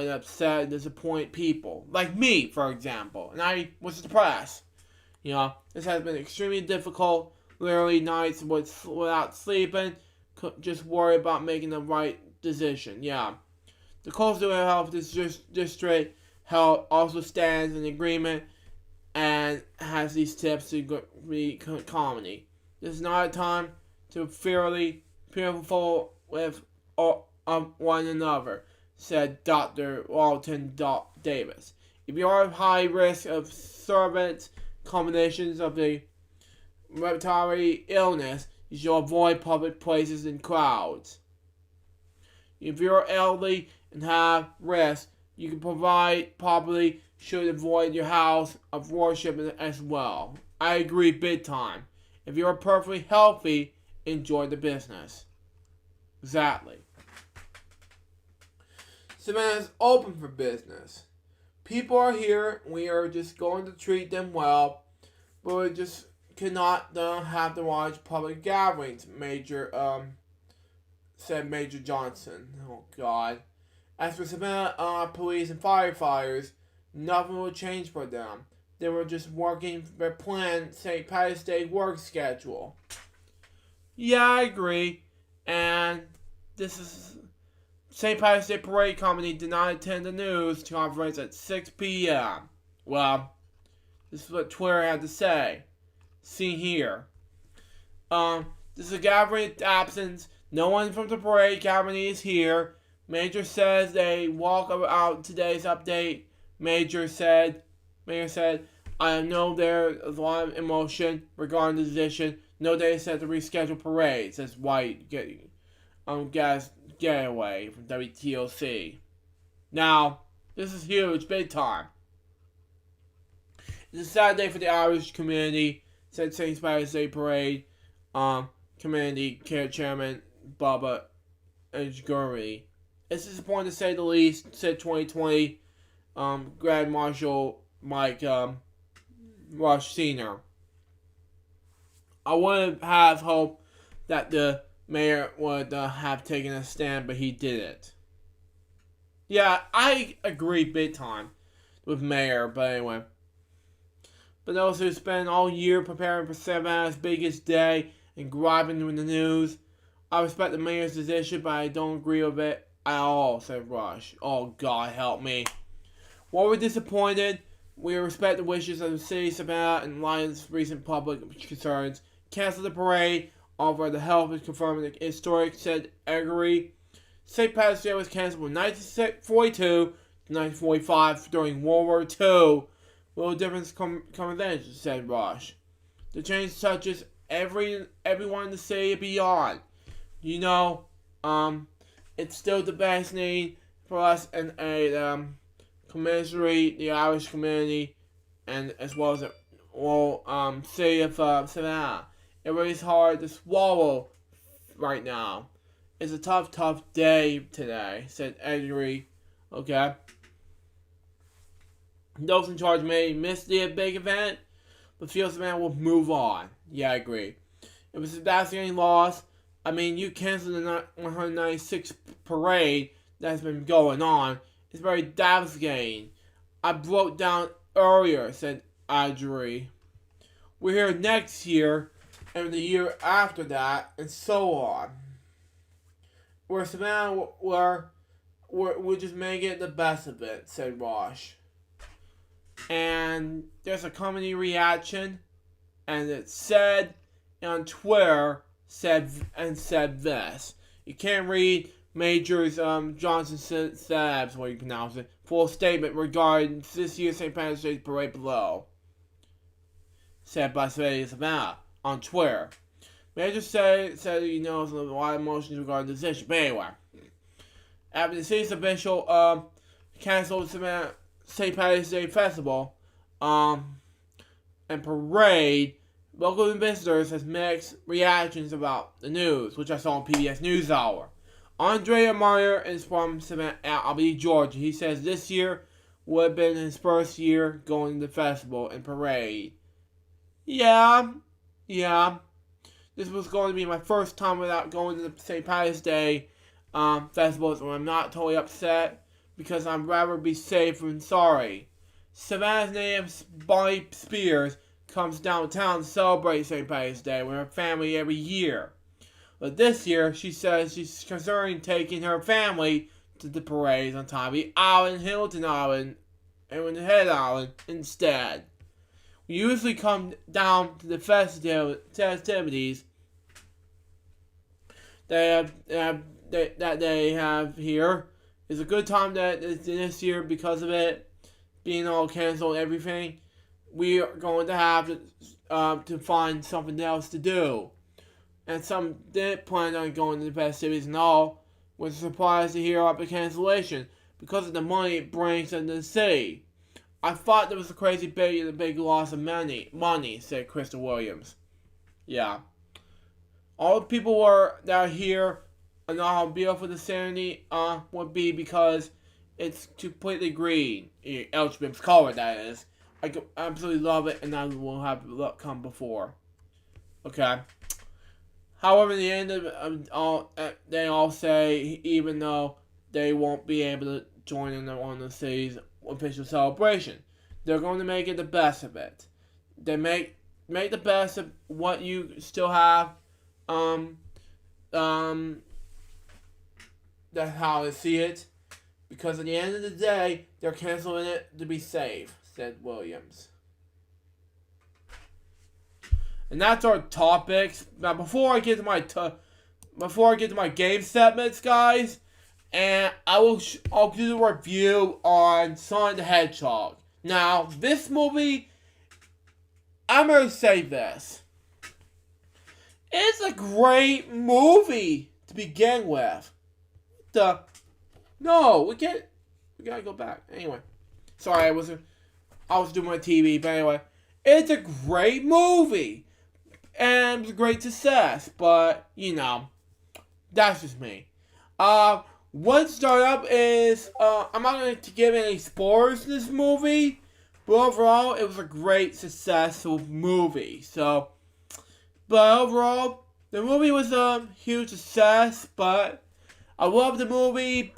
upset and disappoint people. Like me, for example. And I was depressed. This has been extremely difficult. Literally nights without sleeping. Just worry about making the right decision. Yeah. The Coastal Health District Health also stands in agreement and has these tips to be comedy. This is not a time to fearful with one another, said Dr. Walton Davis. If you are at high risk of servants combinations of the respiratory illness, you should avoid public places and crowds. If you're elderly and have risk, you can should avoid your house of worship as well. I agree big time. If you're perfectly healthy, enjoy the business. Exactly. Savannah's open for business. People are here. We are just going to treat them well, but we just cannot have the large public gatherings. Said Major Johnson. Oh God. As for Savannah police and firefighters, nothing will change for them. They were just working their planned St. Patrick's Day work schedule. Yeah, I agree. And this is St. Patrick's Day Parade Company did not attend the news conference at 6 p.m. Well, this is what Twitter had to say. See here. This is a gathering absence. No one from the parade company is here. Major says they walk out today's update. Mayor said, I know there is a lot of emotion regarding the decision. No day set to reschedule parade, says White Gas Getaway from WTOC. Now, this is huge, big time. It's a sad day for the Irish community, said St. Patrick's Day Parade Community Chairman Bubba Edgurry. It's disappointing to say the least, said 2020 Grand Marshal Mike Rush Sr. I would have hoped that the mayor would have taken a stand, but he didn't. Yeah, I agree big time with mayor, but anyway. But those who spend all year preparing for Savannah's biggest day and griping with the news, I respect the mayor's decision, but I don't agree with it at all, said Rush. Oh, God help me. While we're disappointed, We respect the wishes of the city of Savannah and Lions' recent public concerns. Cancel the parade over the health is confirmed the historic, said Eggery. St. Patrick's Day was canceled from 1942 to 1945 during World War II. Little difference come then, said Rush. The change touches everyone in the city and beyond. It's still devastating for us and commiserate the Irish community and as well as the city of Savannah. It really is hard to swallow right now. It's a tough day today, said Edgery. Okay. Those in charge may miss the big event, but feels the man will move on. Yeah, I agree. It was a devastating loss. I mean, you canceled the 196th parade that's been going on. It's very devastating. I broke down earlier, said Edgery. We're here next year, and the year after that, and so on. We're Savannah, we're just making the best of it, said Rosh. And there's a comedy reaction, and it said on Twitter, said this. You can't read Major's Johnson Sabs, what you pronounce it, full statement regarding this year's St. Patrick's Day parade below. Said by Savannah on Twitter. Major said he knows a lot of emotions regarding this issue. But anyway, after the city's official canceled Savannah St. Patrick's Day Festival and parade, local visitors has mixed reactions about the news, which I saw on PBS NewsHour. Andrea Meyer is from Savannah, Albany, Georgia. He says this year would have been his first year going to the festival and parade. Yeah. This was going to be my first time without going to the St. Patrick's Day festival, so I'm not totally upset because I'd rather be safe than sorry. Savannah's native Bonnie Spears comes downtown to celebrate St. Patrick's Day with her family every year. But this year, she says she's considering taking her family to the parades on Tybee Island, Hilton Island, and Head Island instead. We usually come down to the festivities that they have here. It's a good time that this year because of it being all canceled and everything. We are going to have to find something else to do. And some didn't plan on going to the festivities and all, was surprised to hear about the cancellation because of the money it brings into the city. I thought there was a crazy big loss of money, said Crystal Williams. Yeah. All the people that are here and know how beautiful the ceremony would be because it's completely green. Elchbim's color, that is. I absolutely love it, and I will have luck come before. Okay. However, in the end they all say, even though they won't be able to join in on the city's official celebration, they're going to make it the best of it. They make the best of what you still have. That's how I see it. Because at the end of the day, they're canceling it to be safe, said Williams. And that's our topics. Now, before I get to my game segments, guys, and I'll do the review on Sonic the Hedgehog. Now, this movie, I'm gonna say this. It's a great movie to begin with. No, we gotta go back. Anyway, sorry, I was doing my TV, but anyway, it's a great movie. And it was a great success, but, that's just me. What started up is, I'm not going to give any spoilers to this movie, but overall, it was a great, successful movie. But overall, the movie was a huge success, but I loved the movie,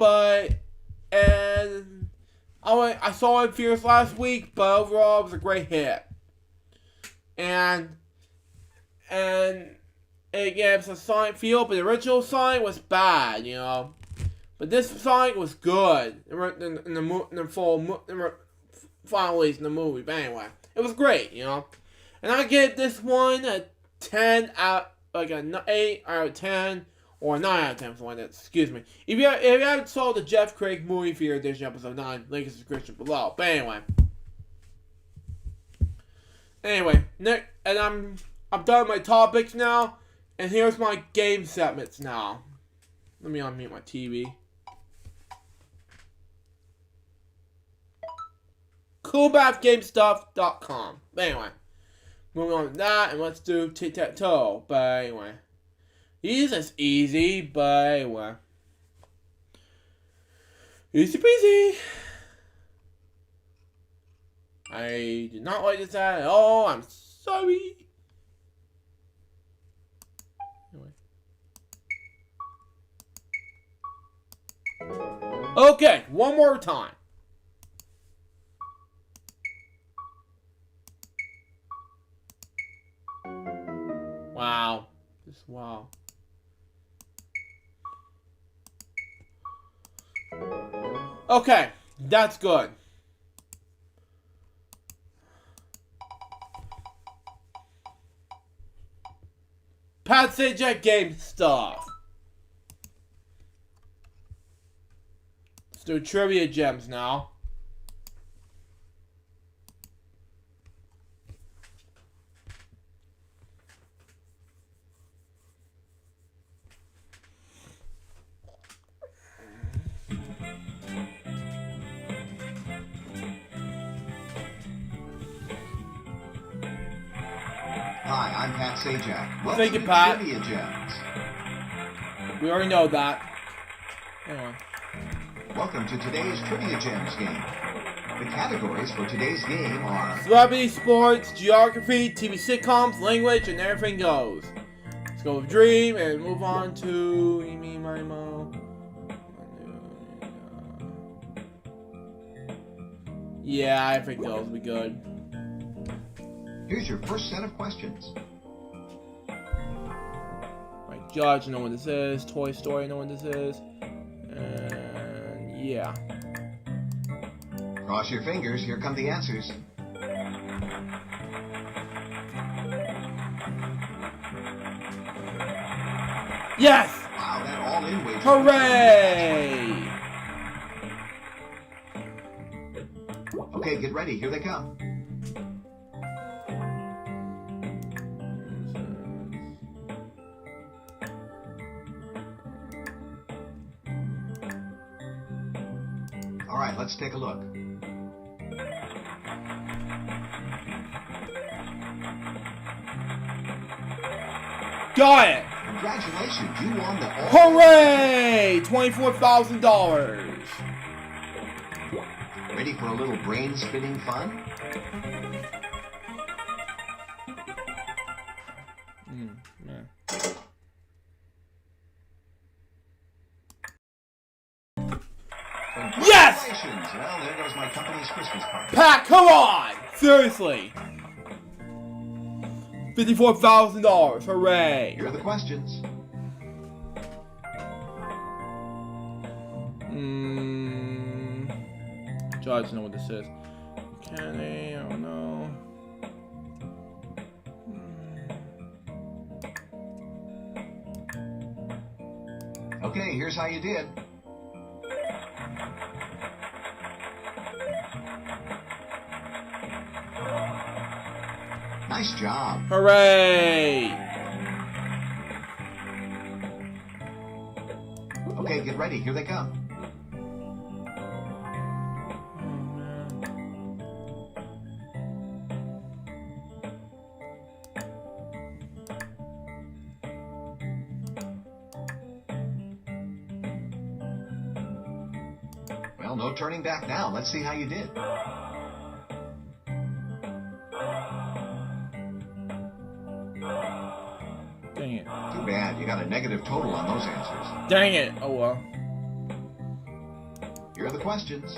and I saw it in theaters last week, but overall, it was a great hit. And it gives a Sonic feel, but the original Sonic was bad, But this Sonic was good. In the final release in the movie. But anyway, it was great, you know. And I give this one a 10 out, like an 8 out of 10, or a 9 out of 10, something like that. Excuse me. If you haven't saw the Jeff Craig movie Fear Edition episode 9, link is in the description below. But anyway, Nick, and I'm done with my topics now, and here's my game segments now. Let me unmute my TV. CoolBathGameStuff.com. But anyway, moving on to that, and let's do tic-tac-toe. But anyway, these is easy, but anyway, easy peasy. I did not like this ad at all. I'm sorry. Anyway. Okay, one more time. Wow. Just wow. Okay, that's good. Pat Sajak game stuff. Let's do trivia gems now. Hi, I'm Pat Sajak. Welcome Thank you, to Pat. Trivia Gems. We already know that. Anyway. Welcome to today's Trivia Gems game. The categories for today's game are Celebrity, sports, geography, TV sitcoms, language, and everything goes. Let's go with Dream and move on to Amy Marimo. Yeah, I think those will be good. Here's your first set of questions. Right, Judge, know what this is. Toy Story, know what this is. And yeah. Cross your fingers, here come the answers. Yes! Wow, that all-in wager. Hooray! Okay, get ready, here they come. All right, let's take a look. Got it! Congratulations, you won the Hooray! $24,000. Ready for a little brain-spinning fun? Yes! Congratulations! Well, there goes my company's Christmas party. Pat, come on! Seriously. $54,000. Hooray! Here are the questions. Judge know what this is. Kenny, I don't know. Okay, here's how you did. Nice job. Hooray! Okay, get ready. Here they come. Well, no turning back now. Let's see how you did. Dang it. Too bad. You got a negative total on those answers. Dang it. Oh well. Here are the questions.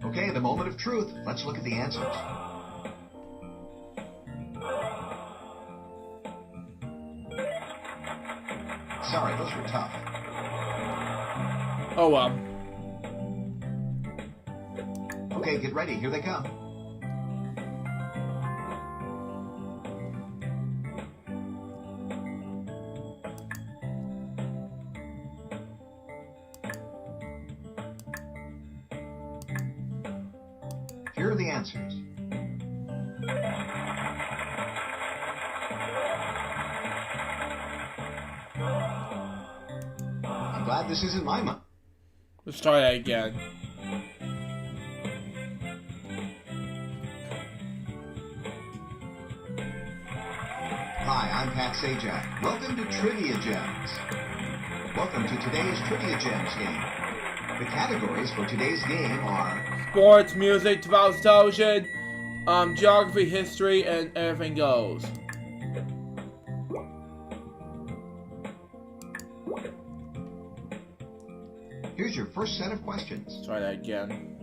Okay, the moment of truth. Let's look at the answers. Sorry, those were tough. Oh well. Okay, get ready. Here they come. Here are the answers. I'm glad this isn't my money. Let's try that again. Hi, I'm Pat Sajak. Welcome to Trivia Gems. Welcome to today's Trivia Gems game. The categories for today's game are Sports, music, television, geography, history, and everything goes. Here's your first set of questions. Let's try that again.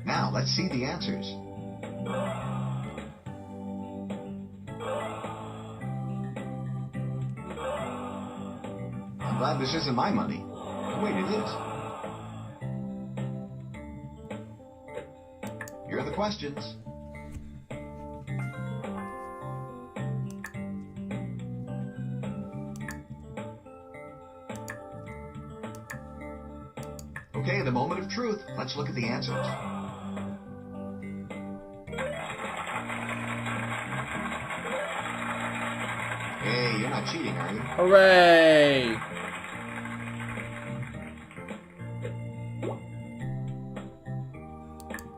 Now, let's see the answers. I'm glad this isn't my money. Oh, wait, it is. Here are the questions. Okay, the moment of truth. Let's look at the answers. Hey, you're not cheating, are you? Hooray!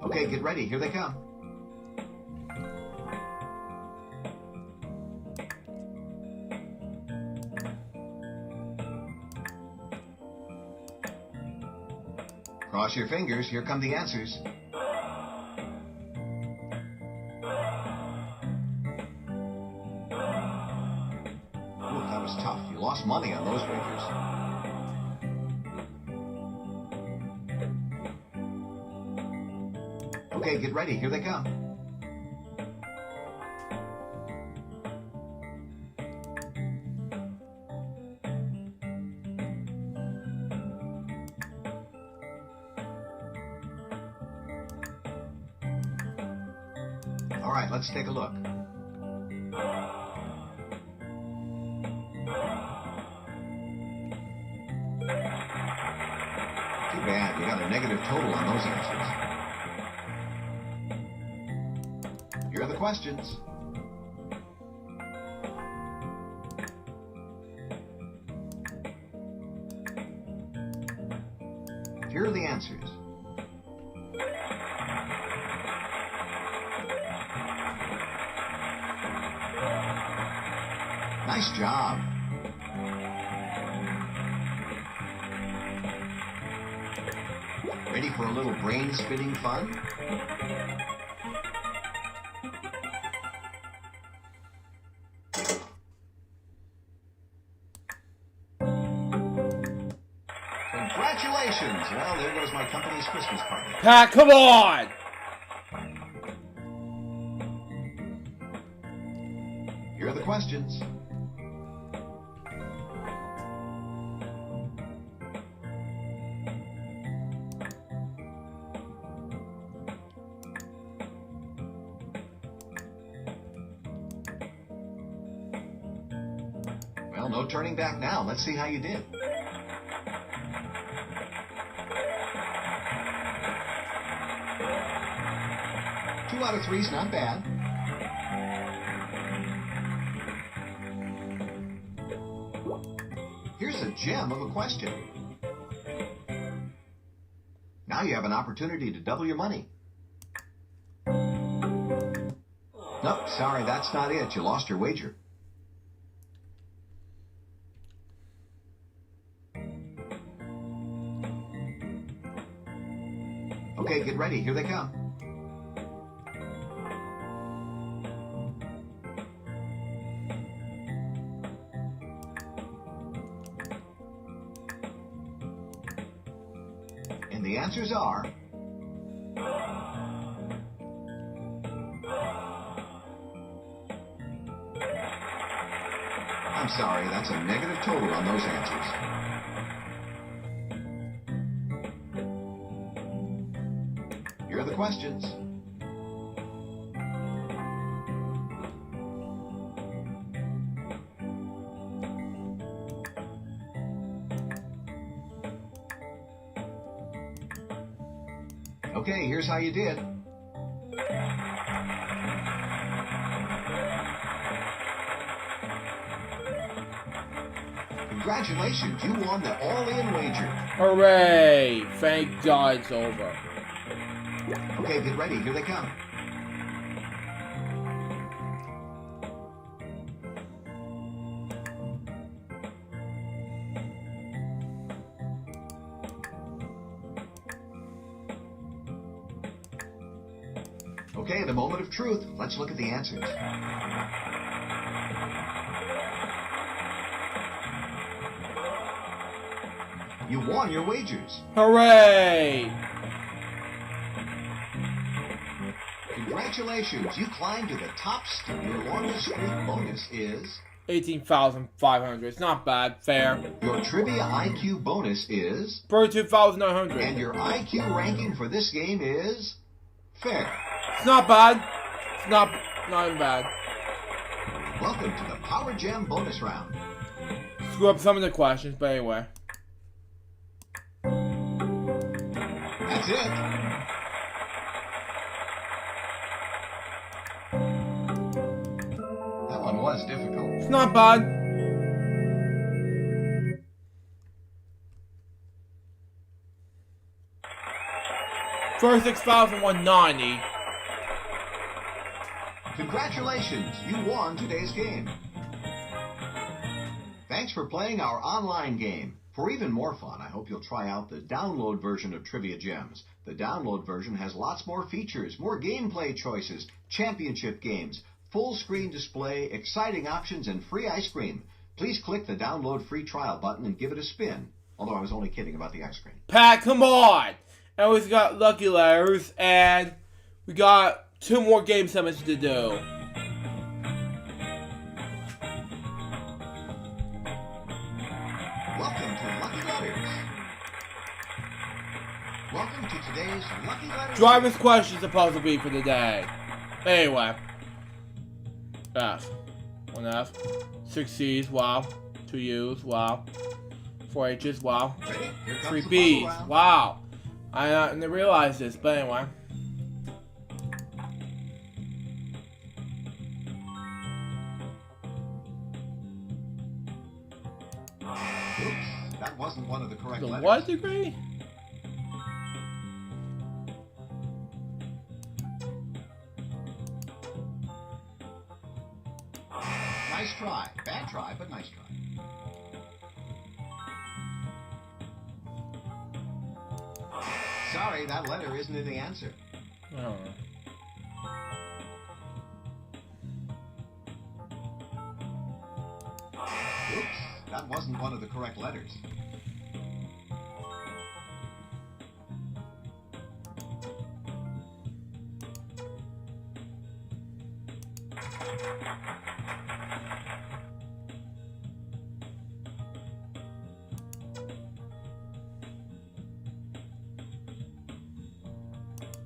Okay, get ready. Here they come. Cross your fingers. Here come the answers. Ooh, that was tough. You lost money on those wagers. Okay, get ready. Here they come. All right, let's take a look. Too bad. You got a negative total on those answers. Here are the questions. Here are the answers. Nice job. Ready for a little brain spinning fun? Congratulations! Well, there goes my company's Christmas party. Pat, come on! Here are the questions. Well, no turning back now. Let's see how you did. Two out of three's not bad. Here's a gem of a question. Now you have an opportunity to double your money. Nope, sorry, that's not it. You lost your wager. Okay, get ready. Here they come. And the answers are... I'm sorry, that's a negative total on those answers. Here are the questions. Okay, here's how you did. Congratulations, you won the all-in wager. Hooray! Thank God it's over. Okay, get ready, here they come. Okay, the moment of truth. Let's look at the answers. You won your wagers. Hooray! Congratulations, you climbed to the top. Your longest streak bonus is... 18,500. It's not bad. Fair. Your trivia IQ bonus is... 32,900. And your IQ ranking for this game is... Fair. It's not bad. It's not even bad. Welcome to the Power Gem bonus round. Screw up some of the questions, but anyway. That's it. That one was difficult. It's not bad. For 6,190. Congratulations, you won today's game. Thanks for playing our online game. For even more fun, I hope you'll try out the download version of Trivia Gems. The download version has lots more features, more gameplay choices, championship games, full screen display, exciting options, and free ice cream. Please click the download free trial button and give it a spin. Although I was only kidding about the ice cream. Pat, come on! And we've got Lucky Letters, and we got 2 more game summits to do. Welcome to Lucky Letters. Welcome to today's Lucky Letters. Driver's question supposed to be for the day. Anyway. F. 1 F. 6 C's, wow. 2 U's, wow. 4 H's, wow. Ready? Here comes 3 the B's, puzzle round. wow. I didn't realize this, but anyway. Oops, that wasn't one of the correct The letters. what degree? Nice try. Bad try, but nice try. Sorry, that letter isn't in the answer. I don't know. Oops, that wasn't one of the correct letters.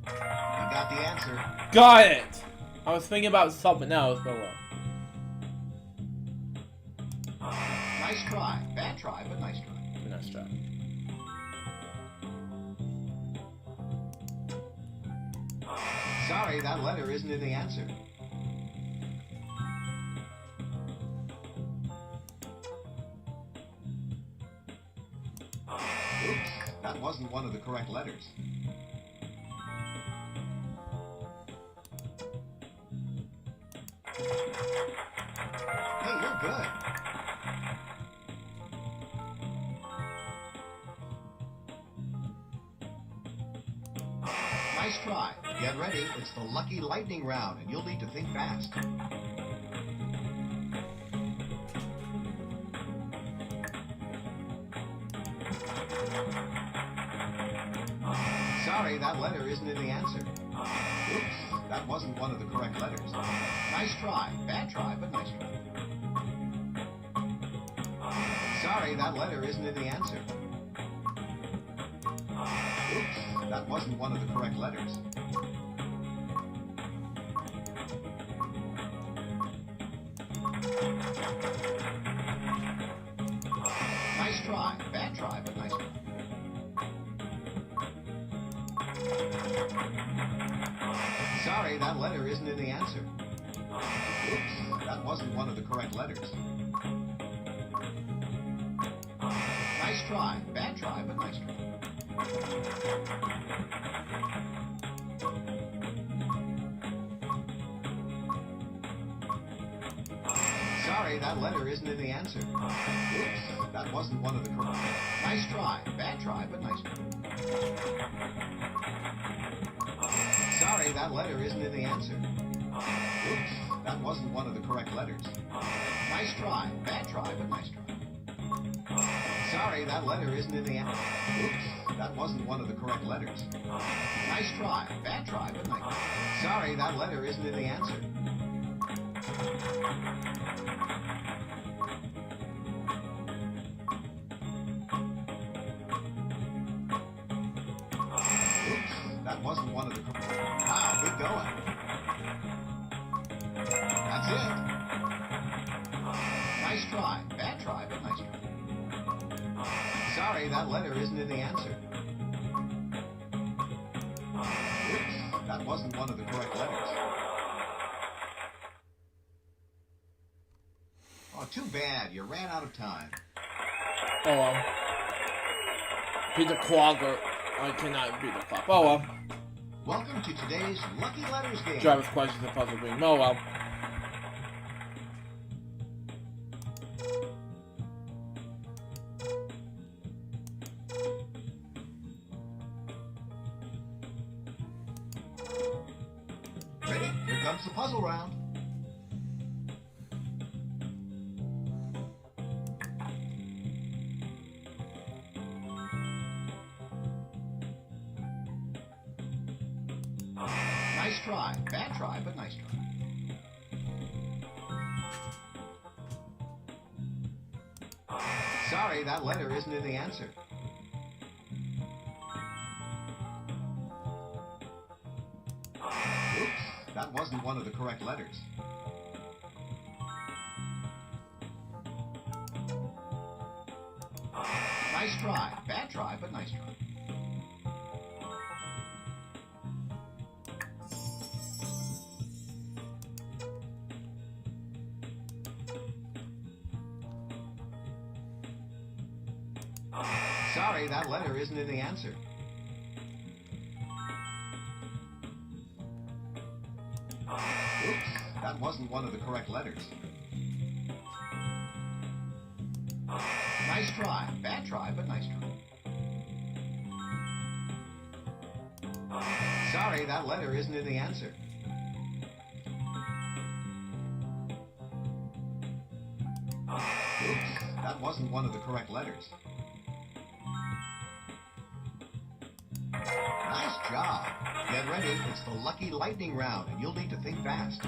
You got the answer. Got it! I was thinking about something else, but well. Nice try. Bad try, but nice try. Nice try. Sorry, that letter isn't in the answer. Oops, that wasn't one of the correct letters. Hey, you're good. Nice try. Get ready. It's the Lucky Lightning round, and you'll need to think fast. Sorry, that letter isn't in the answer. Oops, that wasn't one of the correct letters. Nice try. Bad try, but nice try. Sorry, that letter isn't in the answer. Oops, that wasn't one of the correct letters. Nice try. Bad try, but nice try. Sorry, that letter isn't in the answer. Oops, that wasn't one of the correct letters. Nice try. Bad try, but nice try. Sorry, that letter isn't in the answer. Oops, that wasn't one of the correct. Nice try. Bad try, but nice try. Sorry, that letter isn't in the answer. Oops, that wasn't one of the correct letters. Nice try. Bad try, but nice try. Sorry, that letter isn't in the answer. Oops, that wasn't one of the correct letters. Nice try. Bad try, but nice try. Sorry, that letter isn't in the answer. That wasn't one of the... Wow, good going. That's it. Nice try. Bad try, but nice try. Sorry, that letter isn't in the answer. Oops, that wasn't one of the correct letters. Oh, too bad. You ran out of time. Oh well. Peter Quagger. I cannot beat the clock. Oh well. Welcome to today's Lucky Letters game. Driver's questions and puzzle game. Oh well. Ready? Here comes the puzzle round. Nice try. Bad try, but nice try. Sorry, that letter isn't in the answer. Oops, that wasn't one of the correct letters. Nice try. Bad try, but nice try. Sorry, that letter isn't in the answer. Oops, that wasn't one of the correct letters. Nice try. Bad try, but nice try. Sorry, that letter isn't in the answer. Oops, that wasn't one of the correct letters. Nice job. Get ready. It's the Lucky Lightning round, and you'll need to think fast.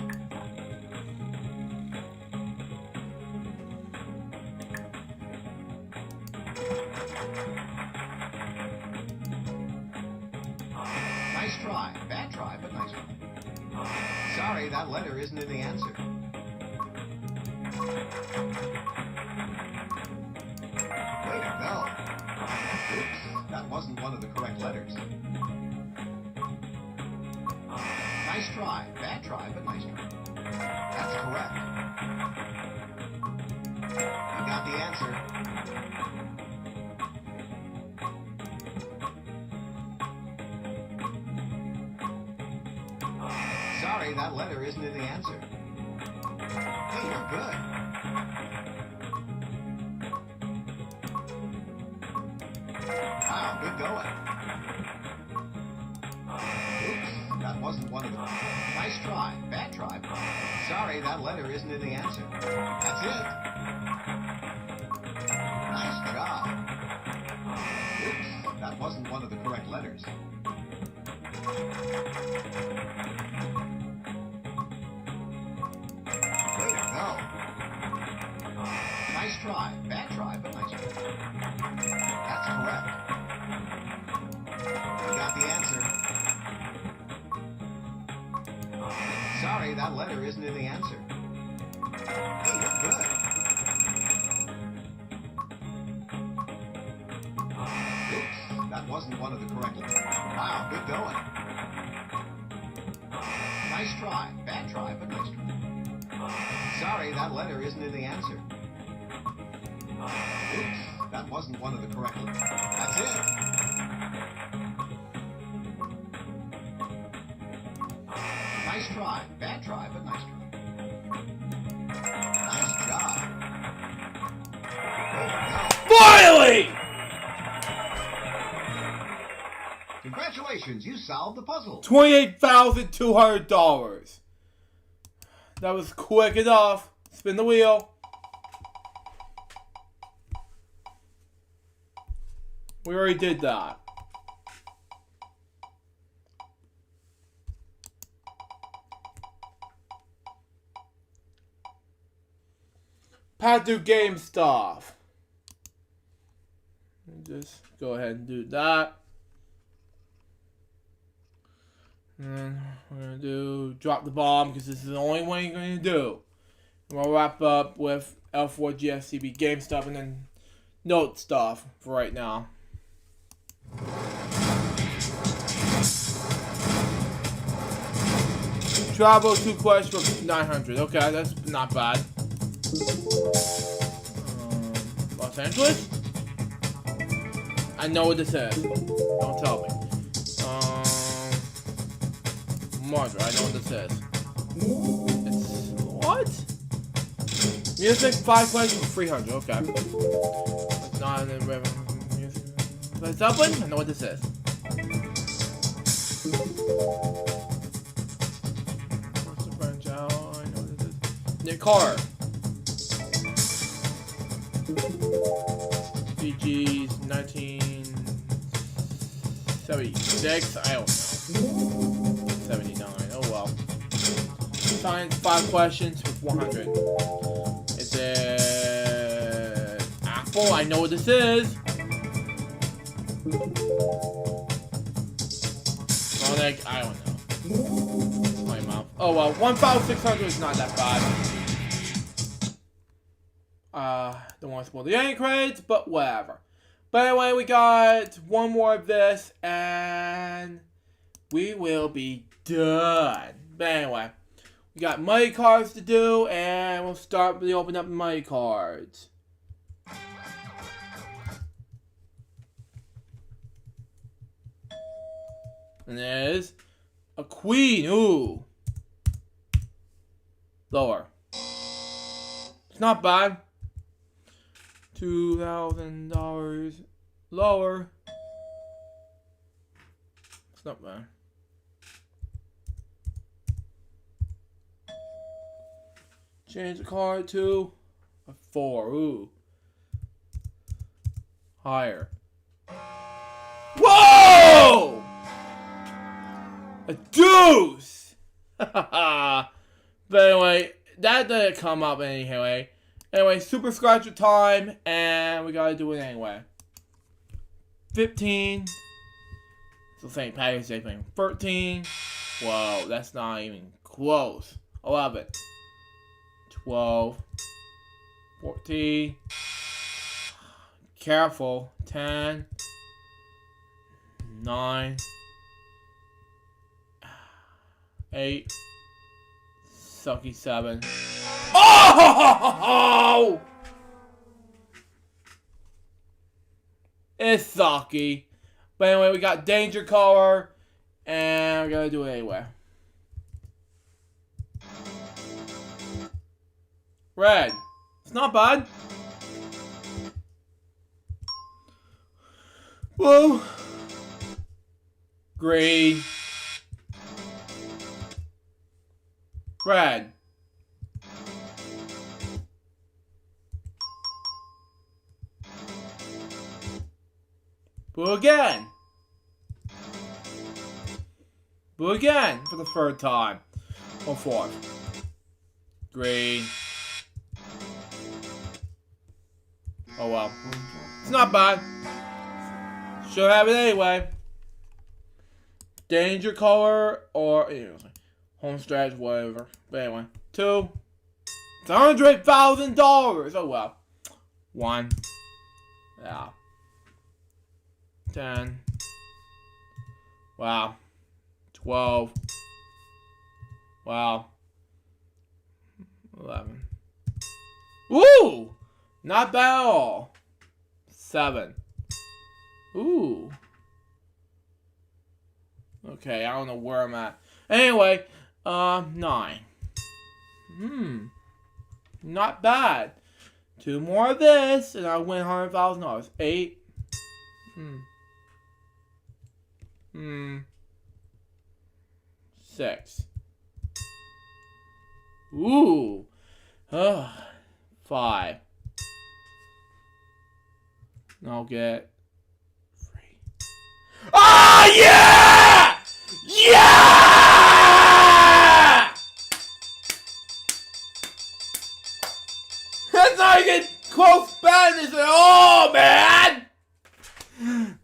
Nice try. Bad try, but nice try. Sorry, that letter isn't in the answer. Way to go. Oops, that wasn't one of the correct letters. Nice try. Bad try, but nice try. That's correct. You got the answer. Sorry, that letter isn't in the answer. Hey, you're good. Wow, good going. Oops, that wasn't one of the... Nice try. Bad try. Sorry, that letter isn't in the answer. That's it. Nice job. Oops, that wasn't one of the correct letters. Way to go. Nice try. Bad try, but nice try. That's correct. You got the answer. Sorry, that letter isn't in the answer. Hey, you're good. Oops, that wasn't one of the correct letters. Wow, good going. Nice try. Bad try, but nice try. Sorry, that letter isn't in the answer. Oops, that wasn't one of the correct letters. That's it. Nice try. Bad try, but nice try. Nice job. Way to go. Finally! Congratulations, you solved the puzzle. $28,200. That was quick enough. Spin the wheel. We already did that. Pat do game stuff. Just go ahead and do that. And then we're going to do drop the bomb because this is the only one you're going to do. And we'll wrap up with L4GSCB game stuff and then note stuff for right now. Travel to Quest for 900. Okay, that's not bad. Los Angeles? I know what this is. Don't tell me. Mordor, I know what this is. It's... what? Music, 5 questions for 300, okay. It's not in the music. But Zeppelin? I know what this is. What's the French out? I know what this is. Nick Carter. BG's 1976, I don't know. 79, oh well. Science, 5 questions with 100. Is it Apple? I know what this is. Sonic, I don't know. My mouth. Oh well, 1,600 is not that bad. Don't want to spoil the end credits, but whatever. But anyway, we got one more of this, and we will be done. But anyway, we got money cards to do, and we'll start with the open up money cards. And there's a queen. Ooh. Lower. It's not bad. $2,000 lower. It's not bad. Change the card to a 4. Ooh. Higher. Whoa! A deuce! But anyway, that didn't come up anyway. Anyway, super scratcher time, and we gotta do it anyway. 15. So St. Patrick's Day thing. 13. Whoa, that's not even close. 11. 12. 14. Careful. 10. 9. 8. Sucky 7. Oh! It's sucky. But anyway, we got danger color, and we're gonna do it anyway. Red. It's not bad. Blue. Green. Red. Blue again. Blue again for the third time. Or fourth. Green. Oh well. It's not bad. Should have it anyway. Danger color or home stretch, whatever. But anyway. 2. It's $100,000. Oh well. 1. Yeah. 10. Wow. 12. Wow. 11. Ooh! Not bad at all. 7. Ooh. Okay, I don't know where I'm at. Anyway, 9. Not bad. 2 more of this, and I win $100,000. 8. 6. Ooh. 5. And I'll get 3. Ah, yeah! Yeah! That's not even close badness at all, man!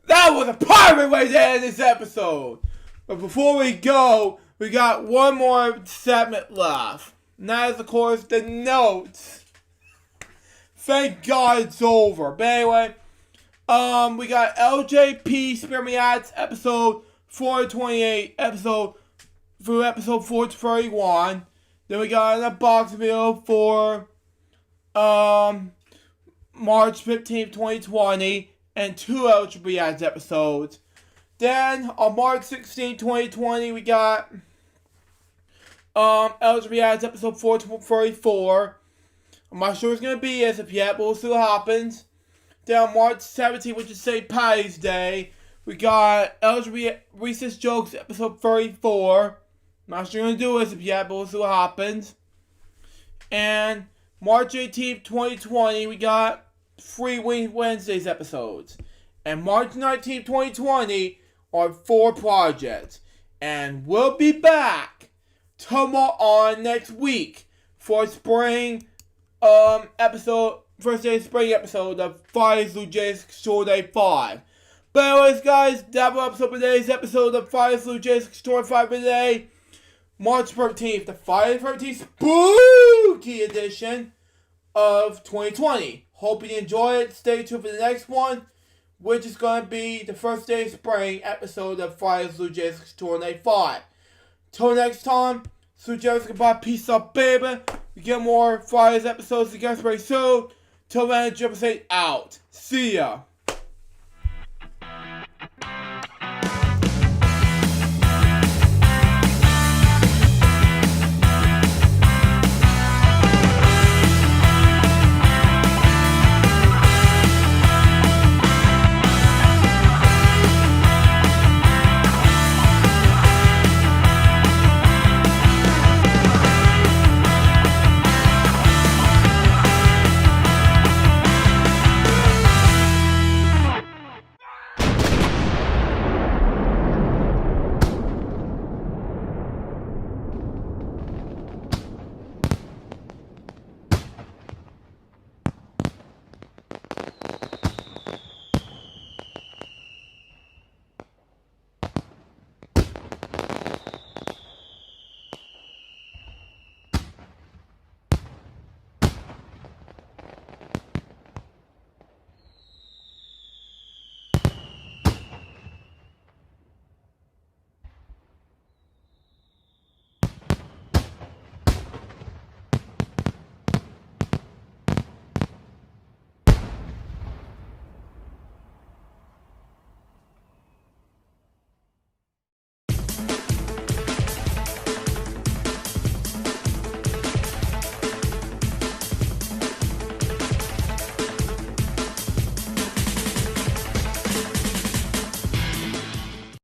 That was a perfect way to end this episode. But before we go, we got one more segment left. And that is, of course, the notes. Thank God it's over. But anyway, we got LJP Spare Me Ads episode 428, episode 431. Then we got an unboxing video for March 15th, 2020, and 2 LJP Ads episodes. Then on March 16th, 2020, we got LJP Ads episode 434. I'm not sure it's gonna be as of yet, but we'll see what happens. Then on March 17th, which is St. Patty's Day, we got LJP Recess Jokes episode 34. I'm not sure gonna do it as of yet, but we'll see what happens. And March 18th, 2020, we got Free Wednesdays episodes. And March 19th, 2020 are 4 projects. And we'll be back tomorrow on next week for spring first day of spring episode of Fridays LukeJ62895. But anyways, guys, that was today's episode of Fridays LukeJ62895 today. March 13th, the Friday the 13th spooky edition of 2020. Hope you enjoy it. Stay tuned for the next one, which is going to be the first day of spring episode of Fridays LukeJ62895. Till next time, suggest goodbye, peace out, baby. We get more Fridays episodes again very soon. Till then, Jump out. See ya.